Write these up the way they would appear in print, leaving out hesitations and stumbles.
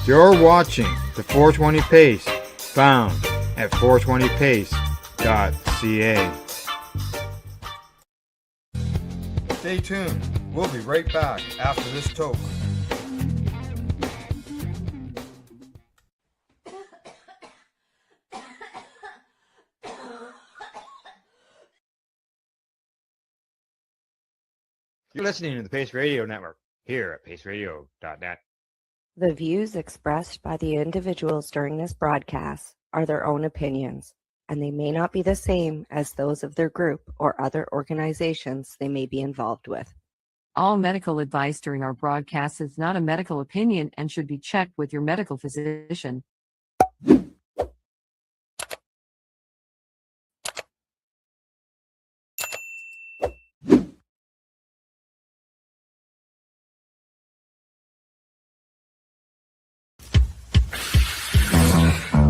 You're watching the 420 Pace, found at 420pace.ca. Stay tuned. We'll be right back after this toke. You're listening to the Pace Radio Network here at paceradio.net. The views expressed by the individuals during this broadcast are their own opinions, and they may not be the same as those of their group or other organizations they may be involved with. All medical advice during our broadcast is not a medical opinion and should be checked with your medical physician.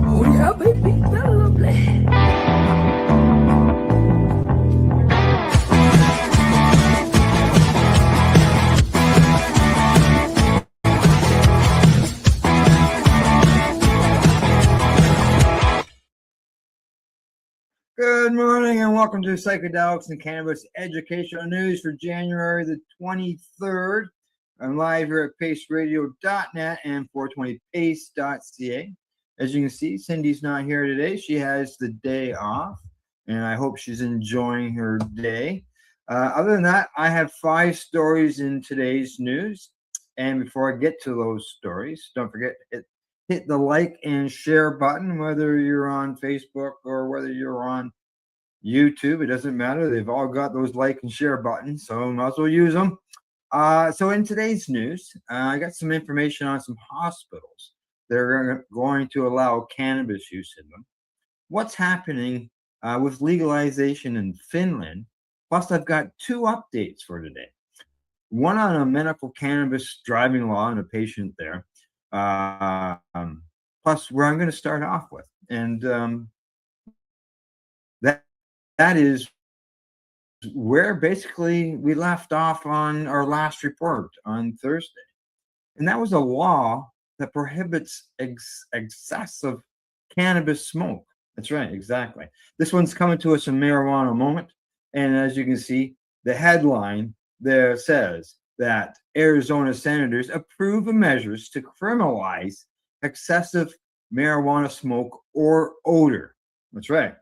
Oh yeah, baby, that's lovely. Good morning and welcome to Psychedelics and Cannabis Educational News for January the 23rd. I'm live here at paceradio.net and 420pace.ca. As you can see, Cindy's not here today. She has the day off, and I hope she's enjoying her day. Other than that, I have 5 stories in today's news. And before I get to those stories, don't forget to hit the like and share button, whether you're on Facebook or whether you're on YouTube. It doesn't matter. They've all got those like and share buttons, so might as well use them. So in today's news, I got some information on some hospitals that are going to allow cannabis use in them. What's happening with legalization in Finland. Plus, I've got 2 updates for today. One on a medical cannabis driving law and a patient there. Plus, where I'm going to start off with. And that is where basically we left off on our last report on Thursday. And that was a law that prohibits excessive cannabis smoke. That's right, exactly. This one's coming to us in Marijuana Moment. And as you can see, the headline there says that Arizona senators approve of measures to criminalize excessive marijuana smoke or odor. That's right.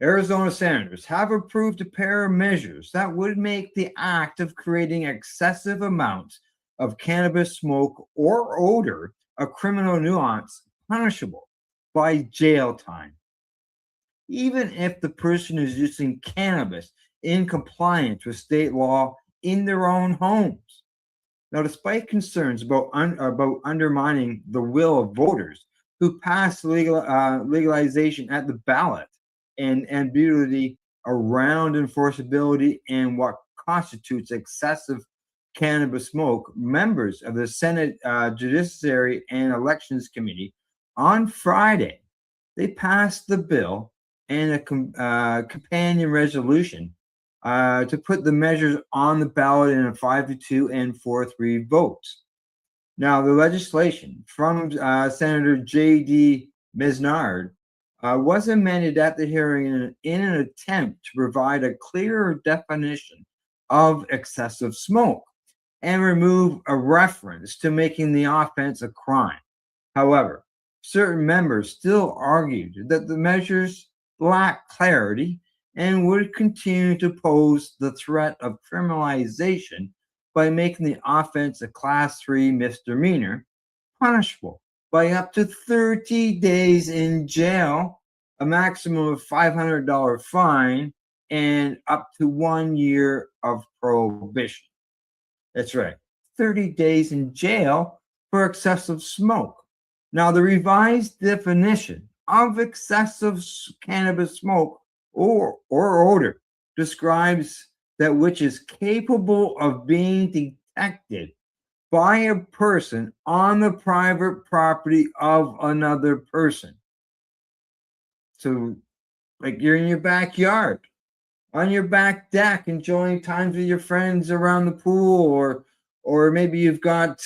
Arizona senators have approved a pair of measures that would make the act of creating excessive amounts of cannabis smoke or odor a criminal nuance punishable by jail time, even if the person is using cannabis in compliance with state law in their own homes. Now, despite concerns about undermining the will of voters who passed legalization at the ballot and ambiguity around enforceability and what constitutes excessive cannabis smoke, members of the Senate Judiciary and Elections Committee on Friday, they passed the bill and a companion resolution to put the measures on the ballot in a 5-2 and 4-3 votes. Now, the legislation from Senator J.D. Mesnard was amended at the hearing in an attempt to provide a clearer definition of excessive smoke and remove a reference to making the offense a crime. However, certain members still argued that the measures lack clarity and would continue to pose the threat of criminalization by making the offense a Class 3 misdemeanor, punishable by up to 30 days in jail, a maximum of $500 fine, and up to 1 year of prohibition. That's right, 30 days in jail for excessive smoke. Now, the revised definition of excessive cannabis smoke or odor describes that which is capable of being detected by a person on the private property of another person. So, like you're in your backyard, on your back deck, enjoying times with your friends around the pool, or maybe you've got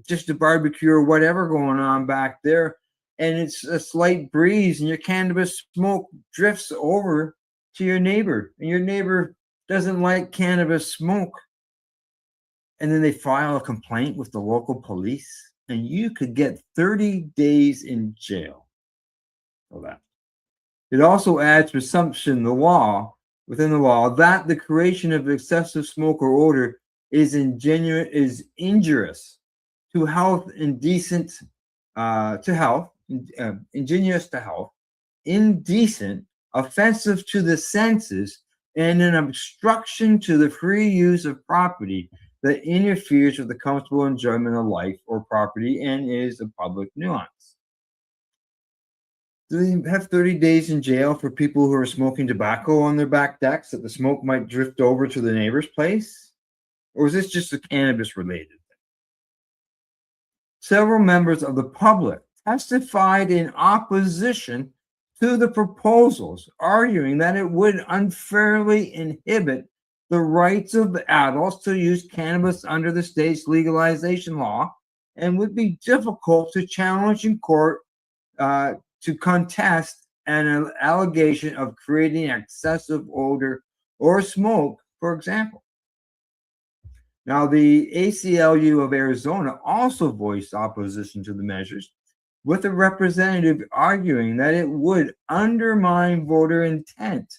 just a barbecue or whatever going on back there, and it's a slight breeze, and your cannabis smoke drifts over to your neighbor, and your neighbor doesn't like cannabis smoke, and then they file a complaint with the local police, and you could get 30 days in jail for that. It also adds presumption within the law that the creation of excessive smoke or odor is injurious to health, indecent to health, injurious to health, indecent, offensive to the senses, and an obstruction to the free use of property that interferes with the comfortable enjoyment of life or property and is a public nuisance. Do they have 30 days in jail for people who are smoking tobacco on their back decks that the smoke might drift over to the neighbor's place? Or is this just a cannabis related thing? Several members of the public testified in opposition to the proposals, arguing that it would unfairly inhibit the rights of adults to use cannabis under the state's legalization law and would be difficult to challenge in court to contest an allegation of creating excessive odor or smoke, for example. Now, the ACLU of Arizona also voiced opposition to the measures, with a representative arguing that it would undermine voter intent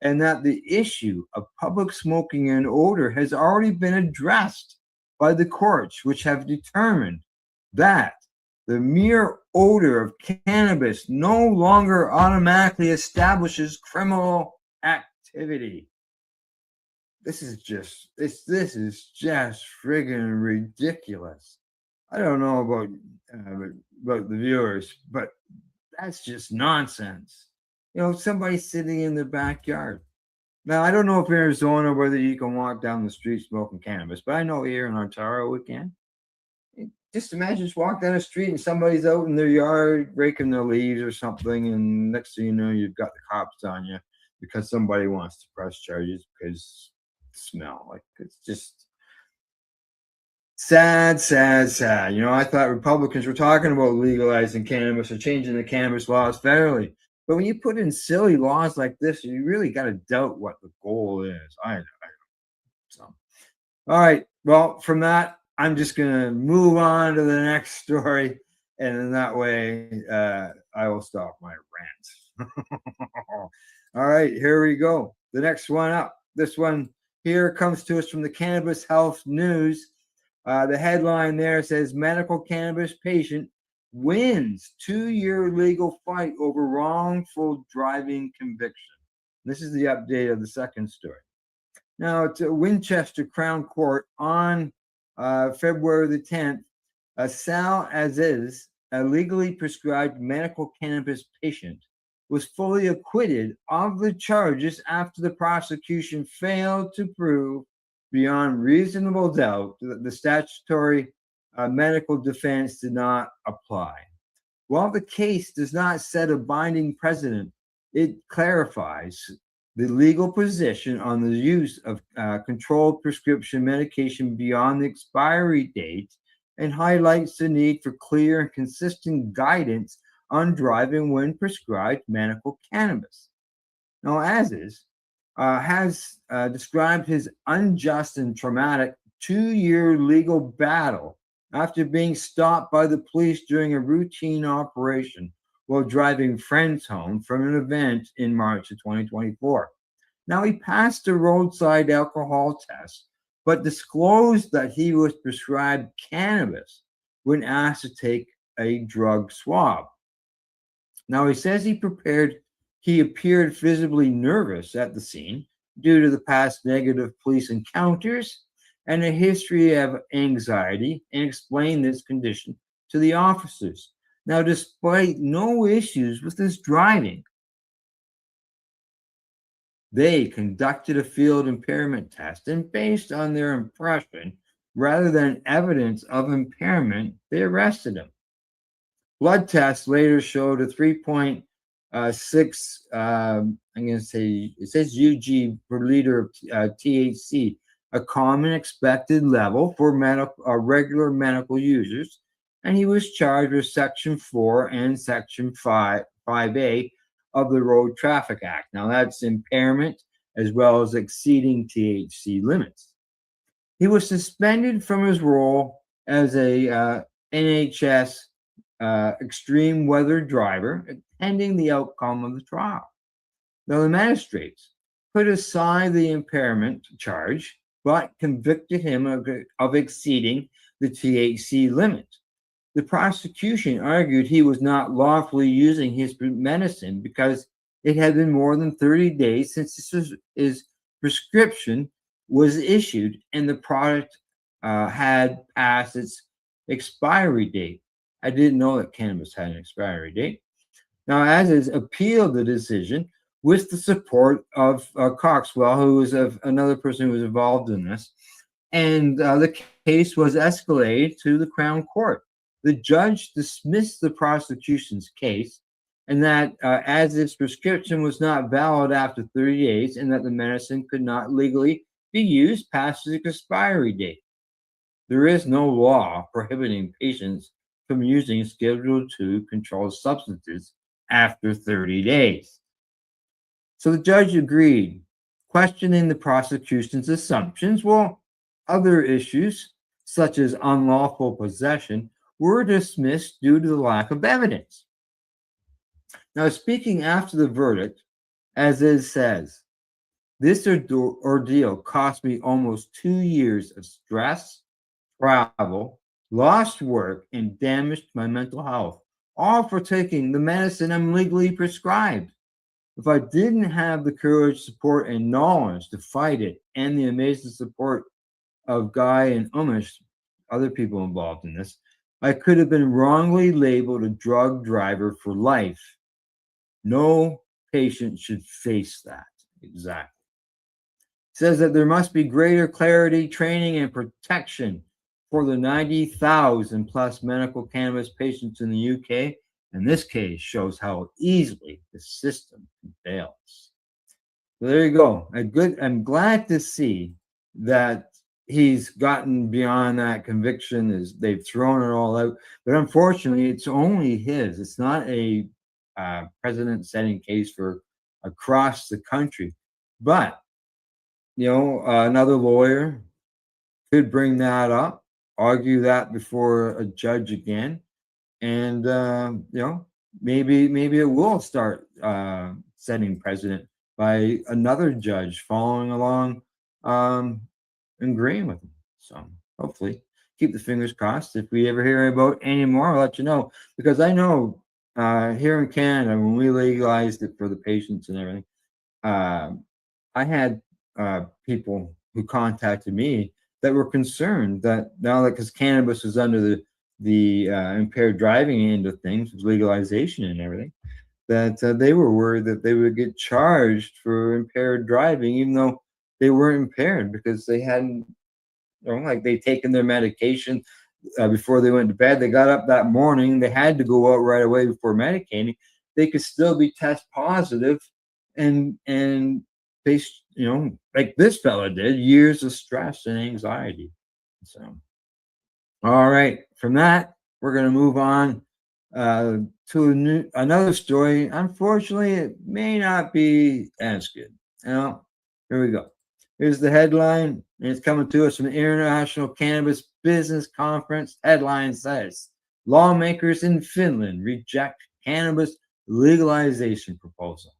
and that the issue of public smoking and odor has already been addressed by the courts, which have determined that the mere odor of cannabis no longer automatically establishes criminal activity. This is just friggin' ridiculous. I don't know about the viewers, but that's just nonsense. Somebody sitting in their backyard. Now, I don't know if in Arizona whether you can walk down the street smoking cannabis, but I know here in Ontario we can. Just imagine just walk down the street and somebody's out in their yard raking their leaves or something, and next thing you know, you've got the cops on you because somebody wants to press charges because smell. Like, it's just sad. I thought Republicans were talking about legalizing cannabis or changing the cannabis laws federally. But when you put in silly laws like this, you really got to doubt what the goal is. I don't. So, all right. Well, from that, I'm just going to move on to the next story. And in that way, I will stop my rant. All right, here we go. The next one up. This one here comes to us from the Cannabis Health News. The headline there says, medical cannabis patient wins 2-year legal fight over wrongful driving conviction. This is the update of the second story. Now, it's a Winchester Crown Court on February the 10th. Sal Aziz, a legally prescribed medical cannabis patient, was fully acquitted of the charges after the prosecution failed to prove beyond reasonable doubt that the statutory medical defense did not apply. While the case does not set a binding precedent, it clarifies the legal position on the use of controlled prescription medication beyond the expiry date and highlights the need for clear and consistent guidance on driving when prescribed medical cannabis. Now, Aziz has described his unjust and traumatic 2-year legal battle after being stopped by the police during a routine operation while driving friends home from an event in March of 2024. Now, he passed a roadside alcohol test, but disclosed that he was prescribed cannabis when asked to take a drug swab. Now, he says he appeared visibly nervous at the scene due to the past negative police encounters and a history of anxiety, and explained this condition to the officers. Now, despite no issues with his driving, they conducted a field impairment test, and based on their impression, rather than evidence of impairment, they arrested him. Blood tests later showed a 3.6, I'm going to say, it says UG per liter of THC, a common expected level for regular medical users, and he was charged with Section 4 and Section 5A of the Road Traffic Act. Now, that's impairment as well as exceeding THC limits. He was suspended from his role as a NHS extreme weather driver, pending the outcome of the trial. Now, the magistrates put aside the impairment charge, but convicted him of exceeding the THC limit. The prosecution argued he was not lawfully using his medicine because it had been more than 30 days since his prescription was issued and the product had passed its expiry date. I didn't know that cannabis had an expiry date. Now, as is appealed the decision with the support of Coxwell, who was another person who was involved in this, and the case was escalated to the Crown Court. The judge dismissed the prosecution's case, and that as its prescription was not valid after 30 days, and that the medicine could not legally be used past its expiry date. There is no law prohibiting patients from using Schedule II controlled substances after 30 days. So the judge agreed, questioning the prosecution's assumptions. Well, other issues, such as unlawful possession, were dismissed due to the lack of evidence. Now, speaking after the verdict, as it says, this ordeal cost me almost 2 years of stress, travel, lost work, and damaged my mental health, all for taking the medicine I'm legally prescribed. If I didn't have the courage, support, and knowledge to fight it, and the amazing support of Guy and Umesh, other people involved in this, I could have been wrongly labeled a drug driver for life. No patient should face that. Exactly. It says that there must be greater clarity, training, and protection for the 90,000 plus medical cannabis patients in the UK. And this case shows how easily the system can fail us. So there you go. I'm glad to see that he's gotten beyond that conviction. They've thrown it all out. But unfortunately, it's only his. It's not a precedent-setting case for across the country. But, another lawyer could bring that up, argue that before a judge again, and maybe it will start setting precedent by another judge following along, agreeing with him. So hopefully, keep the fingers crossed. If we ever hear about any more, I'll let you know, because I know here in Canada, when we legalized it for the patients and everything, I had people who contacted me that were concerned that now that, because cannabis is under the impaired driving end of things, with legalization and everything, that they were worried that they would get charged for impaired driving, even though they weren't impaired, because they hadn't, they'd taken their medication before they went to bed. They got up that morning, they had to go out right away before medicating. They could still be test positive and face, like this fella did, years of stress and anxiety. So, all right, from that, we're going to move on to another story. Unfortunately, it may not be as good. Here we go. Here's the headline, and it's coming to us from the International Cannabis Business Conference. Headline says, lawmakers in Finland reject cannabis legalization proposal.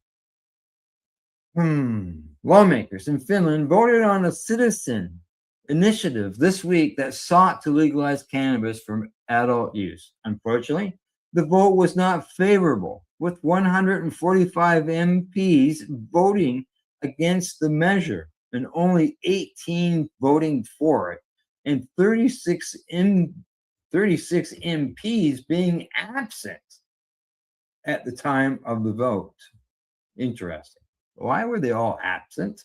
Lawmakers in Finland voted on a citizen initiative this week that sought to legalize cannabis for adult use. Unfortunately, the vote was not favorable, with 145 MPs voting against the measure and only 18 voting for it, and 36 MPs being absent at the time of the vote. Interesting. Why were they all absent?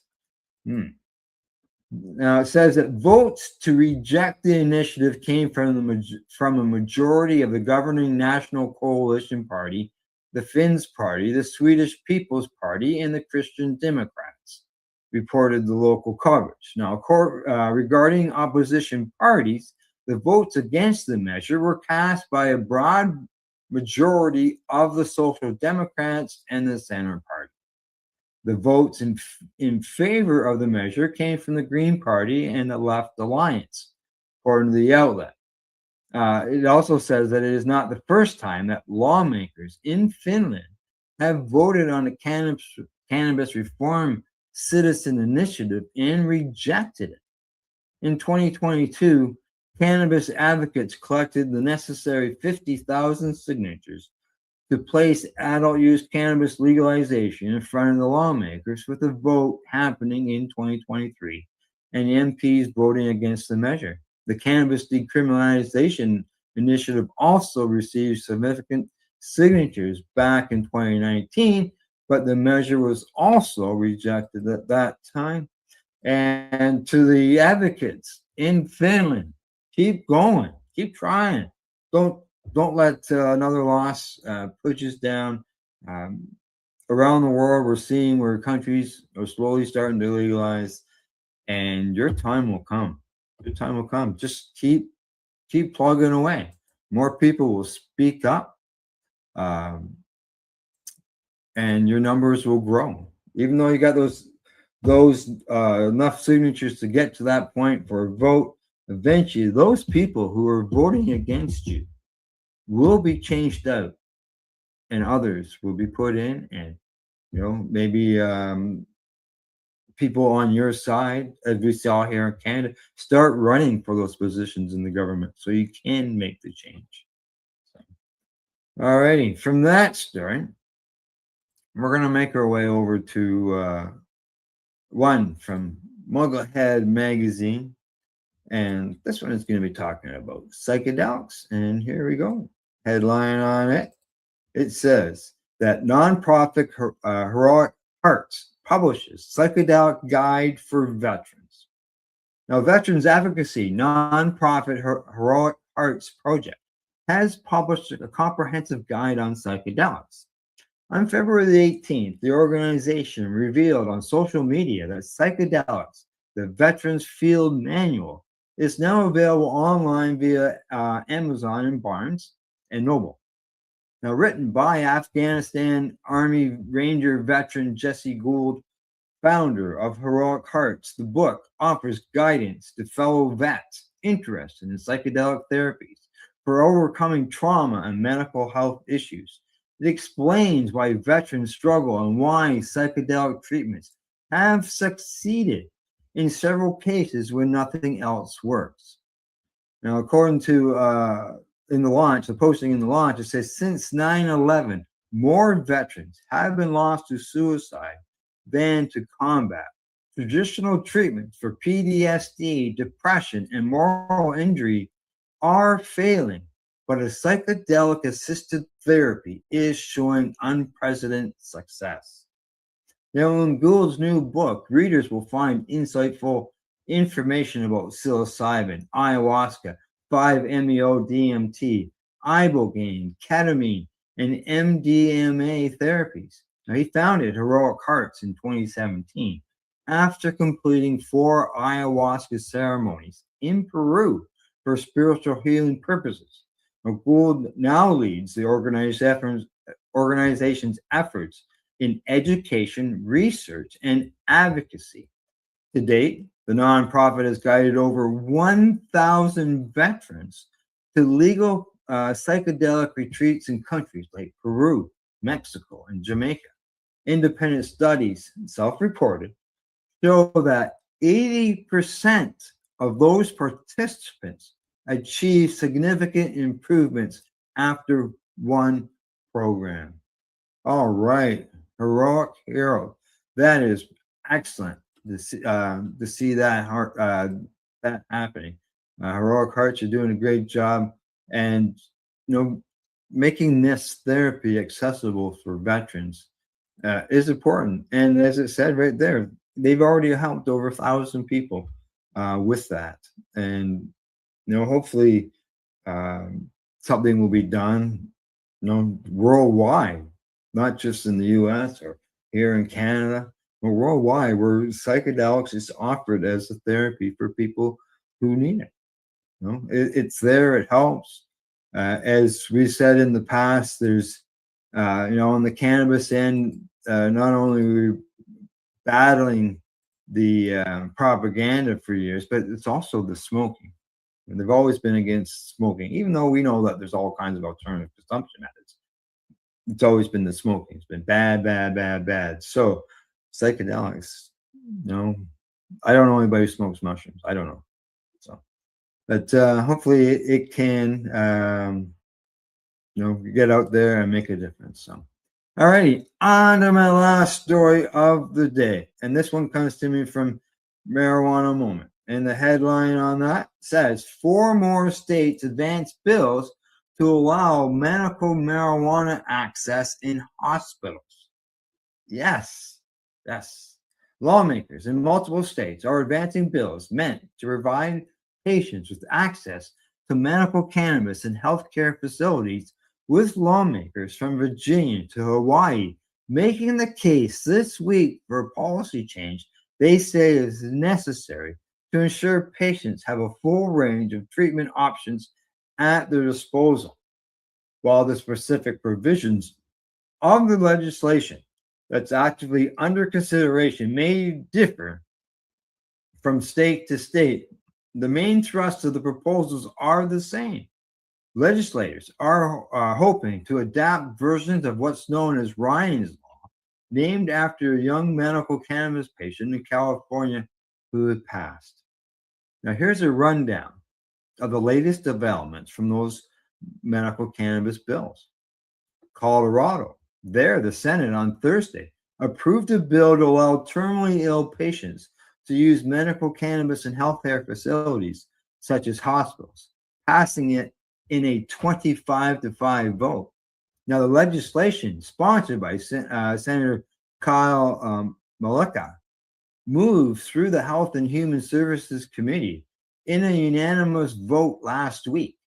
Now, it says that votes to reject the initiative came from a majority of the governing National Coalition Party, the Finns Party, the Swedish People's Party, and the Christian Democrats. reported the local coverage. Now, regarding opposition parties, the votes against the measure were cast by a broad majority of the Social Democrats and the Center Party. The votes in favor of the measure came from the Green Party and the Left Alliance, according to the outlet. It also says that it is not the first time that lawmakers in Finland have voted on a cannabis reform citizen initiative and rejected it. In 2022, cannabis advocates collected the necessary 50,000 signatures to place adult use cannabis legalization in front of the lawmakers, with a vote happening in 2023 and MPs voting against the measure. The cannabis decriminalization initiative also received significant signatures back in 2019, but the measure was also rejected at that time. And to the advocates in Finland, keep going, keep trying. Don't let another loss push us down. Around the world, we're seeing where countries are slowly starting to legalize, and your time will come. Your time will come. Just keep plugging away. More people will speak up, and your numbers will grow. Even though you got those enough signatures to get to that point for a vote, eventually those people who are voting against you will be changed out, and others will be put in, and maybe people on your side, as we saw here in Canada, start running for those positions in the government so you can make the change. All righty, from that story, we're going to make our way over to one from Mugglehead Magazine, and this one is going to be talking about psychedelics, and here we go. Headline on it. It says that nonprofit Heroic Hearts publishes psychedelic guide for veterans. Now, veterans advocacy nonprofit Heroic Hearts project has published a comprehensive guide on psychedelics. On February the 18th, the organization revealed on social media that Psychedelics, the Veterans Field Manual, is now available online via Amazon and Barnes and Noble. Now, written by Afghanistan Army Ranger veteran Jesse Gould, founder of Heroic Hearts, the book offers guidance to fellow vets interested in psychedelic therapies for overcoming trauma and mental health issues. It explains why veterans struggle and why psychedelic treatments have succeeded in several cases when nothing else works. Now, according to the posting in the launch, it says since 9/11, more veterans have been lost to suicide than to combat. Traditional treatments for PTSD, depression, and moral injury are failing, but a psychedelic assisted therapy is showing unprecedented success. Now, in Gould's new book, readers will find insightful information about psilocybin, ayahuasca, 5-MeO-DMT, ibogaine, ketamine, and MDMA therapies. Now, he founded Heroic Hearts in 2017 after completing 4 ayahuasca ceremonies in Peru for spiritual healing purposes. Gould now leads the organization's efforts in education, research, and advocacy. To date, the nonprofit has guided over 1,000 veterans to legal psychedelic retreats in countries like Peru, Mexico, and Jamaica. Independent studies, self-reported, show that 80% of those participants achieve significant improvements after one program. All right, Heroic Hero. That is excellent to see that that happening. Heroic Hearts are doing a great job, and making this therapy accessible for veterans is important. And as it said right there, they've already helped over 1,000 people with that. And hopefully something will be done, worldwide, not just in the U.S. or here in Canada. or worldwide, where psychedelics is offered as a therapy for people who need it. It's there, it helps. As we said in the past, there's, on the cannabis end, not only are we battling the propaganda for years, but it's also the smoking. And they've always been against smoking, even though we know that there's all kinds of alternative consumption methods. It's always been the smoking. It's been bad, bad, bad, bad. So psychedelics, I don't know anybody who smokes mushrooms. I don't know. So, but hopefully it can, get out there and make a difference. So, all righty, on to my last story of the day. And this one comes to me from Marijuana Moment. And the headline on that says 4 more states advance bills to allow medical marijuana access in hospitals. Yes. Lawmakers in multiple states are advancing bills meant to provide patients with access to medical cannabis in healthcare facilities, with lawmakers from Virginia to Hawaii making the case this week for a policy change they say is necessary to ensure patients have a full range of treatment options at their disposal. While the specific provisions of the legislation that's actively under consideration may differ from state to state, the main thrust of the proposals are the same. Legislators are hoping to adapt versions of what's known as Ryan's Law, named after a young medical cannabis patient in California who had passed. Now, here's a rundown of the latest developments from those medical cannabis bills. Colorado, the Senate on Thursday approved a bill to allow terminally ill patients to use medical cannabis in healthcare facilities such as hospitals, passing it in a 25-5 vote. Now, the legislation, sponsored by Senator Kyle Maleka, moved through the Health and Human Services Committee in a unanimous vote last week.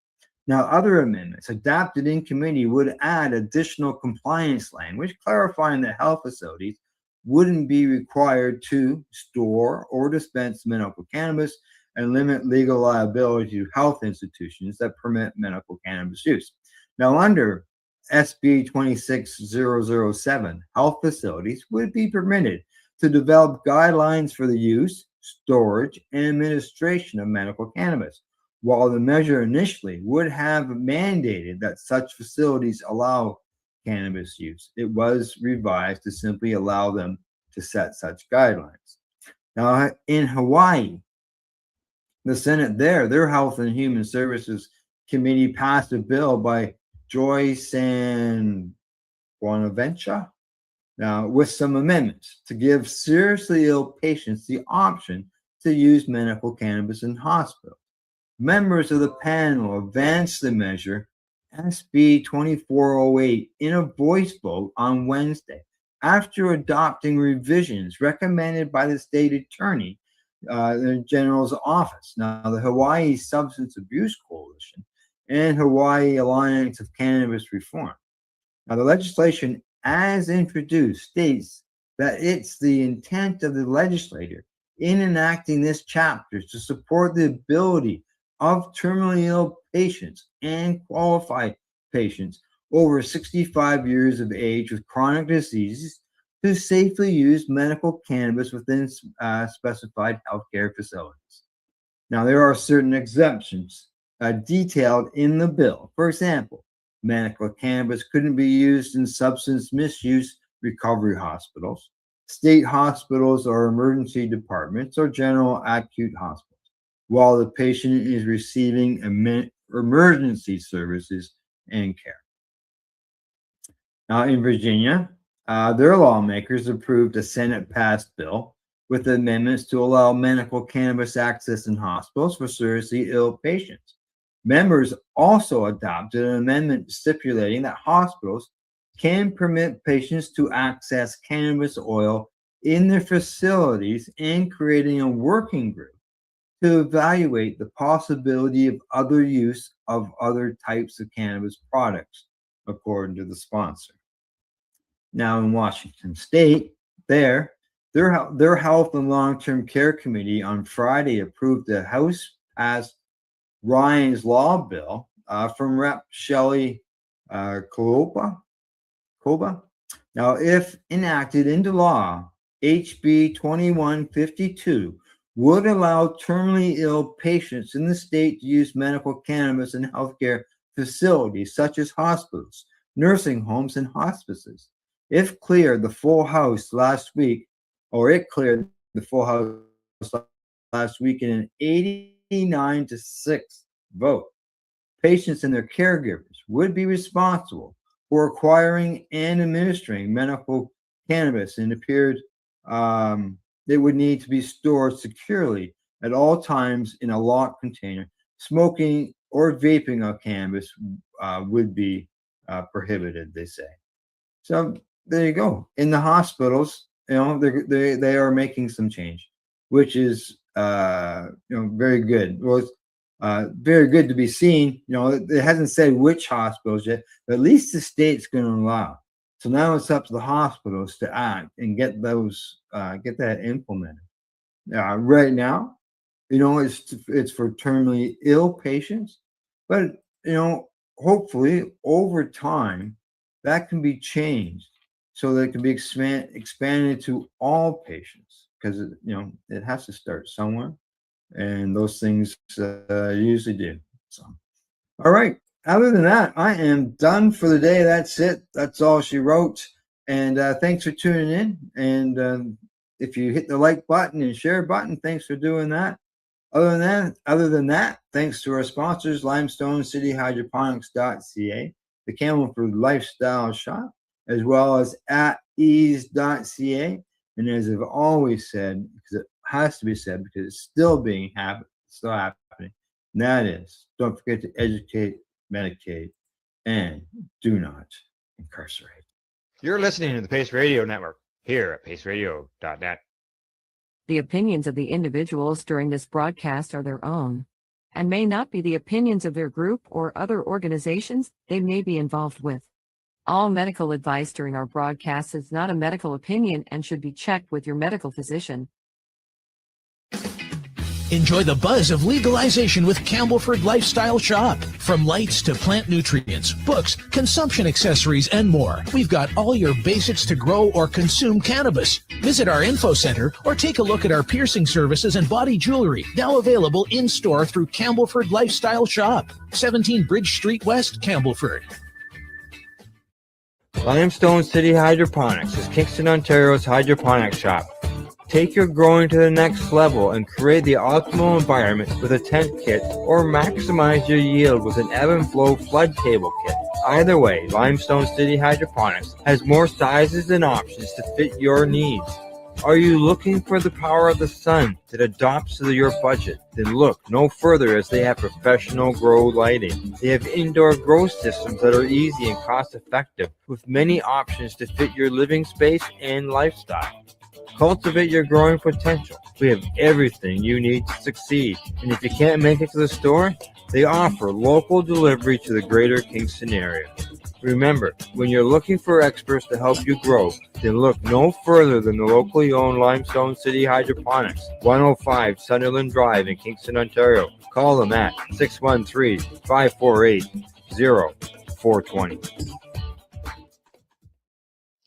Now, other amendments adopted in committee would add additional compliance language, clarifying that health facilities wouldn't be required to store or dispense medical cannabis and limit legal liability to health institutions that permit medical cannabis use. Now, under SB 26007, health facilities would be permitted to develop guidelines for the use, storage, and administration of medical cannabis. While the measure initially would have mandated that such facilities allow cannabis use, it was revised to simply allow them to set such guidelines. Now, in Hawaii, the Senate their Health and Human Services Committee passed a bill by Joyce and Bonaventure, now with some amendments to give seriously ill patients the option to use medical cannabis in hospitals. Members of the panel advanced the measure, SB 2408, in a voice vote on Wednesday after adopting revisions recommended by the state attorney general's office. Now, the Hawaii Substance Abuse Coalition and Hawaii Alliance of Cannabis Reform. Now, the legislation, as introduced, states that it's the intent of the legislator in enacting this chapter to support the ability of terminally ill patients and qualified patients over 65 years of age with chronic diseases to safely use medical cannabis within specified healthcare facilities. Now, there are certain exemptions detailed in the bill. For example, medical cannabis couldn't be used in substance misuse recovery hospitals, state hospitals or emergency departments, or general acute hospitals, while the patient is receiving emergency services and care. Now, in Virginia, their lawmakers approved a Senate-passed bill with amendments to allow medical cannabis access in hospitals for seriously ill patients. Members also adopted an amendment stipulating that hospitals can permit patients to access cannabis oil in their facilities and creating a working group to evaluate the possibility of other use of other types of cannabis products, according to the sponsor. Now, in Washington State, Their Health and Long-Term Care Committee on Friday approved the House passed Ryan's Law bill from Rep. Shelley Koba. Now, if enacted into law, HB 2152 would allow terminally ill patients in the state to use medical cannabis in healthcare facilities such as hospitals, nursing homes, and hospices. If cleared the full House last week, or it cleared the full House last week in an 89-6 vote, patients and their caregivers would be responsible for acquiring and administering medical cannabis, and appeared they would need to be stored securely at all times in a locked container. Smoking or vaping of cannabis would be prohibited, they say. So there you go. In the hospitals, they are making some change, which is very good. Well, it's very good to be seen. It hasn't said which hospitals yet, but at least the state's going to allow. So now it's up to the hospitals to act and get that implemented. Right now, it's for terminally ill patients, but hopefully over time that can be changed so that it can be expanded to all patients, because it has to start somewhere, and those things usually do. So, all right. Other than that, I am done for the day. That's it. That's all she wrote. And thanks for tuning in. And if you hit the like button and share button, thanks for doing that. Other than that, thanks to our sponsors, Limestone City Hydroponics.ca, the Campbellford Lifestyle Shop, as well as at ease.ca. And as I've always said, because it has to be said, because it's still happening, and that is, don't forget to educate, medicate, and do not incarcerate. You're listening to the Pace Radio Network here at paceradio.net. The opinions of the individuals during this broadcast are their own and may not be the opinions of their group or other organizations they may be involved with. All medical advice during our broadcast is not a medical opinion and should be checked with your medical physician. Enjoy the buzz of legalization with Campbellford Lifestyle Shop. From lights to plant nutrients, books, consumption accessories, and more, we've got all your basics to grow or consume cannabis. Visit our info center or take a look at our piercing services and body jewelry, now available in-store through Campbellford Lifestyle Shop, 17 Bridge Street West, Campbellford. Limestone City Hydroponics is Kingston, Ontario's hydroponics shop. Take your growing to the next level and create the optimal environment with a tent kit, or maximize your yield with an ebb and flow flood table kit. Either way, Limestone City Hydroponics has more sizes and options to fit your needs. Are you looking for the power of the sun that adapts to your budget? Then look no further, as they have professional grow lighting. They have indoor grow systems that are easy and cost effective, with many options to fit your living space and lifestyle. Cultivate your growing potential. We have everything you need to succeed. And if you can't make it to the store, they offer local delivery to the greater Kingston area. Remember, when you're looking for experts to help you grow, then look no further than the locally owned Limestone City Hydroponics, 105 Sunderland Drive in Kingston, Ontario. Call them at 613-548-0420.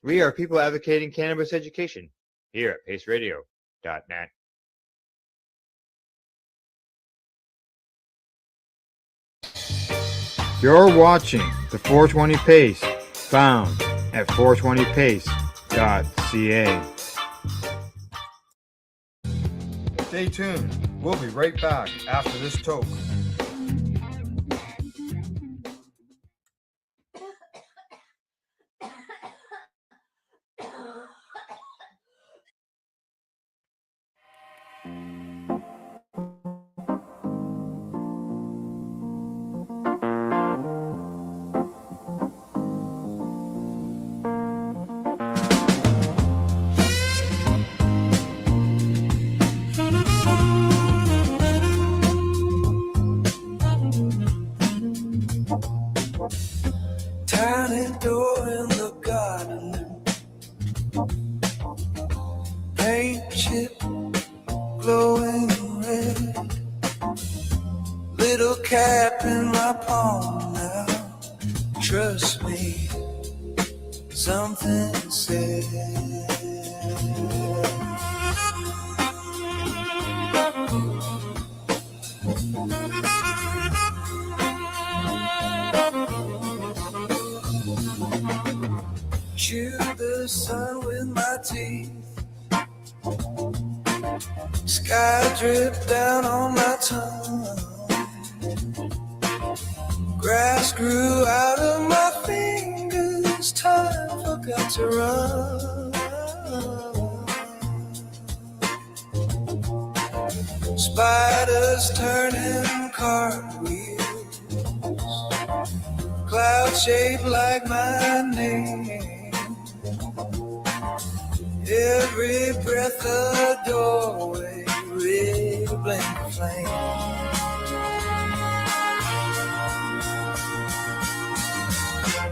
We are people advocating cannabis education here at paceradio.net. You're watching the 420 Pace, found at 420pace.ca. Stay tuned. We'll be right back after this toke. Trust me, something said. Chew the sun with my teeth. Sky dripped down on my tongue. Grass grew out of my fingers. Time forgot to run. Spiders turning cartwheels. Cloud shaped like my name. Every breath a doorway, red blink of flame.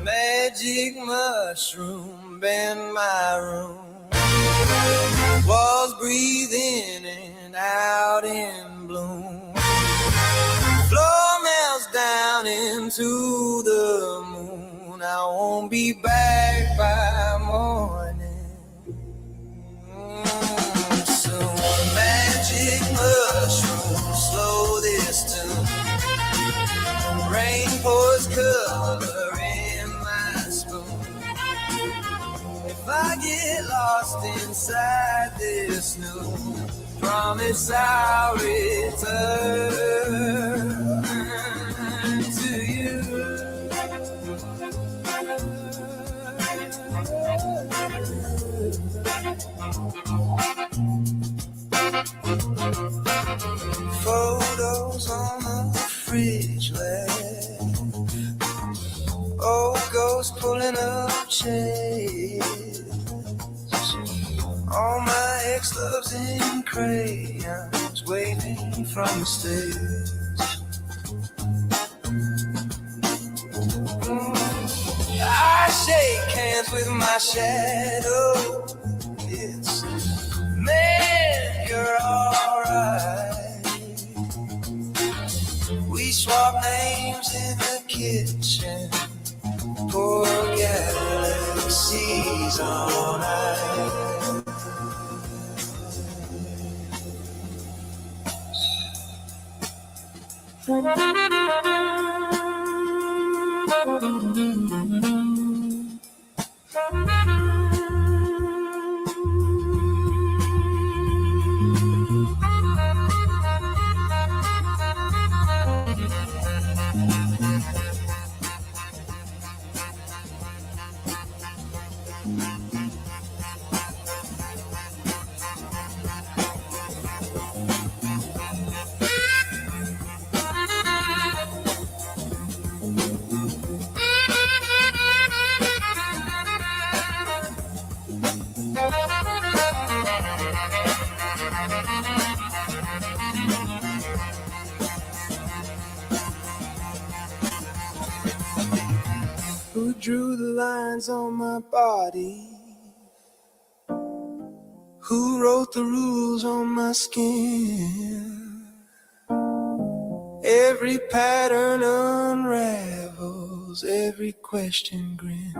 Magic mushroom bend my room. Walls breathe in and out in bloom. Floor melts down into the moon. I won't be back by morning. Magic mushroom, slow this tune. Rain pours color in my spoon. If I get lost inside this new, promise I'll return to you. Photos on the fridge left. Old ghost pulling up chairs. All my ex-loves in crayons waving from the stairs. I shake hands with my shadow. It's man, you're alright. We swap names in the kitchen. Poor galaxies on ice. Who drew the lines on my body? Who wrote the rules on my skin? Every pattern unravels, every question grins.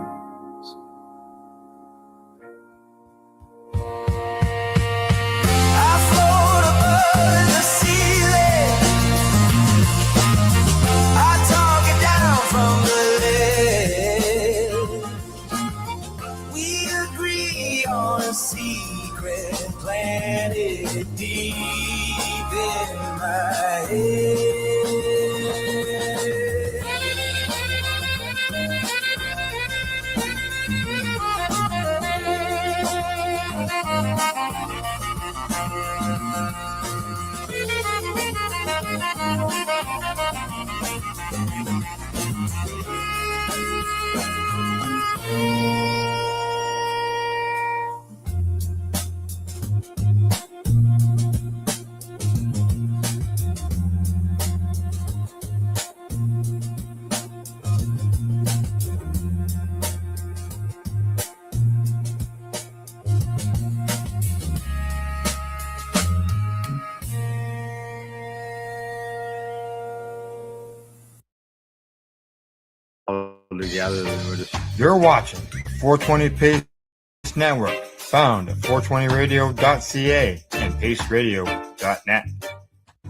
I float above the ceiling. I talk it down from the left. We agree on a secret planted deep in my head. together than we're just. You're watching 420 Pace Network, found at 420radio.ca and paceradio.net.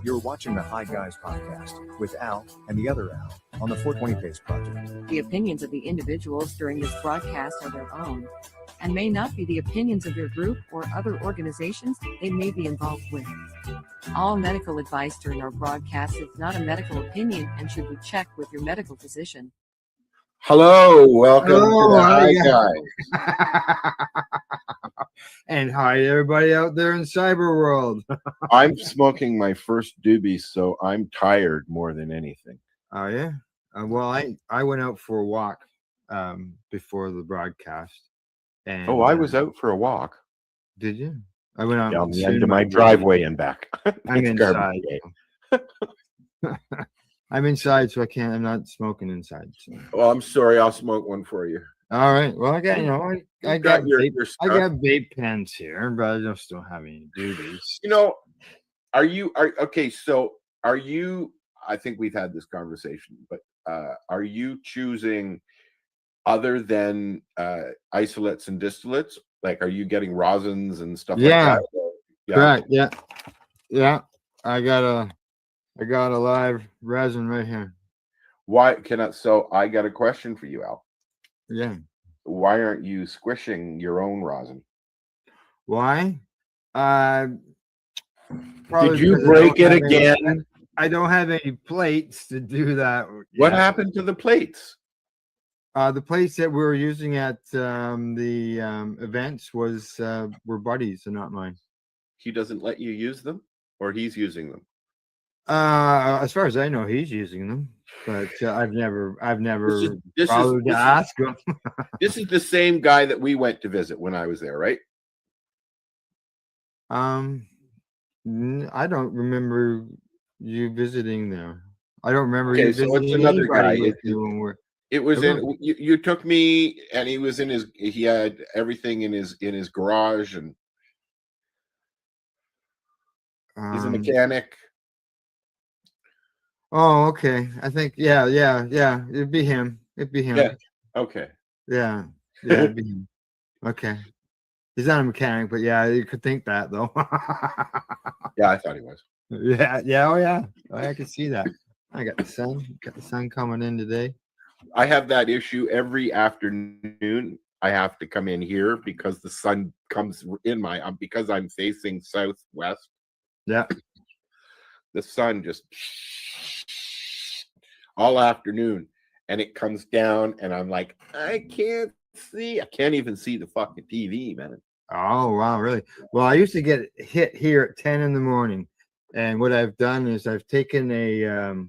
You're watching the Hi Guys podcast with Al and the other Al on the 420 Pace Project. The opinions of the individuals during this broadcast are their own and may not be the opinions of their group or other organizations they may be involved with. All medical advice during our broadcast is not a medical opinion and should be checked with your medical physician. Hello, welcome to the Hi Guys. And hi to everybody out there in cyber world. I'm smoking my first doobie, so I'm tired more than anything. Oh yeah. Well, I went out for a walk before the broadcast. And I was out for a walk. Did you? I went out down the end of my driveway and back. I'm inside. I'm inside, so I'm not smoking inside. So. Well, I'm sorry. I'll smoke one for you. All right. Well, I got I got vape pens here, but I just don't have any doobies. Are you okay? So are you? I think we've had this conversation, but are you choosing other than isolates and distillates? Like, are you getting rosins and stuff like that? Yeah. Correct. Yeah. I got a live resin right here. So I got a question for you, Al. Yeah. Why aren't you squishing your own rosin? Why? Did you break it again? I don't have any plates to do that. What happened to the plates? The plates that we were using at the events were Buddy's and not mine. He doesn't let you use them, or he's using them? As far as I know, he's using them, but I've never bothered to ask him. This is the same guy that we went to visit when I was there, right? I don't remember you visiting there. I don't remember you visiting. So it's another guy. You took me, and he had everything in his garage, and he's a mechanic. Oh, okay. I think, yeah. It'd be him. Yeah. Okay. Yeah, it'd be him. Okay. He's not a mechanic, but yeah, you could think that though. Yeah, I thought he was. Yeah. Oh, yeah. I can see that. I got the sun coming in today. I have that issue every afternoon. I have to come in here because the sun comes in because I'm facing southwest. Yeah. The sun just all afternoon, and it comes down, and I'm like, I can't even see the fucking TV, man. Oh wow, really? Well, I used to get hit here at 10 in the morning, and what I've done is I've taken a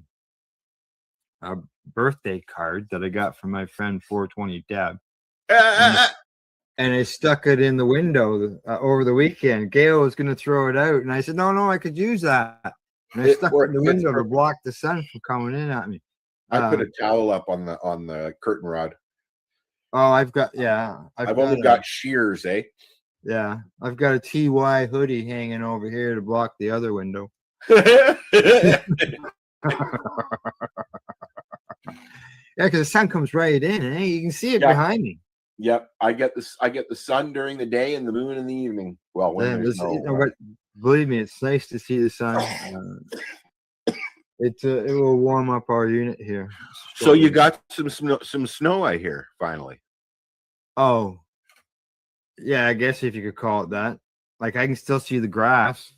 birthday card that I got from my friend 420 Deb, and I stuck it in the window over the weekend. Gail was going to throw it out, and I said, no, I could use that. And I stuck it in the window to block the sun from coming in at me. I put a towel up on the curtain rod. Oh, I've only got shears, eh? Yeah, I've got a TY hoodie hanging over here to block the other window. Yeah, because the sun comes right in, eh? You can see it behind me. Yep, I get the sun during the day and the moon in the evening. Well, but believe me, it's nice to see the sun. It will warm up our unit here. So you got some snow, I hear, finally. Oh, yeah, I guess if you could call it that. Like, I can still see the grass.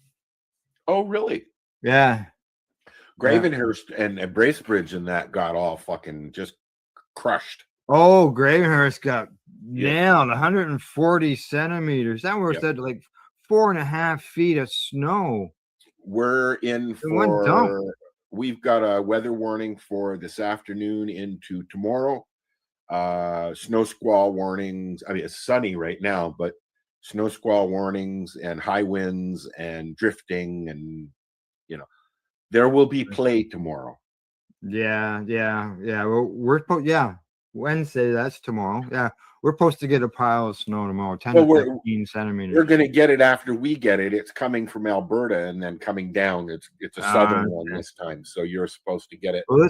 Oh, really? Yeah. Gravenhurst and Bracebridge and that got all fucking just crushed. Oh, Gravenhurst got nailed. 140 centimeters. That was at like 4.5 feet of snow. We're in we've got a weather warning for this afternoon into tomorrow. Snow squall warnings. I mean, it's sunny right now, but snow squall warnings and high winds and drifting, and there will be play tomorrow. Yeah. Well, we're Wednesday. That's tomorrow. Yeah, we're supposed to get a pile of snow tomorrow, 10 Well, to 15 centimeters. We're going to get it after we get it. It's coming from Alberta and then coming down. It's a southern one this time, so you're supposed to get it. Well,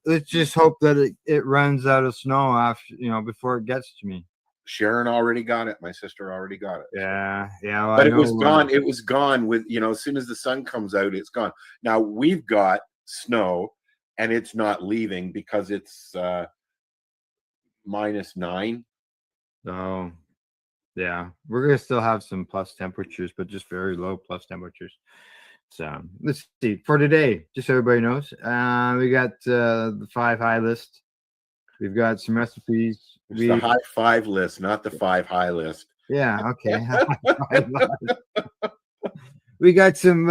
let's just hope that it runs out of snow after, before it gets to me. Sharon already got it. My sister already got it. Yeah. Well, but it was gone. It was gone with, as soon as the sun comes out, it's gone. Now we've got snow and it's not leaving because it's -9. Oh, yeah. We're going to still have some plus temperatures, but just very low plus temperatures. So let's see for today, just so everybody knows, we got the 5 high list. We've got some recipes. It's the high 5 list, not the 5 high list. Yeah. Okay. we got some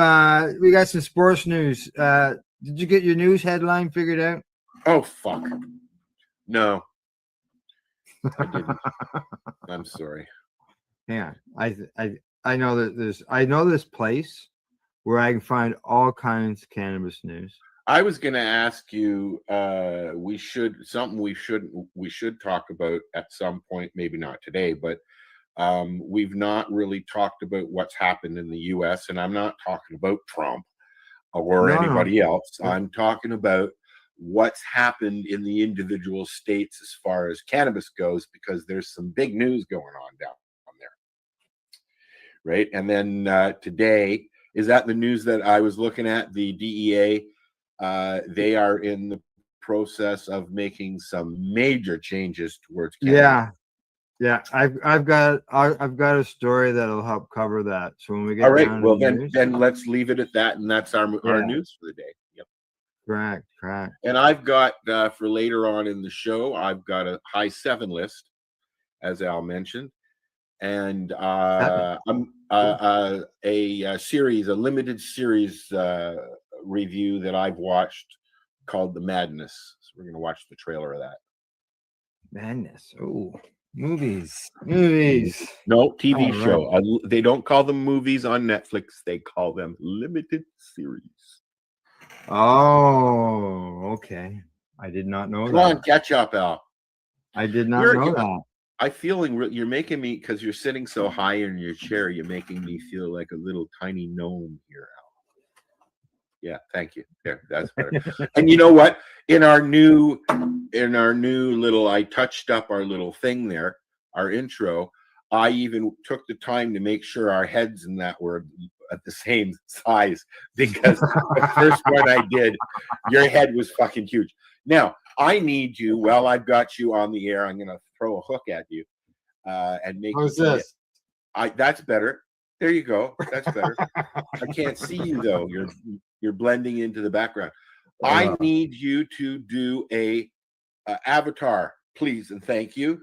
sports news. Did you get your news headline figured out? Oh, fuck. No. I didn't. I'm sorry. Yeah. I know that I know this place where I can find all kinds of cannabis news. I was going to ask you, we should talk about at some point, maybe not today, but we've not really talked about what's happened in the U.S. and I'm not talking about Trump or anybody else. I'm talking about what's happened in the individual states as far as cannabis goes, because there's some big news going on down there. Right. And then today, is that the news that I was looking at? The DEA, they are in the process of making some major changes towards cannabis. Yeah. I've got a story that'll help cover that. So when we get all right, down well to then let's leave it at that, and that's our news for the day. Yep. Correct. And I've got for later on in the show, I've got a high 7 list, as Al mentioned, and I'm a series, a limited series review that I've watched called The Madness. So we're going to watch the trailer of that. Madness. Oh, movies. No, TV show. They don't call them movies on Netflix. They call them limited series. Oh, okay. I did not know Come that. on, catch up, Al. I did not know that. I'm feeling you're making me, because you're sitting so high in your chair, you're making me feel like a little tiny gnome here, Al. Yeah, thank you. There, that's better. And you know what? In our new little, I touched up our little thing there, our intro. I even took the time to make sure our heads and that were at the same size, because the first one I did, your head was fucking huge. Now, I need you, while I've got you on the air, I'm going to throw a hook at you and make How's this? That's better. There you go. That's better. I can't see you, though. You're blending into the background. I need you to do a avatar, please, and thank you.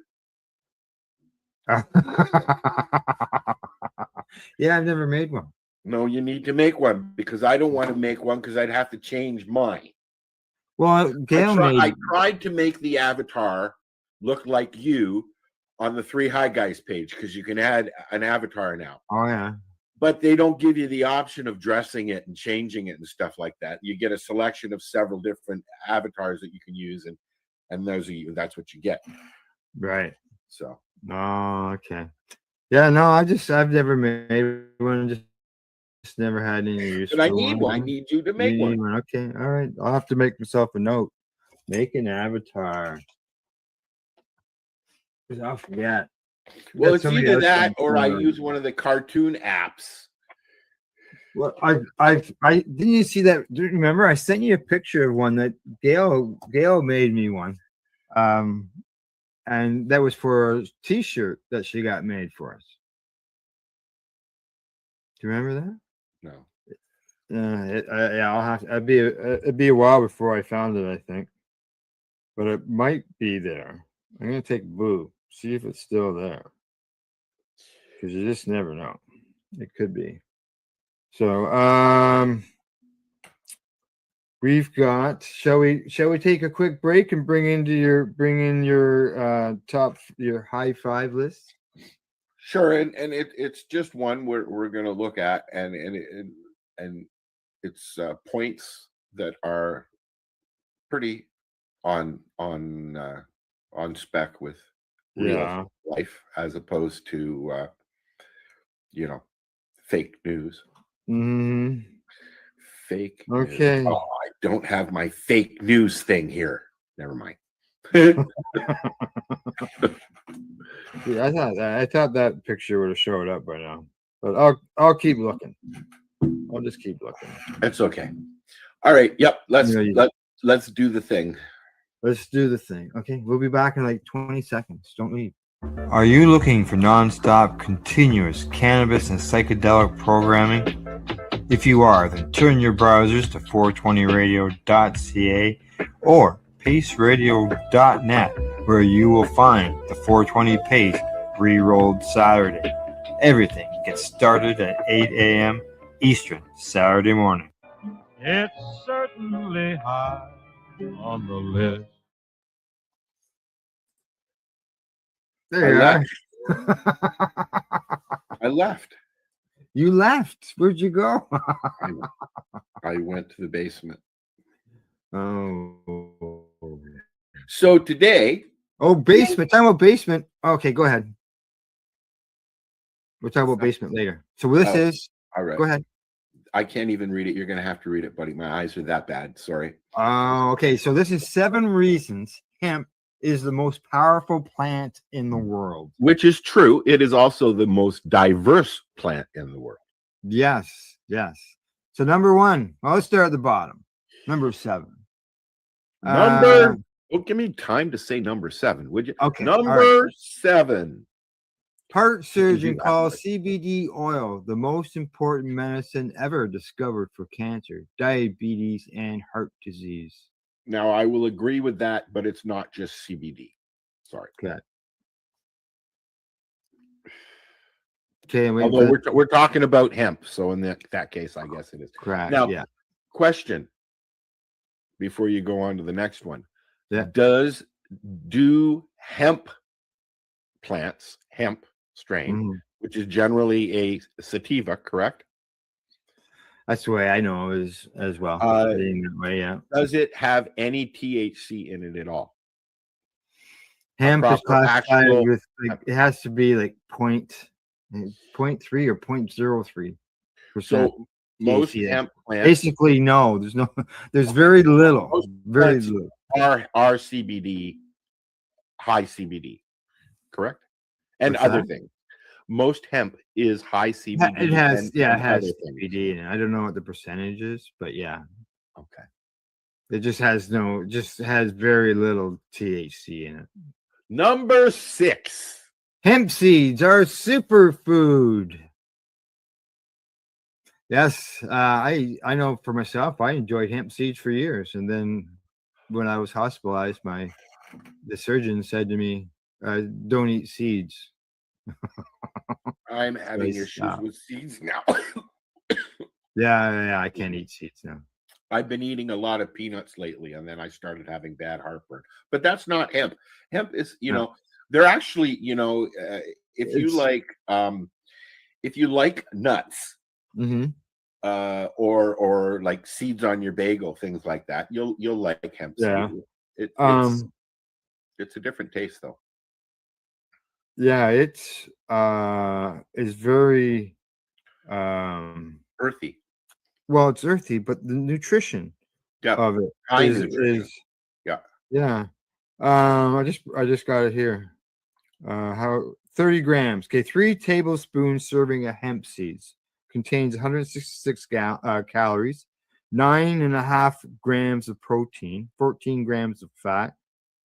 Yeah, I've never made one. No, you need to make one, because I don't want to make one, because I'd have to change mine. Well, I tried to make the avatar look like you on the 3 High Guys page, because you can add an avatar now. Oh, yeah. But they don't give you the option of dressing it and changing it and stuff like that. You get a selection of several different avatars that you can use, and that's what you get. Right. So. Oh, okay. Yeah, no, I've never made one. Just never had any use. But I need one. I need you to make one. Okay, all right. I'll have to make myself a note. Make an avatar. I'll forget. Well, it's either that or I use one of the cartoon apps. Well, I didn't you see that? Do you remember I sent you a picture of one that Gail made me one, and that was for a T-shirt that she got made for us. Do you remember that? No. I'll have to. It'd be a while before I found it, I think, but it might be there. I'm gonna take Boo, see if it's still there, because you just never know. It could be. So, we've got. Shall we take a quick break and bring in your high 5 list? Sure, and it's just one we're going to look at, and it's points that are pretty on on spec with Yeah. real life as opposed to fake news. Mm-hmm. Fake news. Okay. Oh, I don't have my fake news thing here. Never mind. Yeah, I thought that picture would have showed up by now, but I'll keep looking. I'll just keep looking. It's okay. All right. Yep. Let's do the thing. Let's do the thing. Okay, we'll be back in like 20 seconds. Don't leave. Are you looking for non-stop, continuous cannabis and psychedelic programming? If you are, then turn your browsers to 420radio.ca or paceradio.net, where you will find the 420 Pace re-rolled Saturday. Everything gets started at 8 a.m. Eastern Saturday morning. It's certainly high on the list. There you are. are. I left. You left. Where'd you go? I went to the basement. Oh. So today. Oh, basement. Talking about basement. Okay, go ahead. We'll talk about basement later. So this is. All right. Go ahead. I can't even read it. You're going to have to read it, buddy. My eyes are that bad. Sorry. Okay. So this is 7 reasons hemp is the most powerful plant in the world. Which is true. It is also the most diverse plant in the world. Yes. Yes. So number 1. Well, let's start at the bottom. Number 7. Don't give me time to say number 7, would you? Okay. Number 7. Heart surgeon calls CBD oil the most important medicine ever discovered for cancer, diabetes, and heart disease. Now, I will agree with that, but it's not just CBD. Sorry. Okay. Although we're talking about hemp, so in that case, I guess it is. Correct. Now, yeah. Question before you go on to the next one. Yeah. Do hemp plants, hemp strain, which is generally a sativa, correct? That's the way I know as well. That way, yeah. Does it have any THC in it at all? Hemp is classified with it has to be like 0.3 or 0.03%. So most hemp plants basically there's very little. Very little. Are CBD, high CBD, correct? And other things. Most hemp is high CBD. It has CBD in it. I don't know what the percentage is, but yeah. Okay. It just has very little THC in it. Number 6. Hemp seeds are superfood. Yes, I know for myself, I enjoyed hemp seeds for years, and then when I was hospitalized, the surgeon said to me, "Don't eat seeds." I'm having issues with seeds now. yeah, I can't eat seeds now. I've been eating a lot of peanuts lately, and then I started having bad heartburn. But that's not hemp. Hemp is, they're actually, if you like nuts, or like seeds on your bagel, things like that, you'll like hemp. Yeah. It's a different taste though. Yeah, it's very earthy. Well, it's earthy, but the nutrition of it is yeah. I just got it here. How 30 grams. Okay, 3 tablespoons serving of hemp seeds contains 166 calories, 9.5 grams of protein, 14 grams of fat,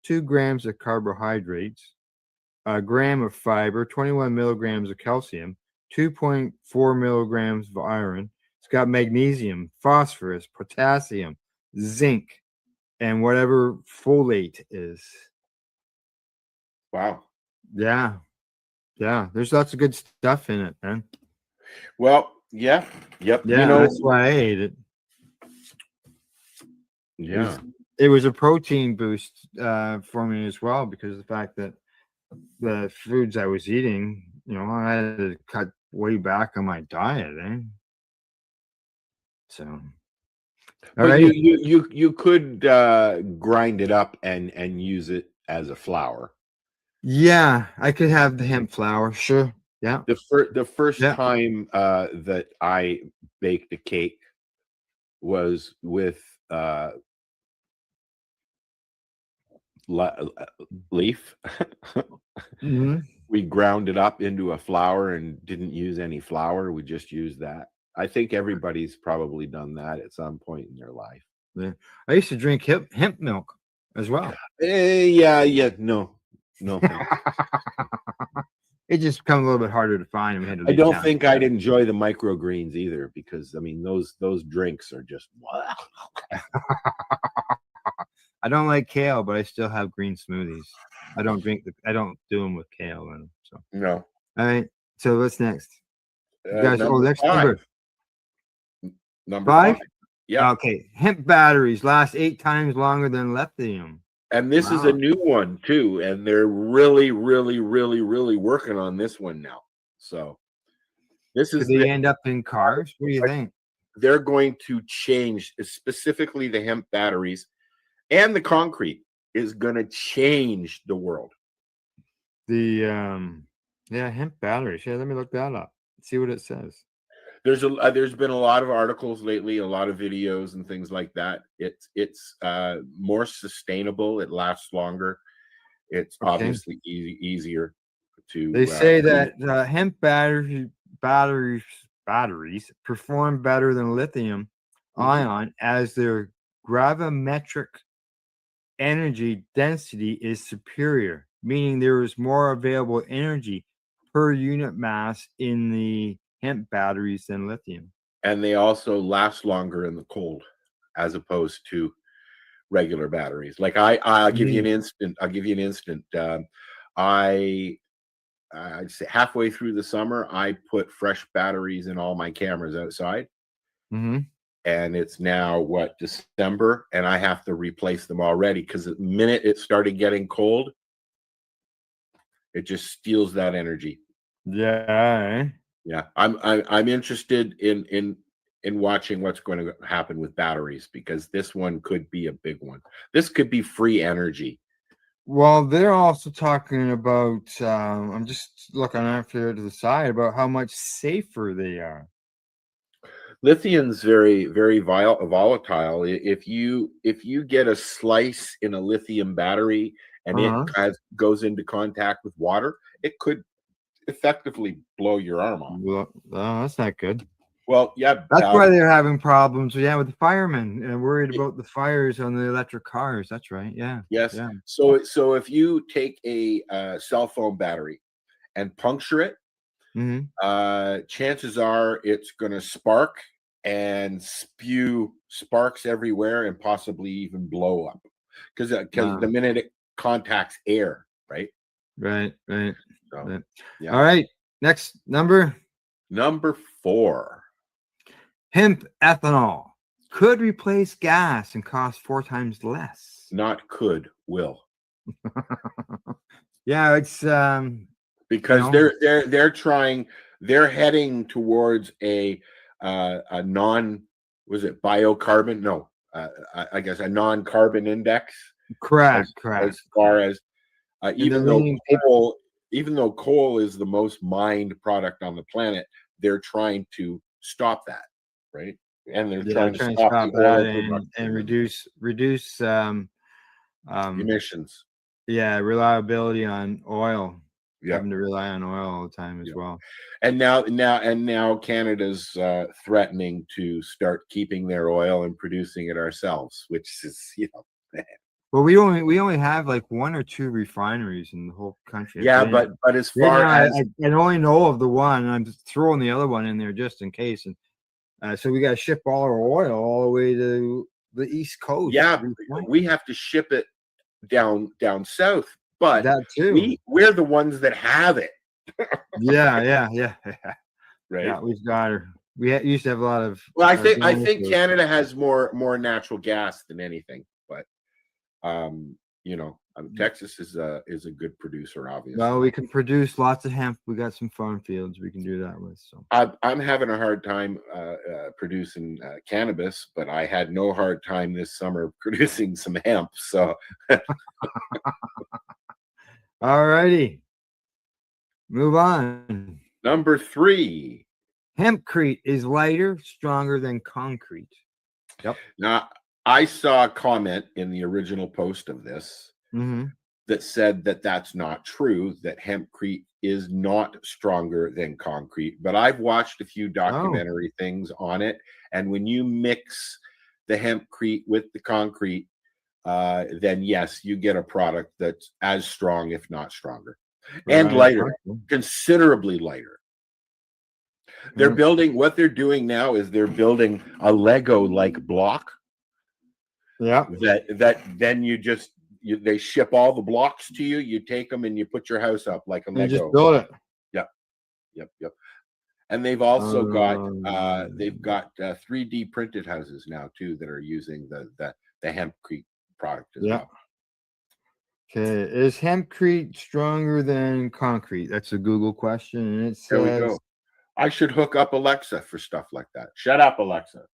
2 grams of carbohydrates, a gram of fiber, 21 milligrams of calcium, 2.4 milligrams of iron. It's got magnesium, phosphorus, potassium, zinc, and whatever folate is. Wow. Yeah. There's lots of good stuff in it, man. Well, yeah. Yep. Yeah, that's why I ate it. Yeah. It was a protein boost for me as well, because of the fact that the foods I was eating, I had to cut way back on my diet, So, but you could grind it up and use it as a flour. Yeah, I could have the hemp flour. Sure. Yeah. The first Yeah. time that I baked a cake was with leaf. Hmm. We ground it up into a flour and didn't use any flour. We just used that. I think everybody's probably done that at some point in their life. Yeah. I used to drink hemp milk as well. Yeah. No. Thanks. It just become a little bit harder to find. And we had to I leave don't town. think I'd enjoy the microgreens either, because I mean those drinks are just. I don't like kale, but I still have green smoothies. I don't do them with kale in them. So No. all right. So what's next? You guys, Number next five. number five. Yeah. Okay. Hemp batteries last 8 times longer than lithium. And this is a new one too, and they're really working on this one now. So this is Could they end up in cars? What do you think? They're going to change, specifically the hemp batteries, and the concrete is going to change the world. The hemp batteries. Yeah, let me look that up. See what it says. There's been a lot of articles lately, a lot of videos and things like that. It's more sustainable. It lasts longer. It's obviously easier to. They say that hemp batteries perform better than lithium ion as their gravimetric energy density is superior, meaning there is more available energy per unit mass in the hemp batteries than lithium. And they also last longer in the cold as opposed to regular batteries. Like I'll give you an instant. I'd say halfway through the summer, I put fresh batteries in all my cameras outside. Mm-hmm. And it's now December, and I have to replace them already because the minute it started getting cold, it just steals that energy. Yeah. Yeah. I'm interested in watching what's going to happen with batteries, because this one could be a big one. This could be free energy. Well, they're also talking about, I'm just looking up here to the side about how much safer they are. Lithium's very volatile. If you get a slice in a lithium battery and it goes into contact with water, it could effectively blow your arm off. Well, that's not good. Well, yeah, that's why they're having problems. Yeah, with the firemen and worried about the fires on the electric cars. That's right. Yeah. Yes. Yeah. So if you take a cell phone battery and puncture it, chances are it's going to spark and spew sparks everywhere and possibly even blow up, because the minute it contacts air, right? Right. So, yeah. All right. Next number 4. Hemp ethanol could replace gas and cost 4 times less. Not could, will. Yeah, it's because they're heading towards a non, was it biocarbon? No, I guess a non-carbon index. Correct. As far as even though coal is the most mined product on the planet, they're trying to stop that, right? And they're trying to stop that and reduce emissions. Yeah, reliability on oil. Yeah. Having to rely on oil all the time as well. And now Canada's threatening to start keeping their oil and producing it ourselves, which is, Well, we only have like 1 or 2 refineries in the whole country. Yeah, but as far as I only know of the one, I'm just throwing the other one in there just in case. And so we got to ship all our oil all the way to the East Coast. Yeah, we have to ship it down south, but that too. We're the ones that have it. Yeah. Right. Yeah, we've got her. We used to have a lot of. Well, I think Canada has more natural gas than anything, but Texas is a good producer, obviously. Well, we can produce lots of hemp. We got some farm fields we can do that with. So I'm having a hard time producing cannabis, but I had no hard time this summer producing some hemp. So All righty. Move on. Number 3. Hempcrete is lighter, stronger than concrete. Yep. Now, I saw a comment in the original post of this that said that that's not true, that hempcrete is not stronger than concrete. But I've watched a few documentary things on it. And when you mix the hempcrete with the concrete, then yes, you get a product that's as strong, if not stronger, and lighter, considerably lighter. They're building, what they're doing now is they're building a Lego-like block. Yeah. That then they ship all the blocks to you. You take them and you put your house up like a Lego. You just build it. Yep. And they've also got 3D printed houses now too that are using the hempcrete product as well. Okay, is hempcrete stronger than concrete? That's a Google question, and it says. There we go. I should hook up Alexa for stuff like that. Shut up, Alexa.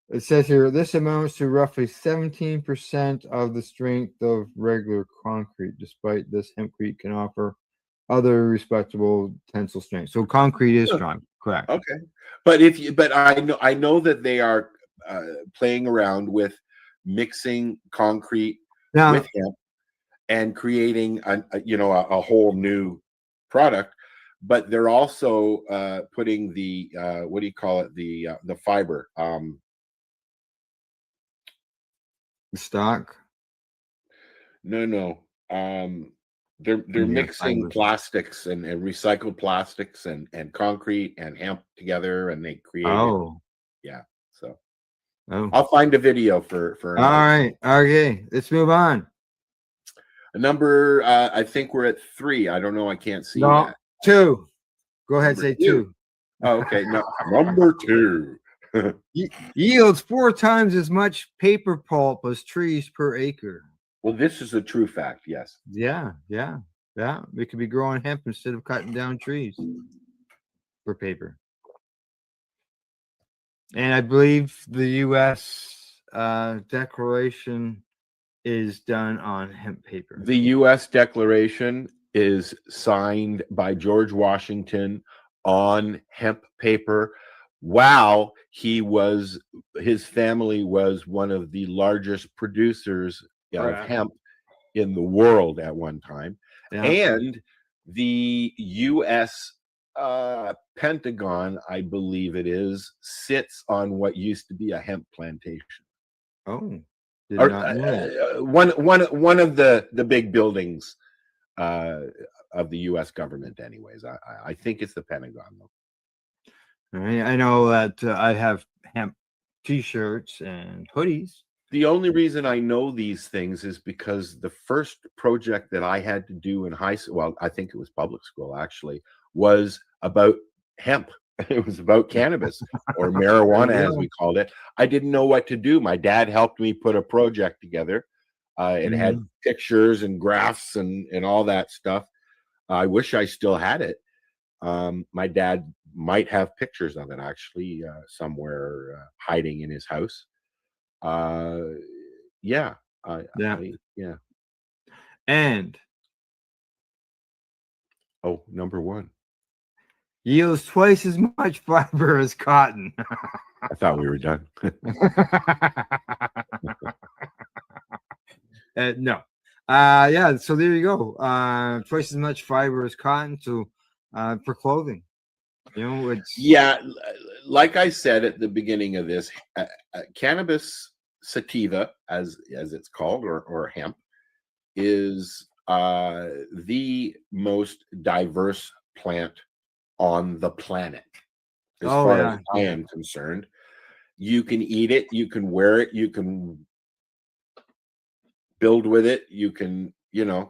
It says here, this amounts to roughly 17% of the strength of regular concrete. Despite this, hempcrete can offer other respectable tensile strength. So concrete is strong, correct? Okay, but I know that they are playing around with mixing concrete with hemp and creating a whole new product. But they're also putting the what do you call it, the fiber. Stock? No. They're mixing plastics and recycled plastics and concrete and hemp together, and they create. So I'll find a video for. All right. Okay. Let's move on. Number, I think we're at 3. I don't know. I can't see that. 2. Go ahead. Say 2. Oh, okay. No, number 2. Yields 4 times as much paper pulp as trees per acre. Well, this is a true fact. Yes. Yeah. We could be growing hemp instead of cutting down trees for paper. And I believe the U.S. declaration is done on hemp paper. The U.S. declaration is signed by George Washington on hemp paper. Wow, his family was one of the largest producers of hemp in the world at one time. And the U.S. Pentagon, I believe it is, sits on what used to be a hemp plantation. Oh, one of the big buildings of the U.S. government. Anyways, I think it's the Pentagon though. I know that I have hemp T-shirts and hoodies. The only reason I know these things is because the first project that I had to do in high school, well, I think it was public school actually, was about hemp. It was about cannabis or marijuana, as we called it. I didn't know what to do. My dad helped me put a project together. It had pictures and graphs and all that stuff. I wish I still had it. My dad might have pictures of it actually somewhere hiding in his house. Yeah. And number 1 yields twice as much fiber as cotton. I thought we were done. No. So there you go. Twice as much fiber as cotton. So for clothing, it's like I said at the beginning of this, cannabis sativa, as it's called, or hemp, is the most diverse plant on the planet, as far as I am concerned. You can eat it, you can wear it, you can build with it, you can. Yeah,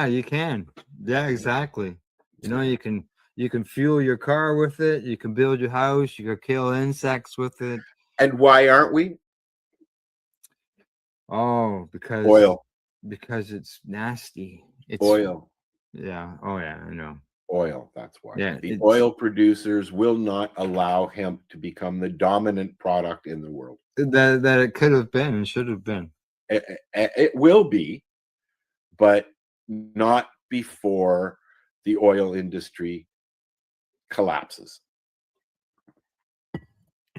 you can. Yeah, exactly. You can fuel your car with it. You can build your house. You can kill insects with it. And why aren't we? Oh, because oil. Because it's nasty. It's oil. Yeah. Oh, yeah. I know. Oil. That's why. Yeah. The oil producers will not allow hemp to become the dominant product in the world. That it could have been and should have been. It will be, but not before the oil industry collapses.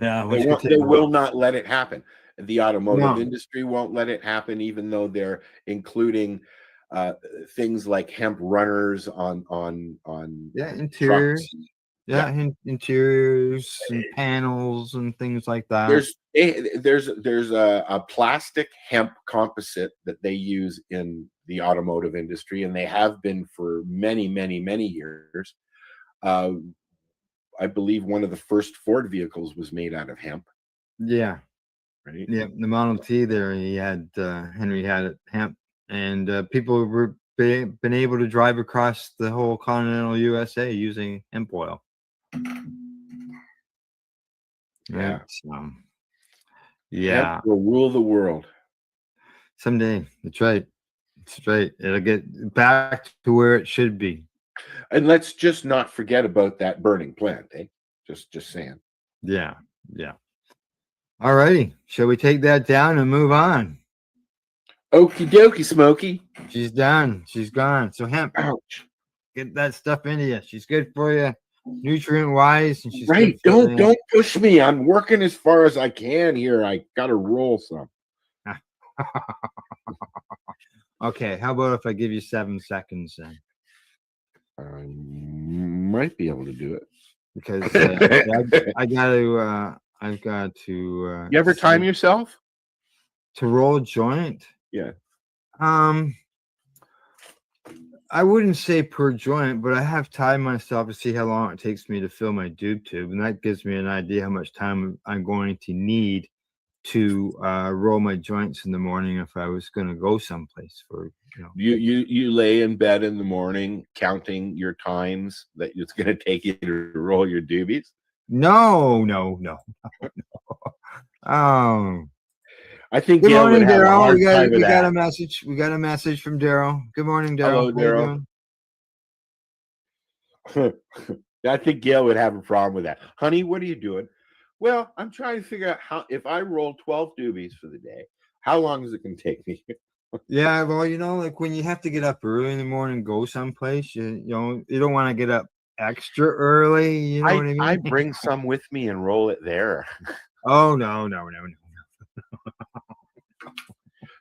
Yeah, They will not let it happen. The automotive No. industry won't let it happen, even though they're including things like hemp runners on interiors. trucks. Interiors and panels and things like that. There's a plastic hemp composite that they use in the automotive industry, and they have been for many years. I believe one of the first Ford vehicles was made out of hemp. Yeah. Right. Yeah, the Model T there, he had Henry had it hemp, and people were been able to drive across the whole continental USA using hemp oil. Yeah. Right? So, yeah. Hemp will rule the world Someday. That's right. That's right. It'll get back to where it should be. And let's just not forget about that burning plant, eh? Just saying. Yeah. Yeah. All righty. Shall we take that down and move on? Okie dokie, Smokey. She's done. She's gone. So hemp. Ouch. Get that stuff into you. She's good for you, nutrient wise, and she's Right. good for Don't push me. I'm working as far as I can here. I gotta roll some. Okay. How about if I give you 7 seconds then? I might be able to do it Because I've got to. You ever time yourself? To roll a joint? Yeah. I wouldn't say per joint, but I have timed myself to see how long it takes me to fill my doob tube, and that gives me an idea how much time I'm going to need to roll my joints in the morning if I was going to go someplace for. You lay in bed in the morning counting your times that it's going to take you to roll your doobies? No. I think. Good morning, Daryl. We got a message. We got a message from Daryl. Good morning, Daryl. Hello, Daryl. I think Gail would have a problem with that. Honey, what are you doing? Well, I'm trying to figure out how, if I roll 12 doobies for the day, how long is it going to take me? Yeah, well, like when you have to get up early in the morning and go someplace, you don't want to get up extra early. You know what I mean? I bring some with me and roll it there. Oh, no.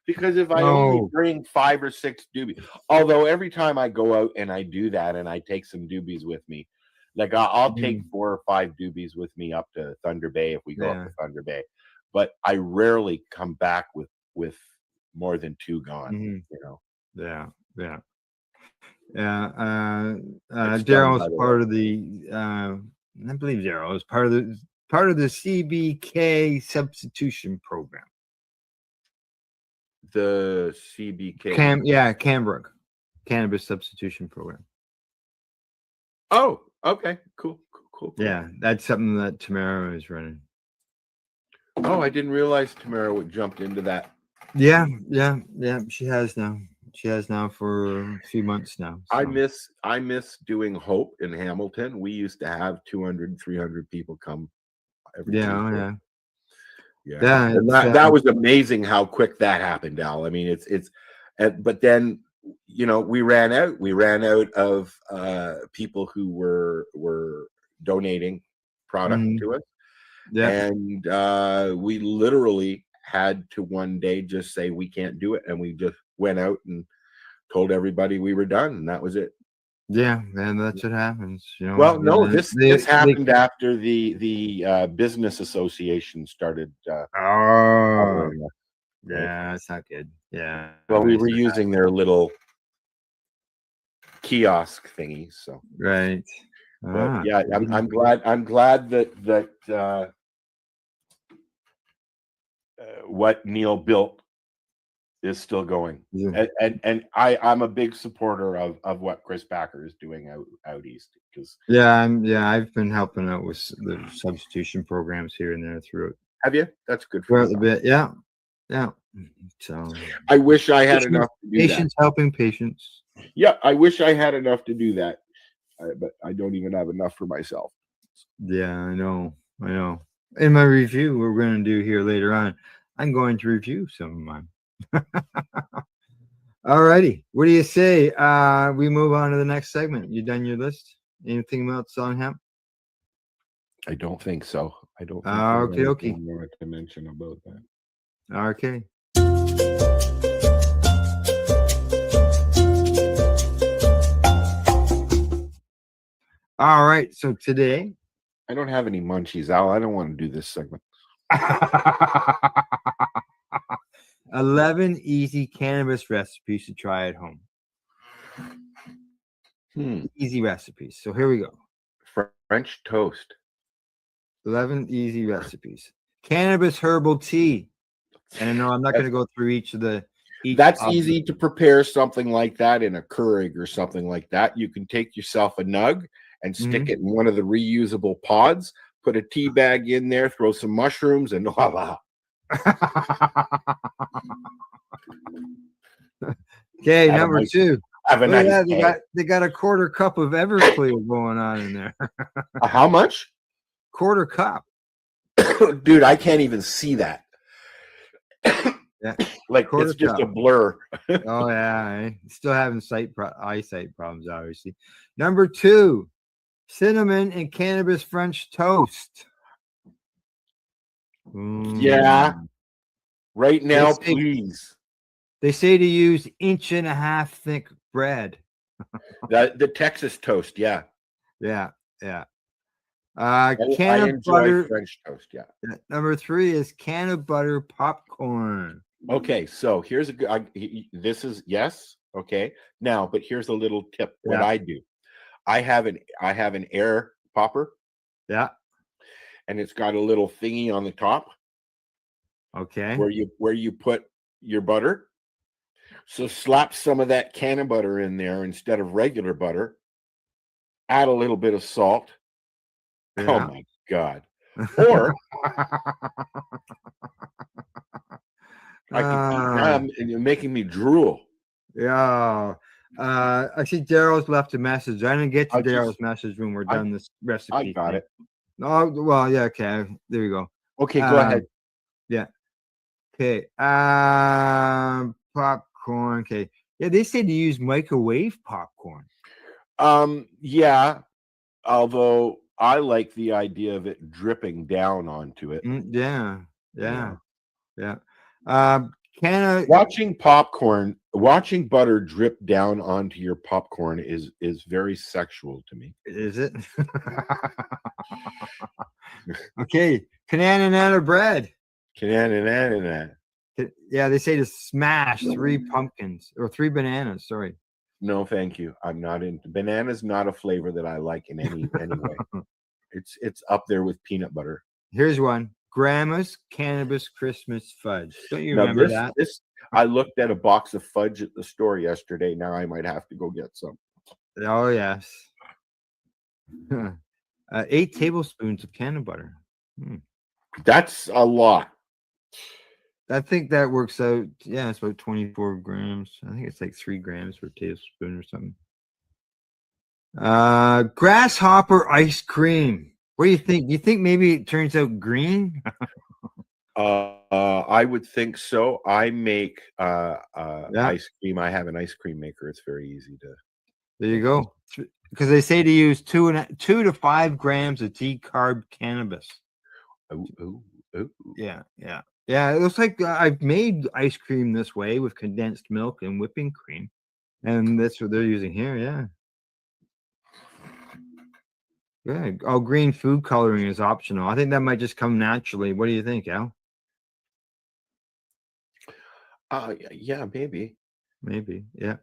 Because if I only bring 5 or 6 doobies, although every time I go out and I do that and I take some doobies with me, like I'll take 4 or 5 doobies with me up to Thunder Bay if we go up to Thunder Bay, but I rarely come back with more than 2 gone. Yeah. Daryl is part of the. I believe Daryl is part of the CBK substitution program. The CBK. Cambrook Cannabis Substitution Program. Oh, okay, cool. Yeah, that's something that Tamara is running. Oh, I didn't realize Tamara would jump into that. Yeah. She has now. She has now for a few months now. So. I miss doing Hope in Hamilton. We used to have 200, 300 people come every Tuesday. Yeah. And that was amazing how quick that happened, Al. I mean, but then, we ran out of people who were donating product to us. Yeah. And we literally had to one day just say we can't do it, and we just went out and told everybody we were done, and that was it. Yeah, and that's what happens. Well, no, this happened after the business association started. Yeah, that's not good. Yeah. Well, we were using their little kiosk thingies, so right. But yeah, I'm glad that what Neil built is still going. Yeah. And I'm a big supporter of what Chris Packer is doing out east, because I've been helping out with the substitution programs here and there through it. Have you? That's good for a bit. Yeah. So I wish I had enough to do patients that. Helping patients. Yeah, I wish I had enough to do that, but I don't even have enough for myself. Yeah, I know. In my review we're going to do here later on, I'm going to review some of mine. All righty. What do you say? We move on to the next segment. You done your list? Anything else on hemp? I don't think so. I don't think Okay, there's okay. anything more to mention about that. Okay. All right. So today, I don't have any munchies, Al. I don't want to do this segment. 11 easy cannabis recipes to try at home. Easy recipes. So here we go. French toast. 11 easy recipes. Cannabis herbal tea. And I know I'm not going to go through each of the. That's easy to prepare something like that in a Keurig or something like that. You can take yourself a nug and stick it in one of the reusable pods, put a tea bag in there, throw some mushrooms, and voila. Okay, number two. Have a Look at nice that, day. they got a quarter cup of Everclear going on in there. How much? Quarter cup. Dude, I can't even see that. Yeah, like quarter it's just cup. a blur. Oh yeah, still having eyesight problems, obviously. Number two, cinnamon and cannabis French toast. Yeah. Right now, please. They say to use 1.5 inch thick bread. The Texas toast, yeah. Yeah, yeah. I Can of enjoy butter. French toast, yeah. Number three is can of butter popcorn. Okay, so here's a good. This is yes. Okay, now, but here's a little tip. What Yeah. I do, I have an air popper. Yeah. And it's got a little thingy on the top. Okay. Where you put your butter. So slap some of that can of butter in there instead of regular butter. Add a little bit of salt. Yeah. Oh my God. Or you're making me drool. Yeah. I see Daryl's left a message. I didn't get to Daryl's message when we're done this recipe. I got it. Oh, well, yeah, okay. There you go. Okay, go ahead. Yeah. Okay. Popcorn. Okay. Yeah, they say to use microwave popcorn. Yeah. Although I like the idea of it dripping down onto it. Yeah. Watching butter drip down onto your popcorn is very sexual to me. Is it? Okay, banana bread. Banana. Yeah, they say to smash 3 pumpkins or 3 bananas. Sorry. No, thank you. I'm not into banana's. Not a flavor that I like in any way. It's up there with peanut butter. Here's one: Grandma's Cannabis Christmas Fudge. Don't you remember that? I looked at a box of fudge at the store yesterday. Now I might have to go get some. Oh yes. 8 tablespoons of can of butter. That's a lot. I think that works out. Yeah, it's about 24 grams. I think it's like 3 grams per tablespoon or something. Grasshopper ice cream. What do you think? Do you think maybe it turns out green? I would think so. I make ice cream. I have an ice cream maker. It's very easy to. There you go. Because they say to use 2 to 5 grams of decarb cannabis. Ooh. Yeah. It looks like I've made ice cream this way with condensed milk and whipping cream, and that's what they're using here. Yeah. Good. Oh, green food coloring is optional. I think that might just come naturally. What do you think, Al? Yeah, maybe. Yeah.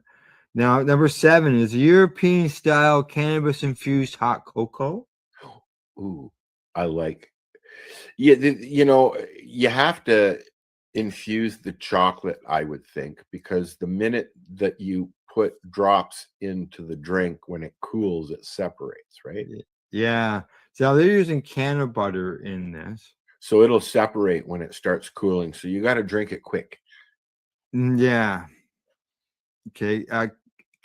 Now, number 7 is European style cannabis infused hot cocoa. Ooh, I like. Yeah, you have to infuse the chocolate, I would think, because the minute that you put drops into the drink, when it cools, it separates, right? Yeah. So they're using can of butter in this. So it'll separate when it starts cooling. So you got to drink it quick. Yeah. Okay.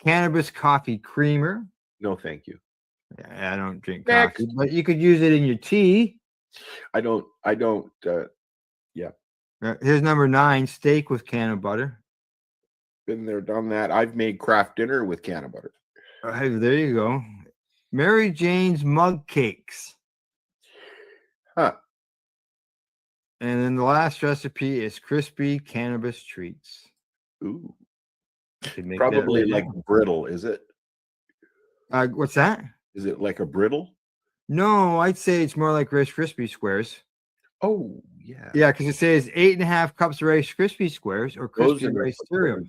Cannabis coffee creamer. No, thank you. I don't drink coffee, but you could use it in your tea. I don't. Yeah. Here's number 9, steak with can of butter. Been there, done that. I've made craft dinner with can of butter. Hey, there you go. Mary Jane's mug cakes. Huh. And then the last recipe is crispy cannabis treats. Ooh. Can make that Probably right like now. brittle, is it? What's that? Is it like a brittle? No, I'd say it's more like Rice Krispie squares. Oh, yeah. Yeah, because it says 8.5 cups of Rice Krispie squares or Those crispy are rice cereal.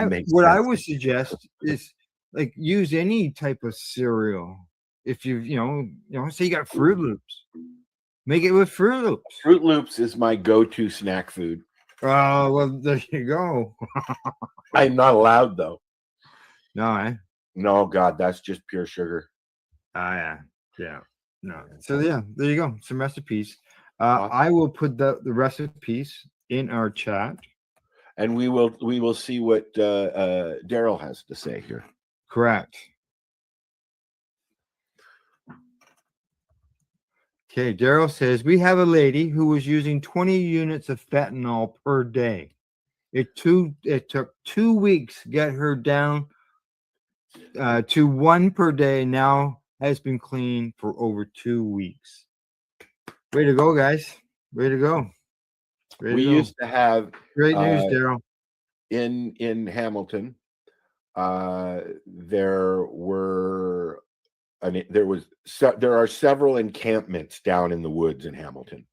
makes What I sense. would suggest is like use any type of cereal. If you know, say you got Fruit Loops, make it with Fruit Loops. Fruit Loops is my go-to snack food. Oh, well, there you go. I'm not allowed though. No, No, God, that's just pure sugar. Yeah. No. So yeah, there you go. Some recipes. I will put the recipes in our chat, and we will see what Daryl has to say here. Correct. Okay, Daryl says we have a lady who was using 20 units of fentanyl per day. It took 2 weeks to get her down to 1 per day. Now has been clean for over 2 weeks. Way to go, guys! Way to go! We used to have great news, Daryl. In Hamilton, there are several encampments down in the woods in Hamilton,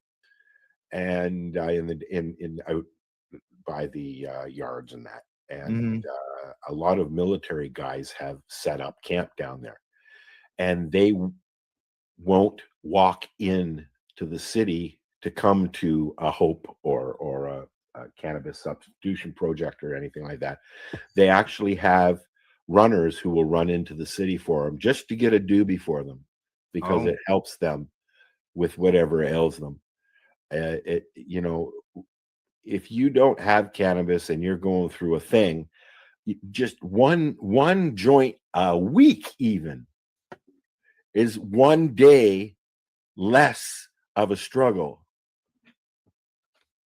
and in out by the yards and that, and a lot of military guys have set up camp down there, and they won't walk in to the city to come to a Hope or a cannabis substitution project or anything like that. They actually have runners who will run into the city for them just to get a doobie for them, because it helps them with whatever ails them. If you don't have cannabis and you're going through a thing, just one joint a week even is 1 day less of a struggle,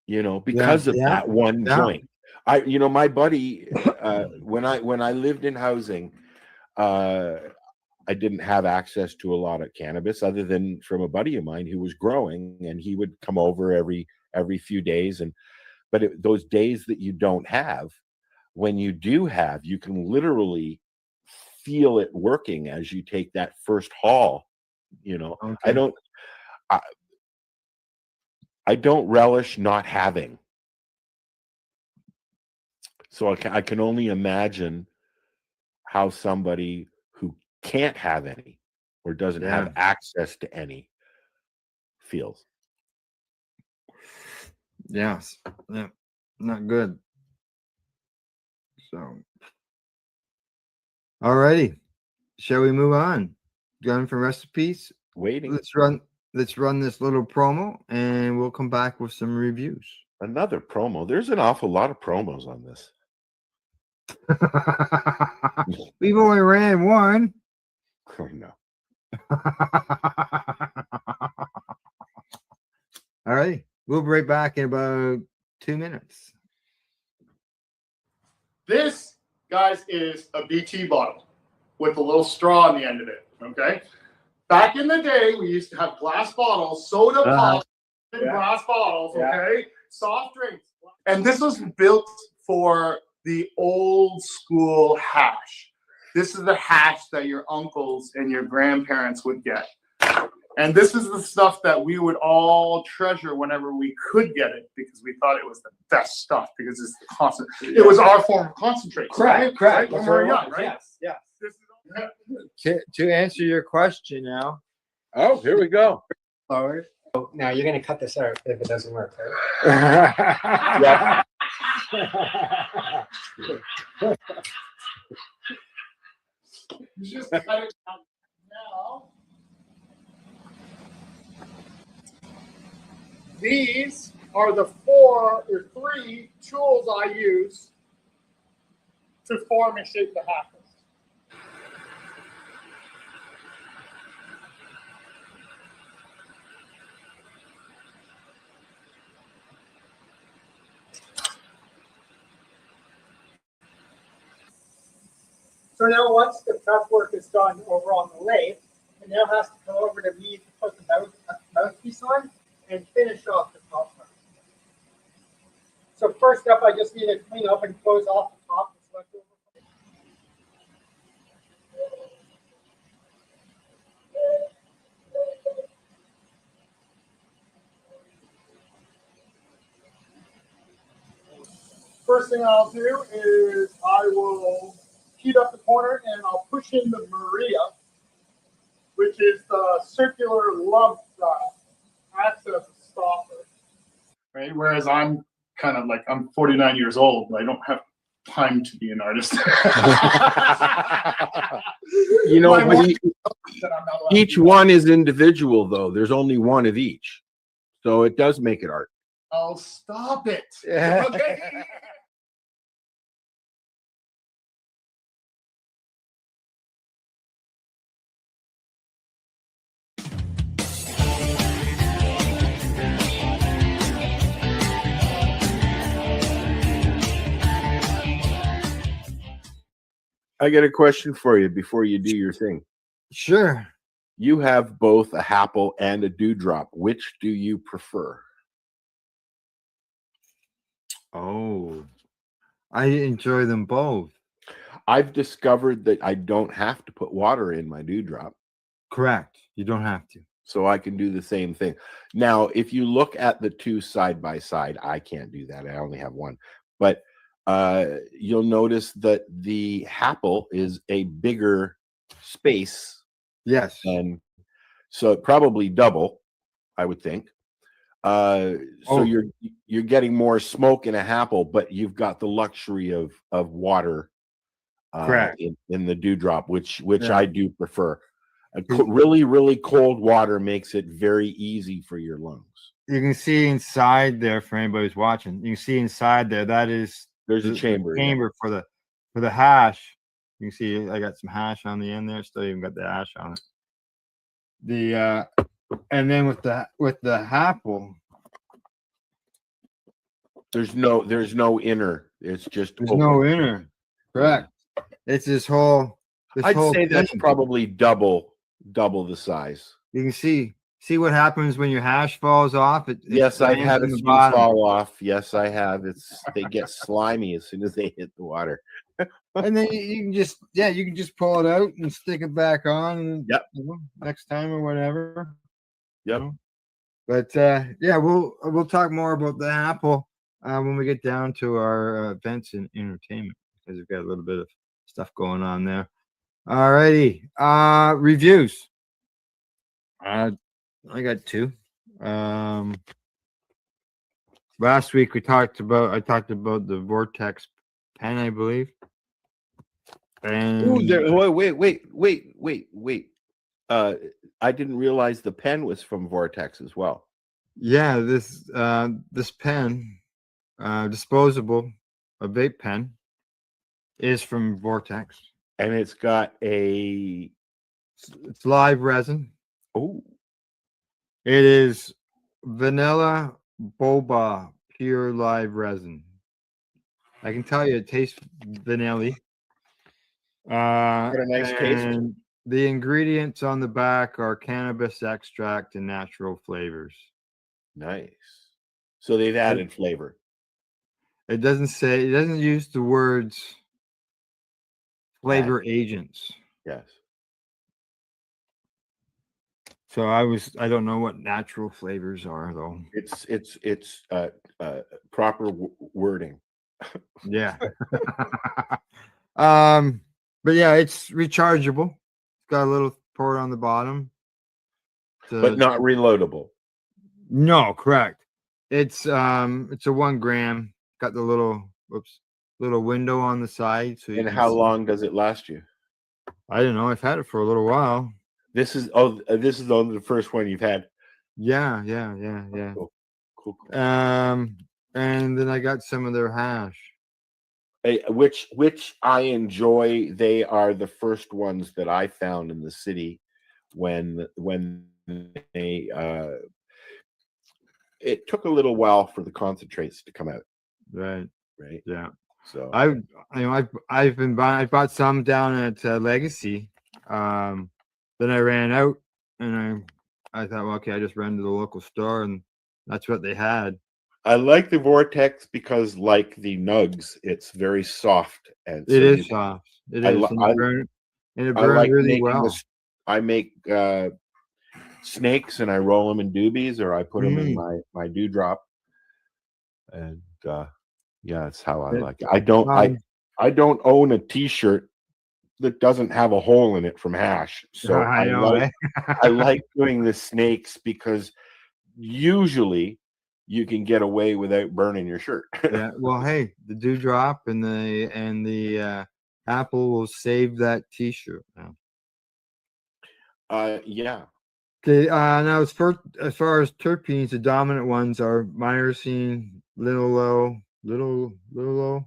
because of that one joint. My buddy, when I lived in housing, I didn't have access to a lot of cannabis other than from a buddy of mine who was growing, and he would come over every few days. But those days that you don't have, when you do have, you can literally feel it working as you take that first haul. Okay. I don't relish not having. So I can only imagine how somebody who can't have any or doesn't have access to any feels. Yes. Yeah. Not good. So, all righty. Shall we move on? Going for recipes? Waiting. Let's run this little promo, and we'll come back with some reviews. Another promo. There's an awful lot of promos on this. We've only ran one. I know. All right. We'll be right back in about 2 minutes. This, guys, is a BT bottle with a little straw on the end of it. Okay. Back in the day, we used to have glass bottles, soda pop in glass bottles. Okay. Soft drinks. And this was built for the old school hash. This is the hash that your uncles and your grandparents would get. And this is the stuff that we would all treasure whenever we could get it, because we thought it was the best stuff, because it's the concentrate. It was our form of concentrate. Correct. Right? When we were young, right? Yes. To answer your question now. Oh, here we go. Forward. Oh, now you're going to cut this out if it doesn't work, right? You just cut it out now. These are the 4 or 3 tools I use to form and shape the hashes. So now once the prep work is done over on the lathe, it now has to come over to me to put the mouthpiece on and finish off the top part. So first up, I just need to clean up and close off the top that's left over. First thing I'll do is I will heat up the corner and I'll push in the Maria, which is the circular lump access stopper. Right. Whereas I'm kind of like, I'm 49 years old, but I don't have time to be an artist. You know, but each one is individual, though. There's only one of each, so it does make it art. Oh, stop it. Okay. I got a question for you before you do your thing. Sure. You have both a Happle and a dewdrop. Which do you prefer? Oh, I enjoy them both. I've discovered that I don't have to put water in my dewdrop. Correct. You don't have to. So I can do the same thing. Now, if you look at the two side by side, I can't do that. I only have one. But you'll notice that the Happle is a bigger space. Yes. And so probably double, I would think. So you're getting more smoke in a Happle, but you've got the luxury of water correct in the dewdrop, which I do prefer. Really cold water makes it very easy for your lungs. You can see inside there for anybody who's watching. You can see inside there. There's a chamber. For the hash. You can see I got some hash on the end there. Still even got the ash on it. And then with the Happle, there's no inner. It's just no inner. Correct. It's this whole. I'd say that's probably double the size. You can see what happens when your hash falls off. Yes, I've had a few fall off. Yes, I have. They get slimy as soon as they hit the water. And then you can just pull it out and stick it back on. Yep. Next time or whatever. Yep. But we'll talk more about the Happle when we get down to our events and entertainment, because we've got a little bit of stuff going on there. All righty. Reviews. I got two. Last week I talked about the Vortex pen, I believe. And wait. I didn't realize the pen was from Vortex as well. Yeah, this pen, disposable, a vape pen, is from Vortex. And it's got it's live resin. Oh. It is vanilla boba pure live resin. I can tell you it tastes vanilla. Got a nice taste. The ingredients on the back are cannabis extract and natural flavors. Nice. So they've added flavor. It doesn't use the words flavor agents. Yes. So I don't know what natural flavors are though. It's proper wording. Yeah. But yeah, it's rechargeable. It's got a little port on the bottom. But not reloadable. No, correct. It's a 1 gram. Got the little window on the side. So and how long does it last you? I don't know. I've had it for a little while. This is only the first one you've had. Yeah. Cool. And then I got some of their hash. Which I enjoy. They are the first ones that I found in the city when they it took a little while for the concentrates to come out. Right. Right. Yeah. So I've been buying. I bought some down at Legacy. Then I ran out, and I thought, well, okay, I just ran to the local store, and that's what they had. I like the Vortex because, like the Nugs, it's very soft, and It is soft. It is, and it burns like really well. I make snakes, and I roll them in doobies, or I put them in my dewdrop, and yeah, that's how I like it. I don't own a T-shirt that doesn't have a hole in it from hash, so I like doing the snakes because usually you can get away without burning your shirt. Yeah, well, hey, the dewdrop and the apple will save that T-shirt now. Yeah. Okay. Now as far as terpenes, the dominant ones are myrcene, linalool, linalool.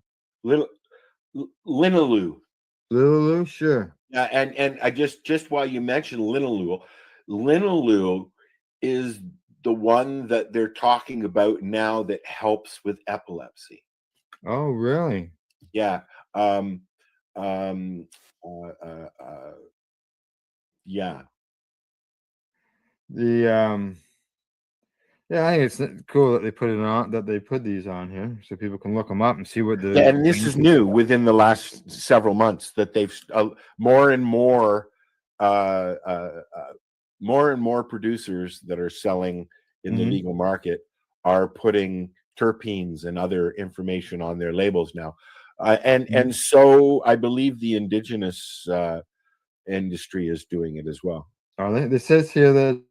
Sure. Yeah, and I just while you mentioned linalool is the one that they're talking about now that helps with epilepsy. Oh, really? Yeah. Yeah. Yeah, I think it's cool that they put these on here so people can look them up and see what the. Yeah, and this is new within the last several months that they've more and more producers that are selling in the legal market are putting terpenes and other information on their labels now, and so I believe the indigenous industry is doing it as well. It says here that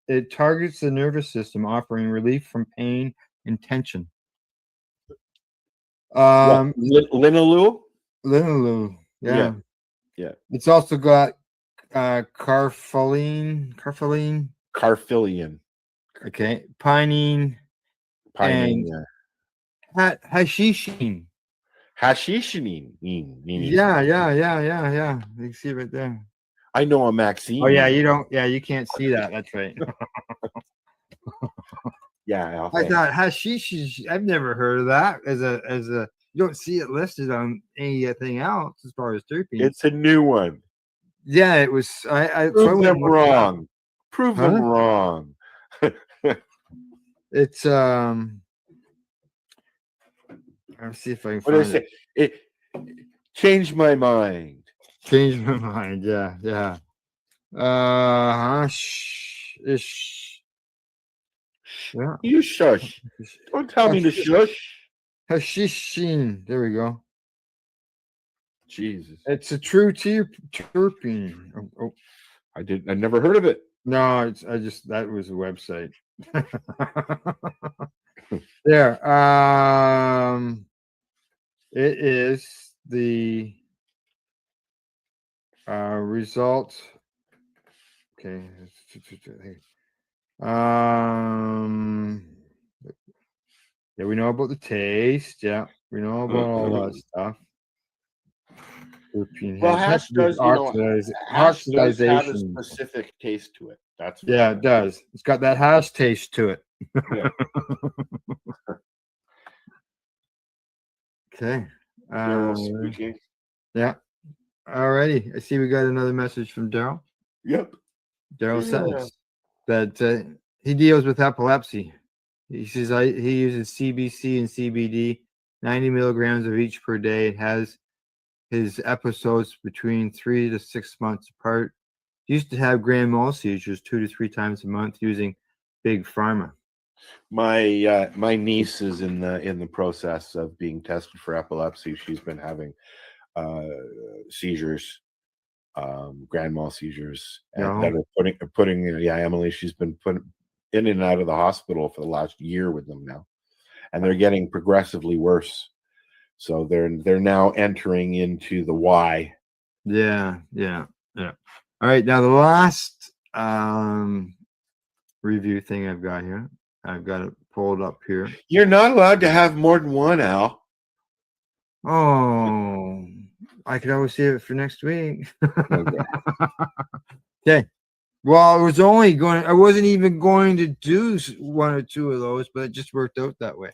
it targets the nervous system, offering relief from pain and tension. Linalool, yeah. It's also got carfillion. Okay, pinene, and hashishin. Yeah. You can see it right there. I know a Maxine. Oh yeah, you can't see that. That's right. Yeah, I thought hashish. I've never heard of that as a. You don't see it listed on anything else as far as terpenes. It's a new one. Yeah, it was. Prove them wrong. Prove them wrong. It's Let's see if I can find it. It changed my mind. Changed my mind. Yeah. Yeah. You shush. Don't tell me to shush. Hashishin. There we go. Jesus. It's a true terpene. Oh. I never heard of it. No, that was a website. There. It is the result. Okay. Yeah, we know about the taste. Yeah, we know about all that stuff. Well, hash does have a specific taste to it. That's it does. It's got that hash taste to it. Yeah. Okay. Speaking. Yeah. Alrighty. I see we got another message from Daryl. Yep. Daryl says that he deals with epilepsy. He says he uses CBC and CBD, 90 milligrams of each per day. It has his episodes between 3 to 6 months apart. He used to have grand mal seizures 2 to 3 times a month using big pharma. My niece is in the process of being tested for epilepsy. She's been having seizures, grand mal seizures, and that are putting Emily. She's been put in and out of the hospital for the last year with them now, and they're getting progressively worse. So they're now entering into the Y. Yeah. All right, now the last review thing I've got here. I've got it pulled up here. You're not allowed to have more than one, Al. Oh, I could always save it for next week. Okay. Well, I wasn't even going to do 1 or 2 of those, but it just worked out that way.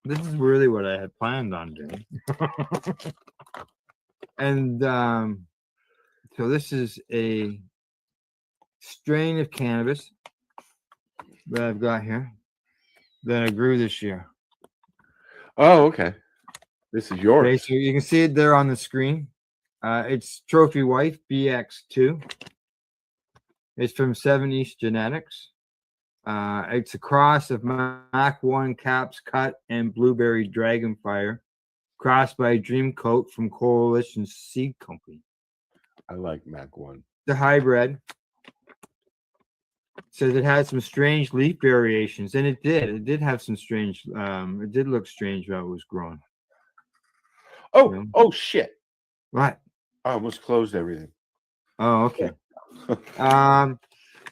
this is really what I had planned on doing. And so this is a strain of cannabis that I've got here that I grew this year. Oh, okay. This is yours. Okay, so you can see it there on the screen. It's Trophy Wife BX2. It's from 7 East Genetics. It's a cross of Mac 1 Caps Cut and Blueberry Dragonfire, crossed by Dream Coat from Coalition Seed Company. I like Mac 1. The hybrid says it had some strange leaf variations, and it did. It did have some strange. It did look strange while it was growing. Oh, oh shit! What? I almost closed everything. Oh, okay.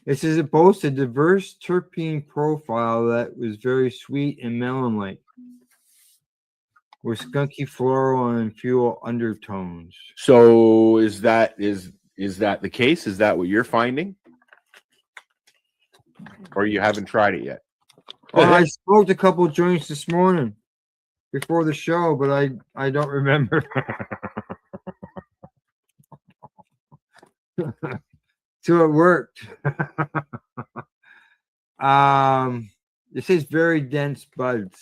It says it boasts a diverse terpene profile that was very sweet and melon-like, with skunky floral and fuel undertones. So is that the case? Is that what you're finding? Or you haven't tried it yet? Oh, I smoked a couple of joints this morning before the show, but I don't remember. So it worked. It says very dense buds.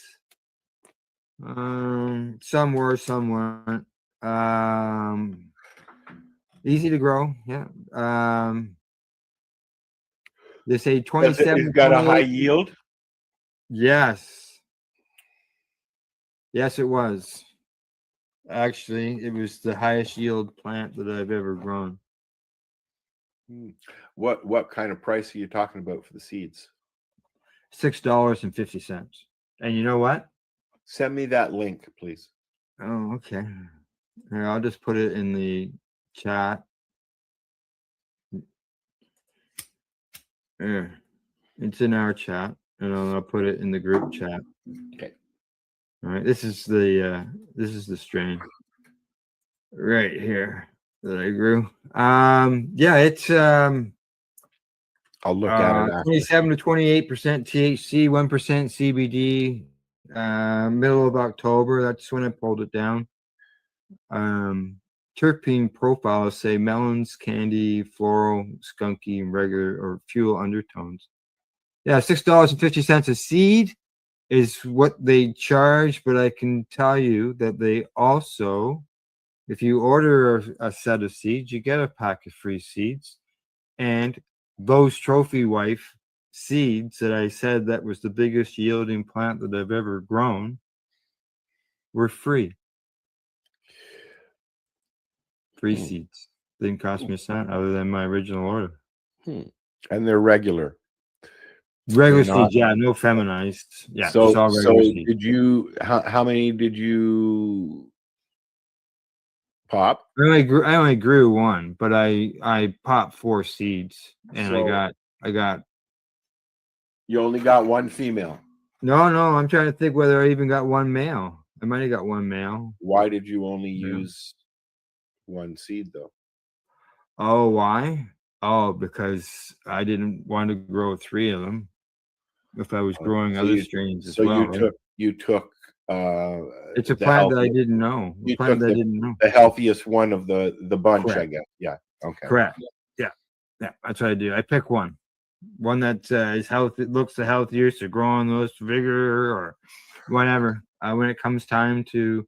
Some were, some weren't. Easy to grow, yeah. They say 27. It's got a high yield. Yes. Yes, it was. Actually, it was the highest yield plant that I've ever grown. What kind of price are you talking about for the seeds? $6.50. And you know what? Send me that link, please. Oh, okay. Here, I'll just put it in the chat. There. It's in our chat, and I'll put it in the group chat. Okay. All right. This is the strain right here that I grew. Yeah, it's I'll look at it after. 27 to 28% THC, 1% CBD. Middle of October, that's when I pulled it down. Terpene profiles say melons, candy, floral, skunky, and regular or fuel undertones. Yeah, $6.50 a seed is what they charge, but I can tell you that they also, if you order a set of seeds, you get a pack of free seeds. And those Trophy Wife seeds that I said that was the biggest yielding plant that I've ever grown were free. Free seeds. Didn't cost me a cent other than my original order. And they're regular. Regular seeds, yeah, no feminized. Yeah, so, it's all regular seeds. Did you how many did you pop? I only grew one, but I popped 4 seeds, and So- I got. You only got one female. No, I'm trying to think whether I even got one male. I might have got one male. Why did you only use one seed though? Oh, why? Oh, because I didn't want to grow 3 of them. If I was growing So other you- strains as So well. you took It's a the plant that I healthiest- didn't know. You A plant took that I didn't know. the healthiest one of the bunch, I Correct. guess. Yeah. Okay. Correct. Yeah. That's what I do. I pick one that is healthy, looks the healthiest, or growing the most vigor, or whatever. When it comes time to,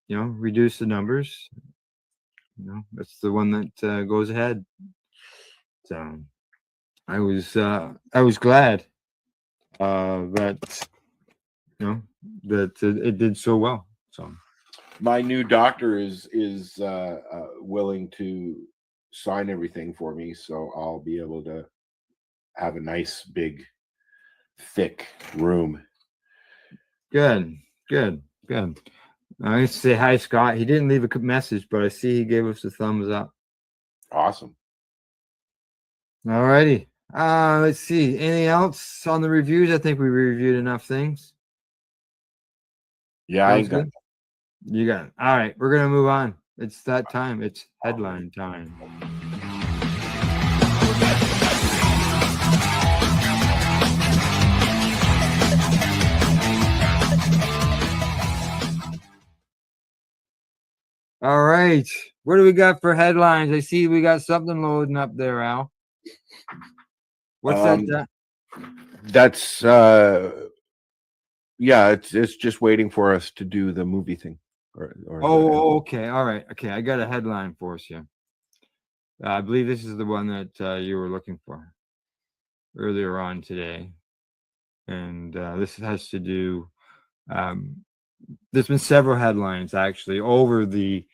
reduce the numbers, that's the one that goes ahead. So I was glad that it did so well. So My new doctor is willing to sign everything for me, so I'll be able to have a nice, big, thick room. good. I used to say hi, Scott. He didn't leave a message, but I see he gave us a thumbs up. Awesome. All righty. Let's see. Anything else on the reviews? I think we reviewed enough things. Yeah, I Sounds got good? You got it. All right, we're gonna move on. It's that time. It's headline time. All right. What do we got for headlines? I see we got something loading up there, Al. What's that? That's yeah, it's just waiting for us to do the movie thing. Okay. All right. Okay. I got a headline for us here. I believe this is the one that you were looking for earlier on today. And this has to do, there's been several headlines actually over the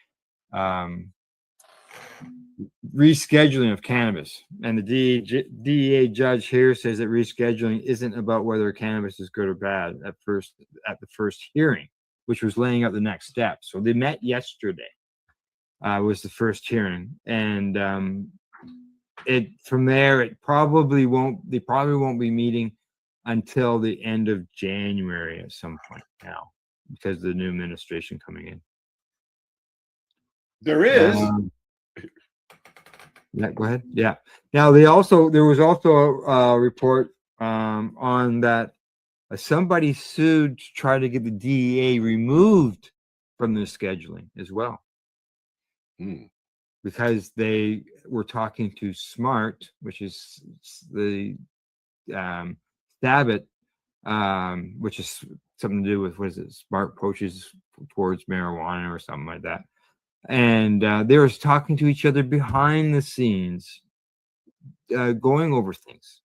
rescheduling of cannabis. And the DEA judge here says that rescheduling isn't about whether cannabis is good or bad at the first hearing, which was laying out the next steps. So they met yesterday, was the first hearing. And from there, they probably won't be meeting until the end of January at some point now, because of the new administration coming in. There is. Yeah, go ahead. Yeah. Now there was also a report on that somebody sued to try to get the DEA removed from the scheduling as well. Because they were talking to SMART, which is the Sabbath, which is something to do with, what is it, smart approaches towards marijuana or something like that. And they were talking to each other behind the scenes, going over things.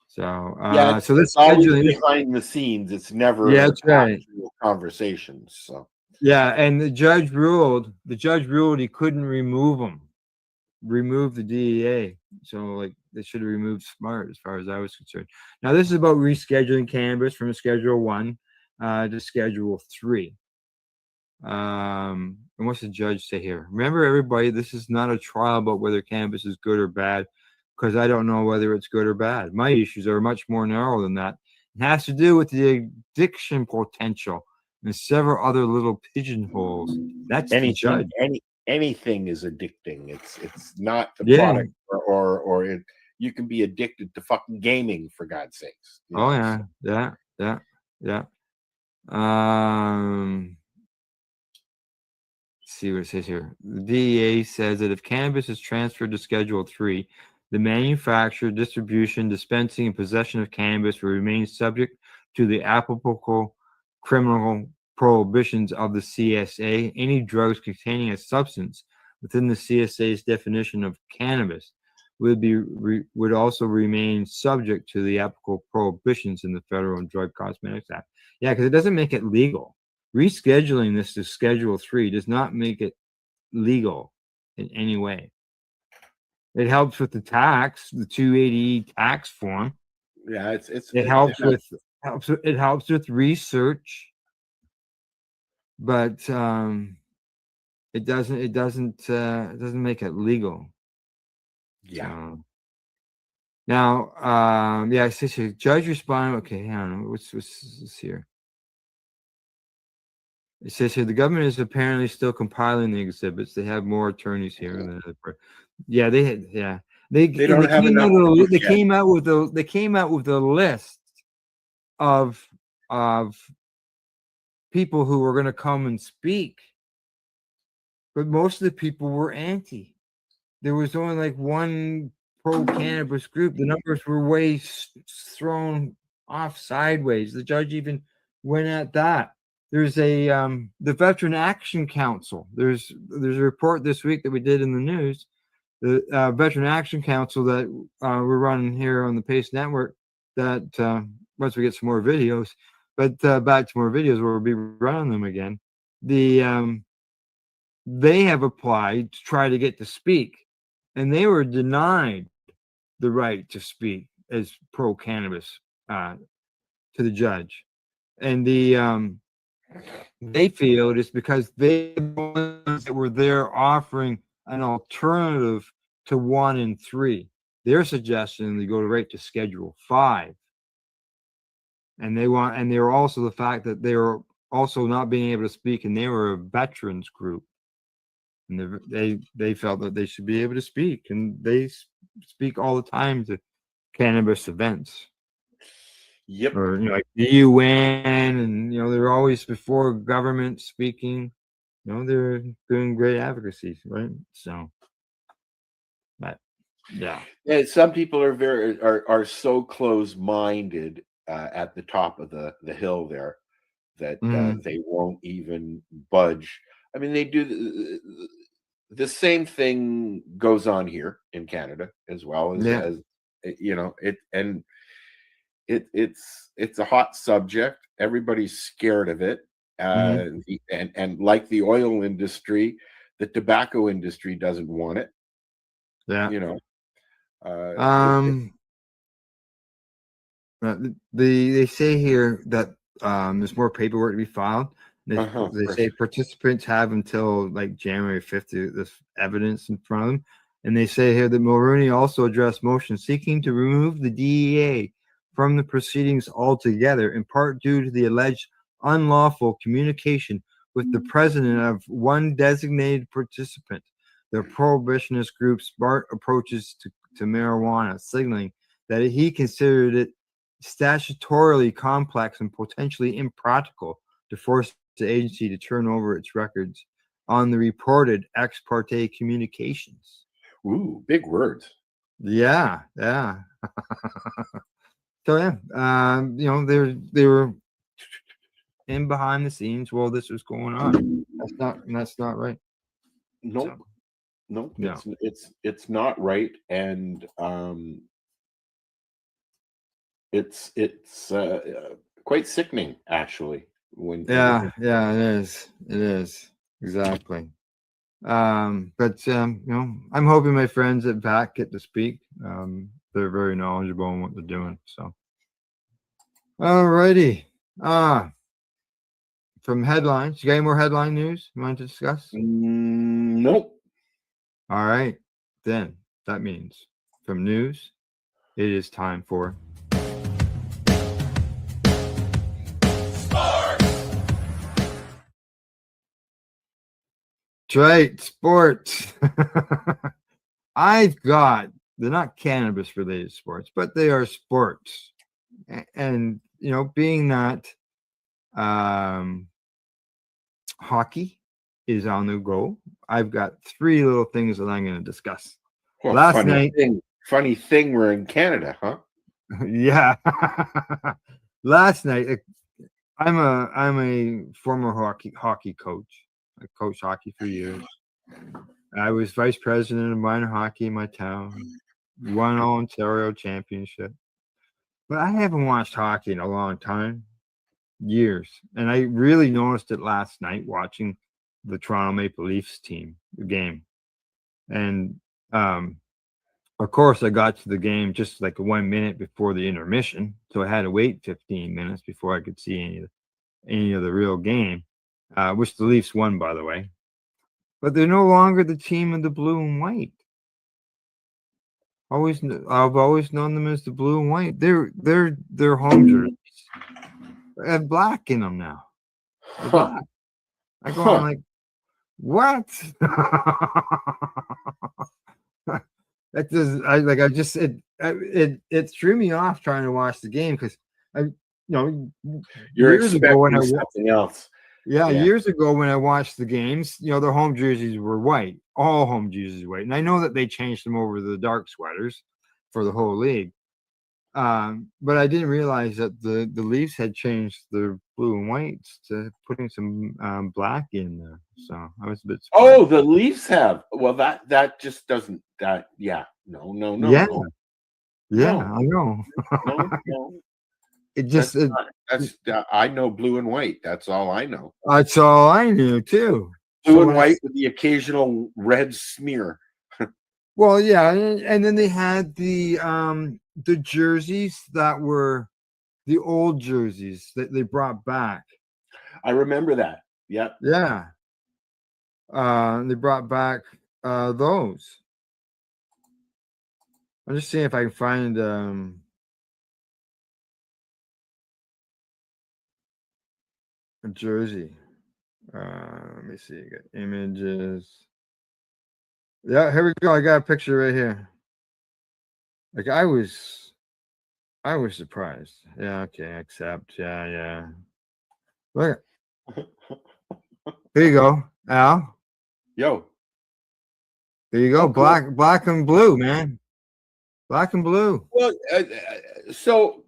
So, yeah, so this always scheduling behind the scenes. It's never that's right. actual conversations. So yeah, and the judge ruled he couldn't remove the DEA. So like they should have removed SMART as far as I was concerned. Now this is about rescheduling cannabis from Schedule 1 to Schedule 3. And what's the judge say here? Remember, everybody, this is not a trial about whether cannabis is good or bad, because I don't know whether it's good or bad. My issues are much more narrow than that. It has to do with the addiction potential and several other little pigeonholes. That's the judge. Anything is addicting. It's not the product or it. You can be addicted to fucking gaming, for God's sakes. Yeah. See what it says here. The DEA says that if cannabis is transferred to Schedule 3, the manufacture, distribution, dispensing, and possession of cannabis will remain subject to the applicable criminal prohibitions of the CSA. Any drugs containing a substance within the CSA's definition of cannabis would also remain subject to the applicable prohibitions in the Federal Drug Cosmetics Act. Yeah, because it doesn't make it legal. Rescheduling this to Schedule 3 does not make it legal in any way. It helps with the tax, the 280E tax form. Yeah, it helps with research, but it doesn't make it legal. Yeah. Now, it says here, judge responded. Okay, hang on. What's this here? It says here the government is apparently still compiling the exhibits. They have more attorneys here. Yeah, they had. Yeah, they don't have enough. They came out with a list of people who were going to come and speak, but most of the people were anti. There was only like one pro-cannabis group. The numbers were way thrown off sideways. The judge even went at that. There's the Veteran Action Council. There's a report this week that we did in the news. The Veteran Action Council that we're running here on the Pace Network. That once we get some more videos, but back to more videos where we'll be running them again. They have applied to try to get to speak, and they were denied the right to speak as pro-cannabis to the judge, and they feel it's because they're the ones that were there offering an alternative to 1 and 3. They're suggesting they go right to Schedule 5. And they're also the fact that they were also not being able to speak, and they were a veterans group. And they felt that they should be able to speak, and they speak all the time to cannabis events. Yep. Or like the UN, and they're always before government speaking. they're doing great advocacy, right? So, but yeah. And some people are so close-minded at the top of the hill there that they won't even budge. I mean, they do the same thing goes on here in Canada as well as it's a hot subject. Everybody's scared of it, and like the oil industry, the tobacco industry doesn't want it. Yeah. They say here that there's more paperwork to be filed. They say participants have until like January 5th to this evidence in front of them. And they say here that Mulroney also addressed motions seeking to remove the DEA from the proceedings altogether, in part due to the alleged unlawful communication with the president of one designated participant. The prohibitionist group's smart approaches to marijuana, signaling that he considered it statutorily complex and potentially impractical to force the agency to turn over its records on the reported ex parte communications. Ooh, big words. Yeah. So yeah, they were in behind the scenes while this was going on. That's not right. Nope. So, nope. no. It's not right, and it's quite sickening actually. It is exactly. But I'm hoping my friends at VAC get to speak. They're very knowledgeable on what they're doing. So, alrighty. From headlines, you got any more headline news you want to discuss? Nope. All right, then that means from news, it is time for That's right, sports. They're not cannabis related sports, but they are sports. And being that hockey is on the go, I've got three little things that I'm going to discuss. Well, Last night, funny thing, we're in Canada, huh? Yeah. Last night, I'm a former hockey coach. I coached hockey for years. I was vice president of minor hockey in my town. Won all Ontario championship. But I haven't watched hockey in a long time, years. And I really noticed it last night watching the Toronto Maple Leafs game. And of course, I got to the game just like 1 minute before the intermission, so I had to wait 15 minutes before I could see any of the real game, which the Leafs won, by the way. But they're no longer the team of the blue and white. I've always known them as the blue and white. Their home jerseys have black in them now. Black. I go on like, what? That does it threw me off trying to watch the game because you're expecting something else. Yeah, years ago when I watched the games, their home jerseys were white. All home jerseys were white. And I know that they changed them over to the dark sweaters for the whole league. But I didn't realize that the Leafs had changed their blue and whites to putting some black in there. So I was a bit surprised. Oh, the Leafs have. Well, that just doesn't no. Yeah, No. I know. No. I know blue and white. That's all I know. That's all I knew too. Blue and white with the occasional red smear. Well, yeah, and then they had the jerseys that were the old jerseys that they brought back. I remember that. Yep. Yeah. They brought back those. I'm just seeing if I can find a jersey. Let me see. I got images. Yeah, here we go. I got a picture right here. Like I was surprised. Yeah, okay, accept. Yeah. Look. Here you go. Al, Yo. there you go. Oh, cool. Black and blue, man. Black and blue. Well, so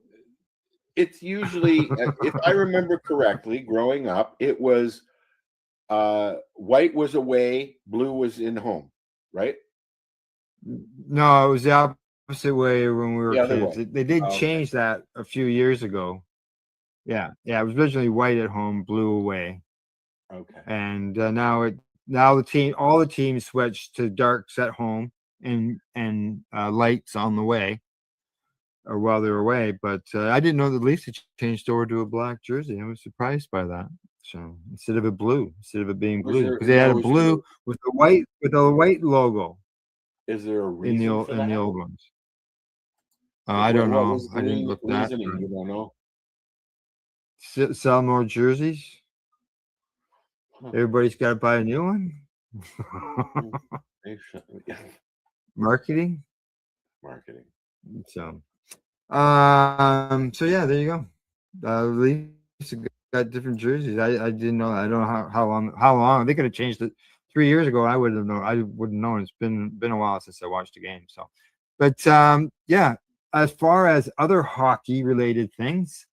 it's usually, if I remember correctly, growing up, it was white was away, blue was in home, right? No, it was the opposite way when we were The other kids. way. They did Okay. change that a few years ago. Yeah, it was originally white at home, blue away, Okay. and now all the teams switched to darks at home and lights on the way, or while they're away. But I didn't know the Leafs had changed over to a black jersey. I was surprised by that. So instead of it being blue, because they had a blue with a white logo. Is there a in the reason for that? old ones? I don't What know. was the I didn't look that. reasoning? You don't know? Sell more jerseys. Huh. Everybody's got to buy a new one. Marketing. So yeah, there you go. Leafs got different jerseys. I didn't know. I don't know how long they could have changed it 3 years ago. I wouldn't have known. I wouldn't know. It's been a while since I watched a game. So, but yeah. As far as other hockey related things,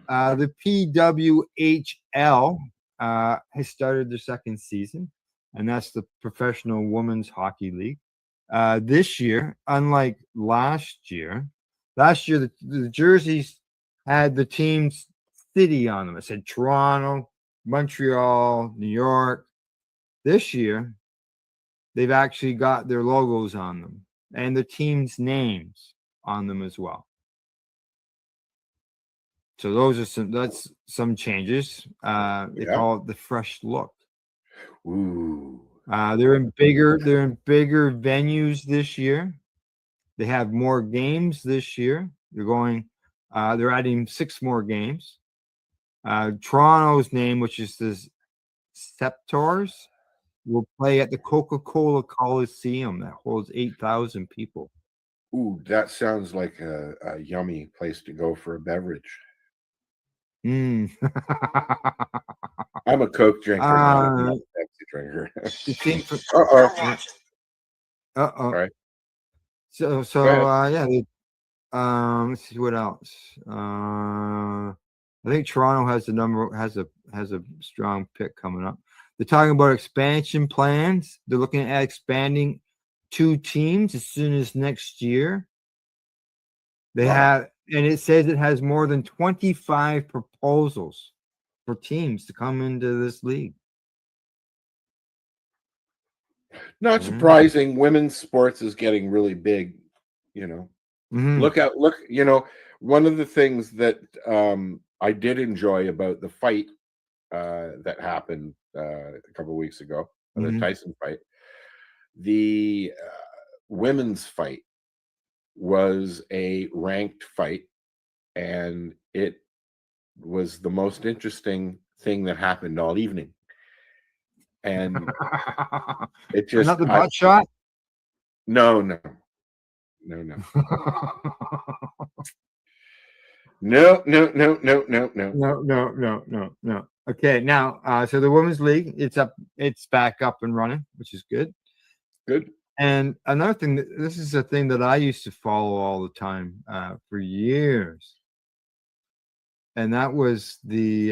the PWHL has started their second season, and that's the Professional Women's Hockey League. This year, unlike last year the jerseys had the team's city on them. It said Toronto, Montreal, New York. This year, they've actually got their logos on them and the team's names on them as well. So that's some changes. They call it the fresh look. Ooh. They're in bigger venues this year. They have more games this year. They're adding 6 more games. Toronto's name, which is the Septors, will play at the Coca-Cola Coliseum that holds 8,000 people. Ooh, that sounds like a yummy place to go for a beverage. Mm. I'm a Coke drinker, not a Pepsi drinker. Uh-oh. Right. So yeah. Let's see what else. I think Toronto has a strong pick coming up. They're talking about expansion plans. They're looking at expanding 2 teams as soon as next year. They have, and it says it has more than 25 proposals for teams to come into this league. Not surprising. Women's sports is getting really big, you know. Look, you know, one of the things that I did enjoy about the fight that happened a couple of weeks ago, the Tyson fight, the women's fight was a ranked fight, and it was the most interesting thing that happened all evening. And it just not the butt shot. No. No. Okay, now so the women's league, it's back up and running, which is good. And another thing, this is a thing that I used to follow all the time for years, and that was the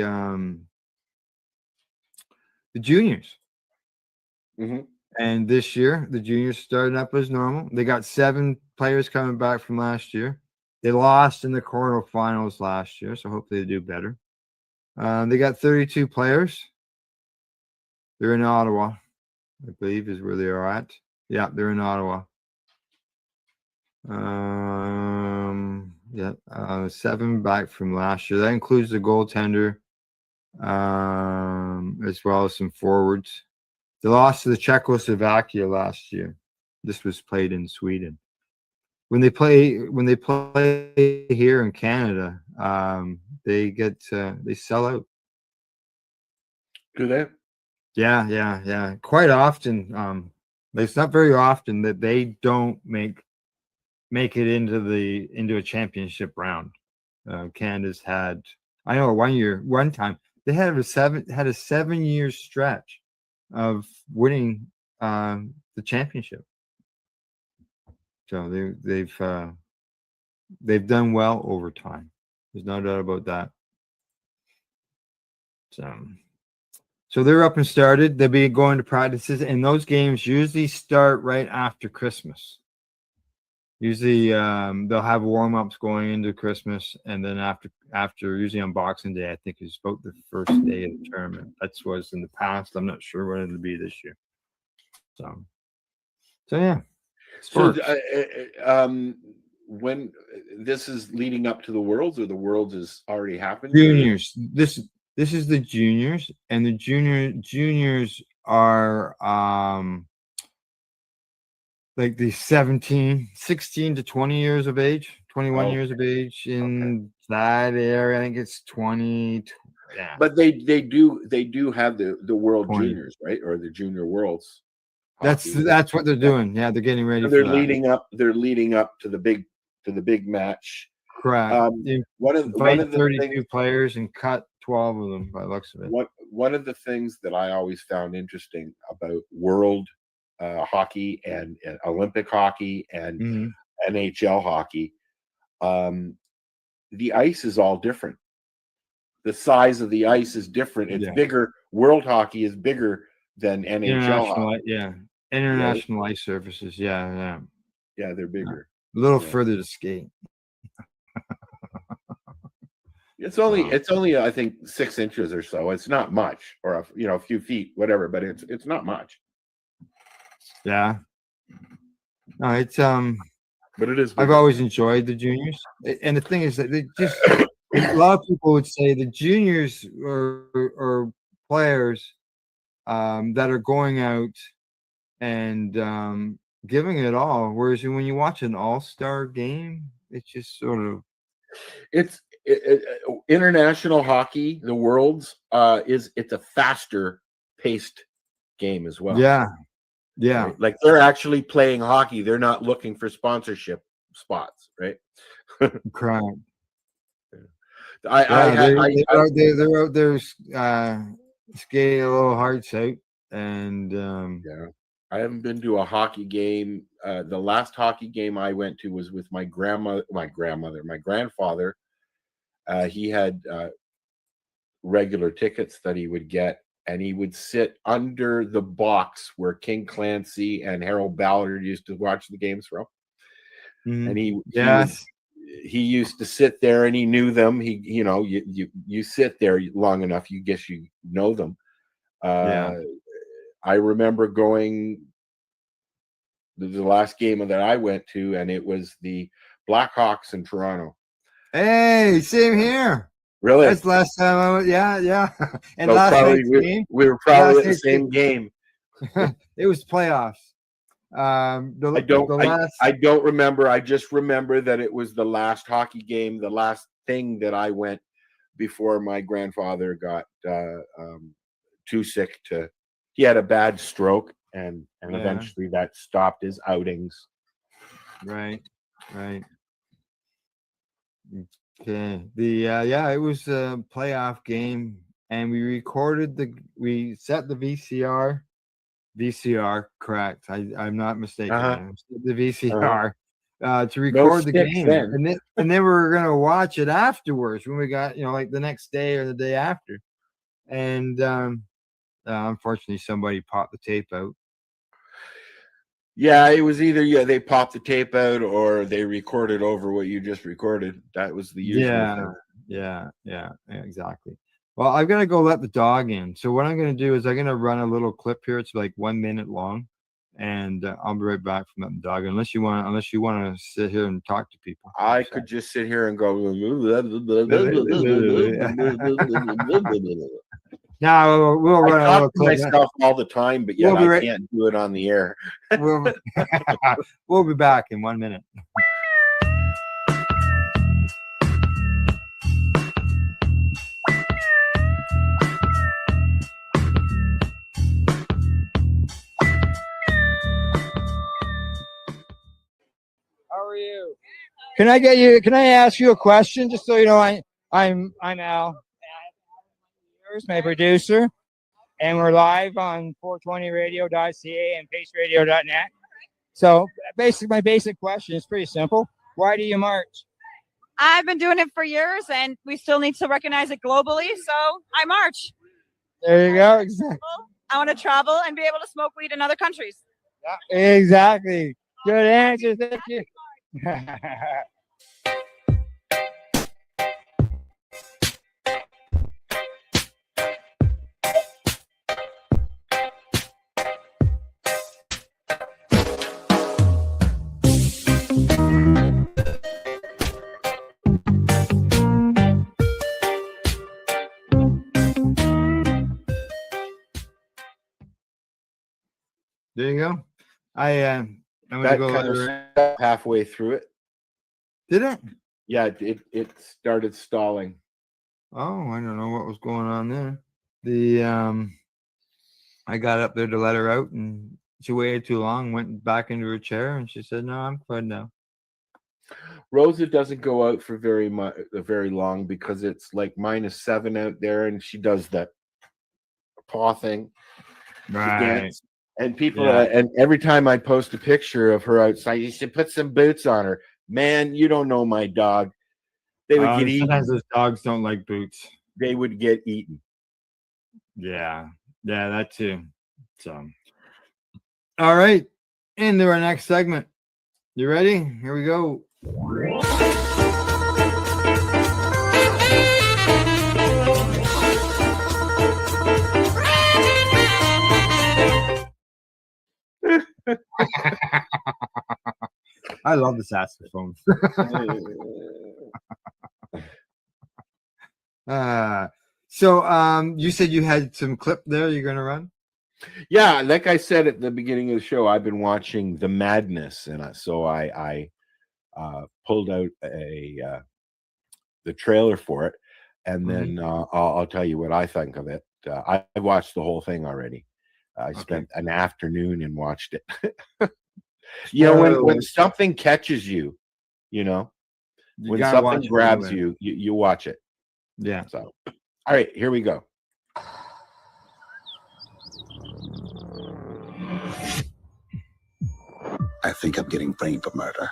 juniors. And this year, the juniors started up as normal. They got 7 players coming back from last year. They lost in the quarterfinals last year, so hopefully they do better. They got 32 players. They're in Ottawa, I believe, is where they are at. Yeah, they're in Ottawa. 7 back from last year. That includes the goaltender, as well as some forwards. They lost to the Czechoslovakia last year. This was played in Sweden. When they play here in Canada, they sell out. Do they? Yeah. Quite often. It's not very often that they don't make it into a championship round. Canada's had, I know one time they had a 7-year stretch of winning the championship. So they've done well over time. There's no doubt about that. So they're up and started. They'll be going to practices, and those games usually start right after Christmas. Usually they'll have warm-ups going into Christmas, and then after usually on Boxing Day, I think is about the first day of the tournament. That's what's in the past. I'm not sure what it'll be this year. So yeah. Sports. So when this is leading up to the Worlds, or the Worlds has already happened? Juniors. This is the juniors, and the juniors are like the 16 to 20 years of age, 21 years of age in that area. I think it's 20. Yeah. But they do have the World 20. Juniors, right? Or the Junior Worlds. That's what they're doing. Yeah, they're getting ready. They're leading up. They're leading up to the big match. Correct. One of the 32 players and cut 12 of them by the looks of it. One of the things that I always found interesting about world hockey and Olympic hockey and NHL hockey, the ice is all different. The size of the ice is different. It's bigger. World hockey is bigger than NHL hockey. Yeah. International ice surfaces. Yeah, they're bigger. A little further to skate. It's only I think 6 inches or so. It's not much, or a few feet, whatever. But it's not much. Yeah. No, it's but it is. I've always enjoyed the juniors, and the thing is that they just a lot of people would say the juniors are players that are going out and giving it all, whereas when you watch an all-star game, it's just sort of international hockey, the Worlds, it's a faster paced game as well. Yeah. Right? Like they're actually playing hockey. They're not looking for sponsorship spots, right? Correct. They're out there skating a little hearts out, and I haven't been to a hockey game. The last hockey game I went to was with my grandfather. He had regular tickets that he would get, and he would sit under the box where King Clancy and Harold Ballard used to watch the games from. And he used to sit there, and he knew them. You sit there long enough, you know them. I remember going the last game that I went to, and it was the Blackhawks in Toronto. Hey, same here. Really? That's the last time I went. Yeah. And so last probably game, we were probably at the same game. It was playoffs. I don't remember. I just remember that it was the last hockey game, the last thing that I went before my grandfather got too sick to. He had a bad stroke, and eventually that stopped his outings. Right. Okay. It was a playoff game, and we set the VCR, correct. I'm not mistaken. The VCR to record the game, and then we were gonna watch it afterwards when we got like the next day or the day after, and unfortunately somebody popped the tape out. Yeah, it was either they popped the tape out or they recorded over what you just recorded. That was the usual thing. Yeah, exactly. Well, I've got to go let the dog in. So what I'm going to do is I'm going to run a little clip here. It's like 1 minute long, and I'll be right back from letting the dog in. Unless you want to sit here and talk to people. I could just sit here and go. Now we'll run I talk to myself all the time, but yet I can't do it on the air. We'll be back in 1 minute. How are you? Can I ask you a question, just so you know? I'm Al, my producer, and we're live on 420radio.ca and paceradio.net. So basically, my basic question is pretty simple. Why do you march? I've been doing it for years, and we still need to recognize it globally, so I march. There you go. Exactly. I want to travel and be able to smoke weed in other countries. Yeah, exactly. Good answer. Thank you. There you go. I'm gonna That go kind of around. stopped halfway through it. Did it? Yeah, it started stalling. Oh, I don't know what was going on there. I got up there to let her out, and she waited too long. Went back into her chair, and she said, "No, I'm good now." Rosa doesn't go out for very long because it's like -7 out there, and she does that paw thing, the dance. And people, and every time I post a picture of her outside, you should put some boots on her. Man, you don't know my dog. They would get eaten. Sometimes those dogs don't like boots. They would get eaten. Yeah, that too. So, all right, into our next segment. You ready? Here we go. I love the saxophone. So you said you had some clip there you're going to run? Yeah, like I said at the beginning of the show, I've been watching The Madness, and so I pulled out the trailer for it, and then I'll tell you what I think of it. I watched the whole thing already. I spent an afternoon and watched it. You know, when something catches you, when something grabs you, you watch it. Yeah. So, all right, here we go. I think I'm getting framed for murder.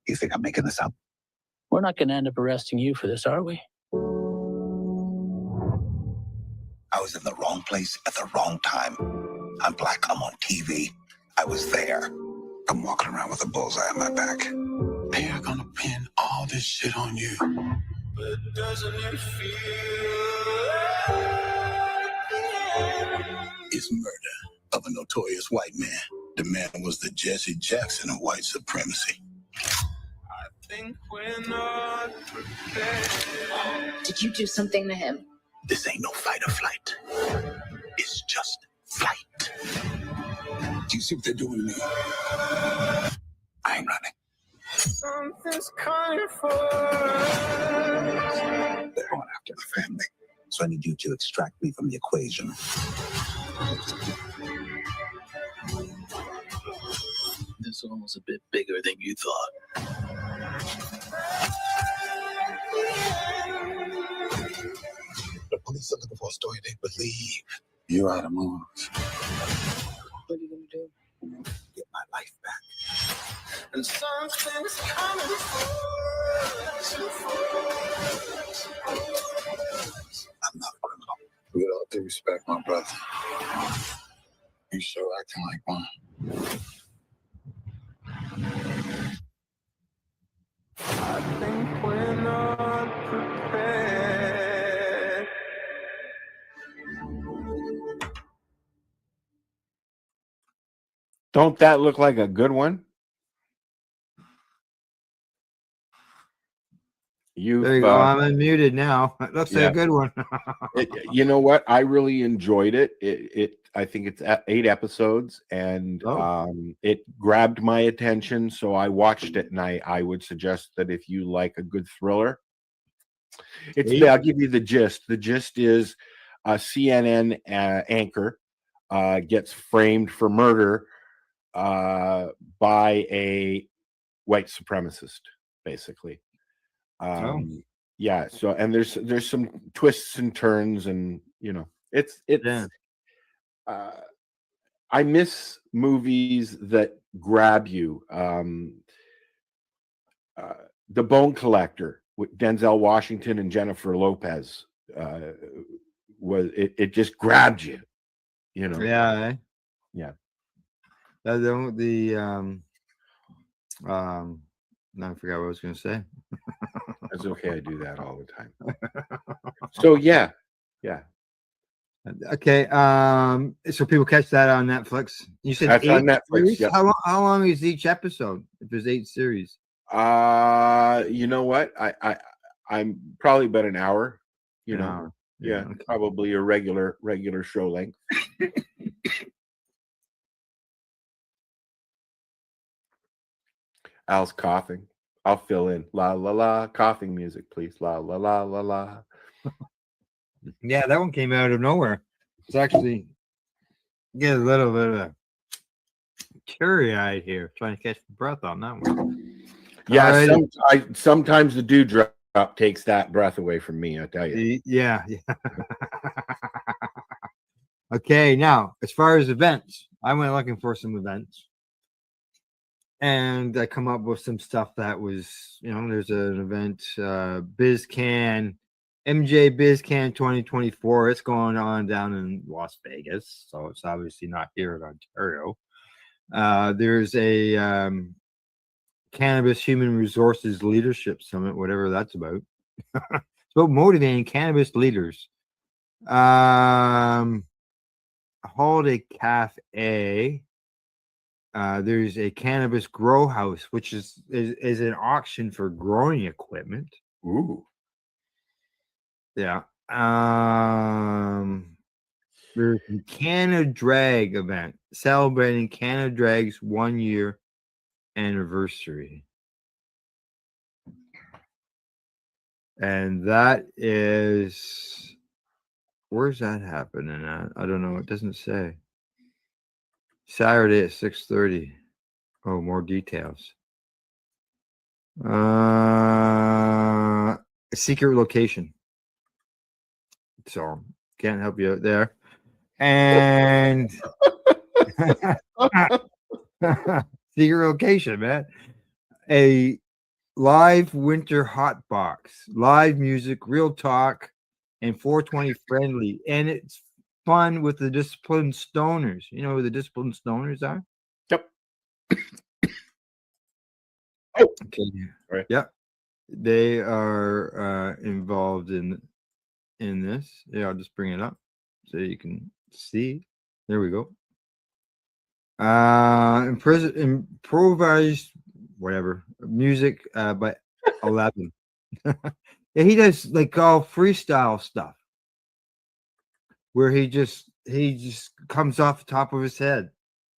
You think I'm making this up? We're not going to end up arresting you for this, are we? I was in the wrong place at the wrong time. I'm black. I'm on TV. I was there. I'm walking around with a bullseye on my back. They are gonna pin all this shit on you. But doesn't it feel it's murder of a notorious white man. The man was the Jesse Jackson of white supremacy. I think we're not prepared. Did you do something to him? This ain't no fight or flight. It's just flight. Do you see what they're doing to me? I ain't running. Something's coming for us. They're going after my family. So I need you to extract me from the equation. This one was a bit bigger than you thought. The police are looking for a story they believe. You're out of moves. What are you going to do? Get my life back. And something's coming for us. I'm not a criminal. With all due respect, my brother. You sure acting like one. I think we're not prepared. Don't that look like a good one? There you go. I'm unmuted now. That's a good one. You know what? I really enjoyed it. I think it's 8 episodes, and it grabbed my attention, so I watched it. And I would suggest that if you like a good thriller, I'll give you the gist. The gist is a CNN anchor gets framed for murder by a white supremacist, basically. Yeah. So, and there's some twists and turns, and it's I miss movies that grab you. The Bone Collector with Denzel Washington and Jennifer Lopez was it just grabbed you, Yeah. Eh? Yeah. No, I forgot what I was going to say. That's okay. I do that all the time. So yeah. Okay. So people catch that on Netflix. You said That's 8 on Netflix. series? Yep. How long is each episode? If there's 8 series. You know what? I'm probably about an hour. An hour. Yeah, okay. Probably a regular show length. Al's coughing. I'll fill in. La la la. Coughing music, please. La la la la la. Yeah, that one came out of nowhere. It's actually get a little bit of teary-eyed here, trying to catch the breath on that one. Yeah, sometimes the dewdrop takes that breath away from me. I tell you. Yeah. Okay, now as far as events, I went looking for some events. And I come up with some stuff that was, there's an event, BizCan, MJ BizCan 2024. It's going on down in Las Vegas, so it's obviously not here in Ontario. There's a Cannabis Human Resources Leadership Summit, whatever that's about. It's about motivating cannabis leaders. Holiday Cafe. There's a cannabis grow house, which is an auction for growing equipment. Ooh. Yeah. There's the Canada Drag event celebrating Canada Drag's 1-year anniversary. And that is, where's that happening at? I don't know. It doesn't say. Saturday at 6:30. Oh, more details. A secret location. So can't help you out there. And secret location, man. A live winter hot box, live music, real talk, and 420 friendly. And it's fun with the disciplined stoners. You know who the disciplined stoners are? Yep. Okay. Right. Yep. They are involved in this. Yeah, I'll just bring it up so you can see. There we go. Improvised whatever music by 11. Yeah, he does like all freestyle stuff where he just comes off the top of his head.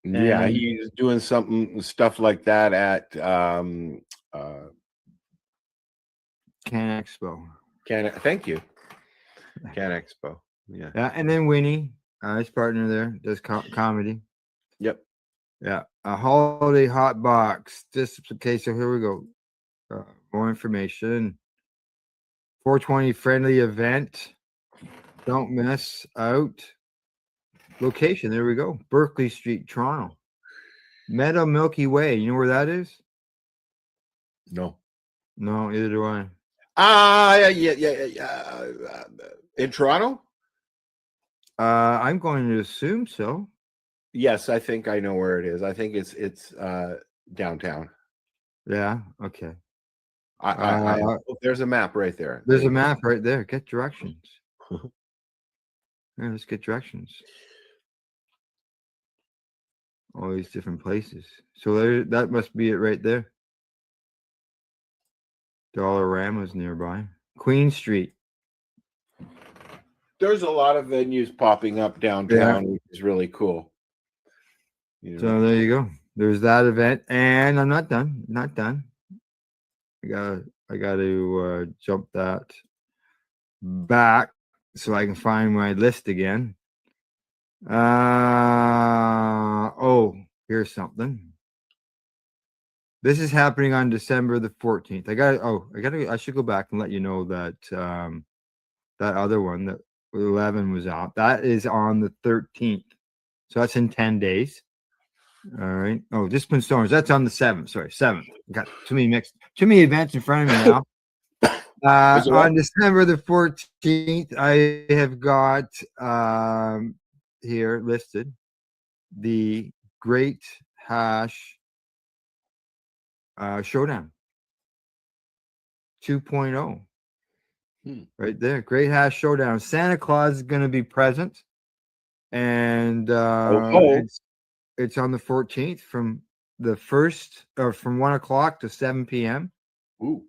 Yeah, And he's doing stuff like that at Can Expo. Thank you. Can Expo. Yeah. Yeah, and then Winnie, his partner there, does comedy. Yep. Yeah, a holiday hot box. Okay, so here we go. More information. 420 friendly event. Don't miss out. Location. There we go. Berkeley Street, Toronto. Meadow Milky Way. You know where that is? No. No, either do I. Yeah. In Toronto? I'm going to assume so. Yes, I think I know where it is. I think it's downtown. Yeah. Okay. There's a map right there. There's a map right there. Get directions. Yeah, let's get directions. All these different places. So that must be it right there. Dollarama's nearby. Queen Street. There's a lot of venues popping up downtown, which is really cool. So there you go. There's that event, and I'm not done. Not done. I got to jump that back so I can find my list again. Oh, here's something. This is happening on December the 14th. I should go back and let you know that that other one that 11 was out. That is on the 13th. So that's in 10 days. All right. Oh, Discipline Storms. That's on the 7th. Sorry, 7th. Got too many events in front of me now. On December the 14th, I have got here listed the Great Hash Showdown 2.0. Right there. Great Hash Showdown. Santa Claus is going to be present. And it's on the 14th from the 1st or from 1 o'clock to 7 p.m. Ooh.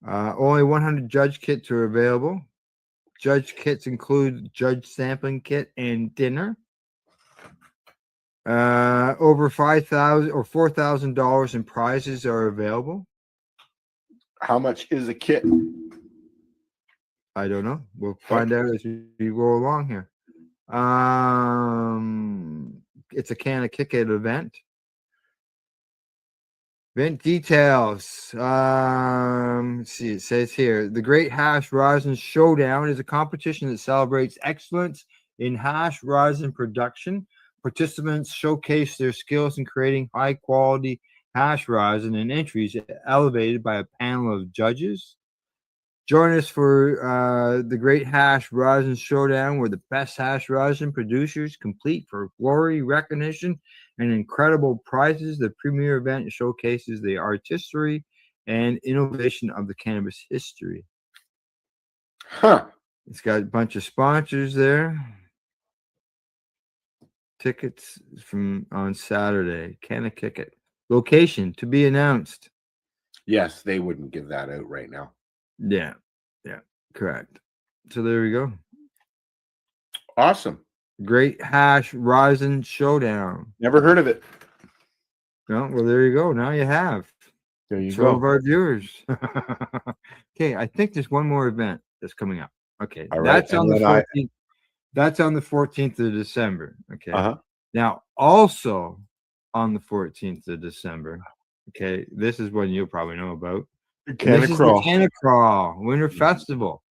Only 100 judge kits are available. Judge kits include judge sampling kit and dinner. Over $5,000 or $4,000 in prizes are available. How much is a kit? I don't know. We'll find out as we go along here. It's a Can of Kick It event. Event details. Let's see. It says here the Great Hash Rosin Showdown is a competition that celebrates excellence in hash rosin production. Participants showcase their skills in creating high quality hash rosin, and entries elevated by a panel of judges. Join us for the Great Hash Rosin Showdown, where the best hash rosin producers compete for glory, recognition, and incredible prizes. The premier event showcases the artistry and innovation of the cannabis history. Huh. It's got a bunch of sponsors there. Tickets from on Saturday. Can I kick it? Location to be announced. Yes, they wouldn't give that out right now. Yeah, correct. So there we go. Awesome. Great Hash Rosin Showdown. Never heard of it. No, well, there you go. Now you have. There you go. Of our viewers. Okay, I think there's one more event that's coming up. Okay, all right. That's on the 14th. That's on the 14th of December. Okay. Now, also on the 14th of December. Okay, this is one you'll probably know about. Canna Crawl Winter Festival.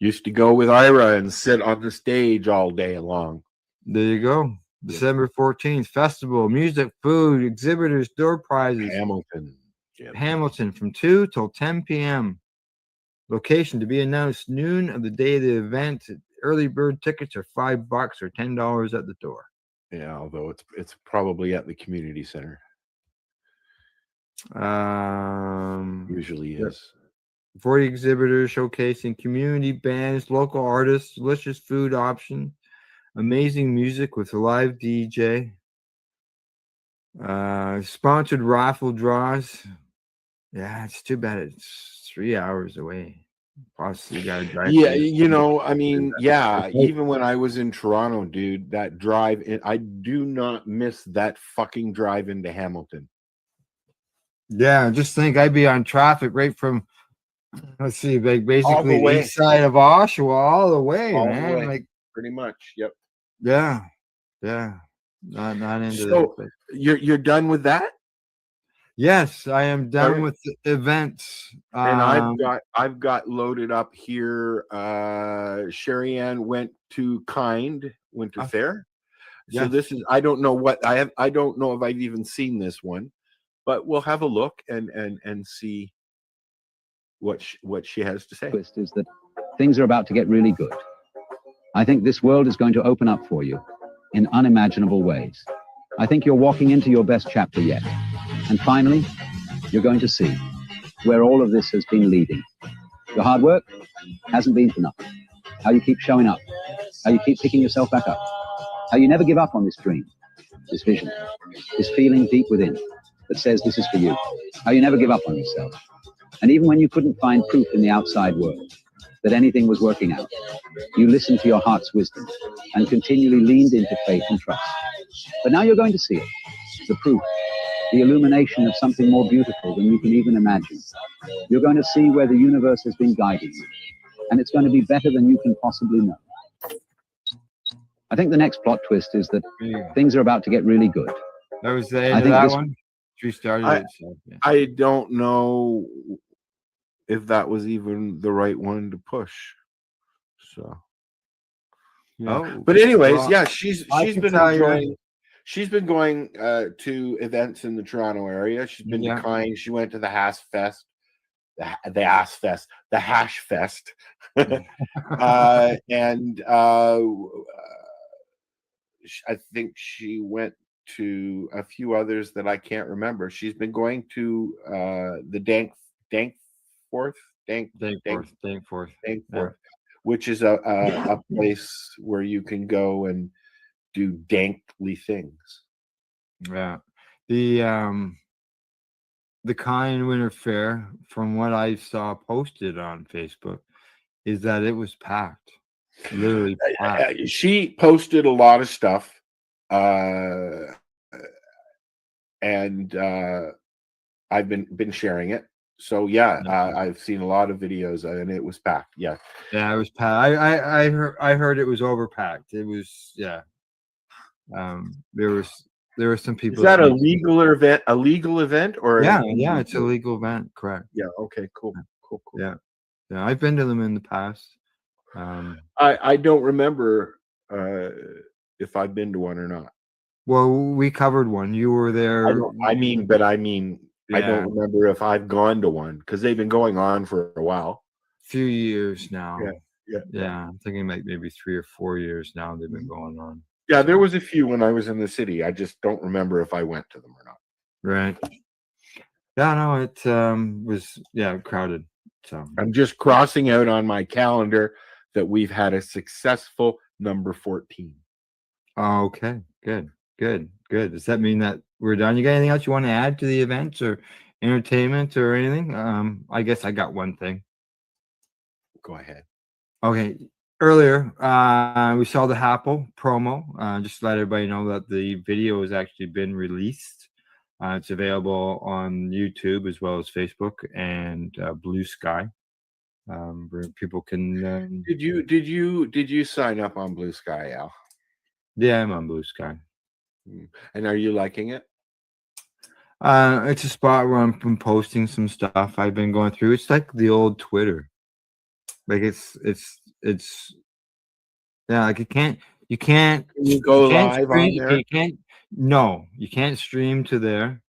Used to go with Ira and sit on the stage all day long. There you go. December 14th, festival, music, food, exhibitors, door prizes. Hamilton from 2 till 10 p.m. Location to be announced noon of the day of the event. Early bird tickets are $5 or $10 at the door. Yeah, although it's probably at the community center. Usually is. 40 exhibitors showcasing community bands, local artists, delicious food options, amazing music with a live DJ, sponsored raffle draws. Yeah, it's too bad it's 3 hours away. Plus, you gotta drive. Yeah, even when I was in Toronto, dude, that drive, I do not miss that fucking drive into Hamilton. Yeah, just think I'd be on traffic right from, let's see, like basically the east side of Oshawa all the way, man. Like pretty much. Yep. Yeah. Not into so that. You're done with that? Yes, I am done with the events. And I've got loaded up here. Sherry Ann went to Kind Winter Fair. So this is, I don't know if I've even seen this one. But we'll have a look and see what she has to say. Twist is that things are about to get really good. I think this world is going to open up for you in unimaginable ways. I think you're walking into your best chapter yet. And finally, you're going to see where all of this has been leading. Your hard work hasn't been for nothing. How you keep showing up. How you keep picking yourself back up. How you never give up on this dream, this vision, this feeling deep within that says this is for you. How you never give up on yourself. And even when you couldn't find proof in the outside world that anything was working out, you listened to your heart's wisdom and continually leaned into faith and trust. But now you're going to see it, the proof, the illumination of something more beautiful than you can even imagine. You're going to see where the universe has been guiding you, and it's going to be better than you can possibly know. I think the next plot twist is that things are about to get really good. That was the end of that one? She started I it. So, yeah. I don't know if that was even the right one to push. So yeah. Oh, But anyways, well, yeah, I she's can been tell you. enjoying. She's been going to events in the Toronto area. She's been Yeah. to Kind. She went to the Hash Fest, the Ass Fest, the Hash Fest, and I think she went to a few others that I can't remember. She's been going to the Dankforth, Dankforth. Dankforth, which is a place where you can go and do dankly things. Yeah. The Kind Winter Fair, from what I saw posted on Facebook, is that it was packed. Literally packed. She posted a lot of stuff, and I've been sharing it. So yeah, I've seen a lot of videos, and it was packed. Yeah, Yeah, it was packed. I heard it was overpacked. It was there were some people. Is that a legal event? A legal event or yeah, it's a legal event. Correct. Yeah. Okay. Cool. Yeah, I've been to them in the past. I don't remember if I've been to one or not. Well, we covered one. You were there. I don't remember if I've gone to one because they've been going on for a while. Few years now. Yeah. I'm thinking like maybe 3 or 4 years now they've been going on. Yeah, there was a few when I was in the city. I just don't remember if I went to them or not. Right. Yeah, no, it was crowded. So I'm just crossing out on my calendar that we've had a successful number 14. Oh, okay. Good. Does that mean that we're done? You got anything else you want to add to the events or entertainment or anything? I guess I got one thing. Go ahead. Okay. Earlier, we saw the Apple promo. Just to let everybody know that the video has actually been released. It's available on YouTube as well as Facebook and Blue Sky, where people can. Did you sign up on Blue Sky, Al? Yeah, I'm on Blue Sky. And are you liking it? It's a spot where I'm posting some stuff I've been going through. It's like the old Twitter. Like it's like you can't Can you go live on there? You can't stream to there.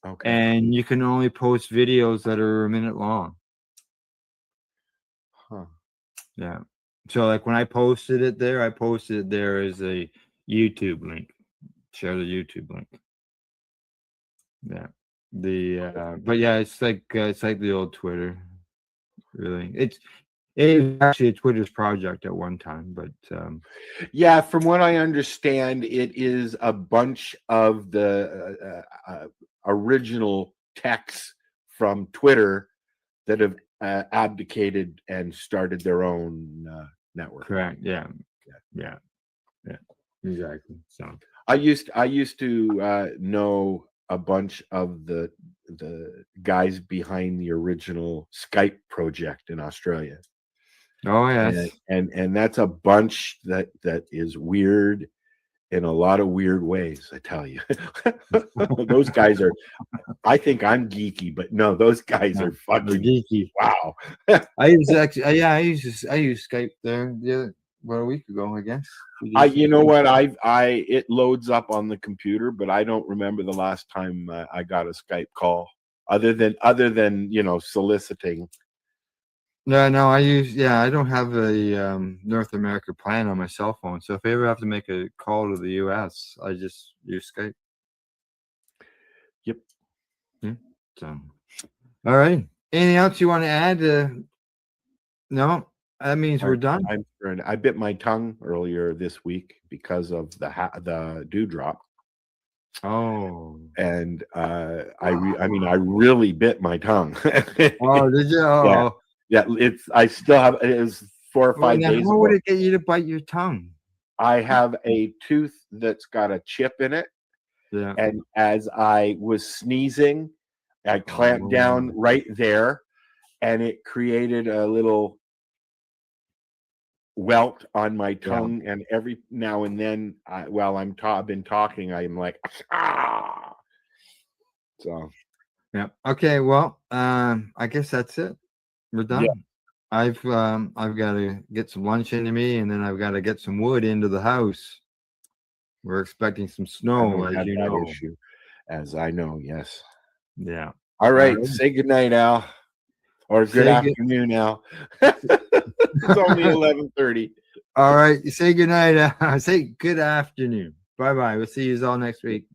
Okay. And you can only post videos that are a minute long. Huh. Yeah. So like when I posted it there as a YouTube link. Share the YouTube link. Yeah. But yeah, it's like the old Twitter. Really. It was actually a Twitter's project at one time, but yeah, from what I understand, it is a bunch of the original techs from Twitter that have abdicated and started their own network. Correct. Yeah. Exactly. So I used to know a bunch of the guys behind the original Skype project in Australia. Oh yes, and that's a bunch that is weird in a lot of weird ways. I tell you, those guys are. I think I'm geeky, but no, those guys are fucking geeky. Wow. I use Skype there about a week ago, I guess. You know what? It loads up on the computer, but I don't remember the last time I got a Skype call other than soliciting. No, I don't have a North America plan on my cell phone. So if I ever have to make a call to the US, I just use Skype. Yep. Yeah. So, all right. Anything else you want to add? No, that means we're done. I bit my tongue earlier this week because of the dewdrop. Oh. And I really bit my tongue. Oh, did you? Oh. Yeah, I still have it was 4 or 5 days. How would it get you to bite your tongue? I have a tooth that's got a chip in it. Yeah. And as I was sneezing, I clamped down right there, and it created a little welt on my tongue. Yeah. And every now and then, while I've been talking, I'm like, ah. So Yeah. Okay. Well, I guess that's it. We're done. Yeah. I've got to get some lunch into me, and then I've got to get some wood into the house. We're expecting some I snow, don't as have you that know. issue, as I know. Yes. Yeah. All right. Alright. Say good night, Al, or good Say good- afternoon, Al. It's only 11:30. All right. Say good night. Say good afternoon. Bye bye. We'll see you all next week.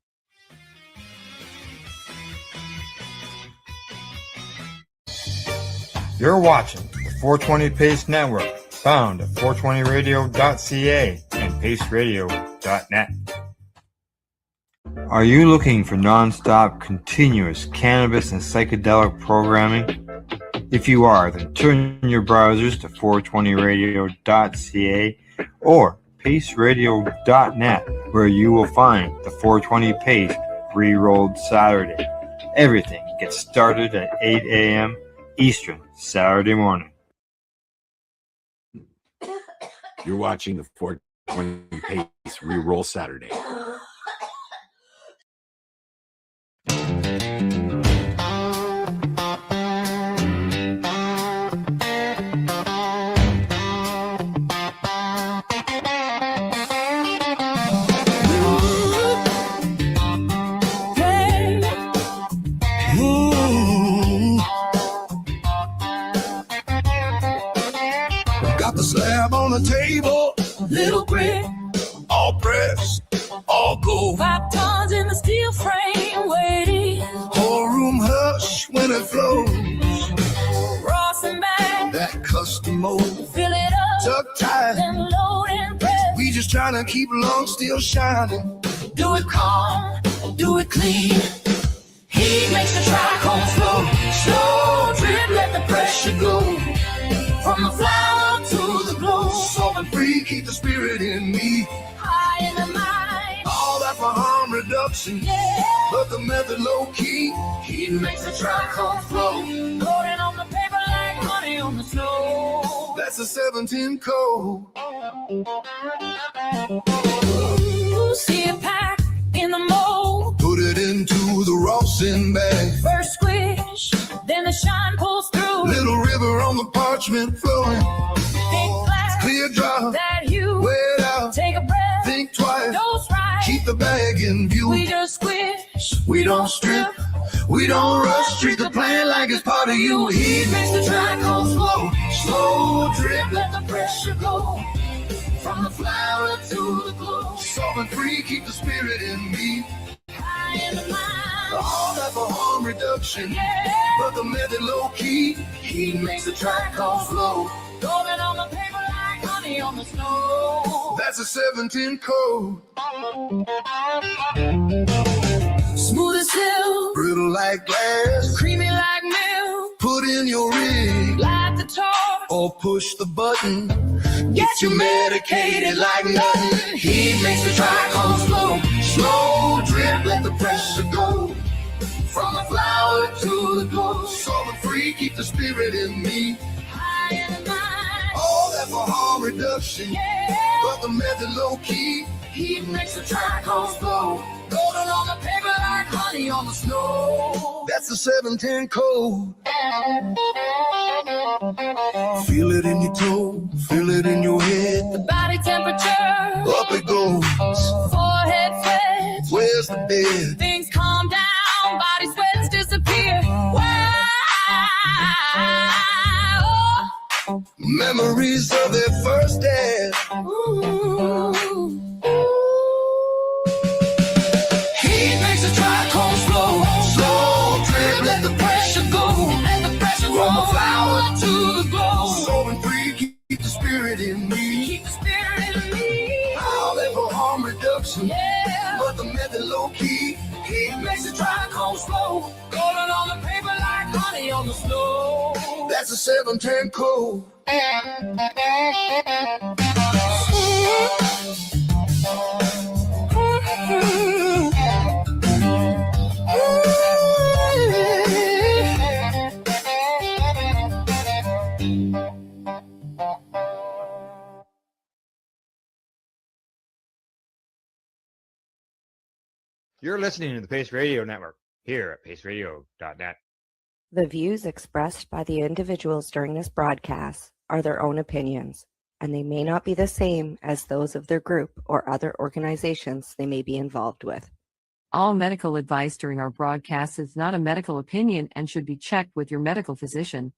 You're watching the 420 Pace Network, found at 420radio.ca and paceradio.net. Are you looking for non-stop, continuous cannabis and psychedelic programming? If you are, then turn your browsers to 420radio.ca or paceradio.net, where you will find the 420 Pace Re-Rolled Saturday. Everything gets started at 8 a.m. Eastern Saturday morning. You're watching the 420 Pace Re-Roll Saturday. Got the slab on the table, little brick, all pressed, all gold. 5 tons in the steel frame waiting. Whole room hush when it flows. Ross and back, That custom mold, fill it up, tuck tight. then load and press. We just trying to keep lungs still shining. Do it calm, do it clean. He makes the trichome flow. Slow drip, let the pressure go. From the flower to the glow. Solving free, keep the spirit in me. High in the mind. All that for harm reduction. Yeah. But the method low key. He makes the trichome flow. Loading on the paper like honey on the snow. That's a 710 code. Ooh, see it packed in the mold. Put it into the Rawson bag. First squish, then the shine pulls through. Little river on the parchment flowing. Big flash, Clear drop. that hue. Wait out. Take a breath. Think twice. Dose right. Keep the bag in view. We just squish. We don't strip. We don't rush. Treat the plant like it's part of you. He makes the trichome flow. Slow drip. Let the pressure go. From the flower to the glow. Solving free, keep the spirit in me. High in the mind. All that for harm reduction. Yeah. But the method low key. He makes the trichome flow. Golden on the paper like honey on the snow. That's a 710 code. Smooth as silk. Brittle like glass. Creamy like milk. Put in your rig. Light the torch. Or push the button. Get you medicated like nothing. He makes the trichome flow. Slow drip, let the pressure go. From the flower to the glow. Solving free, keep the spirit in me. High in the mind. All that for harm reduction. Yeah. But the method low key. He makes the trichome flow. Golden on the paper like honey on the snow. That's the 710 code. Feel it in your toe, feel it in your head. The body temperature. Up it goes. Forehead sweats. Where's the bed? Things calm down. Body sweats disappear. Wow. Memories of their first dance. Ooh. He makes the trichome flow. Slow drip, Let the pressure go. Let the pressure From the roll flower to the glow. Solving free, keep the spirit in me. Keep the spirit in me. All that for harm reduction. Yeah. But the method low key. He makes the trichome flow. Golden on the paper like honey on the snow. That's a 710 code. You're listening to the Pace Radio Network. here at paceradio.net. The views expressed by the individuals during this broadcast are their own opinions, and they may not be the same as those of their group or other organizations they may be involved with. All medical advice during our broadcast is not a medical opinion and should be checked with your medical physician.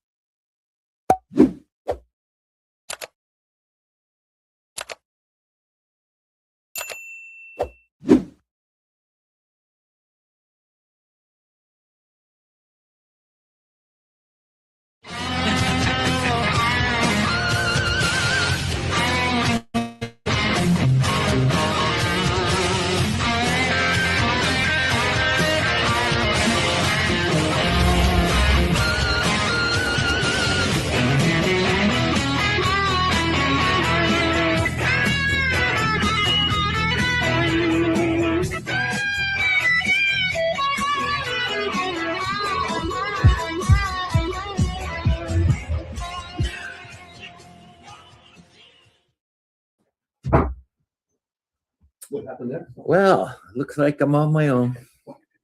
What happened there? Well, looks like I'm on my own.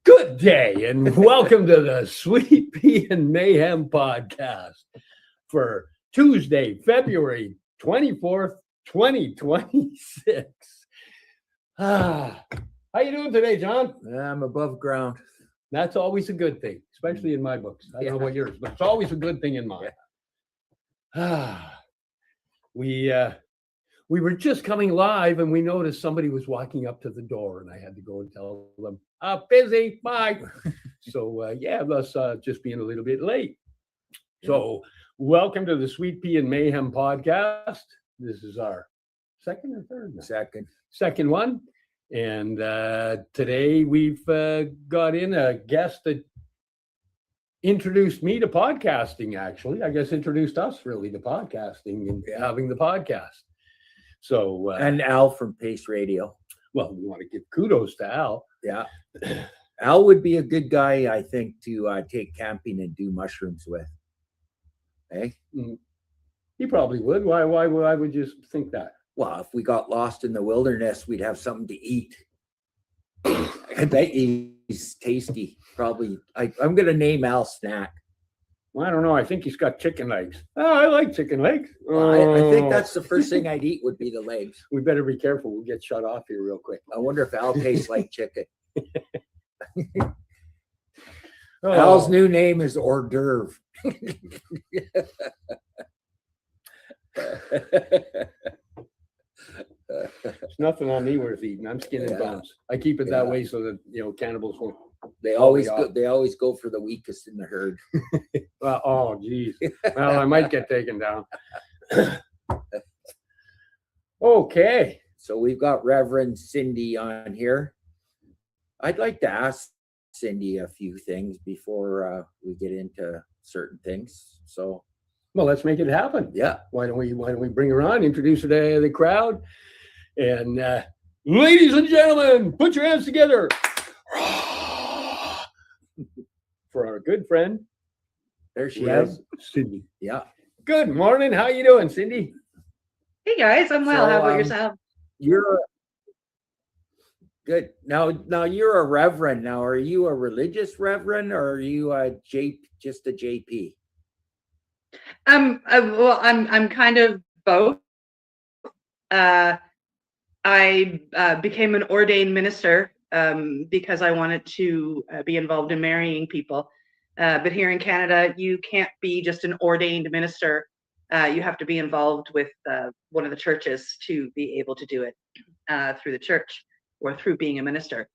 Good day and welcome to the Sweet Pea and Mayhem podcast for Tuesday, February 24th, 2026. How you doing today, John? I'm above ground. That's always a good thing, especially in my books. I don't know about yours, but it's always a good thing in mine. We were just coming live and we noticed somebody was walking up to the door and I had to go and tell them, busy, bye. So thus just being a little bit late. So welcome to the Sweet Pea and Mayhem podcast. This is our second or third? No. Second one. And today we've got in a guest that introduced me to podcasting, actually. I guess introduced us really to podcasting and having the podcast. So and Al from Pace Radio. Well, we want to give kudos to Al. Yeah. Al would be a good guy, I think, to take camping and do mushrooms with. Hey? He probably would. Why would you think that? Well, if we got lost in the wilderness, we'd have something to eat. I bet he's tasty. Probably. I'm going to name Al Snack. Well, I don't know. I think he's got chicken legs. Oh, I like chicken legs. Well, I think that's the first thing I'd eat would be the legs. We better be careful. We'll get shut off here real quick. I wonder if Al tastes like chicken. Al's new name is hors d'oeuvre. There's nothing on me worth eating. I'm skin and bones. I keep it that way so that cannibals won't. They always go for the weakest in the herd. Oh, geez. Well, I might get taken down. Okay. So we've got Reverend Cindy on here. I'd like to ask Cindy a few things before we get into certain things. So, well, let's make it happen. Yeah. Why don't we bring her on, introduce her to the crowd, and ladies and gentlemen, put your hands together for our good friend. There she is, Cindy. Yeah. Good morning. How you doing, Cindy? Hey guys, I'm well. How about yourself? You're good. Now you're a reverend. Now, are you a religious reverend or are you just a JP? Well, I'm kind of both. I became an ordained minister because I wanted to be involved in marrying people. But here in Canada, you can't be just an ordained minister. You have to be involved with one of the churches to be able to do it through the church or through being a minister.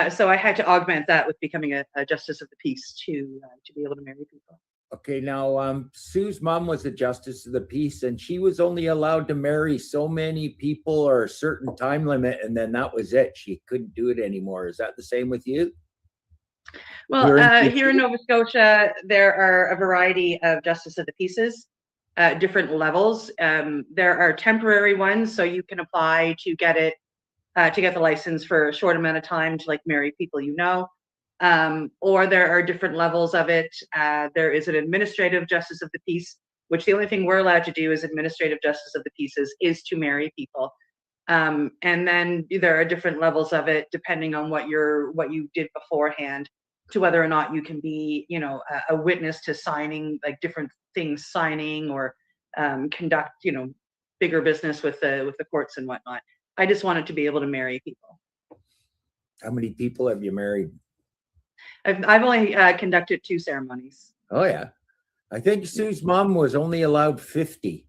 So I had to augment that with becoming a justice of the peace to be able to marry people. Okay, now Sue's mom was a justice of the peace, and she was only allowed to marry so many people or a certain time limit, and then that was it. She couldn't do it anymore. Is that the same with you? Well, here in Nova Scotia, there are a variety of justice of the peaces, different levels. There are temporary ones, so you can apply to get it, to get the license for a short amount of time to marry people you know. Or there are different levels of it. There is an administrative justice of the peace, which the only thing we're allowed to do as administrative justice of the peace is to marry people. And then there are different levels of it depending on what you did beforehand. to whether or not you can be, you know, a witness to signing, like different things, signing or conduct, you know, bigger business with the courts and whatnot. I just wanted to be able to marry people. How many people have you married? I've only conducted 2 ceremonies. Oh yeah, I think Sue's mom was only allowed 50,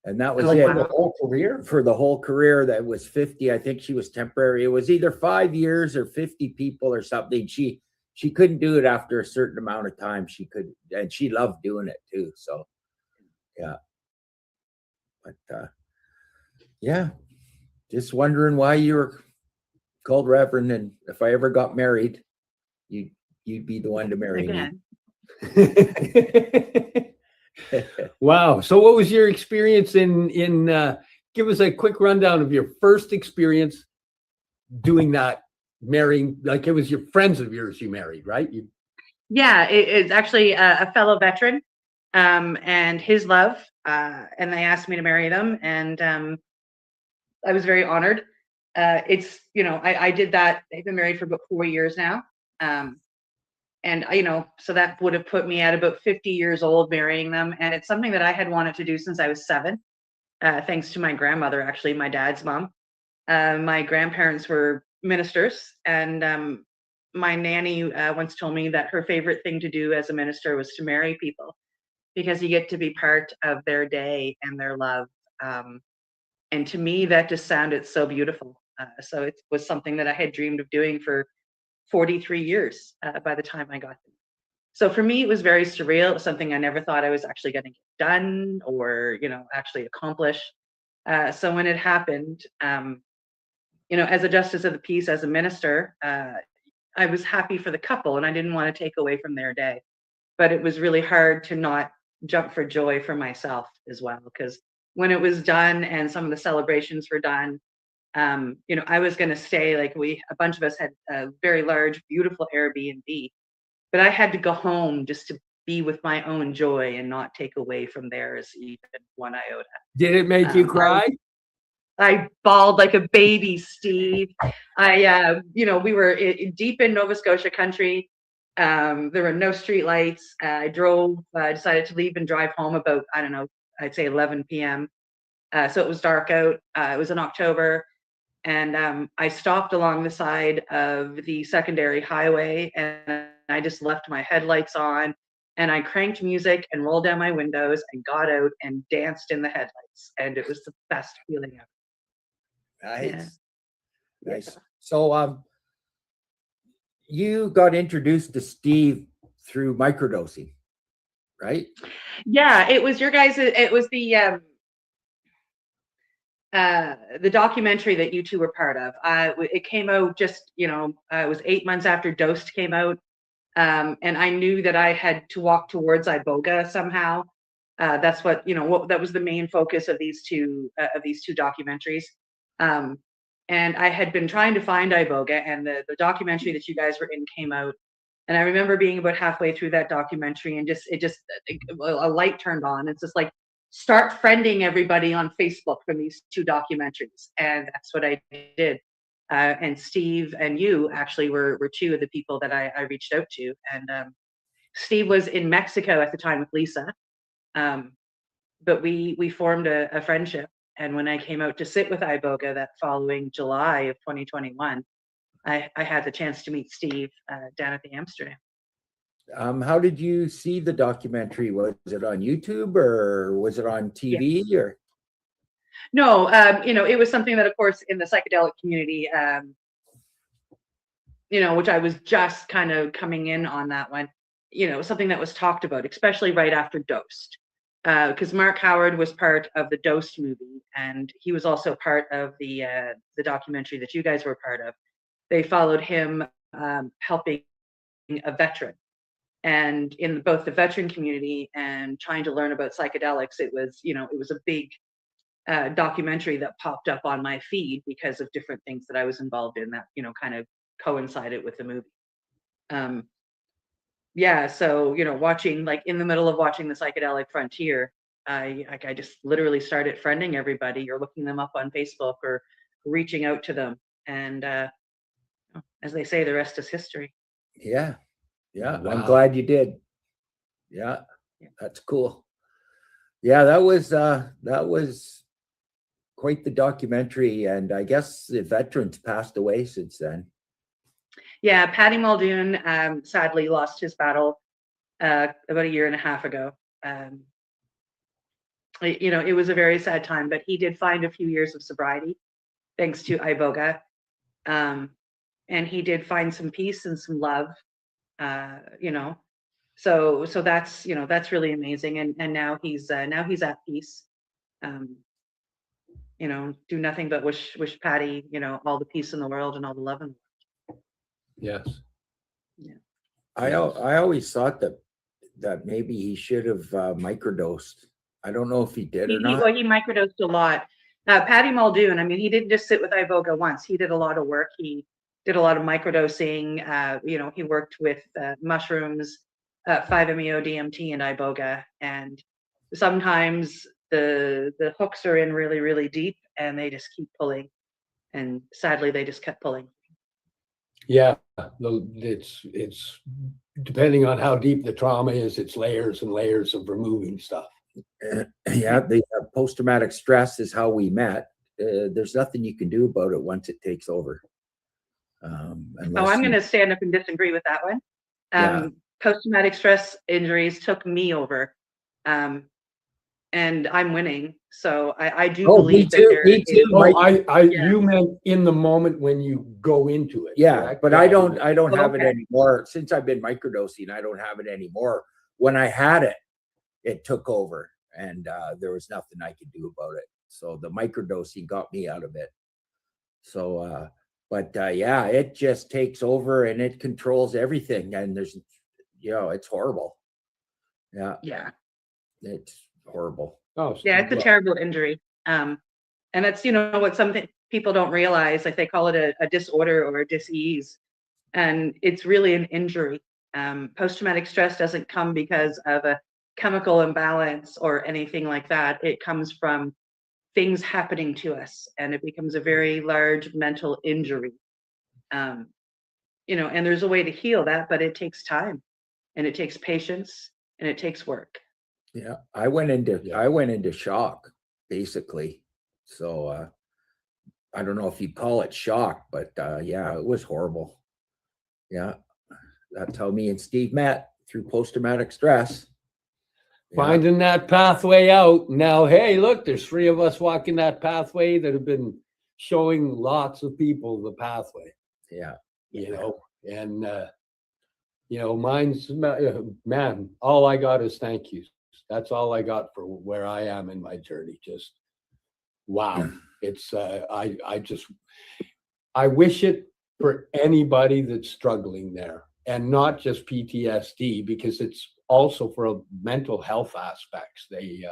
and that was Oh, it. wow. The whole career? For the whole career, that was 50. I think she was temporary. It was either 5 years or 50 people or something. She couldn't do it after a certain amount of time. She could, and she loved doing it too. So yeah, but yeah, just wondering why you were called Reverend, and if I ever got married, you'd be the one to marry Again. me. Wow. So what was your experience in give us a quick rundown of your first experience doing that, marrying, like it was your friends of yours you married, right? Yeah, it's actually a fellow veteran and his love, and they asked me to marry them, and I was very honored. It's, you know, I did that. They've been married for about 4 years now. And you know, so that would have put me at about 50 years old marrying them. And it's something that I had wanted to do since I was 7, thanks to my grandmother, actually, my dad's mom. My grandparents were ministers, and my nanny once told me that her favorite thing to do as a minister was to marry people because you get to be part of their day and their love. And to me, that just sounded so beautiful. So it was something that I had dreamed of doing for 43 years by the time I got there. So for me, it was very surreal. It was something I never thought I was actually going to get done or, you know, actually accomplish. So when it happened, you know, as a justice of the peace, as a minister, I was happy for the couple and I didn't want to take away from their day. But it was really hard to not jump for joy for myself as well, because when it was done and some of the celebrations were done, you know, I was going to stay, like a bunch of us had a very large, beautiful Airbnb, but I had to go home just to be with my own joy and not take away from theirs even one iota. Did it make you cry? I bawled like a baby, Steve. You know, we were deep in Nova Scotia country. There were no street lights. I decided to leave and drive home about, I don't know, I'd say 11 p.m. So it was dark out. It was in October. And I stopped along the side of the secondary highway and I just left my headlights on and I cranked music and rolled down my windows and got out and danced in the headlights. And it was the best feeling ever. Nice. Yeah. Nice. So you got introduced to Steve through microdosing, right? Yeah, it was your guys. It was the documentary that you two were part of. It came out just, you know, it was 8 months after Dosed came out. And I knew that I had to walk towards iboga somehow. That's what, you know, that was the main focus of these two documentaries. And I had been trying to find iboga, and the documentary that you guys were in came out. And I remember being about halfway through that documentary and a light turned on. It's just like, start friending everybody on Facebook from these 2 documentaries. And that's what I did. And Steve and you actually were 2 of the people that I reached out to. And Steve was in Mexico at the time with Lisa. But we formed a friendship. And when I came out to sit with iboga that following July of 2021, I had the chance to meet Steve down at the Amsterdam. How did you see the documentary? Was it on YouTube or was it on TV? Yes. Or no, you know, it was something that, of course, in the psychedelic community, you know, which I was just kind of coming in on that one, you know, something that was talked about, especially right after Dosed, because Mark Howard was part of the Dosed movie, and he was also part of the documentary that you guys were part of. They followed him helping a veteran. And in both the veteran community and trying to learn about psychedelics, it was, you know, it was a big documentary that popped up on my feed because of different things that I was involved in that, you know, kind of coincided with the movie. Yeah, so, you know, watching, like in the middle of watching the Psychedelic Frontier, I just literally started friending everybody or looking them up on Facebook or reaching out to them. And as they say, the rest is history. Yeah. Yeah. I'm Wow. glad you did. Yeah. That's cool. Yeah, that was quite the documentary. And I guess the veterans passed away since then. Yeah, Patty Muldoon sadly lost his battle about a year and a half ago. It was a very sad time, but he did find a few years of sobriety thanks to iboga, and he did find some peace and some love. So that's really amazing, and now he's at peace. Do nothing but wish Patty all the peace in the world and all the love in the world. Yes. Yeah. I always thought that maybe he should have microdosed. I don't know if he did or not. Well, he microdosed a lot. Patty Muldoon, I mean, he didn't just sit with iboga once. He did a lot of work. He did a lot of microdosing. He worked with mushrooms, 5-MeO, DMT, and iboga. And sometimes the hooks are in really, really deep, and they just keep pulling. And sadly, they just kept pulling. Yeah, it's depending on how deep the trauma is, it's layers and layers of removing stuff. Yeah, the post-traumatic stress is how we met. There's nothing you can do about it once it takes over. I'm going to stand up and disagree with that one. Post-traumatic stress injuries took me over, and I'm winning. So I do believe that there me too. You meant in the moment when you go into it. Yeah, correct? but I don't have it okay. anymore. Since I've been microdosing, I don't have it anymore. When I had it, it took over, and there was nothing I could do about it. So the microdosing got me out of it. So, yeah, it just takes over and it controls everything. And there's, it's horrible. Yeah. Yeah. It's horrible. Oh, yeah, it's a terrible injury. And that's, what some people don't realize, like they call it a disorder or a dis-ease. And it's really an injury. Post-traumatic stress doesn't come because of a chemical imbalance or anything like that. It comes from things happening to us, and it becomes a very large mental injury. And there's a way to heal that, but it takes time, and it takes patience, and it takes work. Yeah, I went into shock, basically. So I don't know if you'd call it shock, but yeah, it was horrible. Yeah, that's how me and Steve met, through post-traumatic stress. Finding that pathway out. Now, hey, look, there's 3 of us walking that pathway that have been showing lots of people the pathway. Yeah. And mine's, man, all I got is thank yous. That's all I got for where I am in my journey. Just wow. It's I wish it for anybody that's struggling there, and not just PTSD, because it's also for mental health aspects. They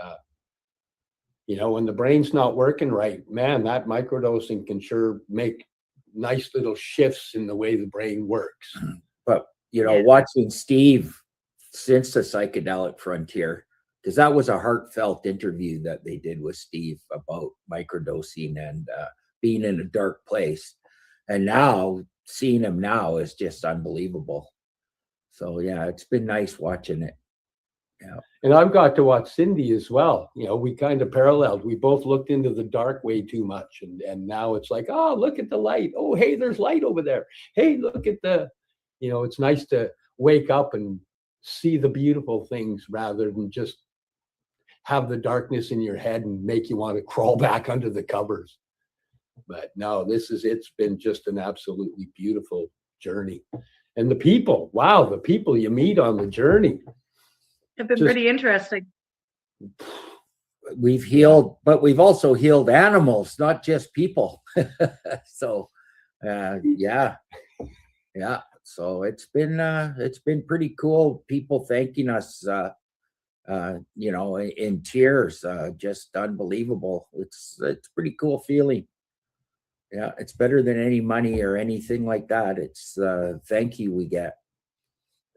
when the brain's not working right, man, that microdosing can sure make nice little shifts in the way the brain works. But watching Steve since the psychedelic frontier, because that was a heartfelt interview that they did with Steve about microdosing and being in a dark place. And now seeing him now is just unbelievable. So yeah, it's been nice watching it. Yeah. And I've got to watch Cindy as well. We kind of paralleled. We both looked into the dark way too much. And now it's like, oh, look at the light. Oh, hey, there's light over there. Hey, look at it's nice to wake up and see the beautiful things rather than just have the darkness in your head and make you want to crawl back under the covers. But no, it's been just an absolutely beautiful journey. And the people, wow, the people you meet on the journey have been pretty interesting. We've healed, but we've also healed animals, not just people. So yeah. So it's been pretty cool. People thanking us in tears, just unbelievable. It's pretty cool feeling. Yeah, it's better than any money or anything like that. It's thank you we get.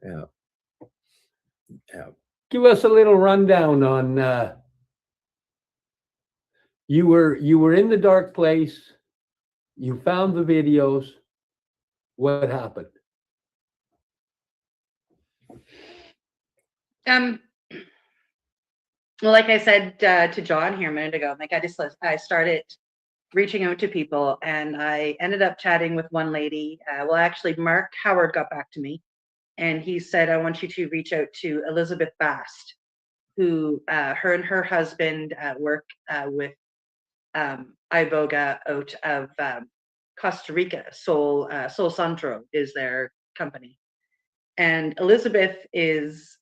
Yeah. Give us a little rundown on you were in the dark place, you found the videos. What happened? Um, well, like I said to John here a minute ago, like I started reaching out to people, and I ended up chatting with one lady. Well, actually, Mark Howard got back to me, and he said, "I want you to reach out to Elizabeth Bast, who her and her husband work with iboga out of Costa Rica. Sol Centro is their company, and Elizabeth is."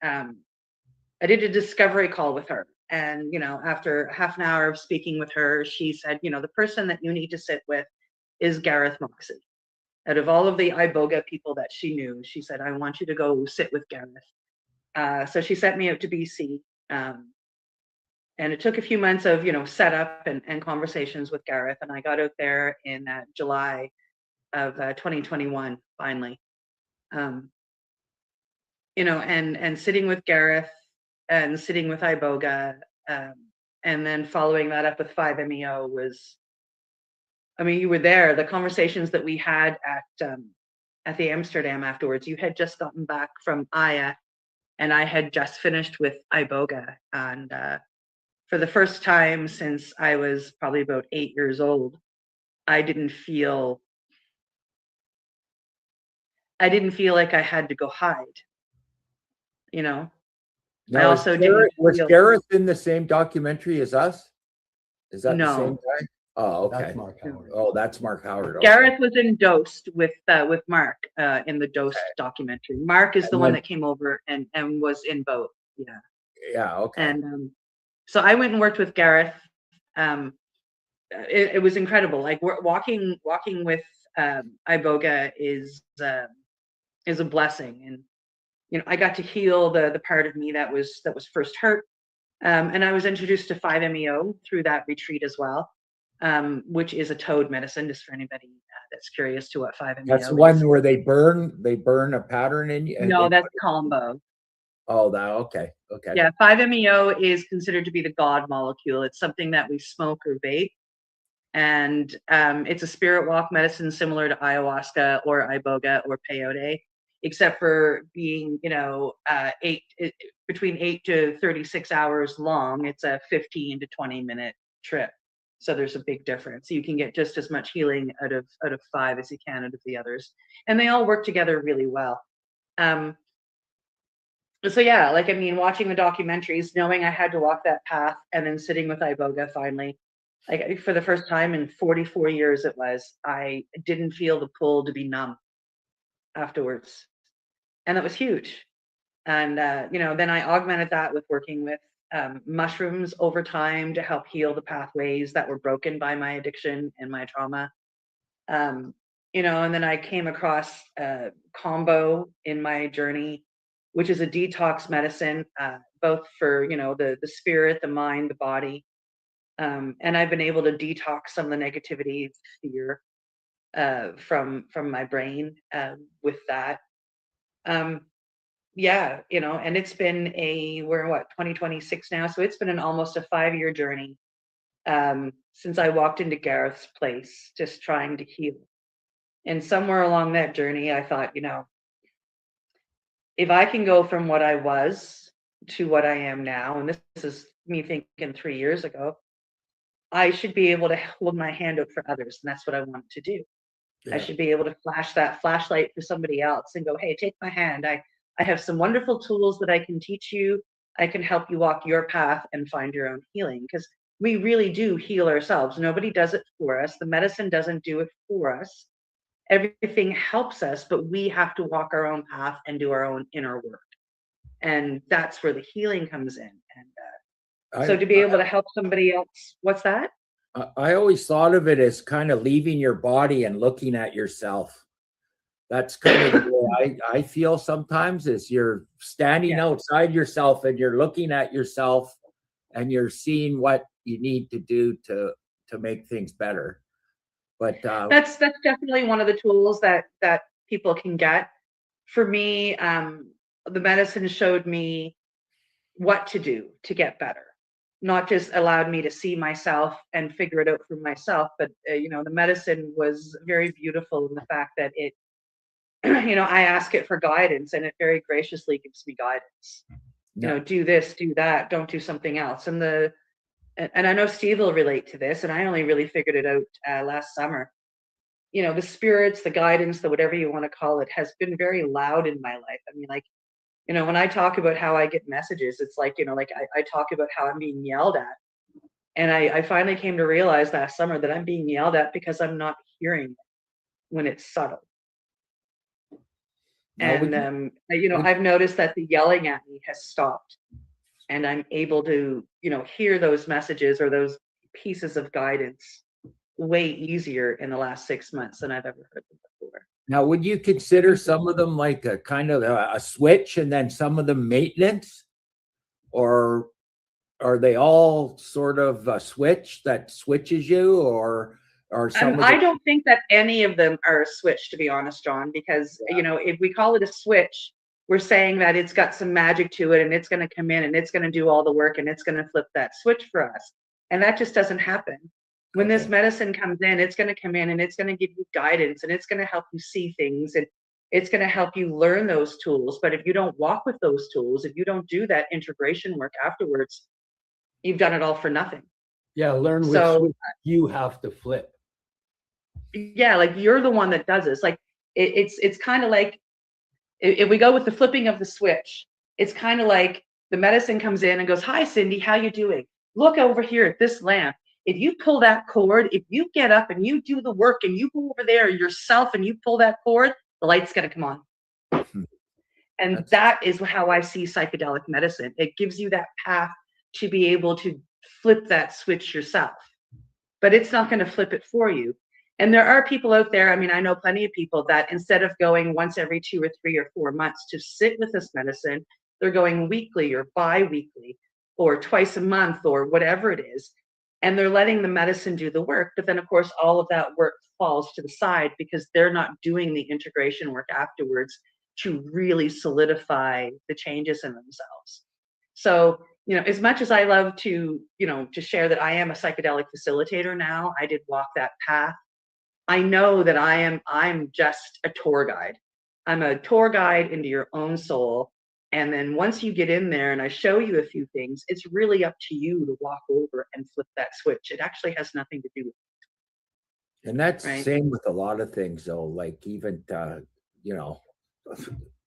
I did a discovery call with her. And, after half an hour of speaking with her, she said, the person that you need to sit with is Gareth Moxie. Out of all of the iboga people that she knew, she said, I want you to go sit with Gareth. So she sent me out to BC. And it took a few months of, setup and conversations with Gareth. And I got out there in July of 2021, finally. And sitting with Gareth, and sitting with iboga, and then following that up with 5-MeO was, you were there. The conversations that we had at the Amsterdam afterwards, you had just gotten back from Aya, and I had just finished with iboga. And for the first time since I was probably about 8 years old, I didn't feel like I had to go hide. I Now, also didn't was feel. Gareth in the same documentary as us? Is that the No. same guy? Oh, okay. That's Mark Howard. Oh, that's Mark Howard. Okay. Gareth was in Dosed with Mark in the Dosed documentary. Mark is the one that came over and was in both. Yeah. Yeah. Okay. And so I went and worked with Gareth. It was incredible. Like walking with iboga is a blessing, and I got to heal the part of me that was first hurt, and I was introduced to 5-MeO through that retreat as well, which is a toad medicine. Just for anybody that's curious to what 5-MeO is. That's the one where they burn a pattern in you. No, that's Colombo. Oh, that okay. Yeah, 5-MeO is considered to be the God molecule. It's something that we smoke or vape, and it's a spirit walk medicine similar to ayahuasca or iboga or peyote, except for being, between 8 to 36 hours long. It's a 15 to 20-minute trip. So there's a big difference. You can get just as much healing out of 5 as you can out of the others. And they all work together really well. So yeah, watching the documentaries, knowing I had to walk that path, and then sitting with iboga finally, like for the first time in 44 years I didn't feel the pull to be numb afterwards. And that was huge. And, then I augmented that with working with mushrooms over time to help heal the pathways that were broken by my addiction and my trauma. And then I came across Combo in my journey, which is a detox medicine, both for, the spirit, the mind, the body. And I've been able to detox some of the negativity, fear from my brain with that. Yeah, and it's been we're 2026 now, so it's been almost a 5-year journey since I walked into Gareth's place, just trying to heal. And somewhere along that journey, I thought, if I can go from what I was to what I am now, and this is me thinking 3 years ago, I should be able to hold my hand out for others, and that's what I want to do. Yeah. I should be able to flash that flashlight for somebody else and go, hey, take my hand. I have some wonderful tools that I can teach you. I can help you walk your path and find your own healing, because we really do heal ourselves. Nobody does it for us. The medicine doesn't do it for us. Everything helps us, but we have to walk our own path and do our own inner work. And that's where the healing comes in. And so to be able to help somebody else, what's that? I always thought of it as kind of leaving your body and looking at yourself. That's kind of the way I feel sometimes, is you're standing outside yourself and you're looking at yourself and you're seeing what you need to do to make things better. But that's definitely one of the tools that people can get. For me, the medicine showed me what to do to get better. Not just allowed me to see myself and figure it out for myself, but the medicine was very beautiful in the fact that it, I ask it for guidance, and it very graciously gives me guidance. you know, do this, do that, don't do something else. And I know Steve will relate to this, and I only really figured it out last summer. You know, the spirits, the guidance, the whatever you want to call it, has been very loud in my life. I mean, like, you know, when I talk about how I get messages, it's like, you know, like I talk about how I'm being yelled at. And I finally came to realize last summer that I'm being yelled at because I'm not hearing it when it's subtle. And, you know, I've noticed that the yelling at me has stopped, and I'm able to, you know, hear those messages or those pieces of guidance way easier in the last 6 months than I've ever heard them before. Now, would you consider some of them like a kind of a switch and then some of them maintenance? Or are they all sort of a switch that switches you, or some of I don't think that any of them are a switch, to be honest, John, because, you know, if we call it a switch, we're saying that it's got some magic to it and it's going to come in and it's going to do all the work and it's going to flip that switch for us. And that just doesn't happen. When this medicine comes in, it's going to come in and it's going to give you guidance and it's going to help you see things and it's going to help you learn those tools. But if you don't walk with those tools, if you don't do that integration work afterwards, you've done it all for nothing. Yeah, learn which switch you have to flip. Yeah, like you're the one that does this. Like it's kind of like, if we go with the flipping of the switch, it's kind of like the medicine comes in and goes, "Hi, Cindy, how you doing? Look over here at this lamp. If you pull that cord, if you get up and you do the work and you go over there yourself and you pull that cord, the light's going to come on." And that is how I see psychedelic medicine. It gives you that path to be able to flip that switch yourself, but it's not going to flip it for you. And there are people out there, I mean, I know plenty of people that instead of going once every 2 or 3 or 4 months to sit with this medicine, they're going weekly or bi-weekly or twice a month or whatever it is. And they're letting the medicine do the work. But then, of course, all of that work falls to the side because they're not doing the integration work afterwards to really solidify the changes in themselves. So, you know, as much as I love to, you know, to share that I am a psychedelic facilitator now, I did walk that path. I know that I'm just a tour guide. I'm a tour guide into your own soul. And then once you get in there and I show you a few things, it's really up to you to walk over and flip that switch. It actually has nothing to do with it. And that's the same with a lot of things, though, like even, you know,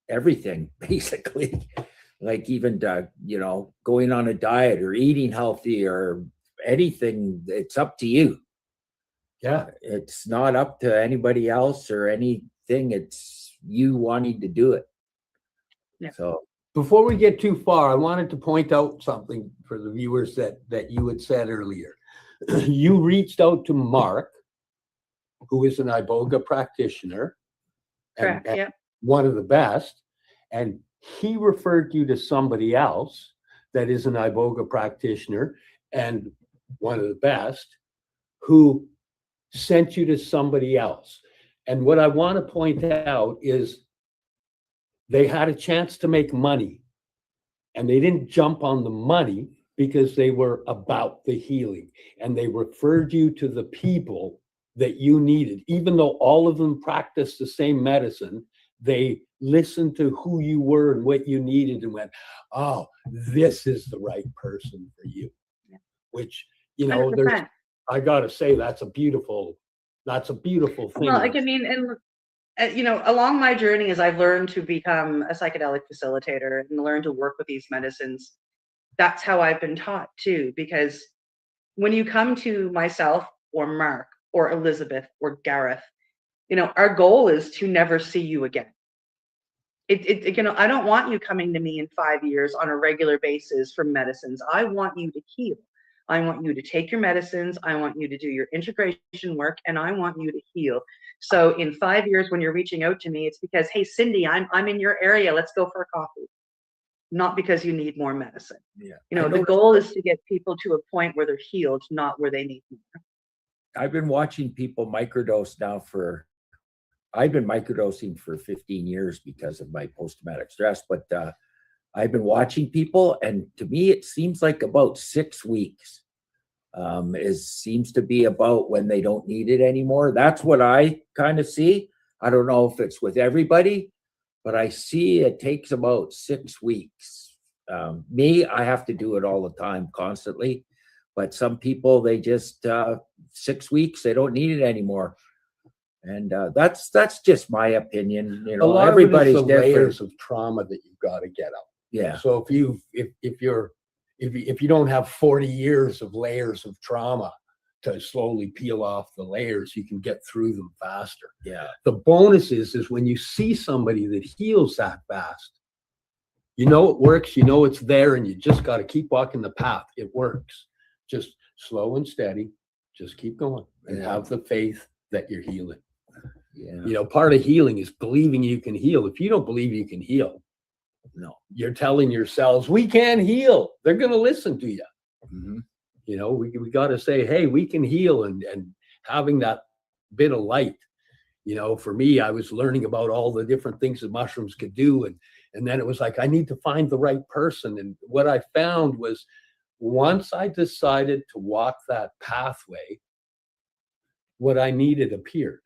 everything, basically. Like even, you know, going on a diet or eating healthy or anything, it's up to you. Yeah. It's not up to anybody else or anything. It's you wanting to do it. Yeah. So before we get too far, I wanted to point out something for the viewers that you had said earlier. You reached out to Mark, who is an Iboga practitioner. Correct, and yeah. One of the best. And he referred you to somebody else that is an Iboga practitioner and one of the best, who sent you to somebody else. And what I want to point out is they had a chance to make money and they didn't jump on the money because they were about the healing, and they referred you to the people that you needed. Even though all of them practiced the same medicine, they listened to who you were and what you needed and went, "Oh, this is the right person for you." Yeah. Which, you know, 100%. I gotta say, that's a beautiful thing. Well, like, I mean, and you know, along my journey as I've learned to become a psychedelic facilitator and learn to work with these medicines, that's how I've been taught too. Because when you come to myself or Mark or Elizabeth or Gareth, you know, our goal is to never see you again. You know, I don't want you coming to me in 5 years on a regular basis for medicines. I want you to heal. I want you to take your medicines. I want you to do your integration work, and I want you to heal. So in 5 years, when you're reaching out to me, it's because, "Hey, Cindy, I'm in your area. Let's go for a coffee." Not because you need more medicine. Yeah. You know, the goal is to get people to a point where they're healed, not where they need more. I've been watching people microdose now I've been microdosing for 15 years because of my post-traumatic stress, but I've been watching people, and to me, it seems like about 6 weeks seems to be about when they don't need it anymore. That's what I kind of see. I don't know if it's with everybody, but I see it takes about 6 weeks Me, I have to do it all the time, constantly. But some people, they just 6 weeks, they don't need it anymore. And that's just my opinion. You know, a lot everybody's of it is the different. layers of trauma that you've got to get out. Yeah. So if you don't have 40 years of layers of trauma to slowly peel off the layers, you can get through them faster. Yeah. The bonus is when you see somebody that heals that fast, you know it works, you know it's there, and you just got to keep walking the path. It works. Just slow and steady. Just keep going and have the faith that you're healing. Yeah. You know, part of healing is believing you can heal. If you don't believe you can heal, no, you're telling your cells, we can't heal. They're going to listen to you. Mm-hmm. You know, we got to say, hey, we can heal, and having that bit of light. You know, for me, I was learning about all the different things that mushrooms could do. And then it was like, I need to find the right person. And what I found was once I decided to walk that pathway, what I needed appeared.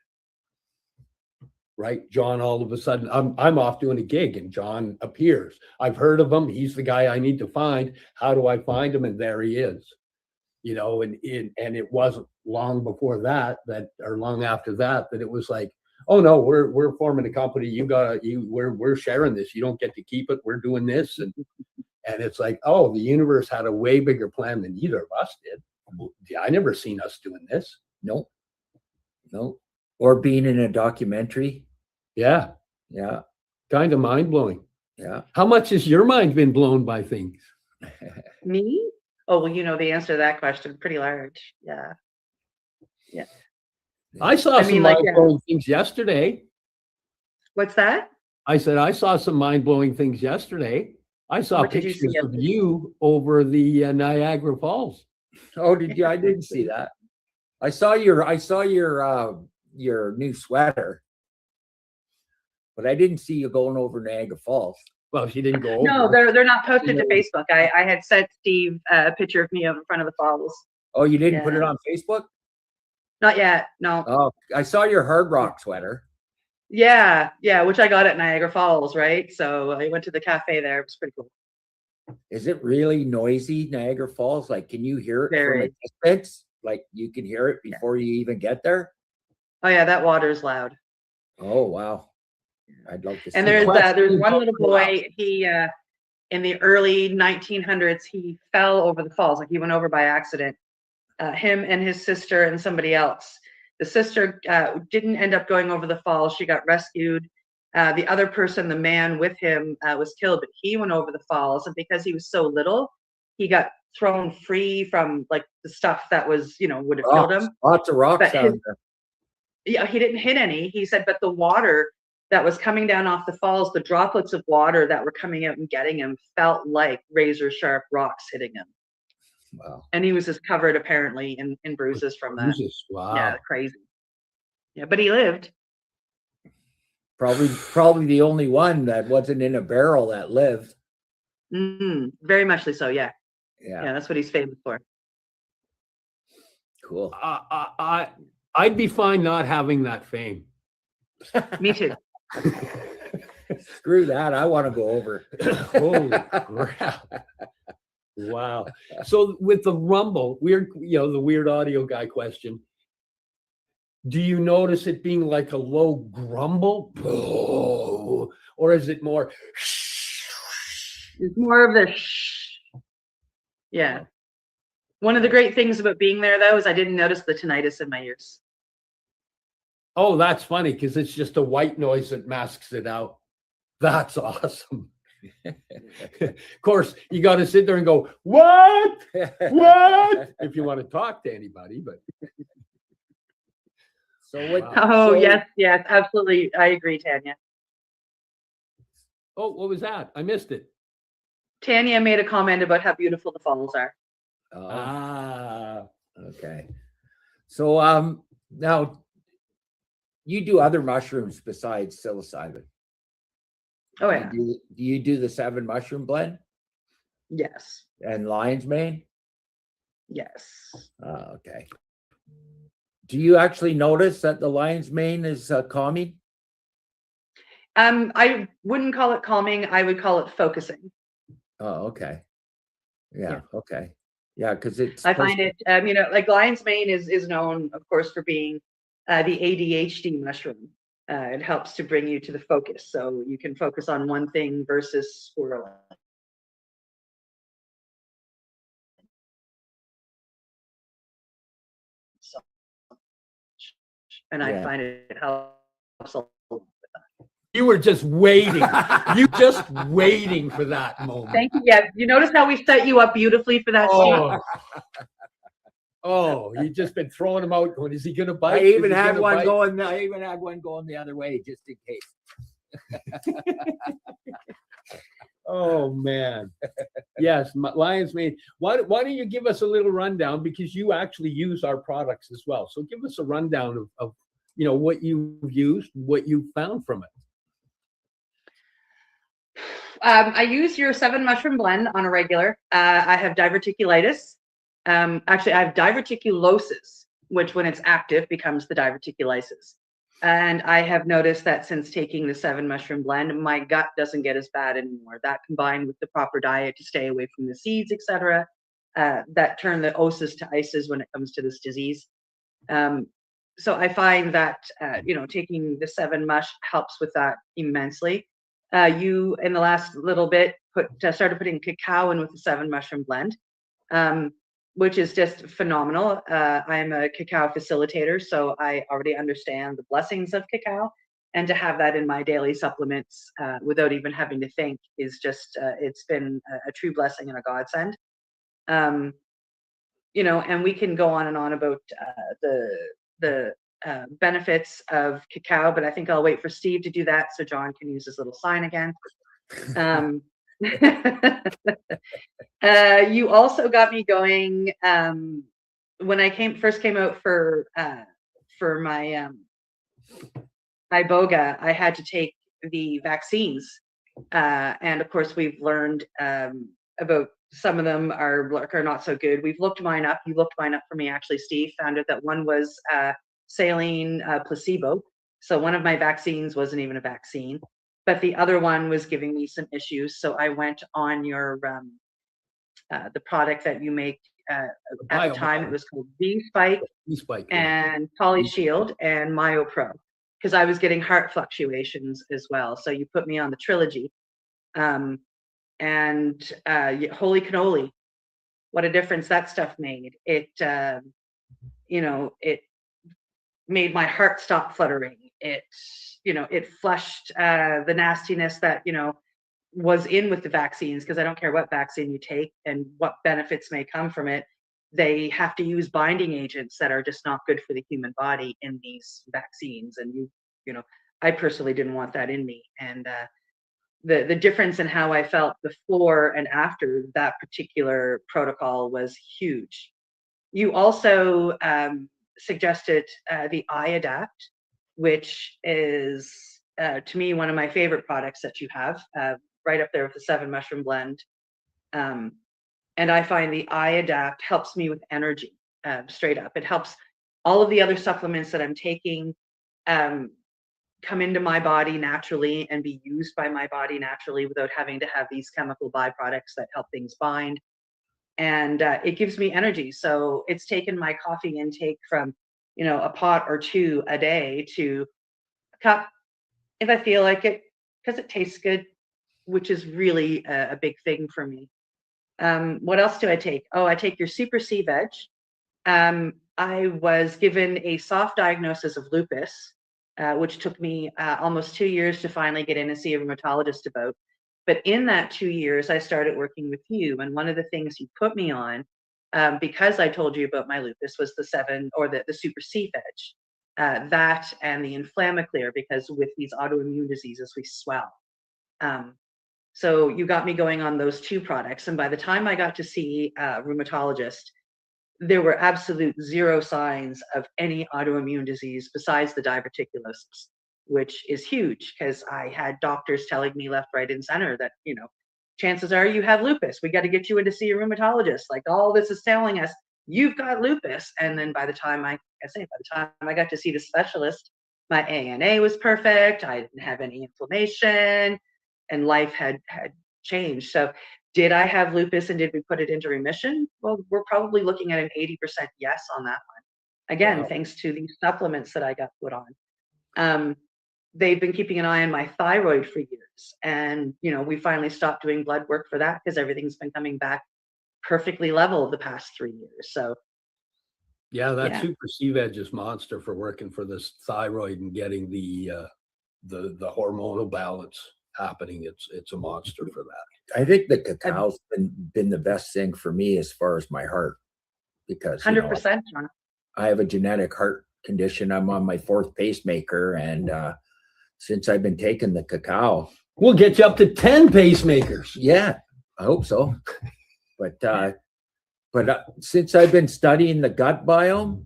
Right? John, all of a sudden, I'm off doing a gig and John appears. I've heard of him. He's the guy I need to find. How do I find him? And there he is. You know, and it wasn't long before that, or long after that it was like, oh no, we're forming a company. We're sharing this. You don't get to keep it. We're doing this. And it's like, oh, the universe had a way bigger plan than either of us did. I never seen us doing this. Nope. Or being in a documentary. Yeah. Yeah. Kind of mind blowing. Yeah. How much has your mind been blown by things? Me? Oh, well, you know the answer to that question, pretty large. Yeah. Yeah. I saw some mind-blowing things yesterday. What's that? I said I saw some mind-blowing things yesterday. I saw What did you see pictures of yesterday? you over the Niagara Falls. Oh, did you? I didn't see that. I saw your new sweater, but I didn't see you going over Niagara Falls. Well, she didn't go over. No, they're not posted to Facebook. I had sent Steve a picture of me in front of the falls. Oh, you didn't put it on Facebook? Not yet. No. Oh, I saw your Hard Rock sweater. Yeah, which I got at Niagara Falls, right? So I went to the cafe there. It was pretty cool. Is it really noisy, Niagara Falls? Like, can you hear it Very. from a distance? Like, you can hear it before you even get there? Oh yeah, that water's loud. Oh, wow. I'd love to see And that. there's one little boy, he in the early 1900s, he fell over the falls. Like he went over by accident. Him and his sister and somebody else. The sister didn't end up going over the falls. She got rescued. The other person, the man with him, was killed, but he went over the falls. And because he was so little, he got thrown free from like the stuff that was, would have killed him. Lots of rocks down there. Yeah, he didn't hit any. He said, but the water that was coming down off the falls, the droplets of water that were coming out and getting him felt like razor sharp rocks hitting him. Wow. And he was just covered apparently in bruises from that. Bruises. Wow. Yeah, crazy. Yeah, but he lived. Probably the only one that wasn't in a barrel that lived. Very muchly so, yeah. Yeah, that's what he's famous for. Cool. I'd be fine not having that fame. Me too. Screw that. I want to go over. Holy crap. Wow. So with the rumble, the weird audio guy question, do you notice it being like a low grumble? Oh, or is it more? It's more of the shh. Yeah. One of the great things about being there, though, is I didn't notice the tinnitus in my ears. Oh, that's funny because it's just a white noise that masks it out. That's awesome. Of course, you got to sit there and go, what? What? If you want to talk to anybody, but. So what? Oh, yes, absolutely. I agree, Tanya. Oh, what was that? I missed it. Tanya made a comment about how beautiful the falls are. Okay. So now you do other mushrooms besides psilocybin. Oh yeah. Do you do the 7 mushroom blend? Yes. And lion's mane? Yes. Okay. Do you actually notice that the lion's mane is calming? I wouldn't call it calming. I would call it focusing. Oh, okay. Yeah. Okay. Yeah, because it's I find it, like lion's mane is known, of course, for being the ADHD mushroom. It helps to bring you to the focus, so you can focus on one thing versus swirling. So, and I Yeah. find it helps a lot. You were just waiting. You just waiting for that moment. Thank you. Yeah, you notice how we set you up beautifully for that scene. Oh, you just been throwing them out. Going, is he going to bite? I Is even he had gonna one bite? going. I even had one going the other way just in case. Oh man, yes, lion's mane. Why don't you give us a little rundown, because you actually use our products as well. So give us a rundown of what you've used, what you found from it. I use your 7 mushroom blend on a regular. I have diverticulitis. Actually, I have diverticulosis, which when it's active becomes the diverticulitis. And I have noticed that since taking the 7 mushroom blend, my gut doesn't get as bad anymore. That combined with the proper diet to stay away from the seeds, etc., that turn the oses to ices when it comes to this disease. So I find that taking the 7 mush helps with that immensely. You in the last little bit started putting cacao in with the 7 mushroom blend, which is just phenomenal. I'm a cacao facilitator, so I already understand the blessings of cacao, and to have that in my daily supplements without even having to think is just it's been a true blessing and a godsend. And we can go on and on about the benefits of cacao, but I think I'll wait for Steve to do that so John can use his little sign again. You also got me going when I first came out for my iboga. I had to take the vaccines, and of course we've learned about some of them are not so good. We've looked mine up. You looked mine up for me, actually, Steve. Found out that one was saline placebo. So one of my vaccines wasn't even a vaccine, but the other one was giving me some issues. So I went on your the product that you make at the time. It was called V-Spike and Polyshield and MyoPro, because I was getting heart fluctuations as well. So you put me on the trilogy. And holy cannoli, what a difference that stuff made. It it made my heart stop fluttering. It flushed the nastiness that was in with the vaccines, because I don't care what vaccine you take and what benefits may come from it, they have to use binding agents that are just not good for the human body in these vaccines. And I personally didn't want that in me. And the difference in how I felt before and after that particular protocol was huge. You also suggested the iAdapt, which is to me one of my favorite products that you have, right up there with the 7 mushroom blend. And I find the iAdapt helps me with energy, straight up. It helps all of the other supplements that I'm taking come into my body naturally and be used by my body naturally without having to have these chemical byproducts that help things bind. And it gives me energy. So it's taken my coffee intake from, a pot or 2 a day to a cup if I feel like it, because it tastes good, which is really a big thing for me. What else do I take? Oh, I take your Super C Veg. I was given a soft diagnosis of lupus, which took me almost 2 years to finally get in and see a rheumatologist about. But in that 2 years, I started working with you. And one of the things you put me on, because I told you about my lupus, was the 7 or the Super C Veg. That and the Inflammaclear, because with these autoimmune diseases, we swell. So you got me going on those 2 products. And by the time I got to see a rheumatologist, there were absolute 0 signs of any autoimmune disease besides the diverticulosis, which is huge, because I had doctors telling me left, right, and center that, chances are you have lupus. We got to get you in to see a rheumatologist. Like, all this is telling us you've got lupus. And then by the time I got to see the specialist, my ANA was perfect. I didn't have any inflammation, and life had changed. So Did I have lupus and did we put it into remission? Well, we're probably looking at an 80% yes on that one. Again, thanks to these supplements that I got put on. They've been keeping an eye on my thyroid for years. And, you know, we finally stopped doing blood work for that because everything's been coming back perfectly level the past 3 years. So yeah, that Super C-Veg is monster for working for this thyroid and getting the hormonal balance happening. It's a monster for that. I think the cacao's been the best thing for me as far as my heart, because 100%, John. I have a genetic heart condition. I'm on my 4th pacemaker, and since I've been taking the cacao, we'll get you up to 10 pacemakers. Yeah, I hope so. But since I've been studying the gut biome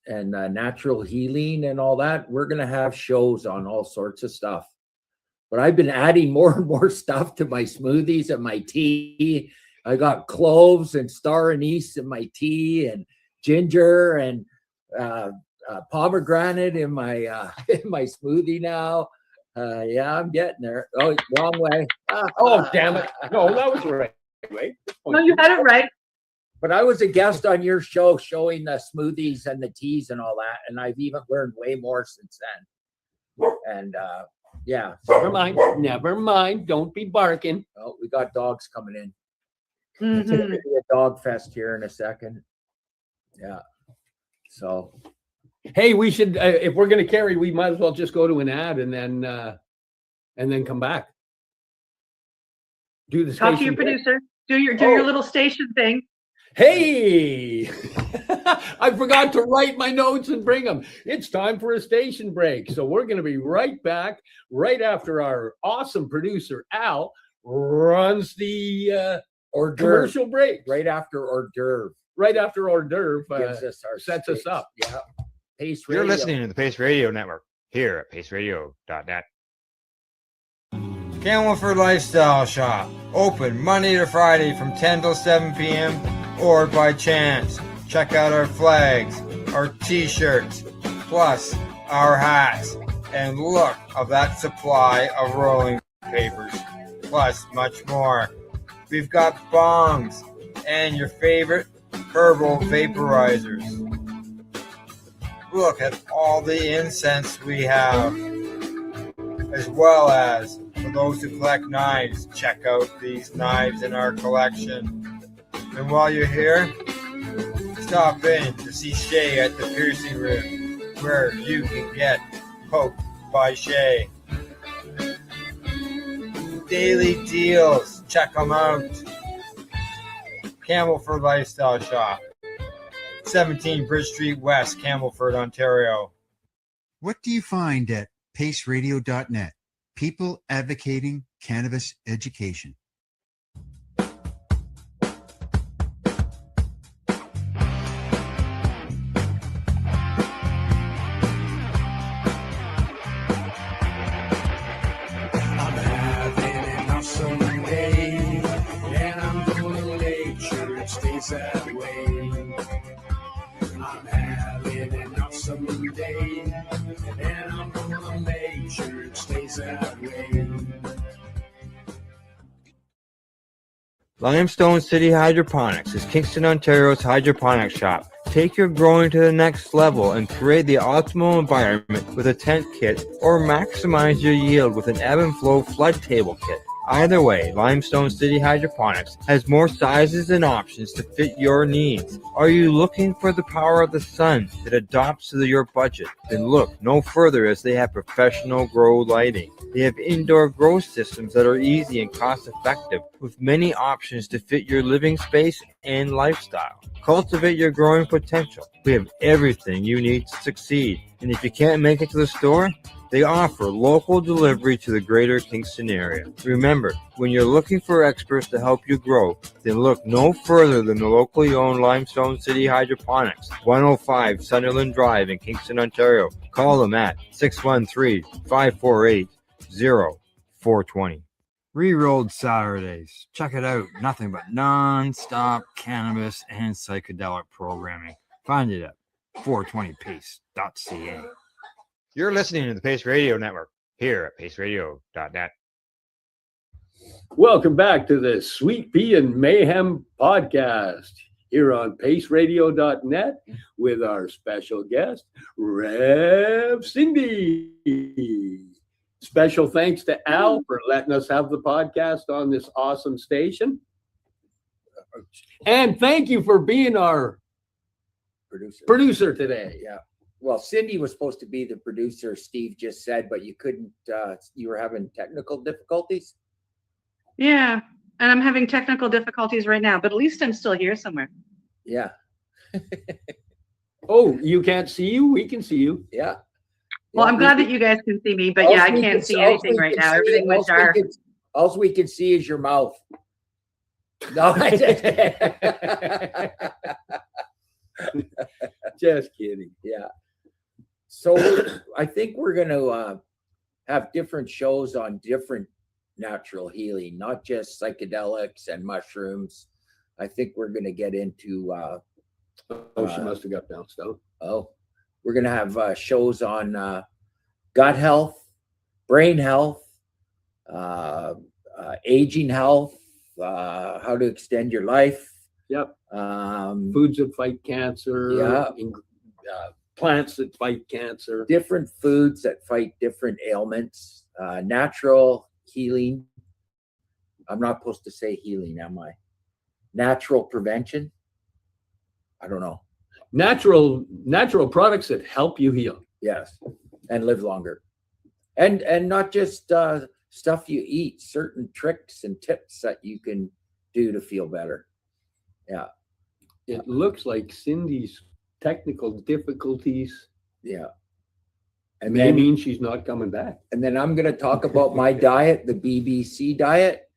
and natural healing and all that, we're going to have shows on all sorts of stuff. But I've been adding more and more stuff to my smoothies and my tea. I got cloves and star anise in my tea, and ginger and pomegranate in my smoothie now. Yeah, I'm getting there. Oh, wrong way. Oh, damn it. No, that was right. Wait. No, you had it right. But I was a guest on your show showing the smoothies and the teas and all that, and I've even learned way more since then. And yeah. Never mind. Don't be barking. Oh, we got dogs coming in. Mm-hmm. It's going to be a dog fest here in a second. Yeah. So, hey, we should, if we're going to carry, we might as well just go to an ad and then come back. Do the Talk to your producer. Do your little station thing. Hey, I forgot to write my notes and bring them. It's time for a station break. So we're going to be right back right after our awesome producer, Al, runs the commercial break. Right after hors d'oeuvre. Right after hors d'oeuvre sets us up. Yeah. Pace Radio. You're listening to the Pace Radio Network here at paceradio.net. Camelford Lifestyle Shop, open Monday to Friday from 10 till 7 p.m. or by chance. Check out our flags, our t-shirts, plus our hats, and look of that supply of rolling papers, plus much more. We've got bongs and your favorite herbal vaporizers. Look at all the incense we have, as well as for those who collect knives, check out these knives in our collection. And while you're here, stop in to see Shay at the Piercing Room, where you can get poked by Shay. Daily deals, check them out. Camelford Lifestyle Shop, 17 Bridge Street West, Camelford, Ontario. What do you find at paceradio.net? People advocating cannabis education. I'm having an awesome day, and I'm gonna make sure it stays that way. I'm having an awesome day, and I'm gonna make sure it stays that way. Limestone City Hydroponics is Kingston, Ontario's hydroponics shop. Take your growing to the next level and create the optimal environment with a tent kit, or maximize your yield with an ebb and flow flood table kit. Either way, Limestone City Hydroponics has more sizes and options to fit your needs. Are you looking for the power of the sun that adapts to your budget? Then look no further, as they have professional grow lighting. They have indoor grow systems that are easy and cost effective, with many options to fit your living space and lifestyle. Cultivate your growing potential. We have everything you need to succeed. And if you can't make it to the store, they offer local delivery to the greater Kingston area. Remember, when you're looking for experts to help you grow, then look no further than the locally owned Limestone City Hydroponics, 105 Sunderland Drive in Kingston, Ontario. Call them at 613-548-0420. Rerolled Saturdays. Check it out. Nothing but non-stop cannabis and psychedelic programming. Find it at 420pace.ca. You're listening to the Pace Radio Network here at paceradio.net. Welcome back to the Sweet Pea and Mayhem podcast here on paceradio.net with our special guest, Rev Cindy. Special thanks to Al for letting us have the podcast on this awesome station. And thank you for being our producer today. Yeah. Well, Cindy was supposed to be the producer, Steve just said, but you couldn't, you were having technical difficulties. Yeah, and I'm having technical difficulties right now, but at least I'm still here somewhere. Yeah. Oh, you can't see you? We can see you. Yeah. Well, I'm glad that you guys can see me, but yeah, I can't see anything right now. Everything went dark. All we can see is your mouth. No, just kidding. Yeah. So I think we're going to have different shows on different natural healing, not just psychedelics and mushrooms. I think we're going to get into. She must have got bounced out. Oh, we're going to have shows on gut health, brain health, aging health, how to extend your life. Yep. Foods that fight cancer. Yeah. Plants that fight cancer. Different foods that fight different ailments. Natural healing. I'm not supposed to say healing, am I? Natural prevention. I don't know. Natural products that help you heal. Yes, and live longer, and not just stuff you eat. Certain tricks and tips that you can do to feel better. Yeah. It looks like Cindy's technical difficulties. Yeah. And that means she's not coming back. And then I'm going to talk about my diet, the BBC diet,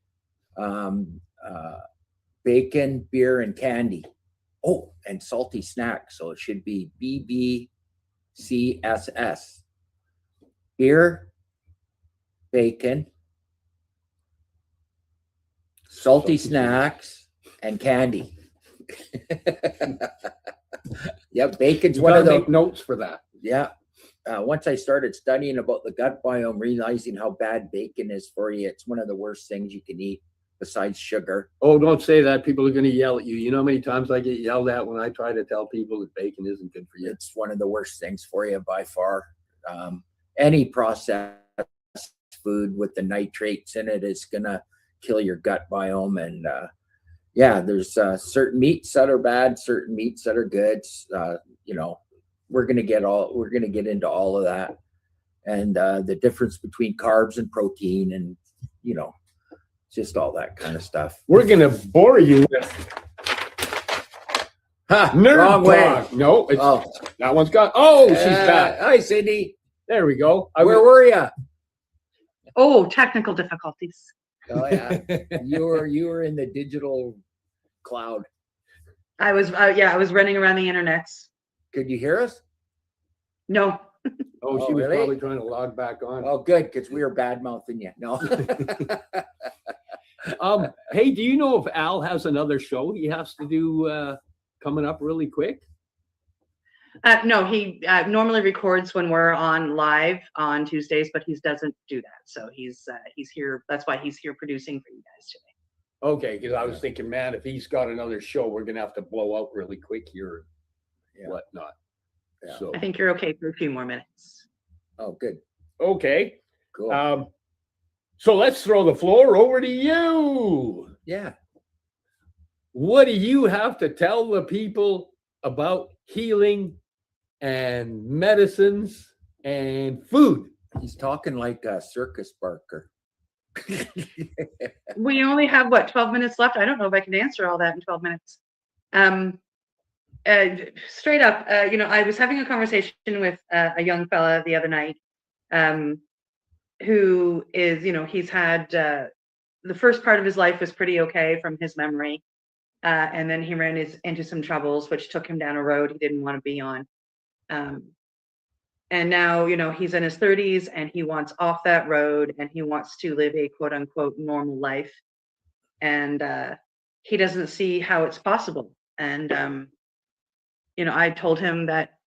bacon, beer, and candy. Oh, and salty snacks. So it should be BBCSS. Beer, bacon, salty snacks, and candy. Yeah, bacon's one of the make notes for that. Yeah. Once I started studying about the gut biome, realizing how bad bacon is for you, it's one of the worst things you can eat besides sugar. Oh, don't say that. People are going to yell at you. You know how many times I get yelled at when I try to tell people that bacon isn't good for you? It's one of the worst things for you by far. Any processed food with the nitrates in it is going to kill your gut biome. And yeah, there's certain meats that are bad, certain meats that are good. You know, we're going to get into all of that, and the difference between carbs and protein, and you know, just all that kind of stuff. We're going to bore you with nerd wrong talk. way. No, that one's gone. Oh, she's back. Hi, Cindy. There we go. Where were you? Oh, technical difficulties. Oh yeah, you were in the digital cloud. I was running around the internet. Could you hear us? No. Oh, she was really? probably trying to log back on. Oh, good, because we were bad mouthing you. No. Hey, do you know if Al has another show he has to do coming up really quick? No, he normally records when we're on live on Tuesdays, but he doesn't do that. So he's here. That's why he's here producing for you guys today. Okay, because I was thinking, man, if he's got another show, we're gonna have to blow out really quick here, and whatnot. Yeah. So I think you're okay for a few more minutes. Oh, good. Okay. Cool. So let's throw the floor over to you. Yeah. What do you have to tell the people about healing and medicines and food? He's talking like a circus barker. We only have 12 minutes left. I don't know if I can answer all that in 12 minutes. Straight up, I was having a conversation with a young fella the other night, who is, he's had the first part of his life was pretty okay from his memory, and then he ran into some troubles, which took him down a road he didn't want to be on. And now, he's in his 30s and he wants off that road and he wants to live a quote unquote normal life. And he doesn't see how it's possible. And, I told him that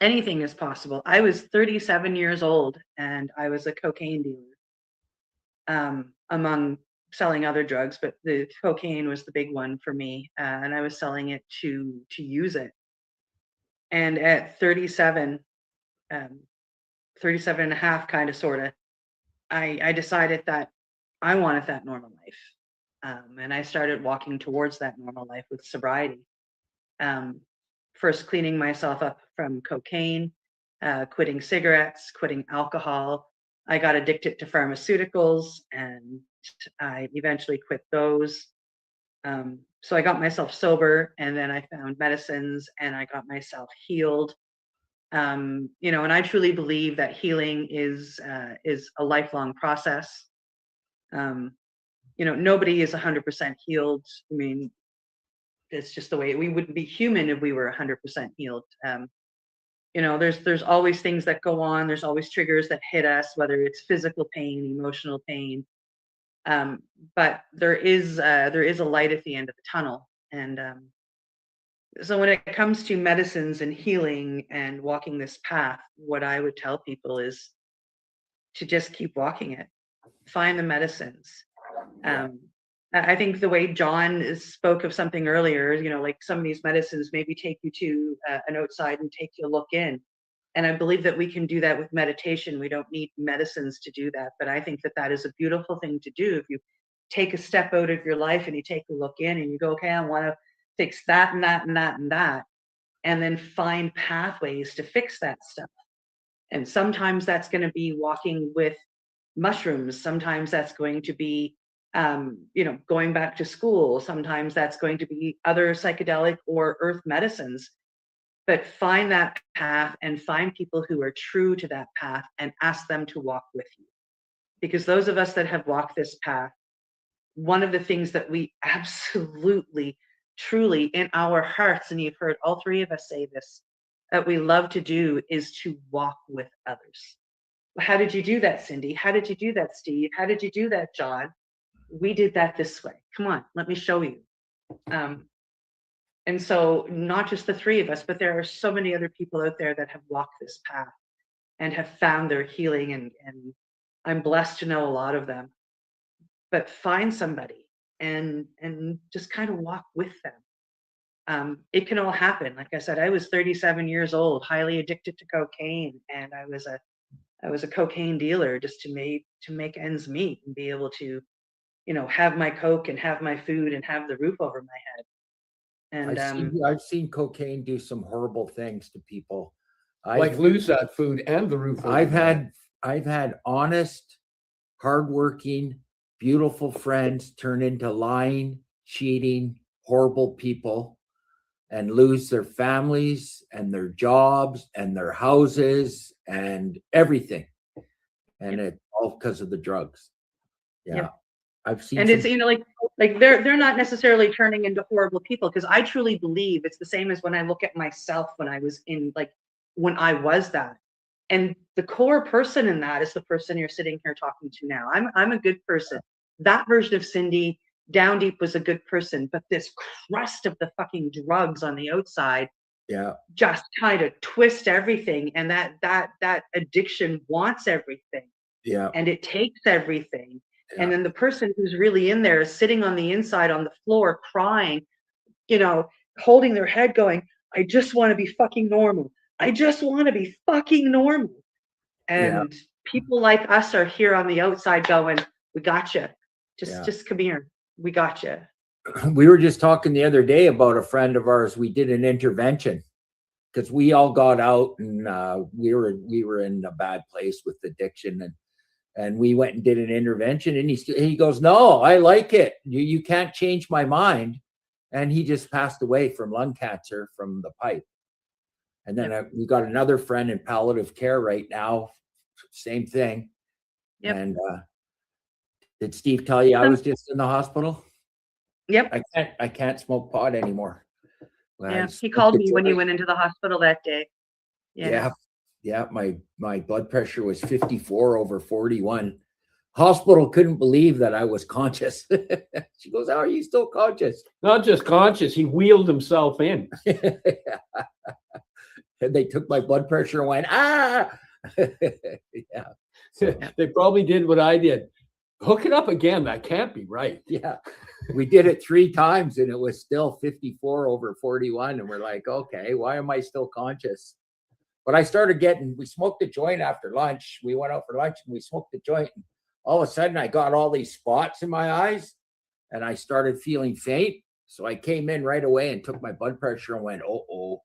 anything is possible. I was 37 years old and I was a cocaine dealer. among selling other drugs, but the cocaine was the big one for me, and I was selling it to use it. And at 37, 37 and a half, kind of, sort of, I decided that I wanted that normal life. And I started walking towards that normal life with sobriety. First cleaning myself up from cocaine, quitting cigarettes, quitting alcohol. I got addicted to pharmaceuticals, and I eventually quit those. So I got myself sober, and then I found medicines, and I got myself healed. And I truly believe that healing is a lifelong process. Nobody is 100% healed. I mean, it's just the way we wouldn't be human if we were 100% healed. There's always things that go on. There's always triggers that hit us, whether it's physical pain, emotional pain. But there is a light at the end of the tunnel. And so when it comes to medicines and healing and walking this path, what I would tell people is to just keep walking it. Find the medicines. I think the way John spoke of something earlier, like some of these medicines maybe take you to an outside and take you a look in. And I believe that we can do that with meditation. We don't need medicines to do that. But I think that that is a beautiful thing to do. If you take a step out of your life and you take a look in and you go, okay, I want to fix that and that and that and that, and then find pathways to fix that stuff. And sometimes that's going to be walking with mushrooms. Sometimes that's going to be going back to school. Sometimes that's going to be other psychedelic or earth medicines. But find that path and find people who are true to that path and ask them to walk with you. Because those of us that have walked this path, one of the things that we absolutely, truly in our hearts, and you've heard all three of us say this, that we love to do is to walk with others. How did you do that, Cindy? How did you do that, Steve? How did you do that, John? We did that this way. Come on, let me show you. And so not just the three of us, but there are so many other people out there that have walked this path and have found their healing. And I'm blessed to know a lot of them. But find somebody and just kind of walk with them. It can all happen. Like I said, I was 37 years old, highly addicted to cocaine, and I was a cocaine dealer just to make ends meet and be able to, have my Coke and have my food and have the roof over my head. And I've seen cocaine do some horrible things to people. Like lose that food and the roof. I've had honest, hardworking, beautiful friends turn into lying, cheating, horrible people and lose their families and their jobs and their houses and everything. And it's all because of the drugs. Yeah. Yep. I've seen, and it's like they're not necessarily turning into horrible people, because I truly believe it's the same as when I look at myself when I was when I was that, and the core person in that is the person you're sitting here talking to now. I'm a good person. That version of Cindy down deep was a good person, but this crust of the fucking drugs on the outside, just kind of twist everything, and that addiction wants everything, and it takes everything. And then the person who's really in there is sitting on the inside on the floor crying, holding their head going, I just want to be fucking normal. I just want to be fucking normal. And people like us are here on the outside going, we got you. Just come here. We got you. We were just talking the other day about a friend of ours. We did an intervention because we all got out and we were in a bad place with addiction, and we went and did an intervention, and he goes, no, I like it. You can't change my mind. And he just passed away from lung cancer from the pipe. And then we got another friend in palliative care right now. Same thing. And did Steve tell you I was just in the hospital? Yep. I can't smoke pot anymore. He called me when you went into the hospital that day. Yeah, my blood pressure was 54/41. Hospital couldn't believe that I was conscious. She goes, how are you still conscious? Not just conscious, he wheeled himself in. And they took my blood pressure and went, They probably did what I did. Hook it up again. That can't be right. Yeah. We did it 3 times and it was still 54 over 41. And we're like, okay, why am I still conscious? But I started we smoked a joint after lunch. We went out for lunch and we smoked a joint. And all of a sudden I got all these spots in my eyes and I started feeling faint. So I came in right away and took my blood pressure and went, oh.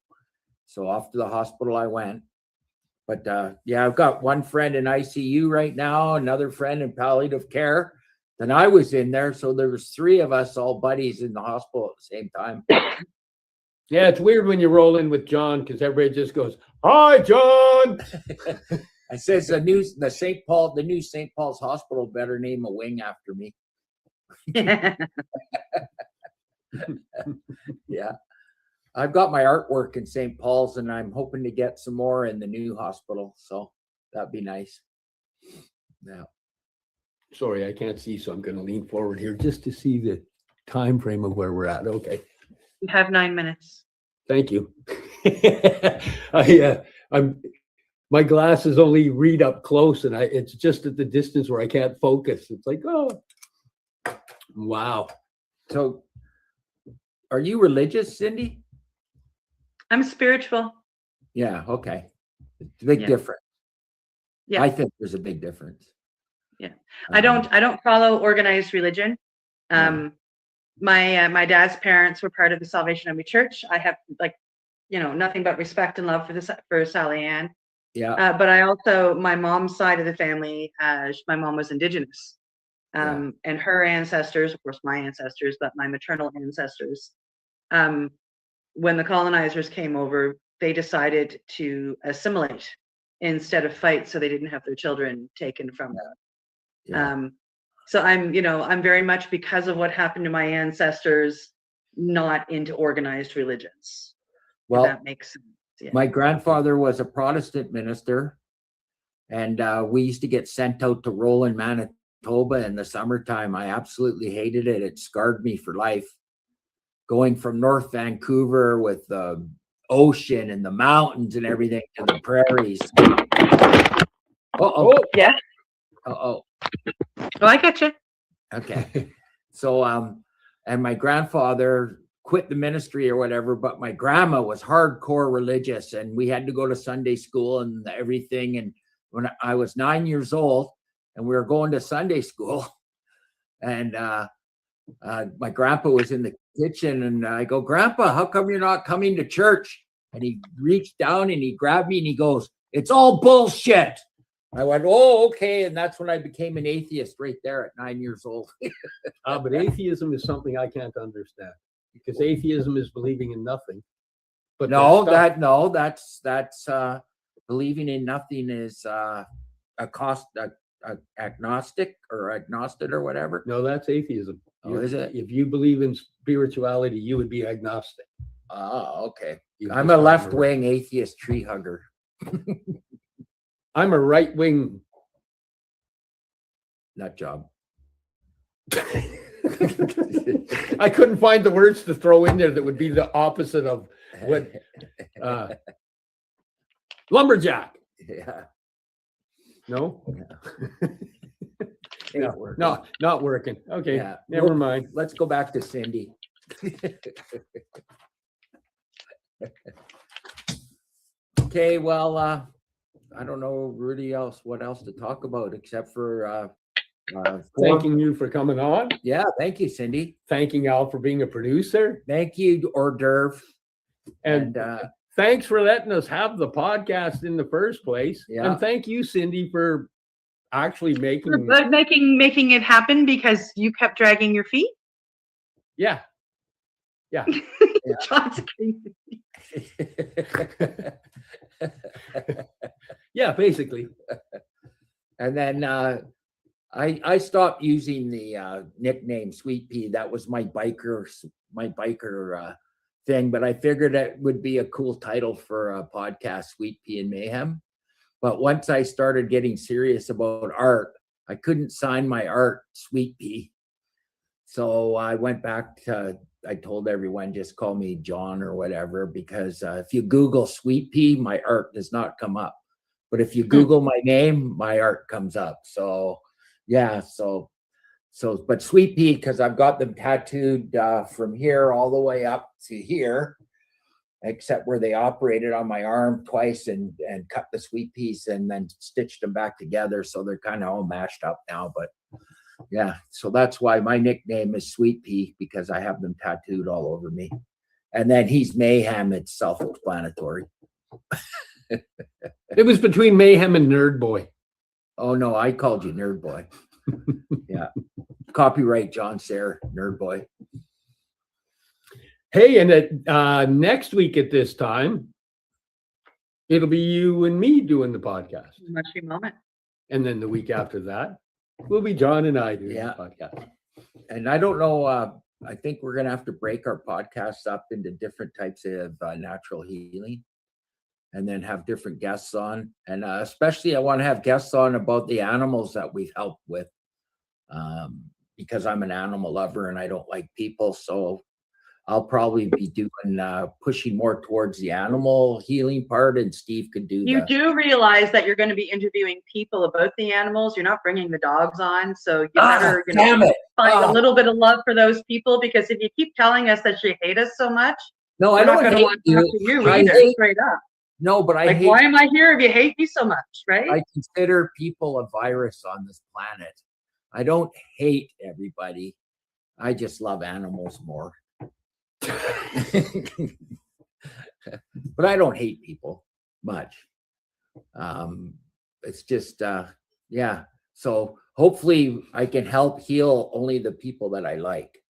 So off to the hospital I went. But yeah, I've got one friend in ICU right now, another friend in palliative care. Then I was in there. So there was 3 of us, all buddies, in the hospital at the same time. Yeah, it's weird when you roll in with John because everybody just goes, "Hi, John." I says the new St. Paul's Hospital better name a wing after me. Yeah. I've got my artwork in St. Paul's and I'm hoping to get some more in the new hospital. So that'd be nice. Yeah. Sorry, I can't see, so I'm going to lean forward here just to see the time frame of where we're at. Okay. You have 9 minutes. Thank you. My glasses only read up close and it's just at the distance where I can't focus. It's like, oh, wow. So are you religious, Cindy? I'm spiritual. Yeah. Okay. It's a big difference. Yeah. I think there's a big difference. Yeah. I don't follow organized religion. My dad's parents were part of the Salvation Army Church. I have nothing but respect and love for Sally Ann. Yeah. But I also, my mom's side of the family, my mom was Indigenous. And her ancestors, of course, my ancestors, but my maternal ancestors, when the colonizers came over, they decided to assimilate instead of fight, so they didn't have their children taken from them. Yeah. So I'm very much, because of what happened to my ancestors, not into organized religions. Well, if that makes sense. Yeah. My grandfather was a Protestant minister, and we used to get sent out to Roland, Manitoba in the summertime. I absolutely hated it. It scarred me for life. Going from North Vancouver with the ocean and the mountains and everything to the prairies. Oh, yeah. Oh, I get you. Okay. So, and my grandfather quit the ministry or whatever, but my grandma was hardcore religious and we had to go to Sunday school and everything. And when I was 9 years old and we were going to Sunday school and my grandpa was in the kitchen and I go, "Grandpa, how come you're not coming to church?" And he reached down and he grabbed me and he goes, "It's all bullshit." I went, "Oh, okay." And that's when I became an atheist right there at 9 years old. But atheism is something I can't understand, because atheism is believing in nothing. But that's believing in nothing is agnostic or agnostic or whatever. No, that's atheism. Oh, is it? If you believe in spirituality, you would be agnostic. Oh, okay. I'm a left-wing atheist tree hugger. I'm a right-wing nut job. I couldn't find the words to throw in there that would be the opposite of what lumberjack. Yeah. No? Yeah. No, not working. Okay. Yeah. Never mind. Let's go back to Cindy. Okay, well, I don't know really what else to talk about except for thanking you for coming on. Yeah, thank you, Cindy. Thanking Al for being a producer. Thank you, hors d'oeuvre. And thanks for letting us have the podcast in the first place. Yeah. And thank you, Cindy, for actually making it happen, because you kept dragging your feet. Yeah. Yeah. Yeah, basically. And then I stopped using the nickname Sweet Pea. That was my biker thing, but I figured that would be a cool title for a podcast, Sweet Pea and Mayhem. But once I started getting serious about art, I couldn't sign my art Sweet Pea. So I went back to, I told everyone, just call me John or whatever, because if you Google Sweet Pea, my art does not come up. But if you Google my name, my art comes up. So yeah, so So, but sweet pea, because I've got them tattooed from here all the way up to here, except where they operated on my arm twice and cut the sweet peas and then stitched them back together. So they're kind of all mashed up now. But yeah, so that's why my nickname is Sweet Pea, because I have them tattooed all over me. And then he's Mayhem. It's self-explanatory. It was between Mayhem and Nerd Boy. Oh, no, I called you Nerd Boy. Yeah. Copyright John Sayre, Nerd Boy. Hey, and next week at this time, it'll be you and me doing the podcast. Mushy moment. And then the week after that, will be John and I doing the podcast. And I don't know, I think we're going to have to break our podcasts up into different types of natural healing and then have different guests on. And especially I want to have guests on about the animals that we've helped with, because I'm an animal lover and I don't like people. So I'll probably be doing pushing more towards the animal healing part, and Steve could do. You do realize that you're going to be interviewing people about the animals. You're not bringing the dogs on, so you better find a little bit of love for those people. Because if you keep telling us that you hate us so much, no, I don't hate you either. Straight up. No, but like, why am I here if you hate me so much, right? I consider people a virus on this planet. I don't hate everybody. I just love animals more. But I don't hate people much. It's just yeah. So hopefully I can help heal only the people that I like.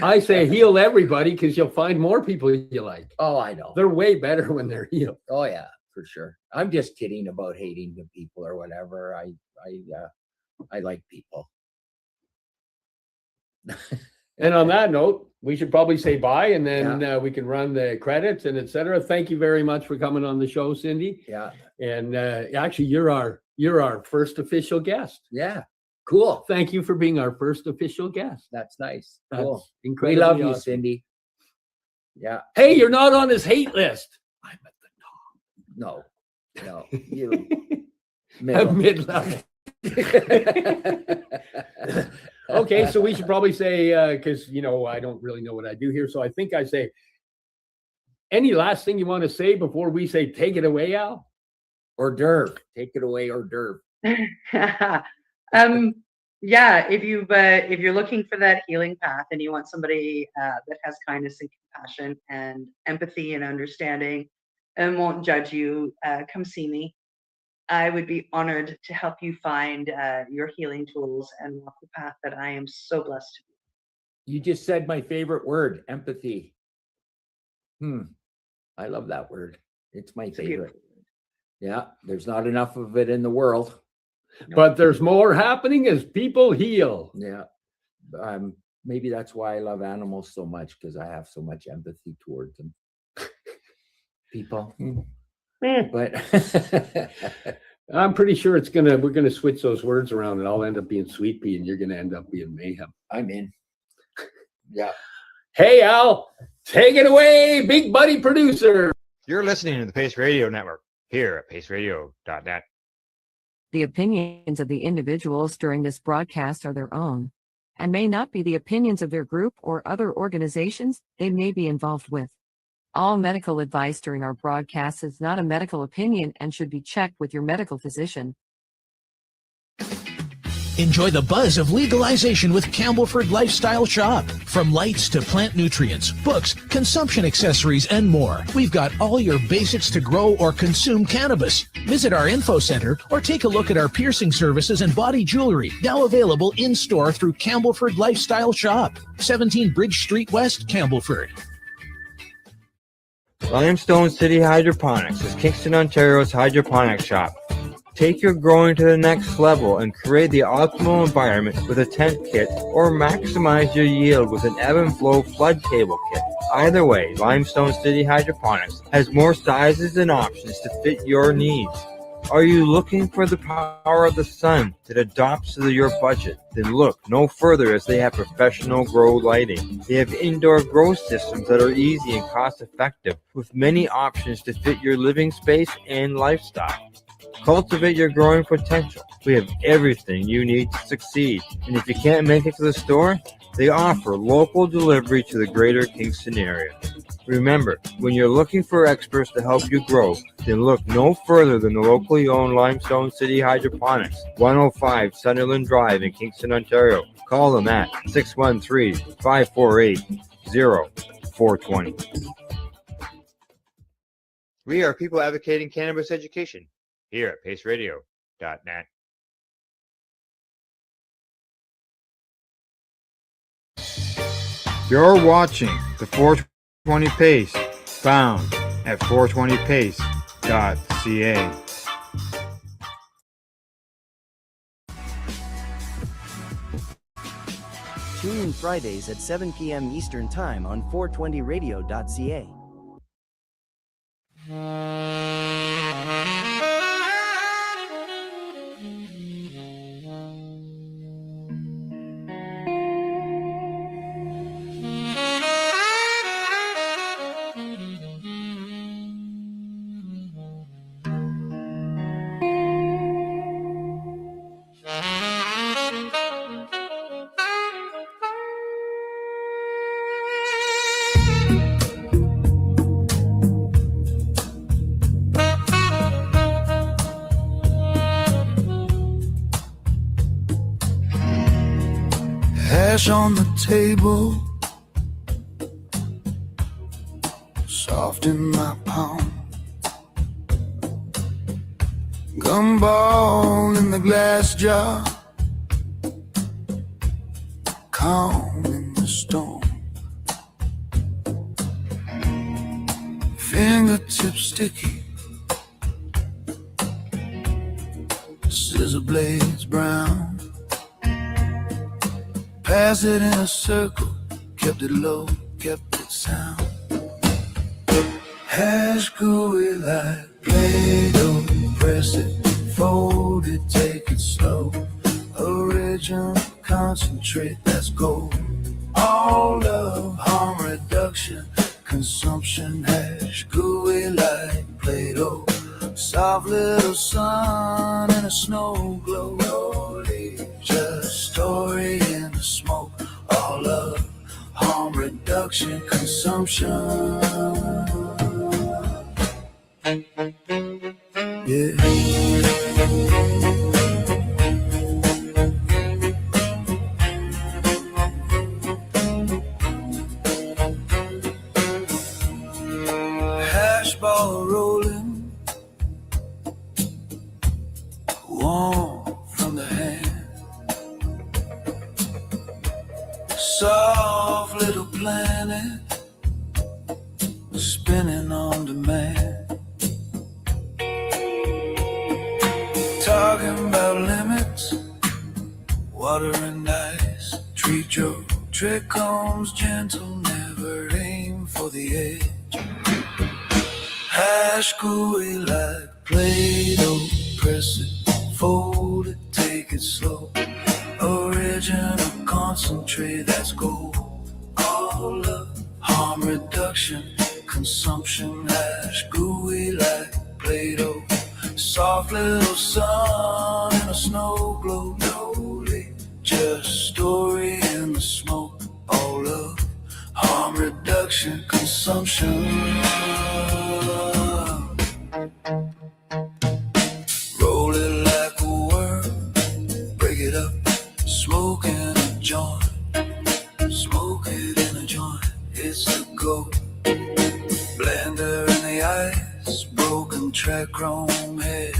I say heal everybody, because you'll find more people you like. Oh, I know. They're way better when they're healed. Oh yeah, for sure. I'm just kidding about hating the people or whatever. I like people. And on that note, we should probably say bye, and then we can run the credits and etc. Thank you very much for coming on the show, Cindy. Yeah. And actually, you're our first official guest. Yeah. Cool. Thank you for being our first official guest. That's nice. That's cool. incredible. We love you, Cindy. Yeah. Hey, you're not on his hate list. I'm at the top. No, you. Mid-level. Okay, so we should probably say, because I don't really know what I do here, so I think I say, any last thing you want to say before we say take it away, Al? Hors d'oeuvre. Take it away, hors d'oeuvre. Yeah, if you're looking for that healing path and you want somebody that has kindness and compassion and empathy and understanding and won't judge you, come see me. I would be honored to help you find your healing tools and walk the path that I am so blessed to be. You just said my favorite word, empathy. I love that word. It's my favorite. Yeah, there's not enough of it in the world. But there's more happening as people heal. Yeah. Maybe that's why I love animals so much, because I have so much empathy towards them. People. But I'm pretty sure we're gonna switch those words around, and I'll end up being Sweet Pea and you're gonna end up being Mayhem. I'm in. Yeah. Hey Al, take it away, big buddy producer. You're listening to the Pace Radio Network here at paceradio.net. The opinions of the individuals during this broadcast are their own and may not be the opinions of their group or other organizations they may be involved with. All medical advice during our broadcast is not a medical opinion and should be checked with your medical physician. Enjoy the buzz of legalization with Campbellford Lifestyle Shop. From lights to plant nutrients, books, consumption accessories, and more. We've got all your basics to grow or consume cannabis. Visit our info center or take a look at our piercing services and body jewelry, now available in-store through Campbellford Lifestyle Shop, 17 Bridge Street West, Campbellford. Limestone City Hydroponics is Kingston, Ontario's hydroponics shop. Take your growing to the next level and create the optimal environment with a tent kit, or maximize your yield with an ebb and flow flood table kit. Either way, Limestone City Hydroponics has more sizes and options to fit your needs. Are you looking for the power of the sun that adapts to your budget? Then look no further, as they have professional grow lighting. They have indoor grow systems that are easy and cost effective, with many options to fit your living space and lifestyle. Cultivate your growing potential. We have everything you need to succeed. And if you can't make it to the store, they offer local delivery to the greater Kingston area. Remember, when you're looking for experts to help you grow, then look no further than the locally owned Limestone City Hydroponics, 105 Sunderland Drive in Kingston, Ontario. Call them at 613-548-0420. We are people advocating cannabis education here at paceradio.net. You're watching the 420 Pace, found at 420pace.ca. Tune in Fridays at 7 p.m. Eastern Time on 420radio.ca. Hash on the table, soft in my palm. Gumball in the glass jar, calm in the storm. Fingertips sticky, scissor blades brown. Pass it in a circle, kept it low, kept it sound. Hash gooey like Play-Doh, press it, fold it, take it slow. Original concentrate, that's gold. All of harm reduction, consumption. Hash gooey like Play-Doh, soft little sun and a snow glow. Just story in the smoke, all of harm reduction, consumption. Yeah. Hash ball rolling, warm from the hand. Soft little planet, spinning on demand. Talking about limits, water and ice. Treat your trick homes gentle, never aim for the edge. Hash gooey like Play-Doh, press it, fold it, take it slow. Original concentrate, that's gold. All of harm reduction, consumption. Hash gooey like Play-Doh, soft little sun and a snow glow. Noli, just story in the smoke. All of harm reduction, consumption. Roll it like a worm, break it up, smoke in a joint. Smoke it in a joint, it's a go. Blender in the ice, broken track, chrome head.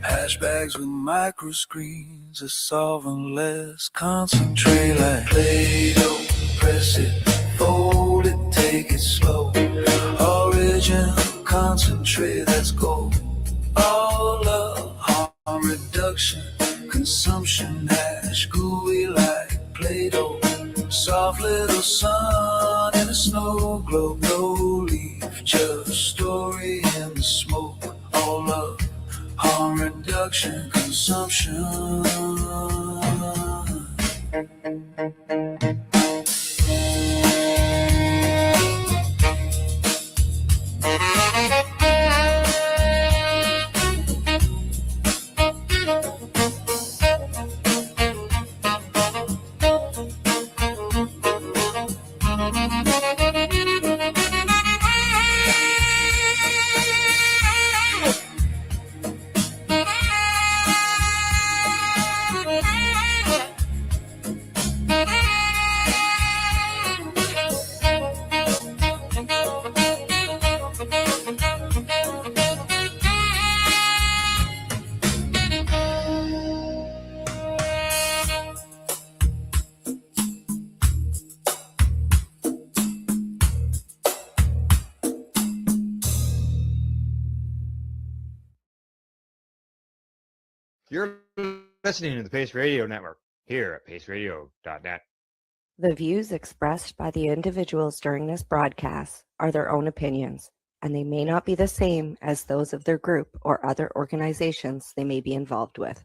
Hash bags with micro screens, a solvent less concentrate like Play-Doh. Press it, fold it, take it slow. Original concentrate, that's gold. All of harm reduction, consumption. Hash gooey like Play-Doh, soft little sun and a snow globe. No leaf, just story in the smoke. All of harm reduction, consumption. You're listening to the Pace Radio Network here at paceradio.net. The views expressed by the individuals during this broadcast are their own opinions, and they may not be the same as those of their group or other organizations they may be involved with.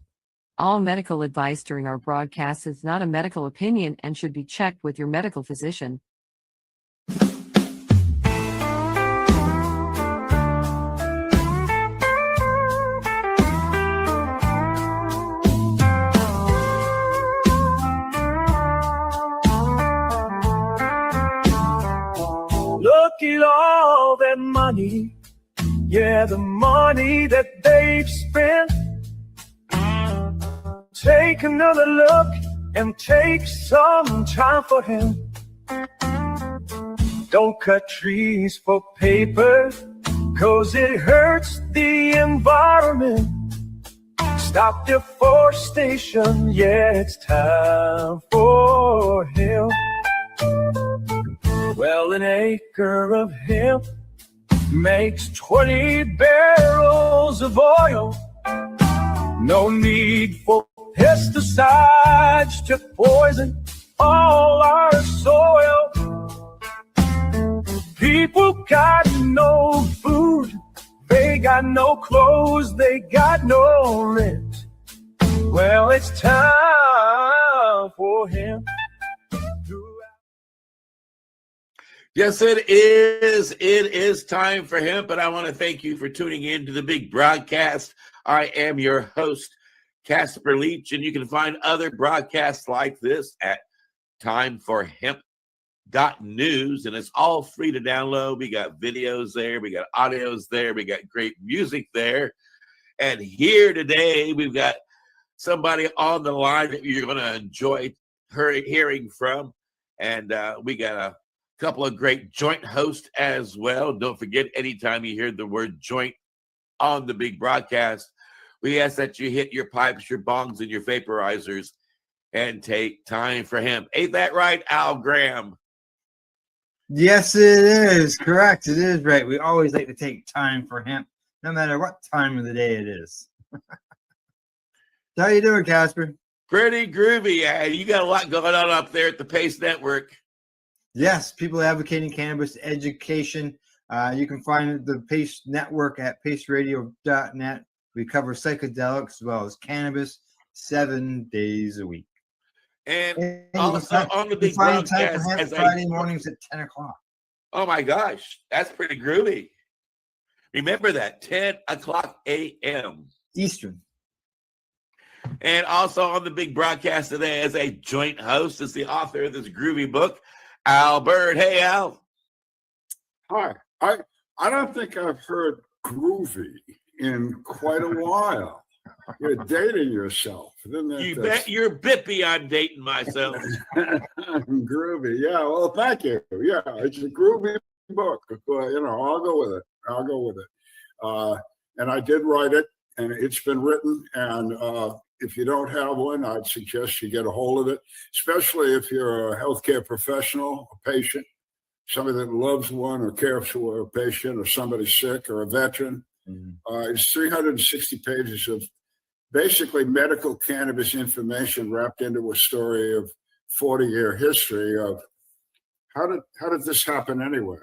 All medical advice during our broadcast is not a medical opinion and should be checked with your medical physician. Look at all that money, yeah, the money that they've spent. Take another look and take some time for him. Don't cut trees for paper, 'cause it hurts the environment. Stop deforestation, yeah, it's time for him. Well, an acre of hemp makes 20 barrels of oil. No need for pesticides to poison all our soil. People got no food, they got no clothes, they got no rent. Well, it's time for him. Yes, it is. It is time for him, but I want to thank you for tuning in to the big broadcast. I am your host, Casper Leach, and you can find other broadcasts like this at timeforhemp.news, and it's all free to download. We got videos there, we got audios there, we got great music there. And here today, we've got somebody on the line that you're going to enjoy hearing from, and we got a couple of great joint hosts as well. Don't forget, anytime you hear the word joint on the big broadcast, we ask that you hit your pipes, your bongs, and your vaporizers and take time for him. Ain't that right, Al Graham? Yes, it is. Correct. It is right. We always like to take time for him, no matter what time of the day it is. How you doing, Casper? Pretty groovy. You got a lot going on up there at the Pace Network. Yes, people advocating cannabis education. You can find the Pace Network at paceradio.net. We cover psychedelics as well as cannabis 7 days a week. And also on the big broadcast, Friday mornings at 10 o'clock. Oh my gosh, that's pretty groovy. Remember that, 10 o'clock a.m. Eastern. And also on the big broadcast today as a joint host is the author of this groovy book, Albert. Hey, Al. Hi. I don't think I've heard groovy in quite a while. You're dating yourself. You bet you're bippy I'm dating myself. Groovy. Yeah, well, thank you. Yeah, it's a groovy book. I'll go with it. And I did write it, and it's been written. And if you don't have one, I'd suggest you get a hold of it, especially if you're a healthcare professional, a patient, somebody that loves one or cares for a patient or somebody sick or a veteran. It's 360 pages of basically medical cannabis information wrapped into a story of 40-year history of how did this happen anyway?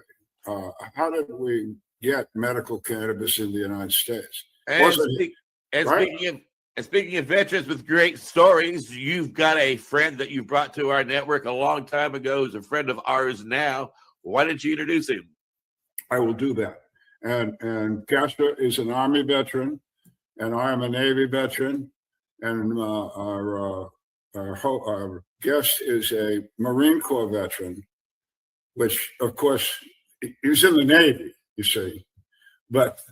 How did we get medical cannabis in the United States? Speaking of veterans with great stories, you've got a friend that you brought to our network a long time ago, who's a friend of ours now. Why don't you introduce him? I will do that. And Casper is an Army veteran, and I am a Navy veteran, and our guest is a Marine Corps veteran, which, of course, he's in the Navy, you see, but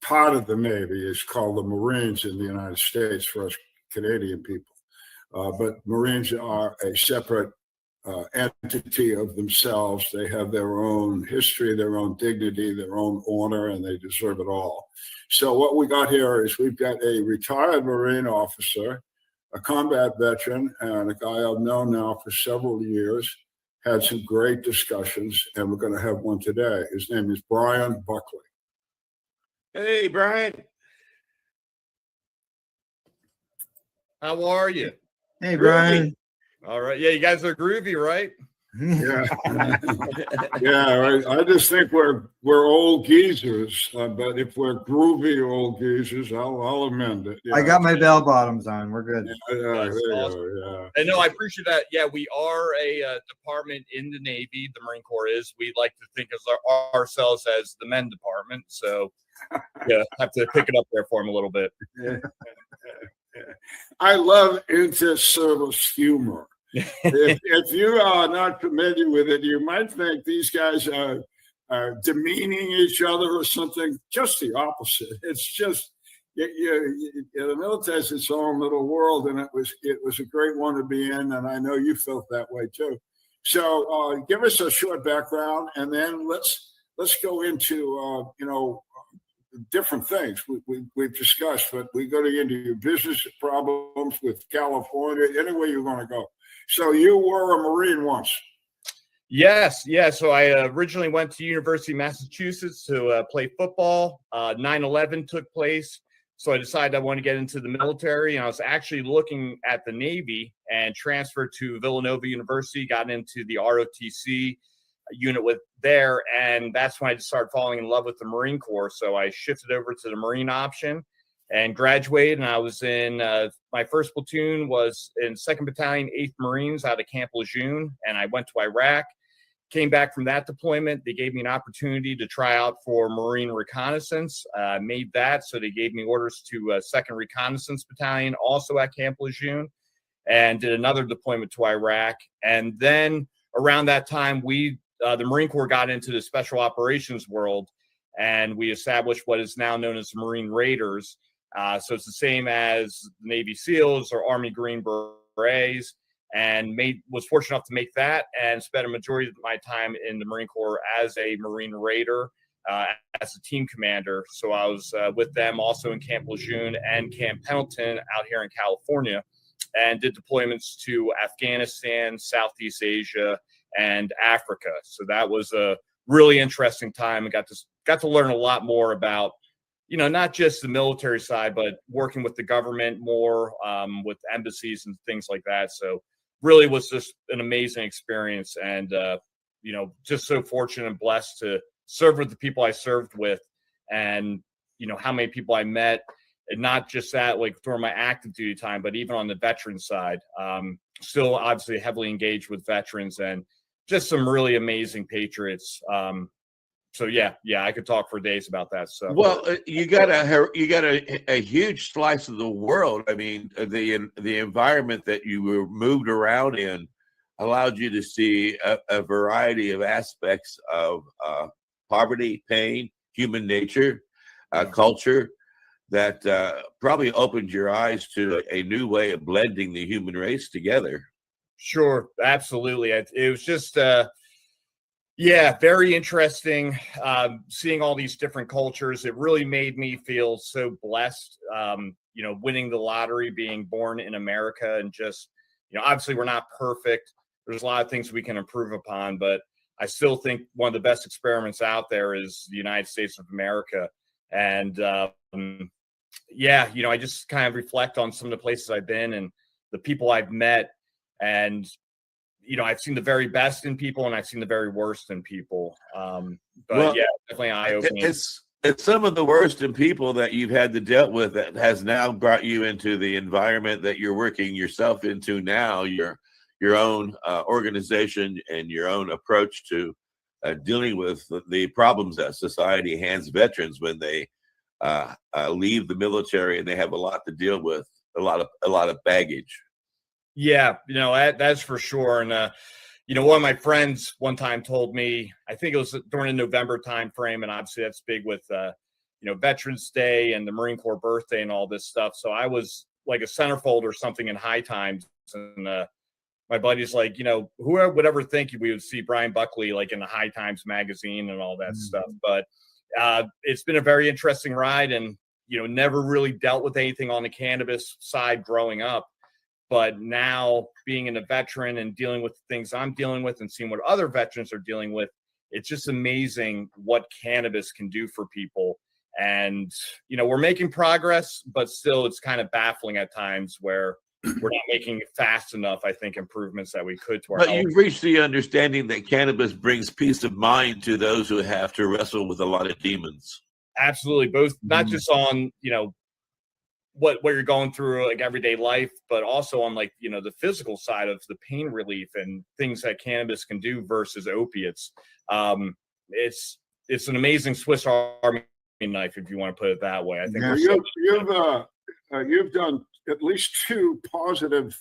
part of the Navy is called the Marines in the United States for us Canadian people. But Marines are a separate entity of themselves. They have their own history, their own dignity, their own honor, and they deserve it all. So what we got here is we've got a retired Marine officer, a combat veteran, and a guy I've known now for several years, had some great discussions, and we're going to have one today. His name is Brian Buckley. Hey, Brian. How are you? Hey, Groovy. Brian. All right. Yeah, you guys are groovy, right? Yeah, yeah. I just think we're old geezers, but if we're groovy old geezers, I'll amend it. Yeah. I got my bell bottoms on. We're good. Yeah, there you go. Yeah. And no, I appreciate that. Yeah, we are a department in the Navy. The Marine Corps is. We like to think of ourselves as the men department. So, yeah, have to pick it up there for him a little bit. I love inter-service humor. if you are not familiar with it, you might think these guys are demeaning each other or something. Just the opposite. It's just the military is its own little world, and it was a great one to be in, and I know you felt that way too. So give us a short background, and then let's go into different things we've discussed, but we go into your business problems with California, anywhere you're going to go. So you were a Marine once. Yes, yeah. So I originally went to University of Massachusetts to play football. 9/11 took place, so I decided I wanted to get into the military. And I was actually looking at the Navy and transferred to Villanova University, got into the ROTC unit with there, and that's when I just started falling in love with the Marine Corps. So I shifted over to the Marine option and graduated, and I was in my first platoon was in 2nd Battalion, 8th Marines out of Camp Lejeune, and I went to Iraq. Came back from that deployment. They gave me an opportunity to try out for Marine Reconnaissance. Made that, so they gave me orders to 2nd Reconnaissance Battalion, also at Camp Lejeune, and did another deployment to Iraq. And then around that time, the Marine Corps got into the special operations world, and we established what is now known as Marine Raiders. So it's the same as Navy SEALs or Army Green Berets, and was fortunate enough to make that and spent a majority of my time in the Marine Corps as a Marine Raider, as a team commander. So I was with them also in Camp Lejeune and Camp Pendleton out here in California, and did deployments to Afghanistan, Southeast Asia, and Africa. So that was a really interesting time. I got to learn a lot more about, not just the military side, but working with the government more, with embassies and things like that. So really was just an amazing experience, and just so fortunate and blessed to serve with the people I served with, and how many people I met, and not just that, like during my active duty time, but even on the veteran side. Still obviously heavily engaged with veterans, and just some really amazing patriots. So yeah, I could talk for days about that. So well, you got a huge slice of the world. I mean, the environment that you were moved around in allowed you to see a variety of aspects of poverty, pain, human nature, culture, that probably opened your eyes to a new way of blending the human race together. Sure, absolutely. It was just very interesting, seeing all these different cultures. It really made me feel so blessed, winning the lottery, being born in America, and just, obviously we're not perfect. There's a lot of things we can improve upon, but I still think one of the best experiments out there is the United States of America. And I just kind of reflect on some of the places I've been and the people I've met, and I've seen the very best in people, and I've seen the very worst in people. Definitely eye-opening. It's some of the worst in people that you've had to deal with that has now brought you into the environment that you're working yourself into now, your own organization and your own approach to dealing with the problems that society hands veterans when they leave the military, and they have a lot to deal with, a lot of baggage. Yeah, that's for sure. And, one of my friends one time told me, I think it was during the November time frame, and obviously that's big with, Veterans Day and the Marine Corps birthday and all this stuff. So I was like a centerfold or something in High Times, and my buddy's like, whoever would ever think we would see Brian Buckley like in the High Times magazine and all that stuff. But it's been a very interesting ride, and, never really dealt with anything on the cannabis side growing up. But now being a veteran and dealing with the things I'm dealing with and seeing what other veterans are dealing with, it's just amazing what cannabis can do for people. And, we're making progress, but still it's kind of baffling at times where we're not making fast enough, I think, improvements that we could to our But health. you've reached the understanding that cannabis brings peace of mind to those who have to wrestle with a lot of demons. Absolutely, both not just on what you're going through like everyday life, but also on like the physical side of the pain relief and things that cannabis can do versus opiates. It's an amazing Swiss Army knife, if you want to put it that way. I think you've done at least 2 positive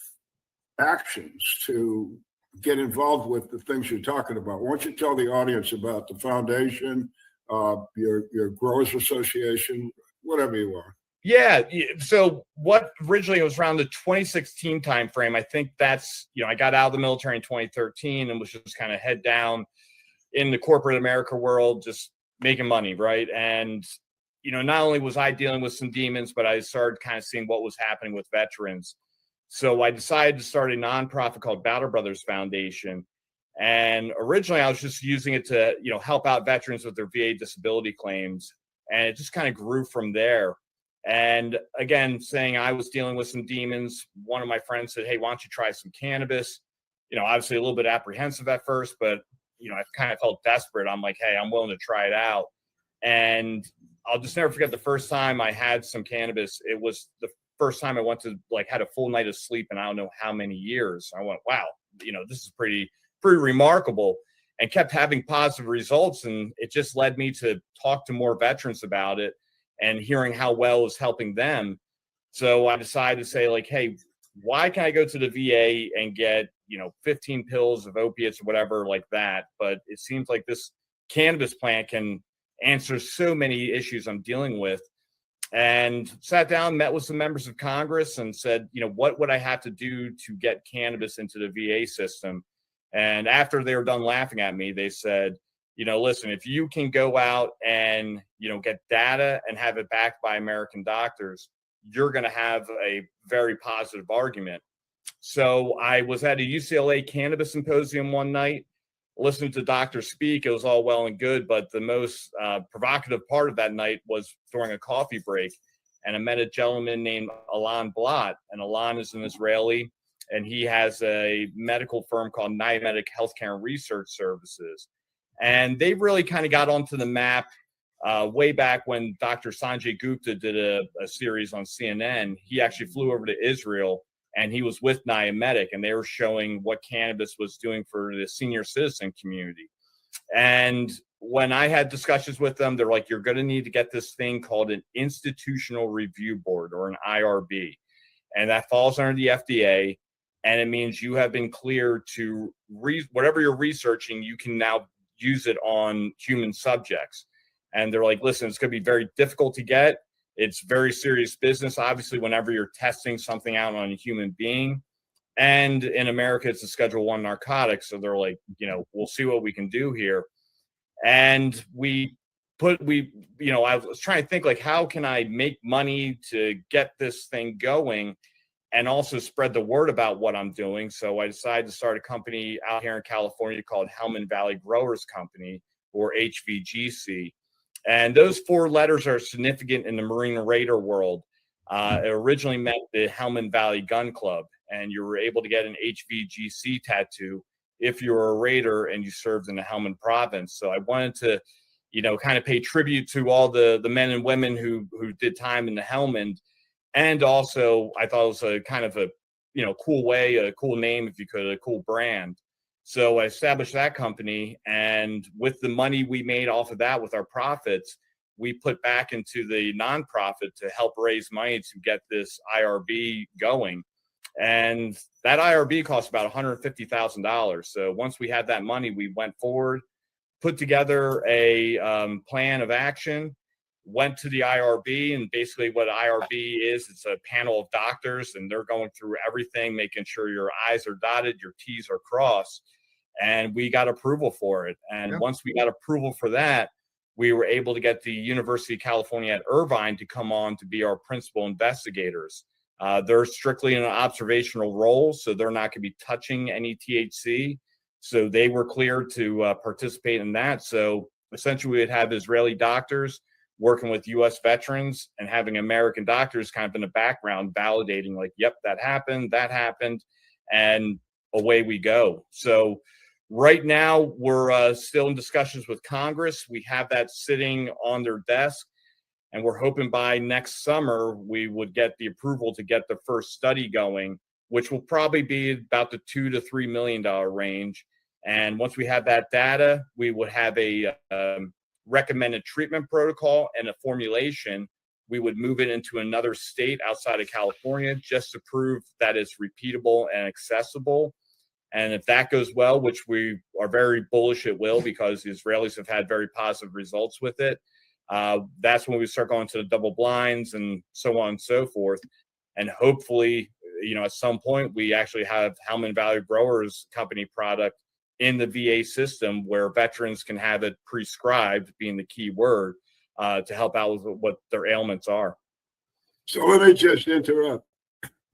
actions to get involved with the things you're talking about. Why don't you tell the audience about the foundation, your growers association, whatever you are. Yeah. So what originally was around the 2016 timeframe. I think that's, I got out of the military in 2013 and was just kind of head down in the corporate America world, just making money. Right. And, not only was I dealing with some demons, but I started kind of seeing what was happening with veterans. So I decided to start a nonprofit called Battle Brothers Foundation. And originally I was just using it to, help out veterans with their VA disability claims. And it just kind of grew from there. And again, saying I was dealing with some demons, one of my friends said, "Hey, why don't you try some cannabis?" Obviously a little bit apprehensive at first, but, I kind of felt desperate. I'm like, "Hey, I'm willing to try it out." And I'll just never forget the first time I had some cannabis. It was the first time I went to had a full night of sleep in I don't know how many years. I went, wow, this is pretty remarkable, and kept having positive results. And it just led me to talk to more veterans about it and hearing how well it was helping them. So I decided to say hey, why can't I go to the VA and get, 15 pills of opiates or whatever like that? But it seems like this cannabis plant can answer so many issues I'm dealing with. And sat down, met with some members of Congress and said, what would I have to do to get cannabis into the VA system? And after they were done laughing at me, they said, listen, if you can go out and, get data and have it backed by American doctors, you're going to have a very positive argument. So I was at a UCLA cannabis symposium one night, listening to doctors speak. It was all well and good, but the most provocative part of that night was during a coffee break. And I met a gentleman named Alon Blot, and Alon is an Israeli, and he has a medical firm called Niamedic Healthcare and Research Services. And they really kind of got onto the map way back when Dr. Sanjay Gupta did a series on CNN. He actually flew over to Israel, and he was with Niamedic, and they were showing what cannabis was doing for the senior citizen community. And when I had discussions with them, they're like, you're going to need to get this thing called an institutional review board, or an IRB. And that falls under the FDA. And it means you have been cleared to whatever you're researching, you can now use it on human subjects. And they're like, listen, it's going to be very difficult to get. It's very serious business, obviously, whenever you're testing something out on a human being. And in America, it's a Schedule I narcotic. So they're like, we'll see what we can do here. And I was trying to think how can I make money to get this thing going and also spread the word about what I'm doing. So I decided to start a company out here in California called Hellman Valley Growers Company, or HVGC. And those 4 letters are significant in the Marine Raider world. It originally meant the Hellman Valley Gun Club, and you were able to get an HVGC tattoo if you were a Raider and you served in the Helmand province. So I wanted to, kind of pay tribute to all the men and women who did time in the Helmand. And also I thought it was a kind of a, cool way, a cool name, if you could, a cool brand. So I established that company, and with the money we made off of that, with our profits, we put back into the nonprofit to help raise money to get this IRB going. And that IRB cost about $150,000. So once we had that money, we went forward, put together a plan of action, went to the IRB, and basically what IRB is, it's a panel of doctors, and they're going through everything, making sure your I's are dotted, your T's are crossed. And we got approval for it. And once we got approval for that, we were able to get the University of California at Irvine to come on to be our principal investigators. They're strictly in an observational role, so they're not going to be touching any THC. So they were cleared to participate in that. So essentially we'd have Israeli doctors working with U.S. veterans and having American doctors kind of in the background validating, like, yep, that happened, and away we go. So right now, we're still in discussions with Congress. We have that sitting on their desk, and we're hoping by next summer we would get the approval to get the first study going, which will probably be about the $2 to $3 million range. And once we have that data, we would have a recommended treatment protocol and a formulation. We would move it into another state outside of California just to prove that it's repeatable and accessible. And if that goes well, which we are very bullish it will, because the Israelis have had very positive results with it, that's when we start going to the double blinds and so on and so forth. And hopefully, at some point, we actually have Hellman Valley Growers Company product in the VA system where veterans can have it prescribed, being the key word, to help out with what their ailments are. So let me just interrupt.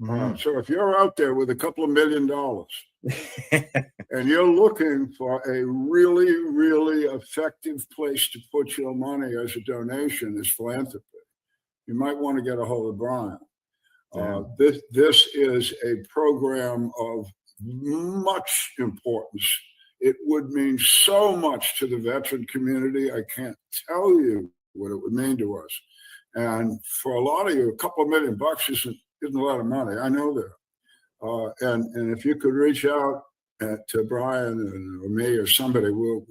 So if you're out there with a couple of $1 million and you're looking for a really, really effective place to put your money as a donation, as philanthropy, you might want to get a hold of Brian. This is a program of much importance. It would mean so much to the veteran community. I can't tell you what it would mean to us. And for a lot of you, a couple of $1 million isn't a lot of money. I know that. And if you could reach out to Brian or me or somebody, we'll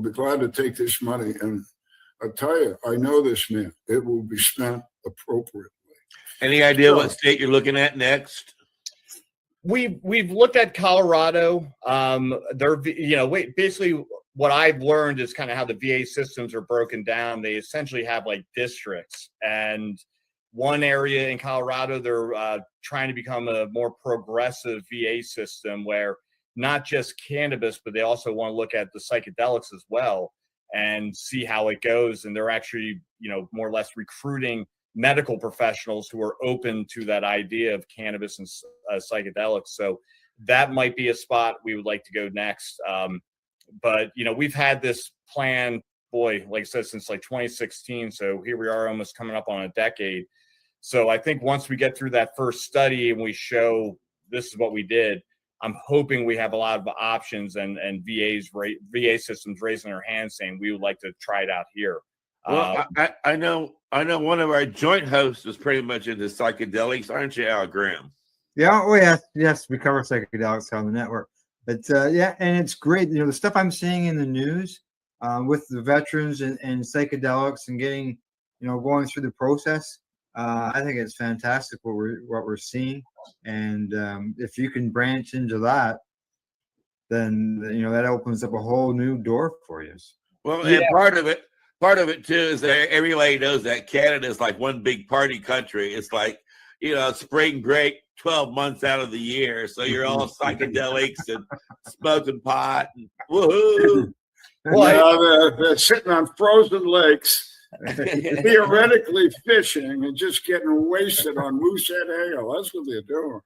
be glad to take this money. And I'll tell you, I know this man. It will be spent appropriately. Any idea what state you're looking at next? We've looked at Colorado. Basically what I've learned is kind of how the VA systems are broken down. They essentially have like districts, and one area in Colorado, they're trying to become a more progressive VA system where not just cannabis, but they also want to look at the psychedelics as well and see how it goes. And they're actually, more or less recruiting medical professionals who are open to that idea of cannabis and psychedelics. So that might be a spot we would like to go next. But we've had this plan, like I said, since like 2016. So here we are, almost coming up on a decade. So I think once we get through that first study and we show this is what we did, I'm hoping we have a lot of options and VA systems raising their hands saying we would like to try it out here. Well, I know one of our joint hosts is pretty much into psychedelics, aren't you, Al Graham? Yeah, yes, we cover psychedelics on the network. But and it's great. The stuff I'm seeing in the news with the veterans and psychedelics and getting, going through the process. I think it's fantastic what we're seeing. And if you can branch into that, then that opens up a whole new door for you. Well, and part of it too is that everybody knows that Canada is like one big party country. It's like, spring break 12 months out of the year. So you're all psychedelics and smoking pot and woohoo. Well, they're sitting on frozen lakes, theoretically fishing and just getting wasted on moosehead ale. That's what they're doing.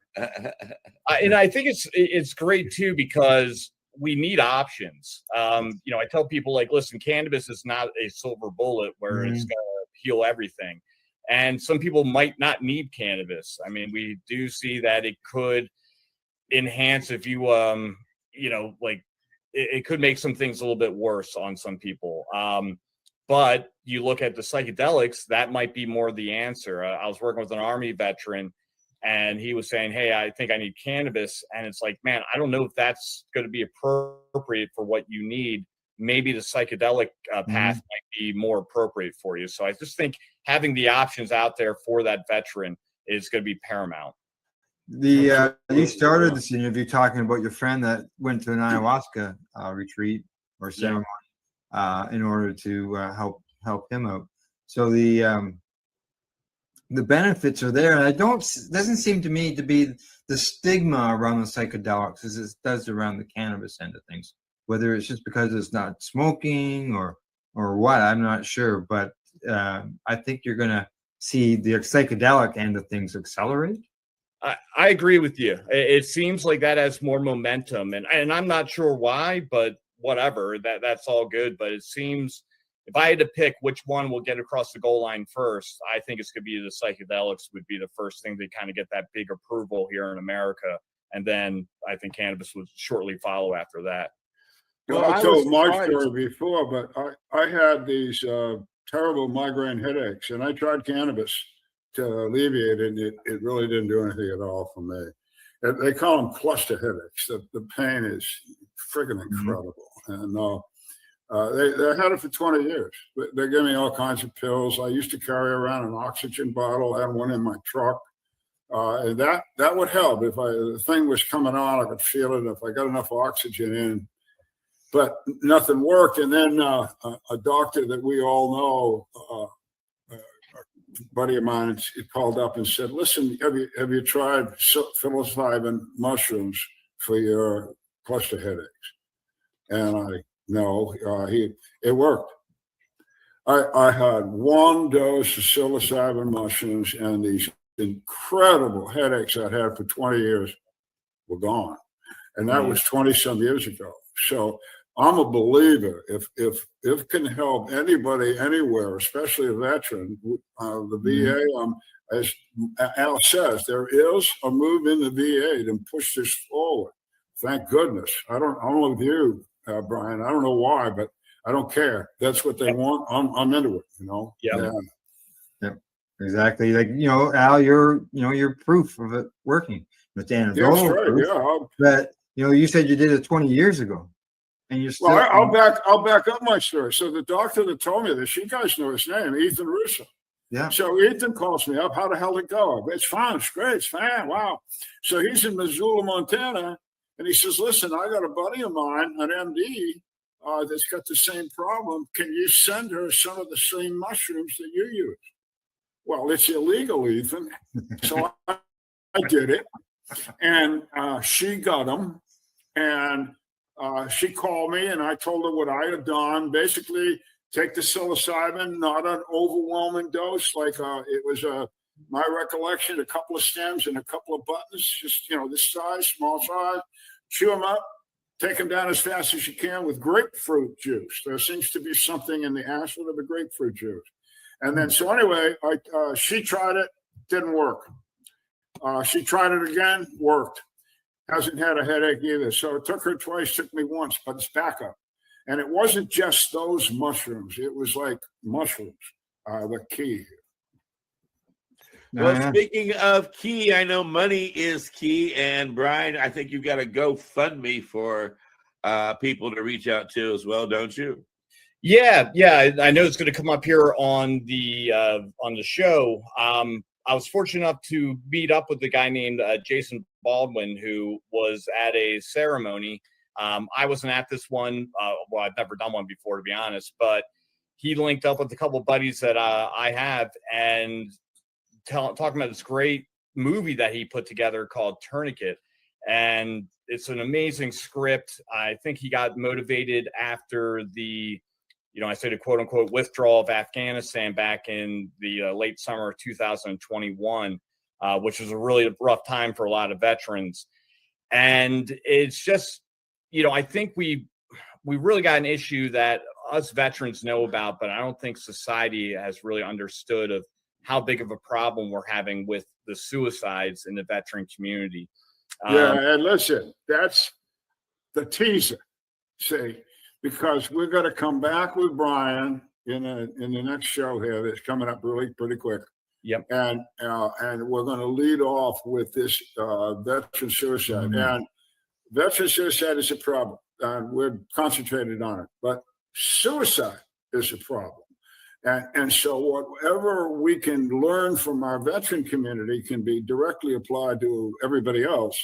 And I think it's great too, because we need options. I tell people, like, listen, cannabis is not a silver bullet where it's going to heal everything. And some people might not need cannabis. I mean, we do see that it could enhance if you, it could make some things a little bit worse on some people. But you look at the psychedelics, that might be more the answer. I was working with an Army veteran, and he was saying, hey, I think I need cannabis. And it's like, man, I don't know if that's going to be appropriate for what you need. Maybe the psychedelic path might be more appropriate for you. So I just think having the options out there for that veteran is going to be paramount. You started this interview talking about your friend that went to an ayahuasca retreat or ceremony in order to help him out. So the benefits are there, and doesn't seem to me to be the stigma around the psychedelics as it does around the cannabis end of things. Whether it's just because it's not smoking or what, I'm not sure. But I think you're going to see the psychedelic end of things accelerate. I agree with you. It seems like that has more momentum, and I'm not sure why, but whatever. That's all good. But it seems if I had to pick which one will get across the goal line first, I think it's going to be the psychedelics would be the first thing to kind of get that big approval here in America. And then I think cannabis would shortly follow after that. Well, I told my story before, but I had these terrible migraine headaches, and I tried cannabis to alleviate it, and it really didn't do anything at all for me. They call them cluster headaches. The pain is freaking incredible. And they had it for 20 years. They gave me all kinds of pills. I used to carry around an oxygen bottle. I had one in my truck. And that would help. If the thing was coming on, I could feel it. If I got enough oxygen in, but nothing worked. And then a doctor that we all know, a buddy of mine, called up and said, "Listen, have you tried psilocybin mushrooms for your cluster headaches?" And no, it worked. I had one dose of psilocybin mushrooms, and these incredible headaches I'd had for 20 years were gone. And that was 20 some years ago. So I'm a believer. If it can help anybody anywhere, especially a veteran, the VA, as Al says, there is a move in the VA to push this forward. Thank goodness. I'm with you, Brian. I don't know why, but I don't care. That's what they want. I'm into it, you know? Yeah. Exactly. Like, Al, you're proof of it working with Dan. Yeah, that's right. Yeah. But, you said you did it 20 years ago. And you're still. Well, I'll back up my story. So the doctor that told me this, you guys know his name, Ethan Russo. Yeah. So Ethan calls me up. How the hell did it go? It's fine. It's great. It's fine. Wow. So he's in Missoula, Montana. And he says, "Listen, I got a buddy of mine, an MD, that's got the same problem. Can you send her some of the same mushrooms that you use?" Well, it's illegal, Ethan. So I did it. And she got them. And she called me, and I told her what I had done. Basically, take the psilocybin, not an overwhelming dose. Like it was my recollection, a couple of stems and a couple of buttons, just, this size, small size. Chew them up, take them down as fast as you can with grapefruit juice. There seems to be something in the acid of the grapefruit juice. And then, so anyway, she tried it, didn't work. She tried it again, worked. Hasn't had a headache either. So it took her twice, took me once, but it's back up. And it wasn't just those mushrooms. It was like mushrooms are the key. Well, speaking of key, I know money is key. And Brian, I think you've got a GoFundMe for people to reach out to as well, don't you? Yeah. I know it's going to come up here on the show. I was fortunate enough to meet up with a guy named Jason Baldwin, who was at a ceremony. I wasn't at this one. Well, I've never done one before, to be honest, but he linked up with a couple of buddies that I have and talking about this great movie that he put together called Tourniquet. And it's an amazing script. I think he got motivated after the, I say the quote unquote withdrawal of Afghanistan back in the late summer of 2021, which was a really rough time for a lot of veterans. And it's just, I think we really got an issue that us veterans know about, but I don't think society has really understood of how big of a problem we're having with the suicides in the veteran community. And listen, that's the teaser, see, because we're going to come back with Brian in the next show here that's coming up really pretty quick. Yep. And we're going to lead off with this veteran suicide. Mm-hmm. And veteran suicide is a problem, and we're concentrated on it. But suicide is a problem. And so whatever we can learn from our veteran community can be directly applied to everybody else.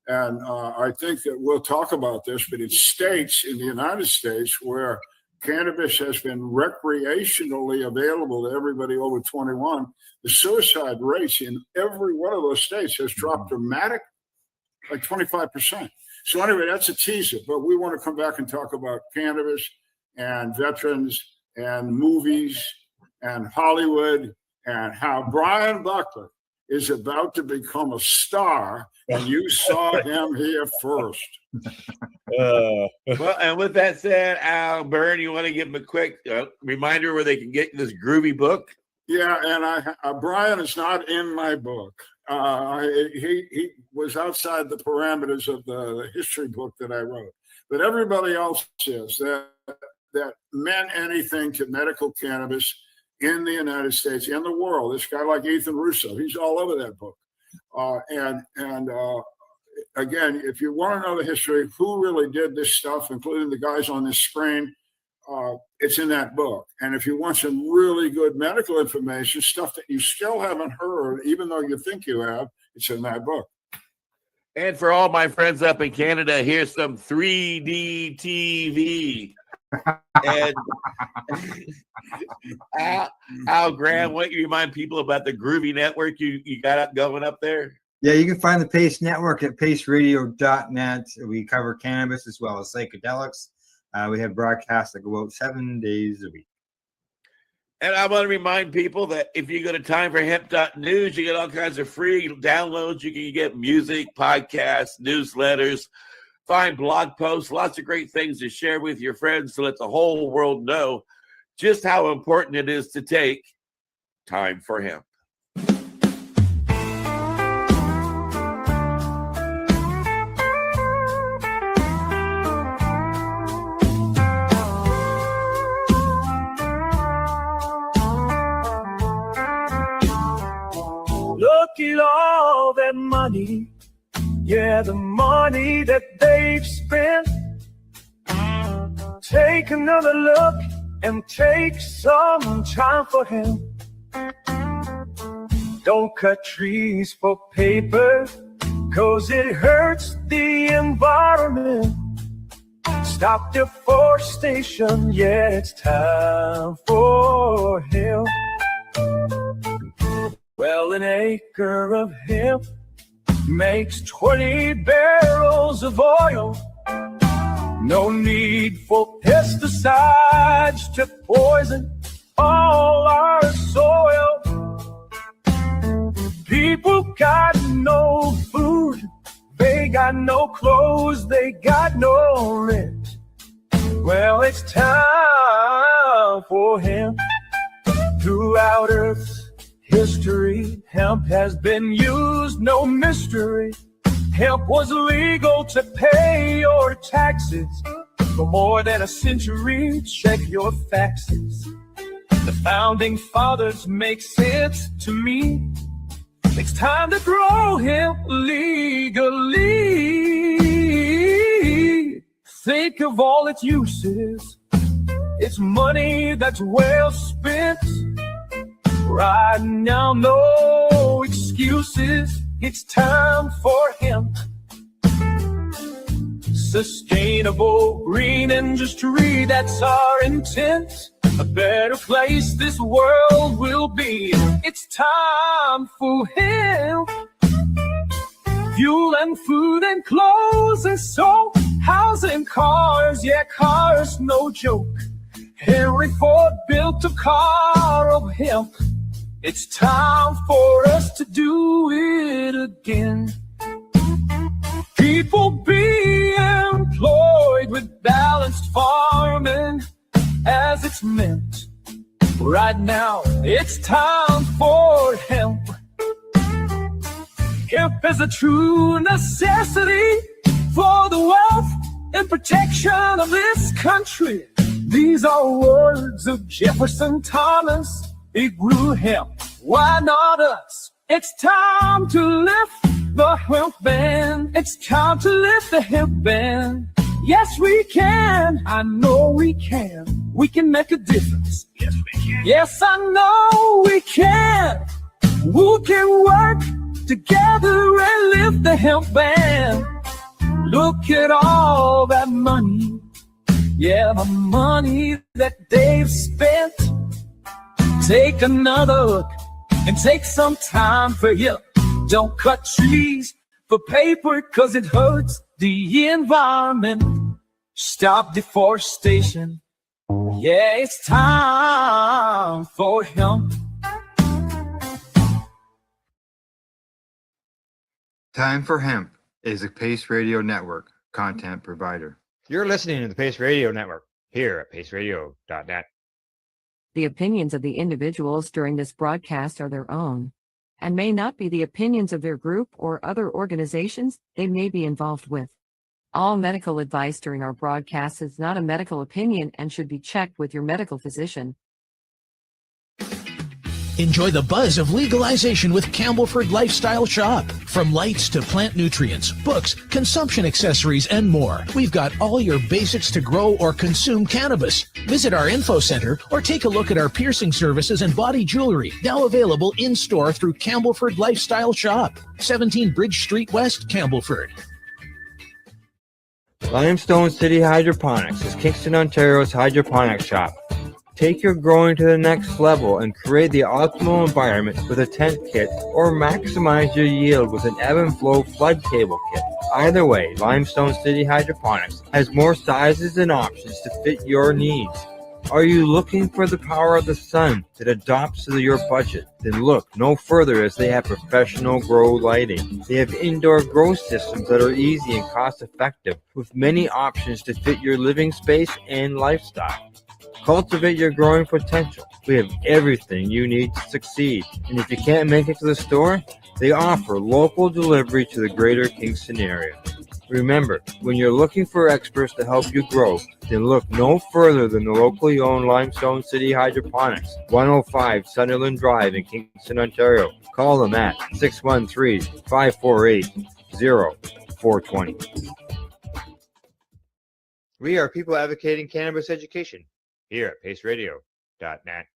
And I think that we'll talk about this, but in states in the United States where cannabis has been recreationally available to everybody over 21, the suicide rates in every one of those states has dropped dramatic, like 25%. So anyway, that's a teaser, but we want to come back and talk about cannabis and veterans and movies and Hollywood and how Brian Buckley is about to become a star, and you saw him here first. Well, and with that said, Al Byrne, you want to give them a quick reminder where they can get this groovy book? Yeah, and Brian is not in my book. He was outside the parameters of the history book that I wrote. But everybody else says that meant anything to medical cannabis in the United States, in the world. This guy like Ethan Russo, he's all over that book. Again, if you want to know the history, who really did this stuff, including the guys on this screen, it's in that book. And if you want some really good medical information, stuff that you still haven't heard, even though you think you have, it's in that book. And for all my friends up in Canada, here's some 3D TV. And Al Graham, what you remind people about the groovy network you got up going up there? Yeah, you can find the Pace Network at paceradio.net. We cover cannabis as well as psychedelics. We have broadcasts that go out 7 days a week. And I want to remind people that if you go to timeforhemp.news, you get all kinds of free downloads. You can get music, podcasts, newsletters, find blog posts, lots of great things to share with your friends to let the whole world know just how important it is to take time for hemp. Look at all that money, yeah, the money that they've spent. Take another look and take some time for him. Don't cut trees for paper, 'cause it hurts the environment. Stop deforestation, yeah, it's time for hemp. Well, an acre of hemp makes 20 barrels of oil. No need for pesticides to poison all our soil. People got no food, they got no clothes, they got no rent. Well, it's time for hemp. Throughout Earth's history, hemp has been used, no mystery. Hemp was legal to pay your taxes for more than a century. Check your faxes. The founding fathers make sense to me. It's time to grow hemp legally. Think of all its uses. It's money that's well spent. Right now, no excuses. It's time for hemp. Sustainable green industry, that's our intent. A better place this world will be. It's time for hemp. Fuel and food and clothes and soap, housing, cars, yeah, cars, no joke. Henry Ford built a car of hemp. It's time for us to do it again. People be employed with balanced farming as it's meant. Right now, it's time for hemp. Hemp is a true necessity for the wealth and protection of this country. These are words of Jefferson Thomas. He grew hemp, why not us? It's time to lift the hemp ban. It's time to lift the hemp ban. Yes, we can. I know we can. We can make a difference. Yes, we can. Yes, I know we can. We can work together and lift the hemp ban. Look at all that money. Yeah, the money that they've spent. Take another look and take some time for you. Don't cut trees for paper, 'cause it hurts the environment. Stop deforestation. Yeah, it's time for hemp. Time for Hemp is a Pace Radio Network content provider. You're listening to the Pace Radio Network here at paceradio.net. The opinions of the individuals during this broadcast are their own and may not be the opinions of their group or other organizations they may be involved with. All medical advice during our broadcast is not a medical opinion and should be checked with your medical physician. Enjoy the buzz of legalization with Campbellford Lifestyle Shop. From lights to plant nutrients, books, consumption accessories, and more, we've got all your basics to grow or consume cannabis. Visit our info center or take a look at our piercing services and body jewelry, now available in-store through Campbellford Lifestyle Shop, 17 Bridge Street West, Campbellford. Limestone City Hydroponics is Kingston, Ontario's hydroponics shop. Take your growing to the next level and create the optimal environment with a tent kit or maximize your yield with an ebb and flow flood table kit. Either way, Limestone City Hydroponics has more sizes and options to fit your needs. Are you looking for the power of the sun that adapts to your budget? Then look no further, as they have professional grow lighting. They have indoor grow systems that are easy and cost effective with many options to fit your living space and lifestyle. Cultivate your growing potential. We have everything you need to succeed. And if you can't make it to the store, they offer local delivery to the greater Kingston area. Remember, when you're looking for experts to help you grow, then look no further than the locally owned Limestone City Hydroponics, 105 Sunderland Drive in Kingston, Ontario. Call them at 613-548-0420. We are people advocating cannabis education here at paceradio.net.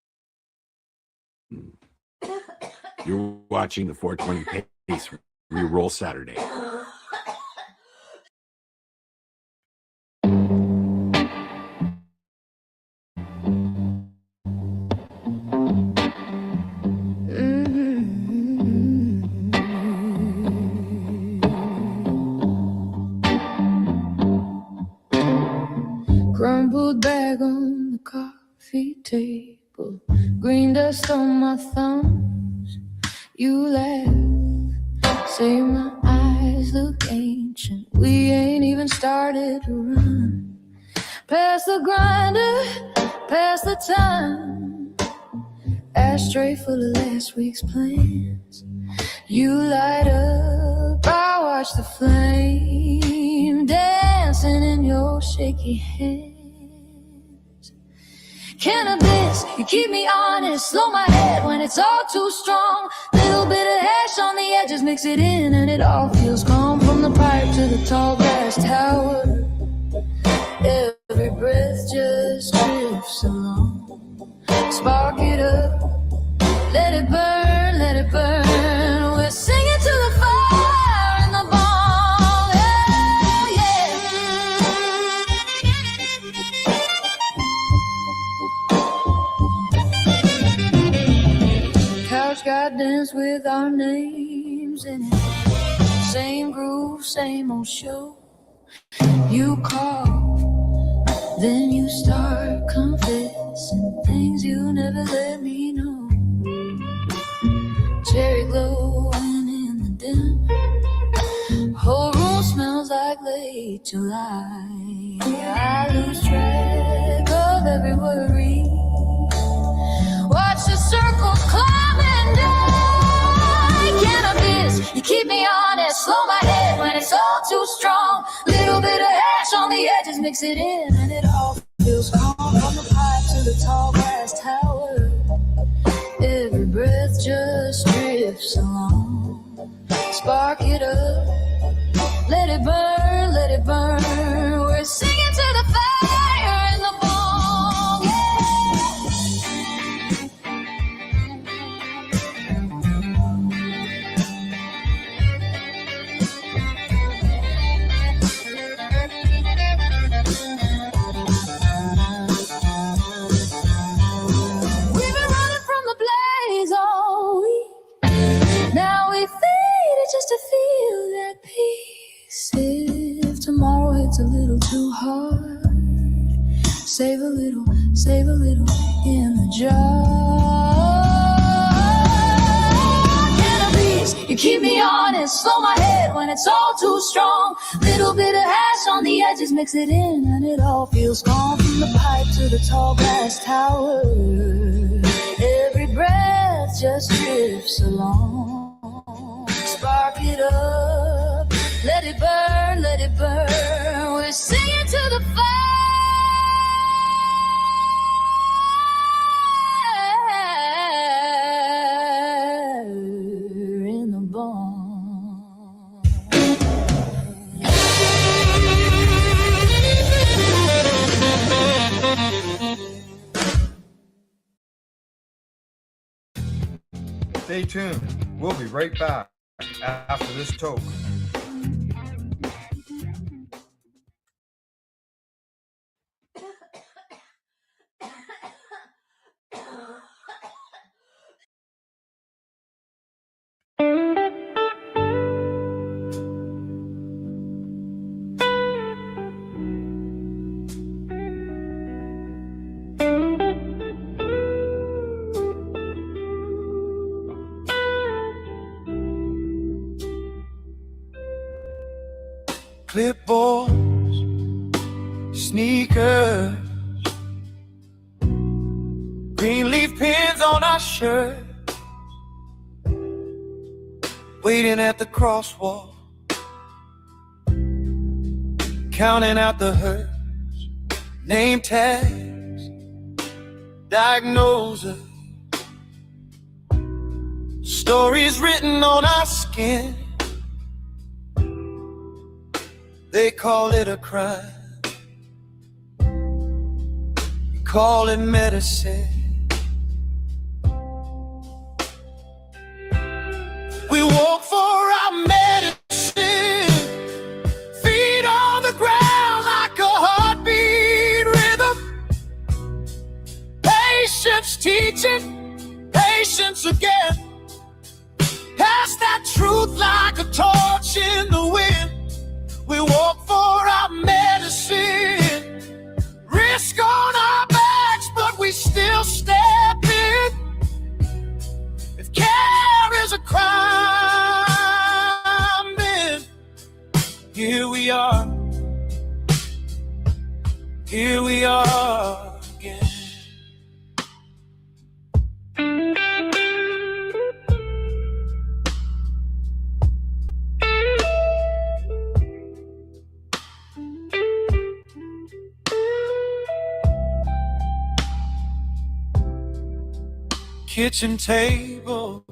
You're watching the 420 Pace Reroll Saturday. Crumbled bag on the coffee table, green dust on my thumbs. You laugh, say my eyes look ancient. We ain't even started to run. Past the grinder, past the time. Ashtray full of last week's plans. You light up, I watch the flame dancing in your shaky hands. Cannabis, you keep me honest, slow my head when it's all too strong. Little bit of hash on the edges, mix it in and it all feels calm. From the pipe to the tall grass tower, every breath just drifts along. Spark it up, let it burn, let it burn. We're singing to the fire in the bong, yeah, yeah. Couch got dance with our names in it. Same groove, same old show. You call, then you start confessing things you never let me know. Cherry glowing in the dim, whole room smells like late July. I lose track of every worry. Watch the circle climb and die. Cannabis, you keep me honest, slow my head when it's all too strong. Little bit of hash on the edges, mix it in and it all feels calm. From the pipe to the tall grass tower, every breath just drifts along. Spark it up, let it burn, let it burn. We're singing to the fire in the bong, We've been running from the blaze all week. Now we fade it just to feel that peace. If tomorrow hits a little too hard, save a little in the jar. Cannabis, You keep me honest, slow my head when it's all too strong. Little bit of hash on the edges, mix it in, and it all feels calm. From the pipe to the tall glass tower, every breath just drifts along. Spark it up, let it burn, let it burn. We're singing to the fire in the barn. Stay tuned. We'll be right back after this toke. Clipboards, sneakers, green leaf pins on our shirt, waiting at the crosswalk, counting out the hurts, name tags, diagnosis, stories written on our skin. They call it a crime, call it medicine. We walk for our medicine, feet on the ground like a heartbeat rhythm. Patience teaching, patience again. Pass that truth like a torch in the wind. We walk for our medicine, risk on our backs, but we still step in. If care is a crime, then here we are again. Kitchen tables,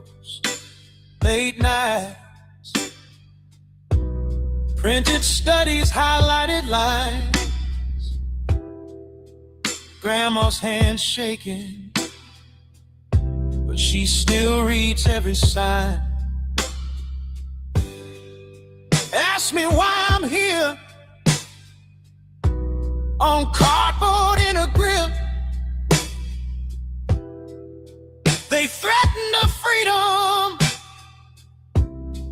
late nights, printed studies, highlighted lines, grandma's hand shaking, but she still reads every sign. Ask me why I'm here on cardboard in a grip. They threatened her freedom,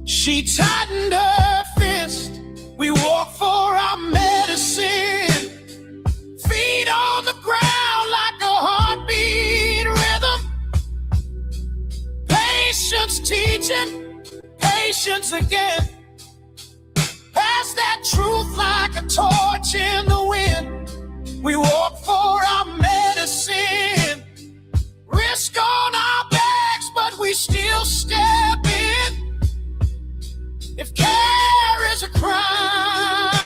she tightened her fist. We walk for our medicine, feet on the ground like a heartbeat rhythm. Patience teaching, patience again. Pass that truth like a torch in the wind. We walk for our medicine, risk on our backs, but we still step in. If care is a crime,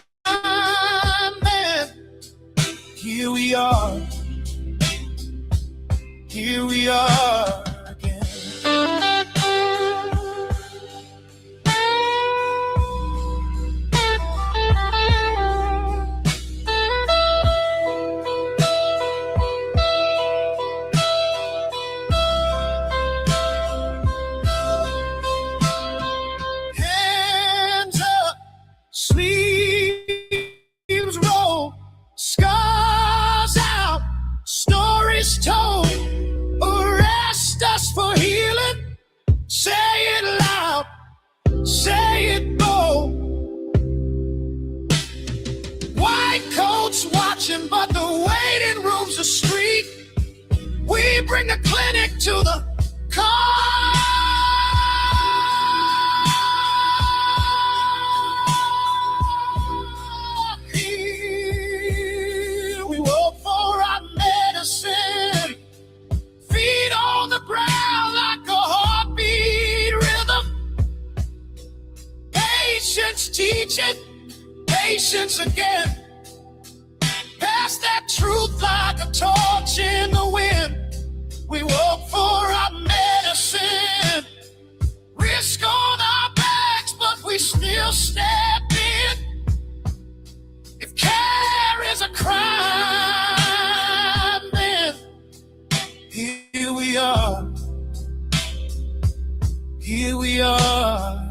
then here we are again. Sleeves roll, scars out, stories told. Arrest us for healing. Say it loud, say it bold. White coats watching, but the waiting room's a street. We bring the clinic to the car. teach it patience again. Pass that truth like a torch in the wind. We walk for our medicine. Risk on our backs, but we still step in. If care is a crime, then here we are. Here we are.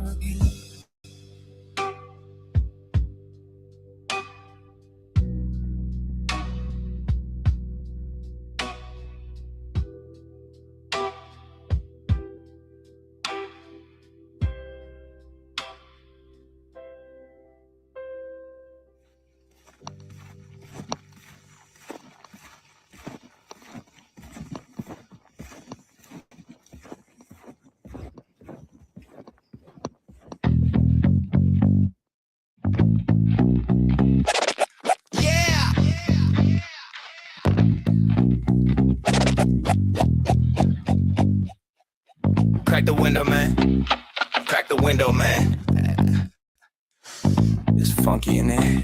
Crack the window, man. Crack the window, man. It's funky in there.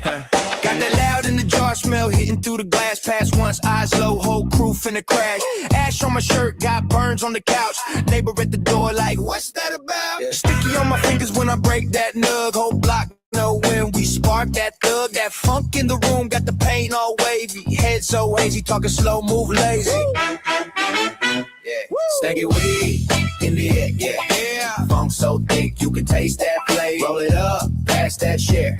Got that loud in the jar smell hitting through the glass. Pass once, eyes low, whole crew finna crash. Ash on my shirt, got burns on the couch. Neighbor at the door like, what's that about? Sticky on my fingers when I break that nug. Whole block know when we spark that thug. That funk in the room got the paint all wavy. Head so hazy, talking slow, move lazy. Yeah, stanky weed in the air, yeah. Funk so thick you can taste that flavor. Roll it up, pass that share.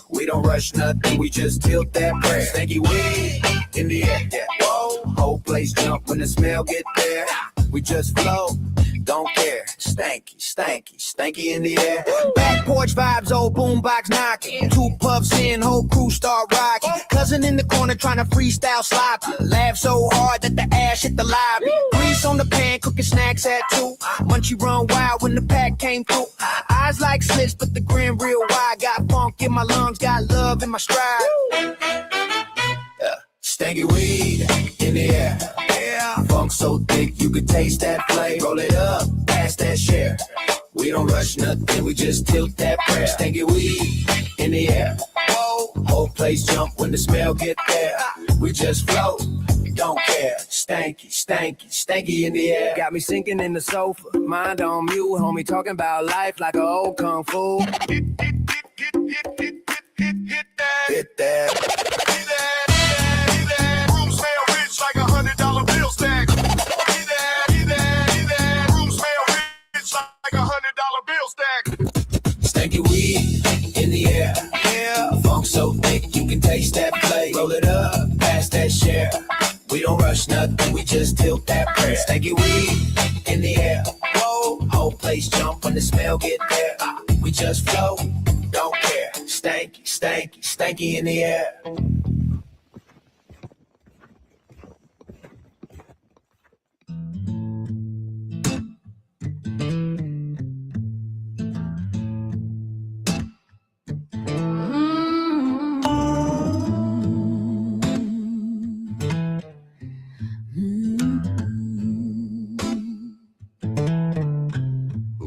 We don't rush nothing, we just tilt that prayer. Stanky weed in the air, yeah. Whoa, whole place jump when the smell get there. We just flow, don't care. Stanky, stanky, stanky in the air. Back porch vibes, old boombox knocking. 2 puffs in, whole crew start rocking. Cousin in the corner trying to freestyle sloppy. Laugh so hard that the ash hit the lobby. Grease on the pan, cooking snacks at 2. Munchie run wild when the pack came through. Eyes like slits, but the grin real wide. Got funk in my lungs, got love in my stride. Stanky weed in the air. Yeah. Funk so thick you can taste that flavor. Roll it up, pass that share. We don't rush nothing, we just tilt that prayer. Stanky weed in the air. Whoa, whole place jump when the smell get there. We just float, don't care. Stanky, stanky, stanky in the air. Got me sinking in the sofa, mind on mute. Homie talking about life like a old kung fu. Hit that. Like $100 bill stack. Room smell rich like $100 bill stack. Stanky weed in the air. Yeah. Funk so thick you can taste that flavor. Roll it up, pass that share. We don't rush nothing, we just tilt that prayer. Stanky weed in the air. Whoa, whole place jump when the smell get there. We just flow, don't care. Stanky, stanky, stanky in the air.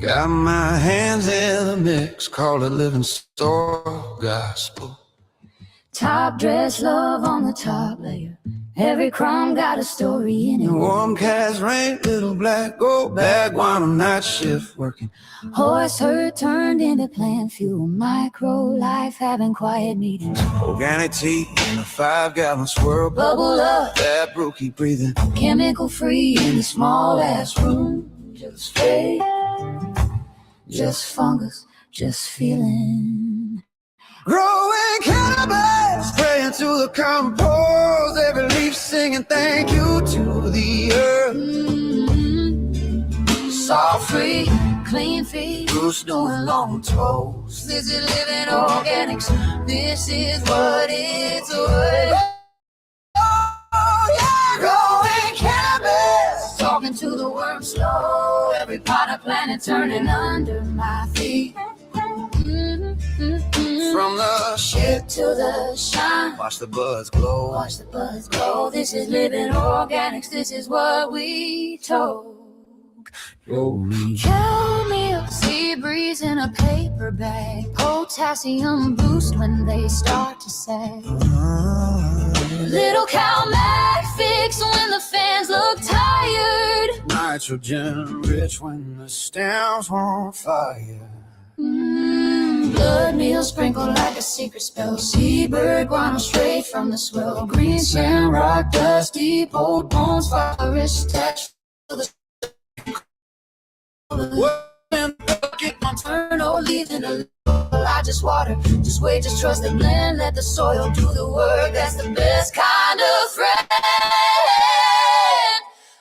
Got my hands in the mix, call it living store gospel. Top dress love on the top layer. Every crumb got a story in it. Warm cast rain, little black gold bag while I'm night shift working. Horse herd turned into plant fuel. Micro life having quiet meetings. Organic tea in a 5-gallon swirl. Bubble up. That brew keep breathing. Chemical free in the small ass room. Just faith, just fungus, just feeling. Growing cannabis, praying to the compost. Every leaf singing thank you to the earth. Salt free, clean feet, Bruce doing long throws. This is living organics. This is what it's worth. Oh yeah, growing cannabis, talking to the worm slow. Every pot of planet turning under my feet. From the shit to the shine. Watch the buds glow. Watch the buds glow. This is living organics. This is what we told. Cow milk, sea breeze, berries in a paper bag, potassium boost when they start to sag. Little cow Mac fix when the fans look tired. Nitrogen rich when the stems on fire. Blood meal sprinkled like a secret spell. Seabird guano straight from the swell. Green sand, rock dust, deep old bones, forest touch. Turn or leave in a I just water, just wait, just trust the blend. Let the soil do the work. That's the best kind of friend.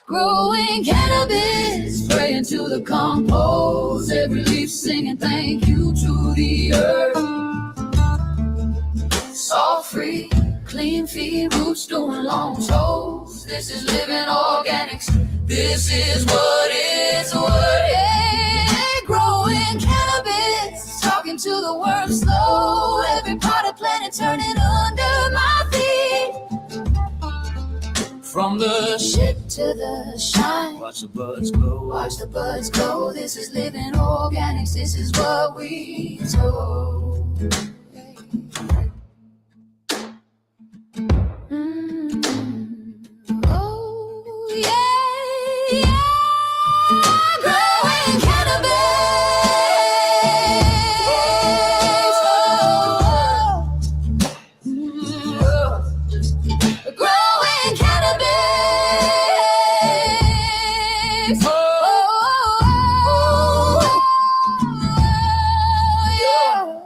Growing cannabis, praying to the compost. Every leaf singing thank you to the earth. Salt free, clean feed, roots doing long toes. This is living organics. This is what it's worth. Growing cannabis, talking to the worm slow. Every part of planet turning under my feet. From the shit to the shine, Watch the buds glow. watch the buds glow. This is living organics. This is what we told. Oh yeah, yeah. Growing cannabis. Growing cannabis. Yeah.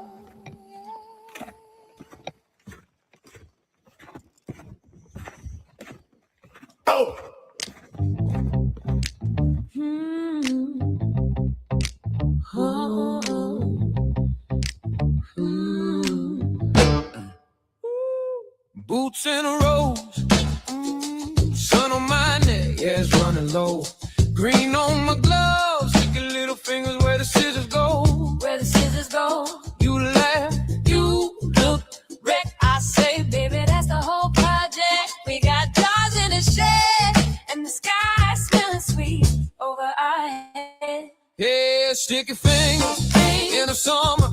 Oh! Boots in a rose, sun on my neck, yeah, it's running low. Green on my gloves, sticky little fingers where the scissors go. Where the scissors go. You laugh, You look wreck. I say, baby, that's the whole project. We got jars in the shed, and the sky smelling sweet over our head. yeah, sticky fingers in the summer.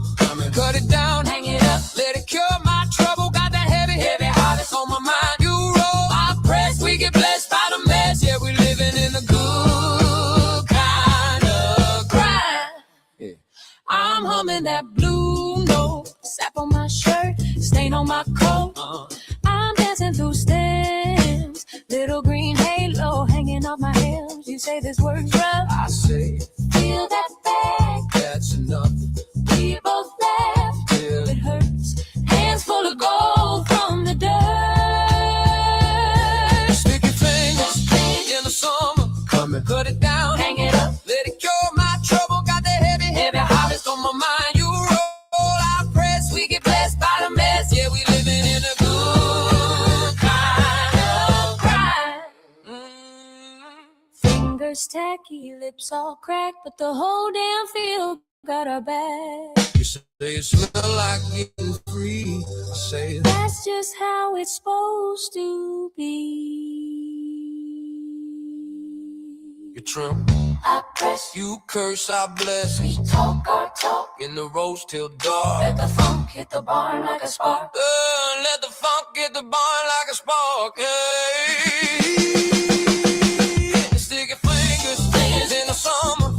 Cut it down, Hang it up, let it cure my trouble. Got that heavy harvest on my mind. You roll, I press, we get blessed by the mess. Yeah, we living in the good kind of grind. Yeah. I'm humming that blue note. Sap on my shirt, stain on my coat. I'm dancing through stems. Little green halo hanging off my heels. You say this works rough. I say, Feel that back. that's enough. We both laugh. Yeah. It hurts. Hands full of gold from the dirt. Sticky fingers in the summer. Cut it down, Hang it up, let it cure my trouble. Got that heavy harvest on my mind. You roll, I press, we get blessed by the mess. Yeah, we living in a good kind of cry. Fingers tacky, lips all cracked, but the whole damn field got our back. You say it smell like getting free. I say That's just how it's supposed to be. you tremble, I press, you curse, I bless. we talk our talk. In the roast till dark. Let the funk hit the barn like a spark. Let the funk hit the barn like a spark. Hey. Sticky fingers in the summer.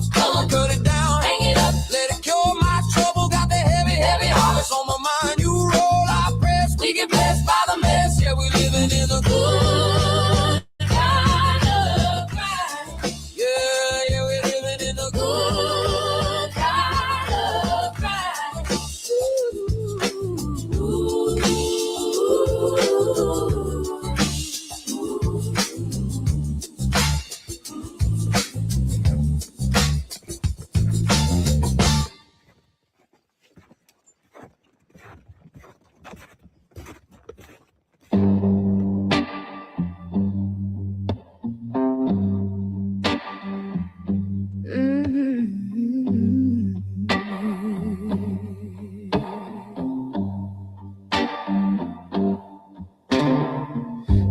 Cut it down, Hang it up, let it cure my trouble. Got the heavy harvest on my mind. You roll, I press. We get blessed by the mess. Yeah, we living in the good kind of grind. Yeah, yeah, we living in the Good kind of grind.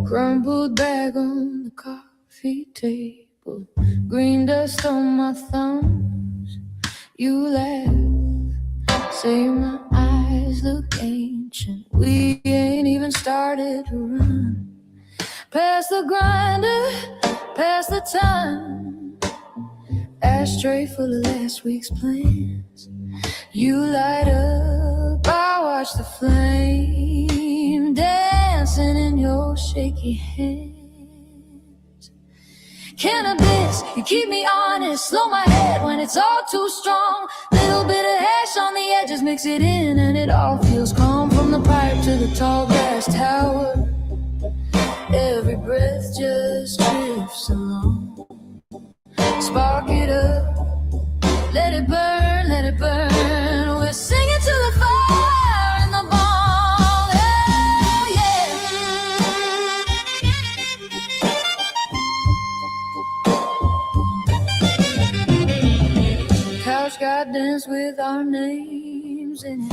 Crumpled bag on the coffee table, green dust on my thumbs. You laugh, Say my eyes look ancient. We ain't even started to run. Past the grinder, past the time. Ashtray full of last week's plans. You light up, I watch the flame dancing in your shaky hand. Cannabis, you keep me honest. Slow my head when it's all too strong. Little bit of hash on the edges, mix it in, and it all feels calm. From the pipe to the tall glass tower, every breath just drifts along. Spark it up, let it burn, let it burn. We're singing to the fire in the bong. Hell yeah. Couch got dance with our names in it.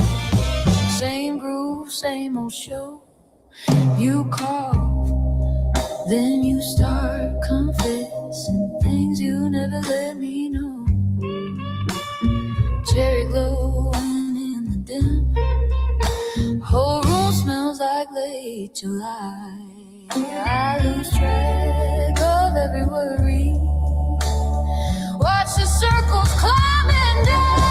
Same groove, same old show. You call, then you start confessing things you never let me know. Cherry glowing in the dim. Whole room smells like late July. I lose track of every worry. Watch the circles climbing down.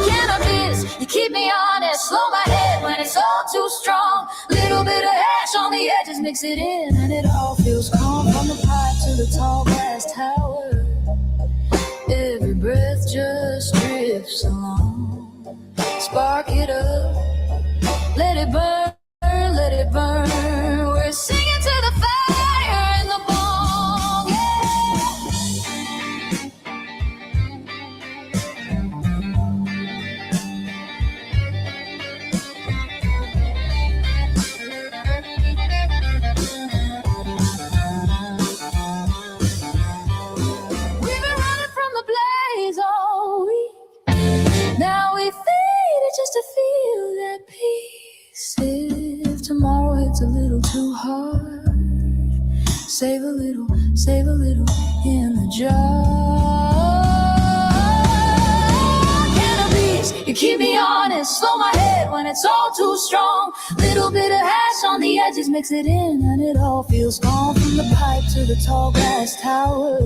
Cannabis, you keep me honest. Slow my head when it's all too strong. Little bit of hash on the edges, mix it in, and it all feels calm. From the pipe to the tall glass tower, every breath just drifts along. Spark it up, let it burn, let it burn. We're singing to the fire in the bong, We've been running from the blaze all week. Now we faded just to feel that peace. If tomorrow hits a little too hard, save a little in the jar. Cannabis, you keep me honest. Slow my head when it's all too strong. Little bit of hash on the edges, mix it in, and it all feels calm. From the pipe to the tall glass tower,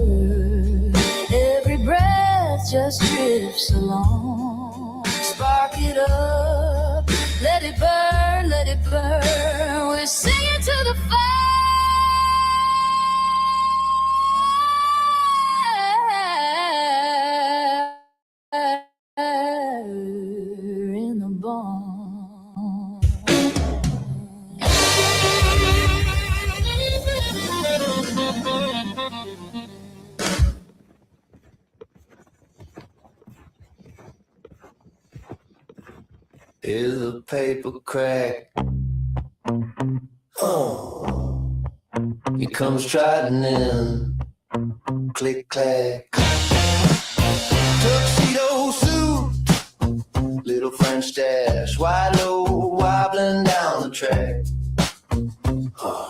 every breath just drifts along. Spark it up, let it burn, let it burn. We're singing to the fire in the bong. Here's a paper crack. Oh, he comes trotting in. Click clack. Tuxedo suit, little French stash, wide low, wobbling down the track. Oh.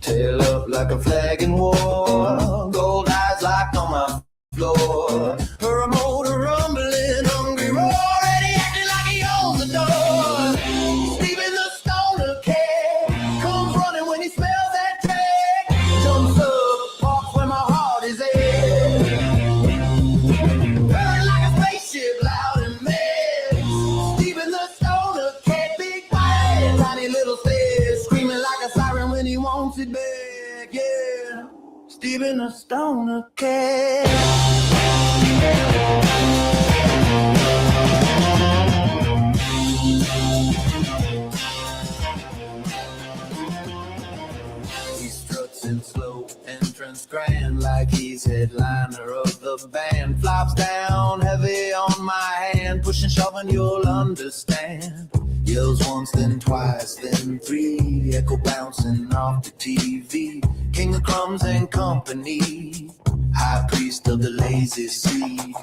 Tail up like a flag in war, gold eyes locked on my floor. Her motor rumbling, hungry roar, already acting like he owns the door. Steven the stoner cat comes running when he smells that track. Jumps up, parks where my heart is at. Burn like a spaceship, loud and mad. Steven the stoner cat, big white, tiny little stairs, screaming like a siren when he wants it back. Yeah, Steven the stoner cat. He struts in slow entrance grand like he's headliner of the band. Flops down heavy on my hand, pushing, shoving, you'll understand. Yells once, then twice, then three, the echo bouncing off the TV. King of crumbs and company, high priest of the lazy seed.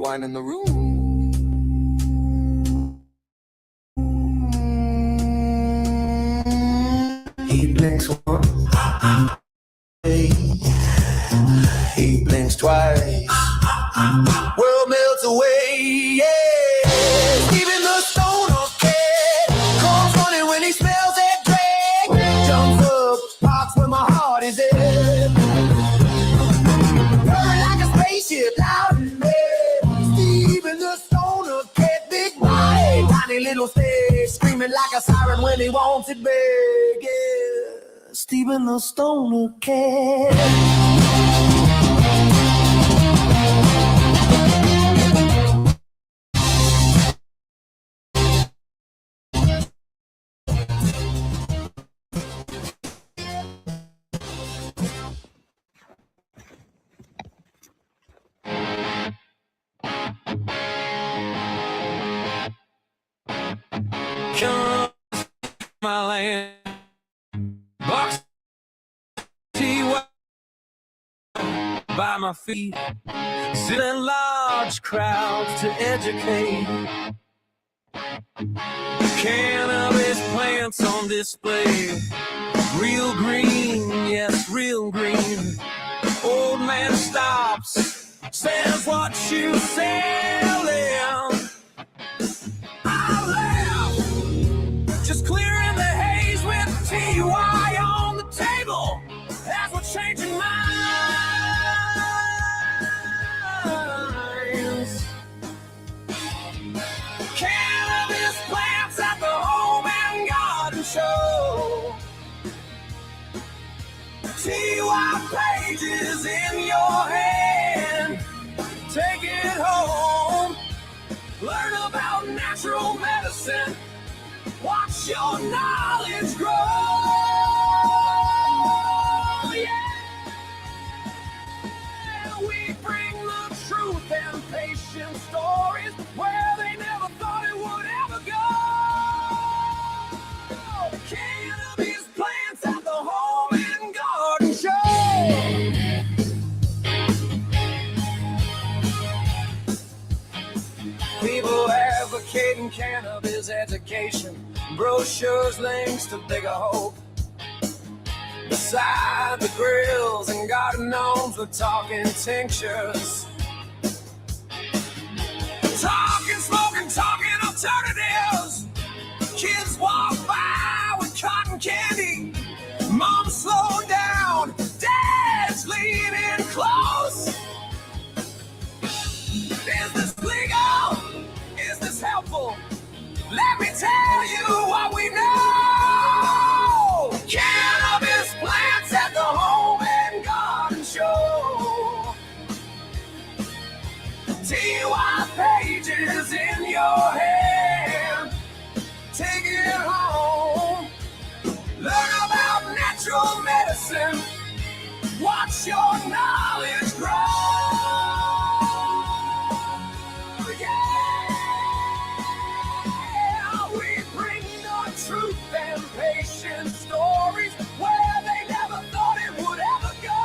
wine in the room. He blinks once, he blinks twice. World melts away, yeah. Even the stoner cat comes running when he smells that drag. Jumps up, parks where my heart is at. Purring like a spaceship, loud and red. Steven the stoner cat, big body, tiny little stage, screaming like a siren when he wants it big. Yeah, Steven the stoner cat. Come my land, box tea by my feet, sit in large crowds to educate. Cannabis plants on display, real green, yes, real green. Old man stops, says what you selling. I laugh, just clearing the haze with TY on the table. That's what's changing minds. Cannabis plants at the home and garden show. TY pages in your hand. Take it home. Learn about natural medicine. Watch your knowledge grow. Yeah, we bring the truth and patient stories where they never thought it would ever go. Cannabis plants at the home and garden show. People advocating cannabis education, brochures, links to bigger hope. Beside the grills and garden gnomes, we're talking tinctures. Talking, smoking, talking alternatives. Kids walk by with cotton candy. Mom slow down, dad's leaning close. Is this legal? Is this helpful? Let me tell you what we know. Cannabis plants at the home and garden show. TY pages in your hand. Take it home. Learn about natural medicine. Watch your knowledge grow. Truth and patient stories where they never thought it would ever go.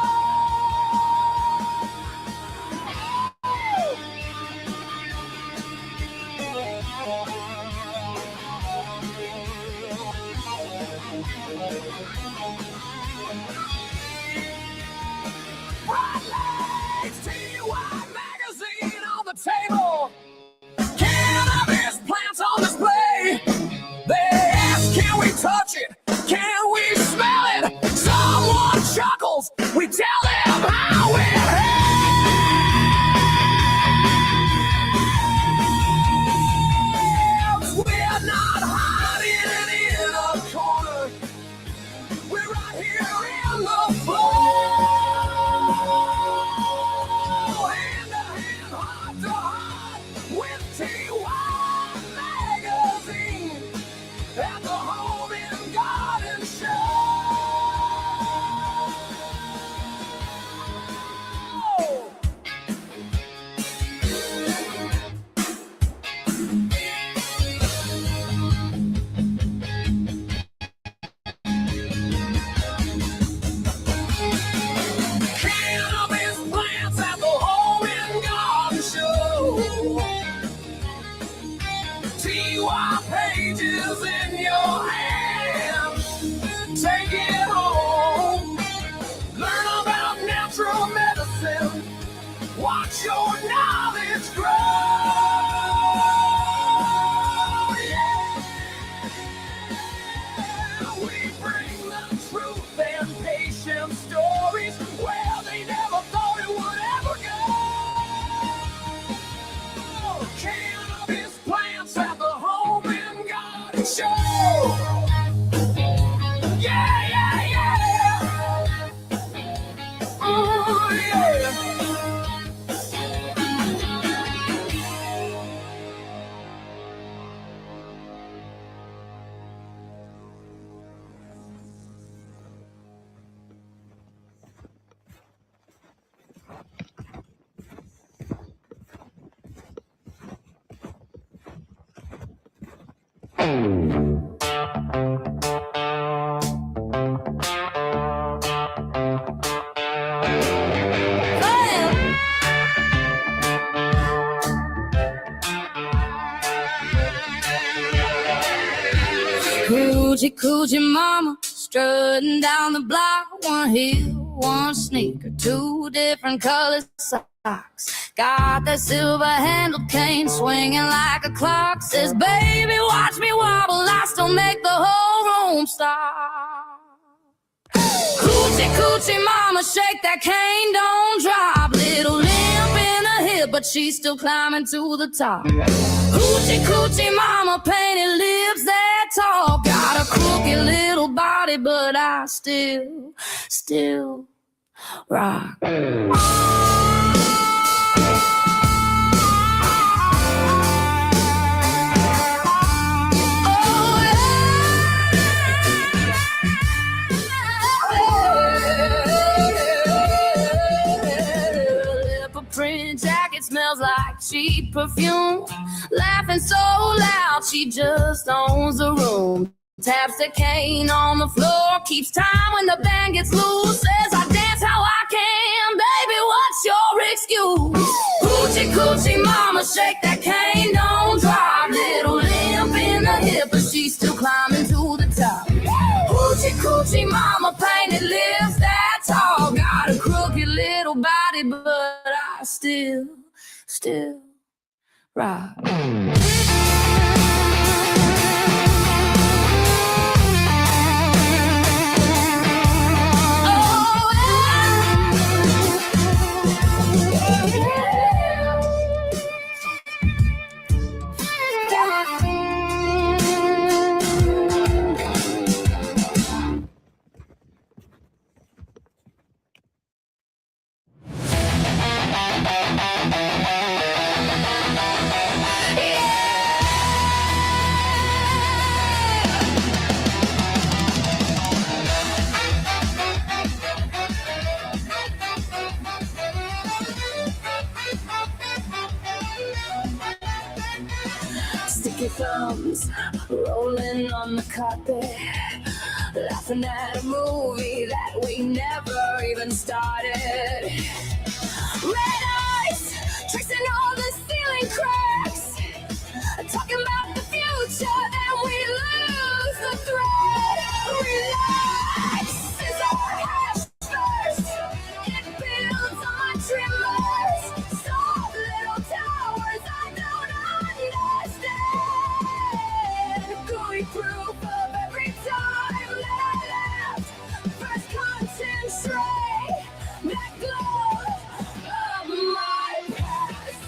while pages in your hand. Take it home. Learn about natural medicine. Watch your knowledge grow. Yeah. We bring the truth and patient stories where they never thought it would ever go. Cannabis plants at the Home and Garden Show. Yeah, yeah, yeah. Oh, yeah. Coochie coochie mama strutting down the block, one heel, one sneaker, two different color socks. Got that silver handled cane swinging like a clock. Says, baby, watch me wobble, I still make the whole room stop. Coochie coochie mama, shake that cane, don't drop. Little limp in the hip, but she's still climbing to the top. Coochie coochie mama, painted lips that talk. Got a crooked little body, but I still rock. Print jacket smells like cheap perfume. Laughing so loud, she just owns the room. Taps the cane on the floor, keeps time when the band gets loose. Says I dance how I can, baby, what's your excuse? Coochie coochie mama, shake that cane, don't drop. Little limp in the hip, but she's still climbing to the top. Coochie coochie mama, painted lips that tall. Got a crooked little body, but I still rock. Sticky thumbs rolling on the carpet, laughing at a movie that we never even started. Red eyes tracing all the ceiling cracks, talking about the future, then we lose the thread. Relax, is our hash first. It builds on tremors, soft little towers I don't understand. Going proof of every time that I left. First content tray, that glow of my past.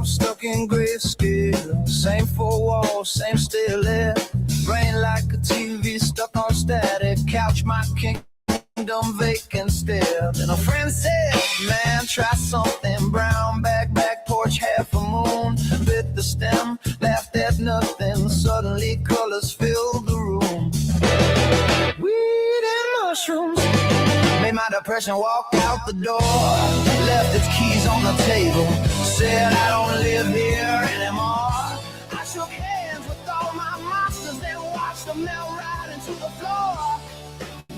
myself stuck in grayscale. Same four walls, same still air. Brain like a TV stuck on static. Couch my kingdom vacant still. Then a friend said, man, try something. Brown back porch, half a moon. Bit the stem, laughed at nothing. Suddenly colors filled the room. Weed and mushrooms made my depression walk out the door. Left its keys on the table. Said I don't live here anymore. I shook hands with all my monsters, then watched them melt right into the floor.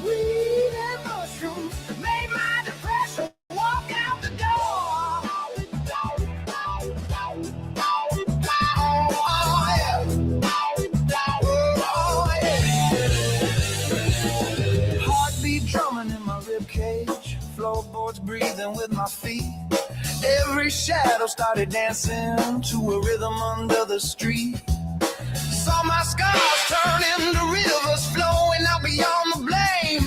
Weed and mushrooms made my depression walk out the door. Oh, yeah. Oh, yeah. Heartbeat drumming in my ribcage. Floorboards breathing with my feet. Every shadow started dancing to a rhythm under the street. Saw my scars turn into rivers flowing out beyond the blame.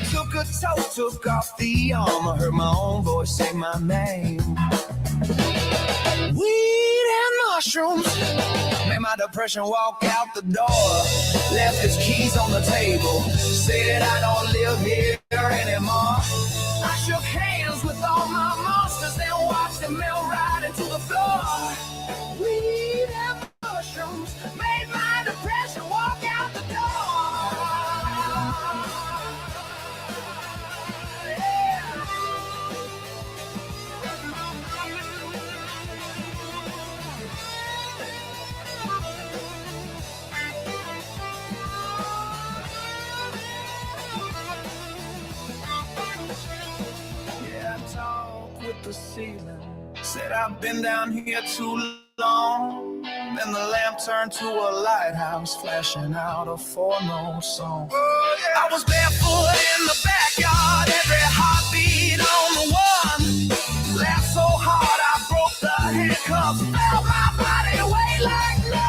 Took a toke, took off the armor, heard my own voice say my name. Weed and mushrooms made my depression walk out the door. Left its keys on the table. Said I don't live here anymore. I shook hands with all my monsters, then watched them melt right into the floor. Weed and mushrooms made my depression walk out the door. Yeah, I talk with the ceiling. Said I've been down here too long. Then the lamp turned to a lighthouse, flashing out a four-note song. Oh, yeah. I was barefoot in the backyard, every heartbeat on the one. Laughed so hard I broke the handcuffs, felt my body weight like lead.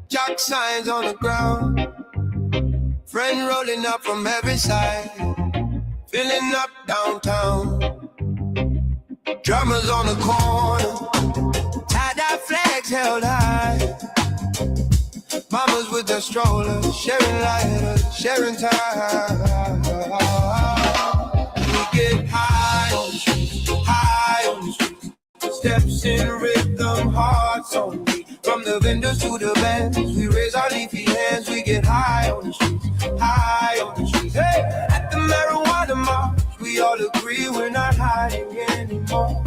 Jock signs on the ground. Friend rolling up from every side. Filling up downtown. Drummers on the corner. Tie-dye flags held high. Mamas with their strollers. Sharing lighters, sharing time. We get high on the streets, high on the streets. Steps in rhythm, hearts on beat. From the vendors to the bands, we raise our leafy hands. We get high on the streets, high on the streets. Hey, at the marijuana march, we all agree we're not hiding anymore.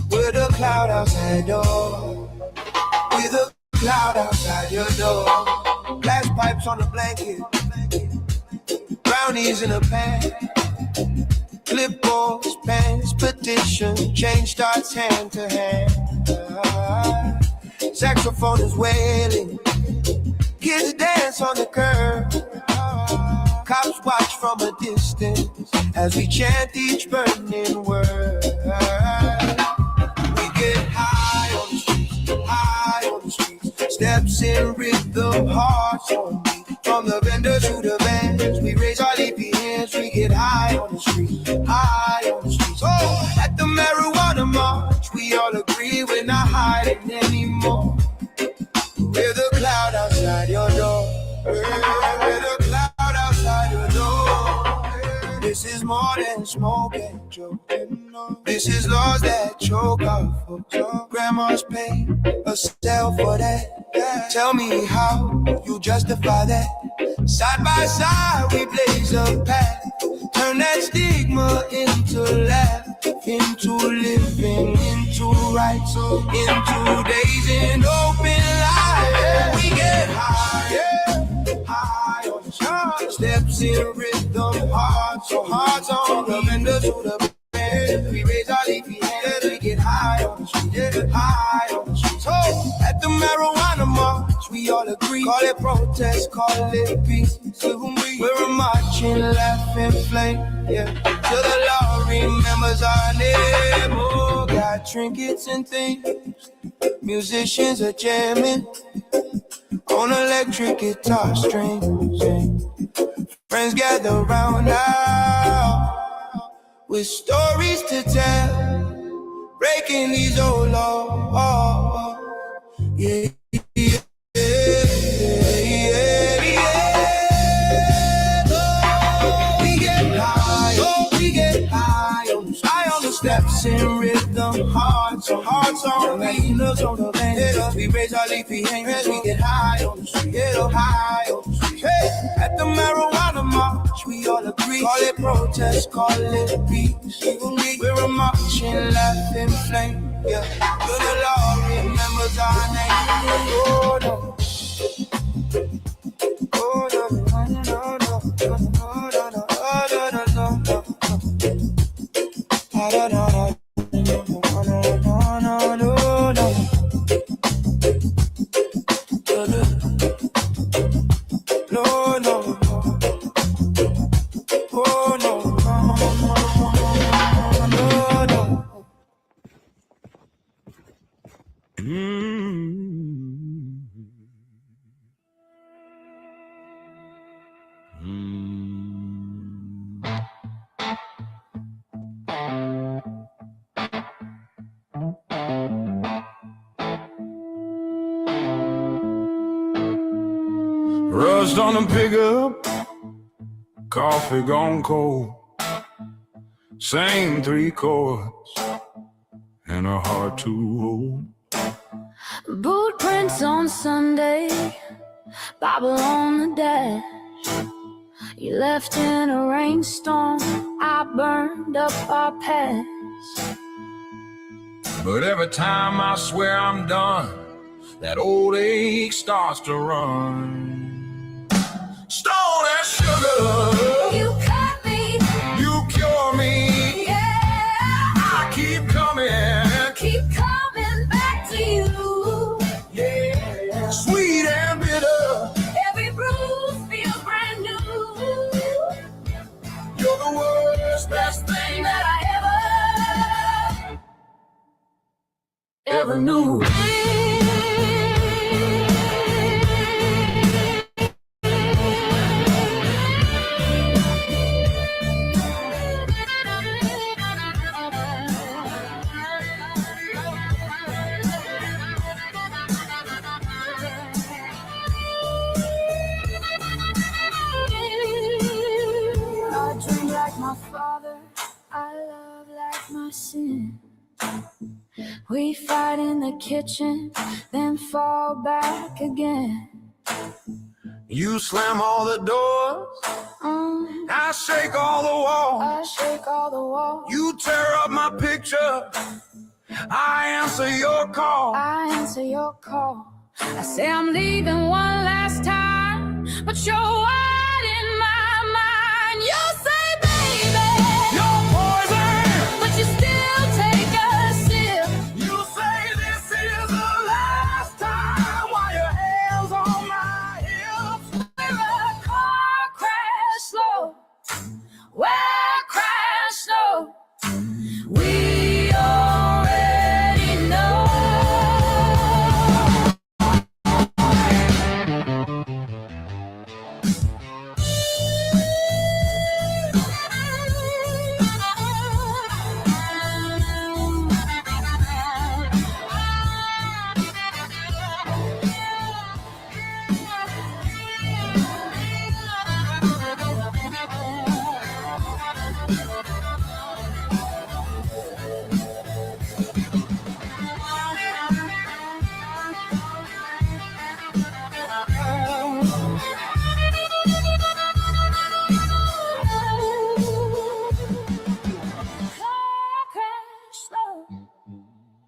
We're the cloud outside door. We're the cloud outside your door. Glass pipes on the blanket, brownies in a pan. Clipboards, pens, petition, change starts hand to hand. Saxophone is wailing, kids dance on the curb. Cops watch from a distance as we chant each burning word. We get high on the streets, high on the streets. Steps in rhythm, hearts on beat. From the vendor to the bands, we raise our leafy hands. We get high on the streets, high on the streets. Oh, at the marijuana march, we all agree we're not hiding anymore. We're the cloud outside your door. We're the cloud outside your door. This is more than smoke and joking. This is laws that choke out folks. Grandma's pain, a cell for that. Tell me how you justify that. Side by side, we blaze a path. Turn that stigma into laugh, into living, into rights, into days in open life. We get higher, high on the chart. Steps in rhythm, hearts on the windows to the bed. We raise our leafy hands, we get high on the street, high on the street. So at the marijuana march, we all agree. Call it protest, call it peace. We're a marching, laughing flame, yeah. Till the law remembers our name. Oh, got trinkets and things. Musicians are jamming on electric guitar strings. Friends gather round now with stories to tell, breaking these old laws. Yeah, yeah, yeah, yeah. Oh, we get high on the steps in rhythm, hearts on the windows on the band. We raise our leafy hands, we get high on the street, high on the street. Hey, at the marijuana march, we all agree. Call it protest, call it peace. We're a marching, laughing flame, yeah. Till the law remembers our name. Oh no, oh no, no, no, no, no, no, no, no, no, no, no. Da, da, da, Rust on the pickup, coffee gone cold. Same 3 chords and a heart to hold. Boot prints on Sunday, Bible on the dash. You left in a rainstorm, I burned up our past. But every time I swear I'm done, that old ache starts to run. Stone as sugar, You cut me, you cure me. yeah. I keep coming back to you. yeah. Sweet and bitter, Every bruise feels brand new. you're the worst, Best thing that I ever knew. I drink like my father, I love like my sin. We fight in the kitchen, then fall back again. You slam all the doors, I shake all the walls. I shake all the walls. You tear up my picture, I answer your call. I answer your call. I say I'm leaving one last time, but you're wide in my mind. You say, baby, You're poison, but you still take a sip. you say this is the last time while your hands on my hips. We're a car crash slow. We're crash slow. We already know.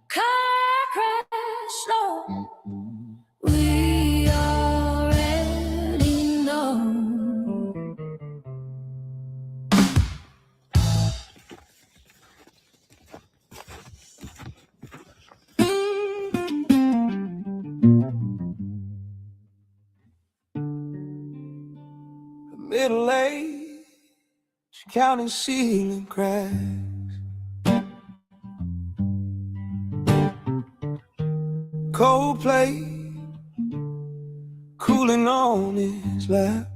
Car crash slow. We already know. Middle-aged, counting ceiling cracks. Coldplay, cooling on his lap.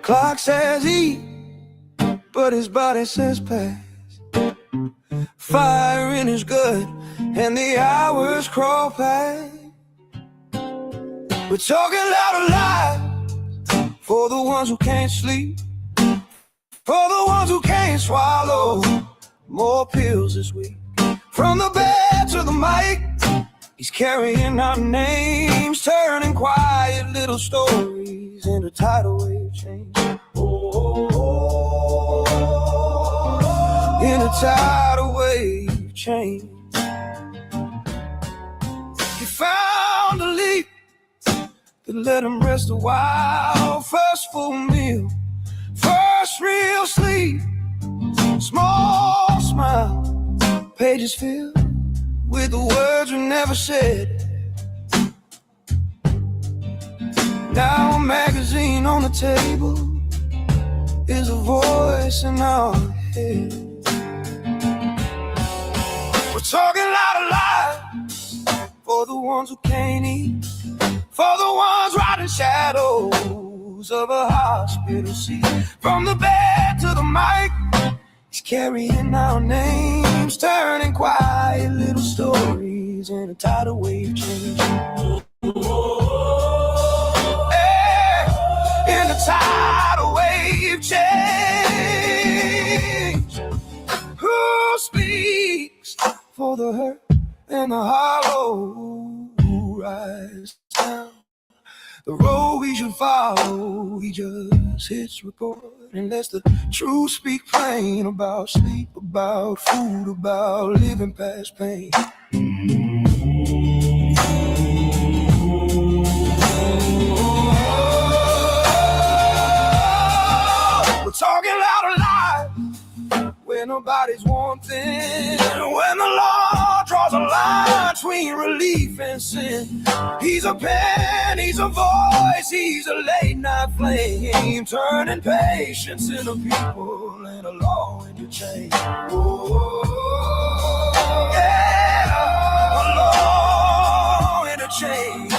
Clock says eat, but his body says pass. Fire in his gut, and the hours crawl past. We're talking loud and loud for the ones who can't sleep, for the ones who can't swallow more pills this week. From the bed to the mic, he's carrying our names, turning quiet little stories into tidal wave change. In a tidal wave change. He found a leap that let him rest a while. First full meal, first real sleep. Small smile, pages filled with the words we never said. Now a magazine on the table is a voice in our head. We're talking loud and loud for the ones who can't eat, for the ones riding shadows of a hospital seat. From the bed to the mic, he's carrying our names, turning quiet little stories in a tidal wave change. Hey, in a tidal wave change. Who speaks for the hurt and the hollow? Who rise down the road we should follow? He just hits record and lets the truth speak plain about sleep, about food, about living past pain. We're talking loud and loud where nobody's wanting, when the law draws a line between relief and sin. He's a pen, he's a voice, he's a late night flame, turning patience into people and a law into change. Oh, yeah, a law into change.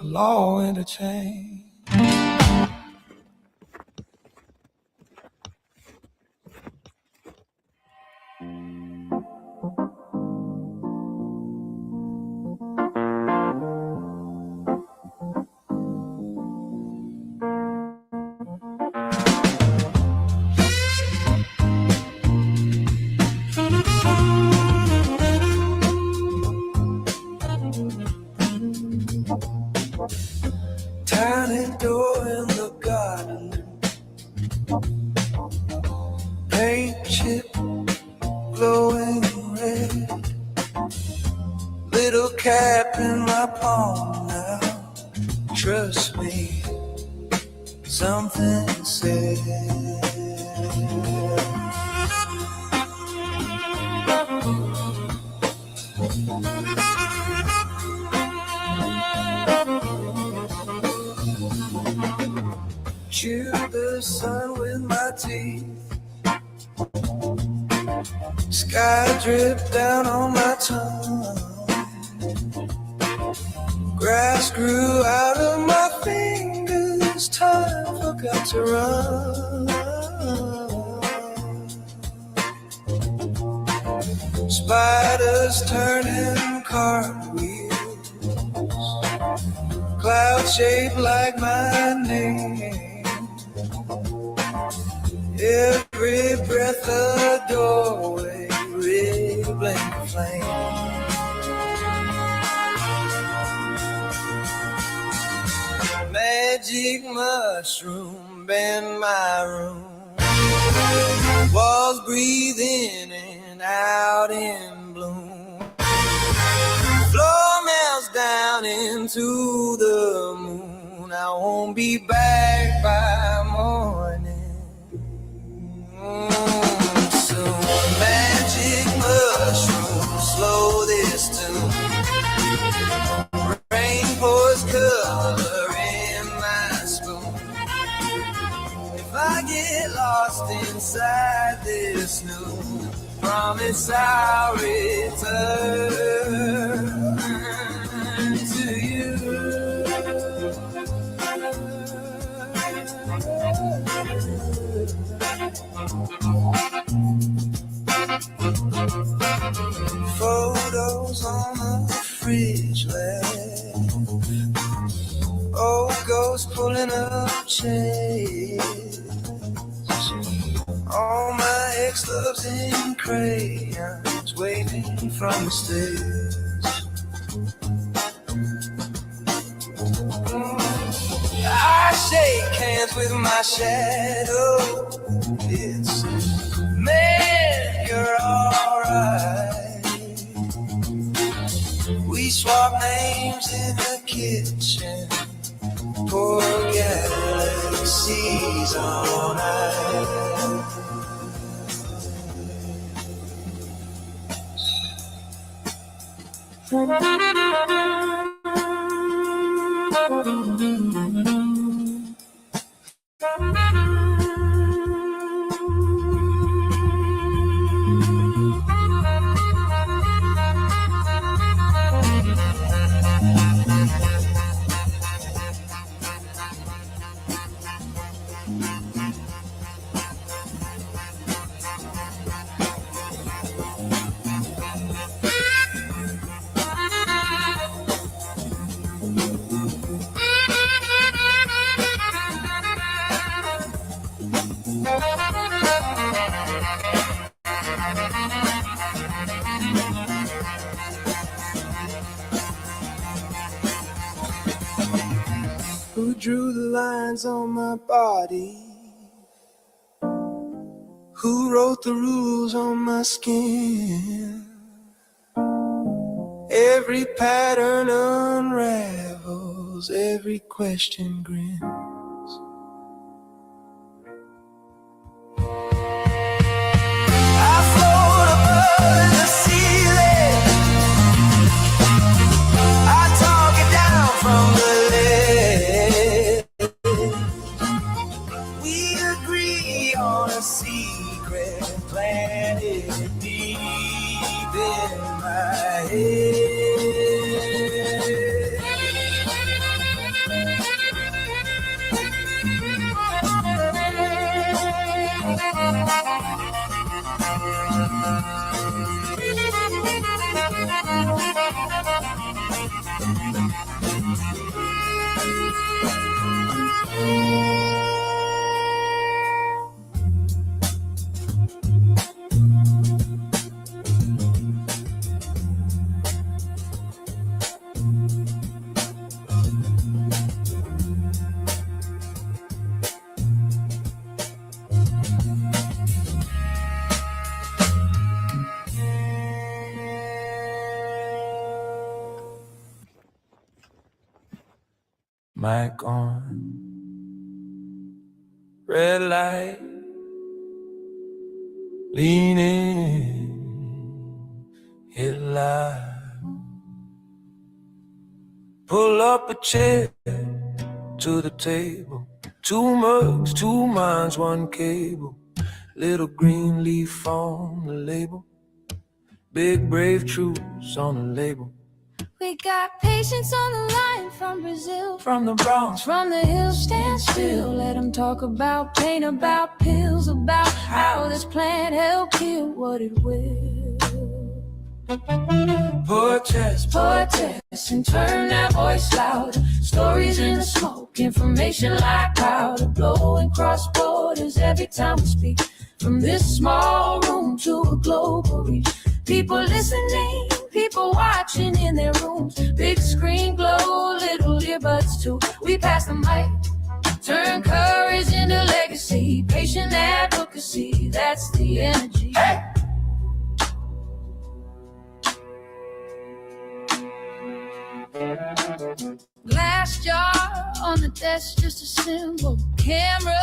Law and a change. Tiny door in the garden, paint chip glowing red, little cap in my palm now. Trust me, something said. Chew the sun with my teeth. Sky drip down on my tongue. Grass just grew out of my fingers. Time forgot to run. Spiders turning cartwheels, clouds shaped like my name. Every breath a doorway, rippling flame. Magic mushroom in my room, walls breathing in, out in bloom. Floor melts down into the moon. I won't be back by morning soon. Magic mushroom, slow this tune. Rain pours color in my spoon. If I get lost inside this new, promise I'll return to you. Photos on the fridge left, old ghosts pulling up chairs. All my ex-loves in crayons waving from the stairs. I shake hands with my shadow. It's man, you're alright. We swap names in the kitchen, pour galaxies on ice. Who drew the lines on my body? Who wrote the rules on my skin? Every pattern unravels, every question grins. I float above the ceiling, I talk it down from the left. We agree on a secret planted deep in my head. Mic on, red light, lean in, hit live. Pull up a chair to the table, 2 mugs, 2 minds, 1 cable. Little green leaf on the label, big brave truths on the label. We got patience on the line from from the Bronx, from the hills, stand still. Let them talk about pain, about pills, about how this plant helped kill what it will. Protest, and turn that voice louder. Stories in the smoke, information like powder, blowing cross borders every time we speak. From this small room to a global reach. People listening, people watching in their rooms. Big screen glow, little earbuds too. We pass the mic, turn courage into legacy. Patient advocacy, that's the energy. Hey! Glass jar on the desk, just a symbol. Camera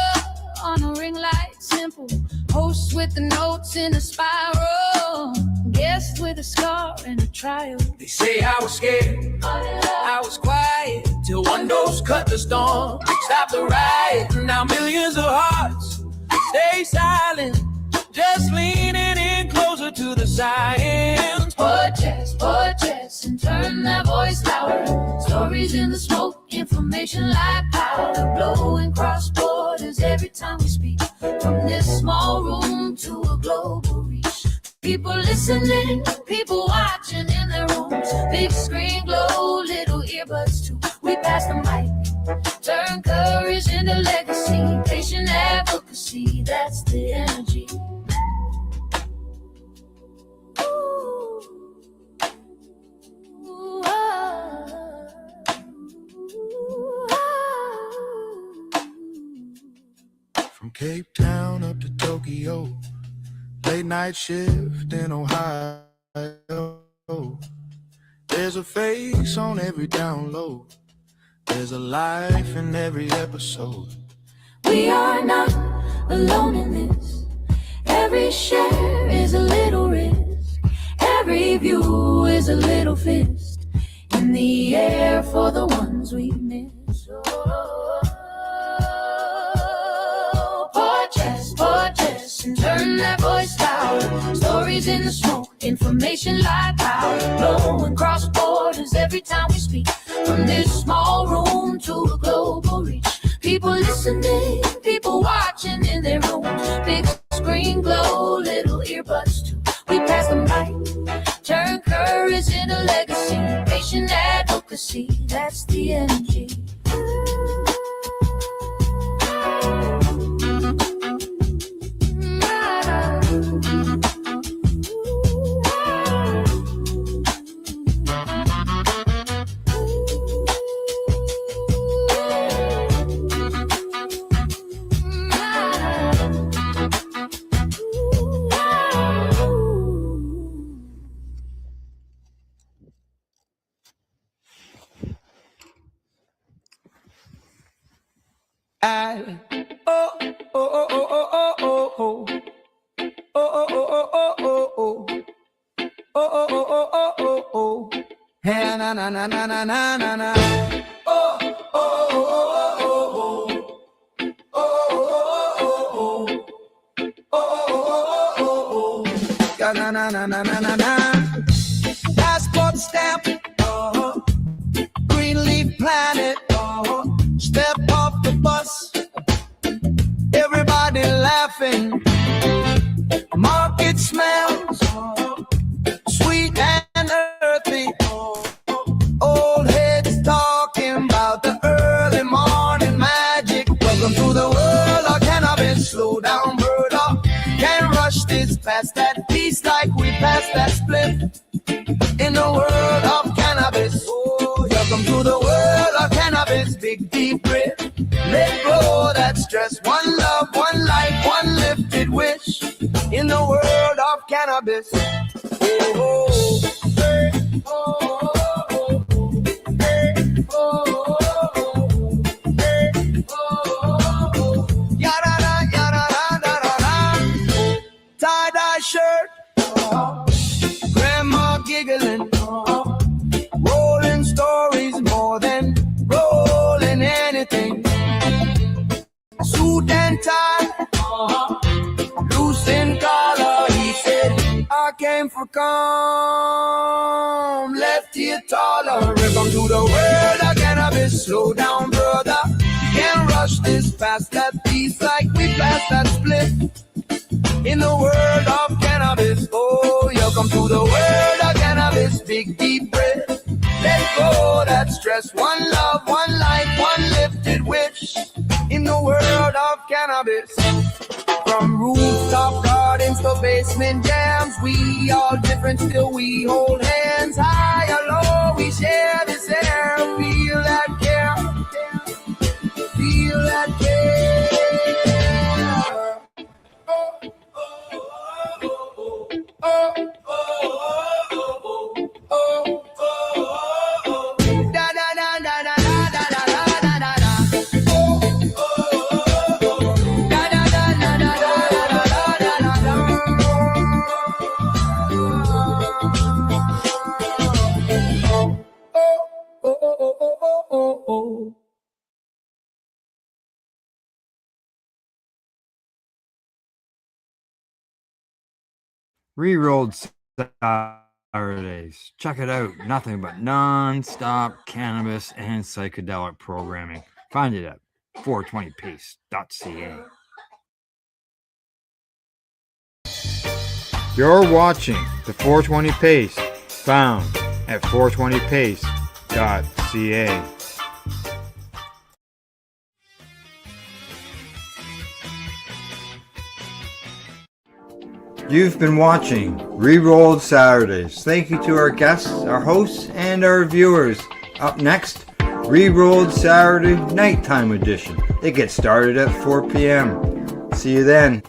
on a ring light, simple. Host with the notes in a spiral. Guest with a scar and a trial. They say I was scared, I was quiet, till one dose cut the storm. Stop the riot, now millions of hearts stay silent, just leaning in closer to the science. Protest, and turn that voice louder. Stories in the smoke, information like powder, blowing cross borders every time we speak. From this small room to a global reach. People listening, people watching in their rooms. Big screen glow, little earbuds too. We pass the mic, turn courage into legacy. Patient advocacy, that's the energy. From Cape Town up to Tokyo, late night shift in Ohio. There's a face on every download. There's a life in every episode. We are not alone in this. Every share is a little risk. Every view is a little fist in the air for the ones we miss. Protest, and turn that voice louder. Stories in the smoke, information like powder, blowing cross borders every time we speak. From this small room to a global reach. People listening, people watching in their rooms. Big screen glow, little earbuds too. We pass the mic, turn courage into legacy. Patient advocacy, that's the energy. Na na na na na na na na. Oh oh oh oh oh oh oh oh oh. Na na na na na na na. Passport stamp. Green leaf planet. Step off the bus. Everybody laughing. Market smells sweet and earthy. Old heads talking about the early morning magic. Welcome to the world of cannabis. Slow down, bird up. Can't rush this past that piece like we passed that split. In the world of cannabis. Oh, welcome to the world of cannabis. Big deep breath. Let go that stress. One love, one life, one lifted wish. In the world of cannabis. Oh, hey, oh, oh, oh, hey, oh, oh, hey, oh, oh, yada da, yada da, da da da. Tie-dye shirt. Grandma giggling. Rolling stories more than rolling anything. Suit and tie, loose in collar. He said, I came for calm, left here taller. Welcome to the world of cannabis. Slow down. push this past that piece like we passed that split. In the world of cannabis, oh, you come to the world of cannabis, big deep breath. Let go that stress, one love, one life, one lifted wish. In the world of cannabis, from rooftop gardens to basement jams, we all different, still we hold hands. High or low, we share this air. Feel that care, feel that care. Rerolled Saturdays. Check it out. Nothing but non-stop cannabis and psychedelic programming. Find it at 420pace.ca. You're watching the 420 Pace, found at 420pace.ca. You've been watching Rerolled Saturdays. Thank you to our guests, our hosts, and our viewers. Up next, Rerolled Saturday Nighttime Edition. It gets started at 4 p.m. See you then.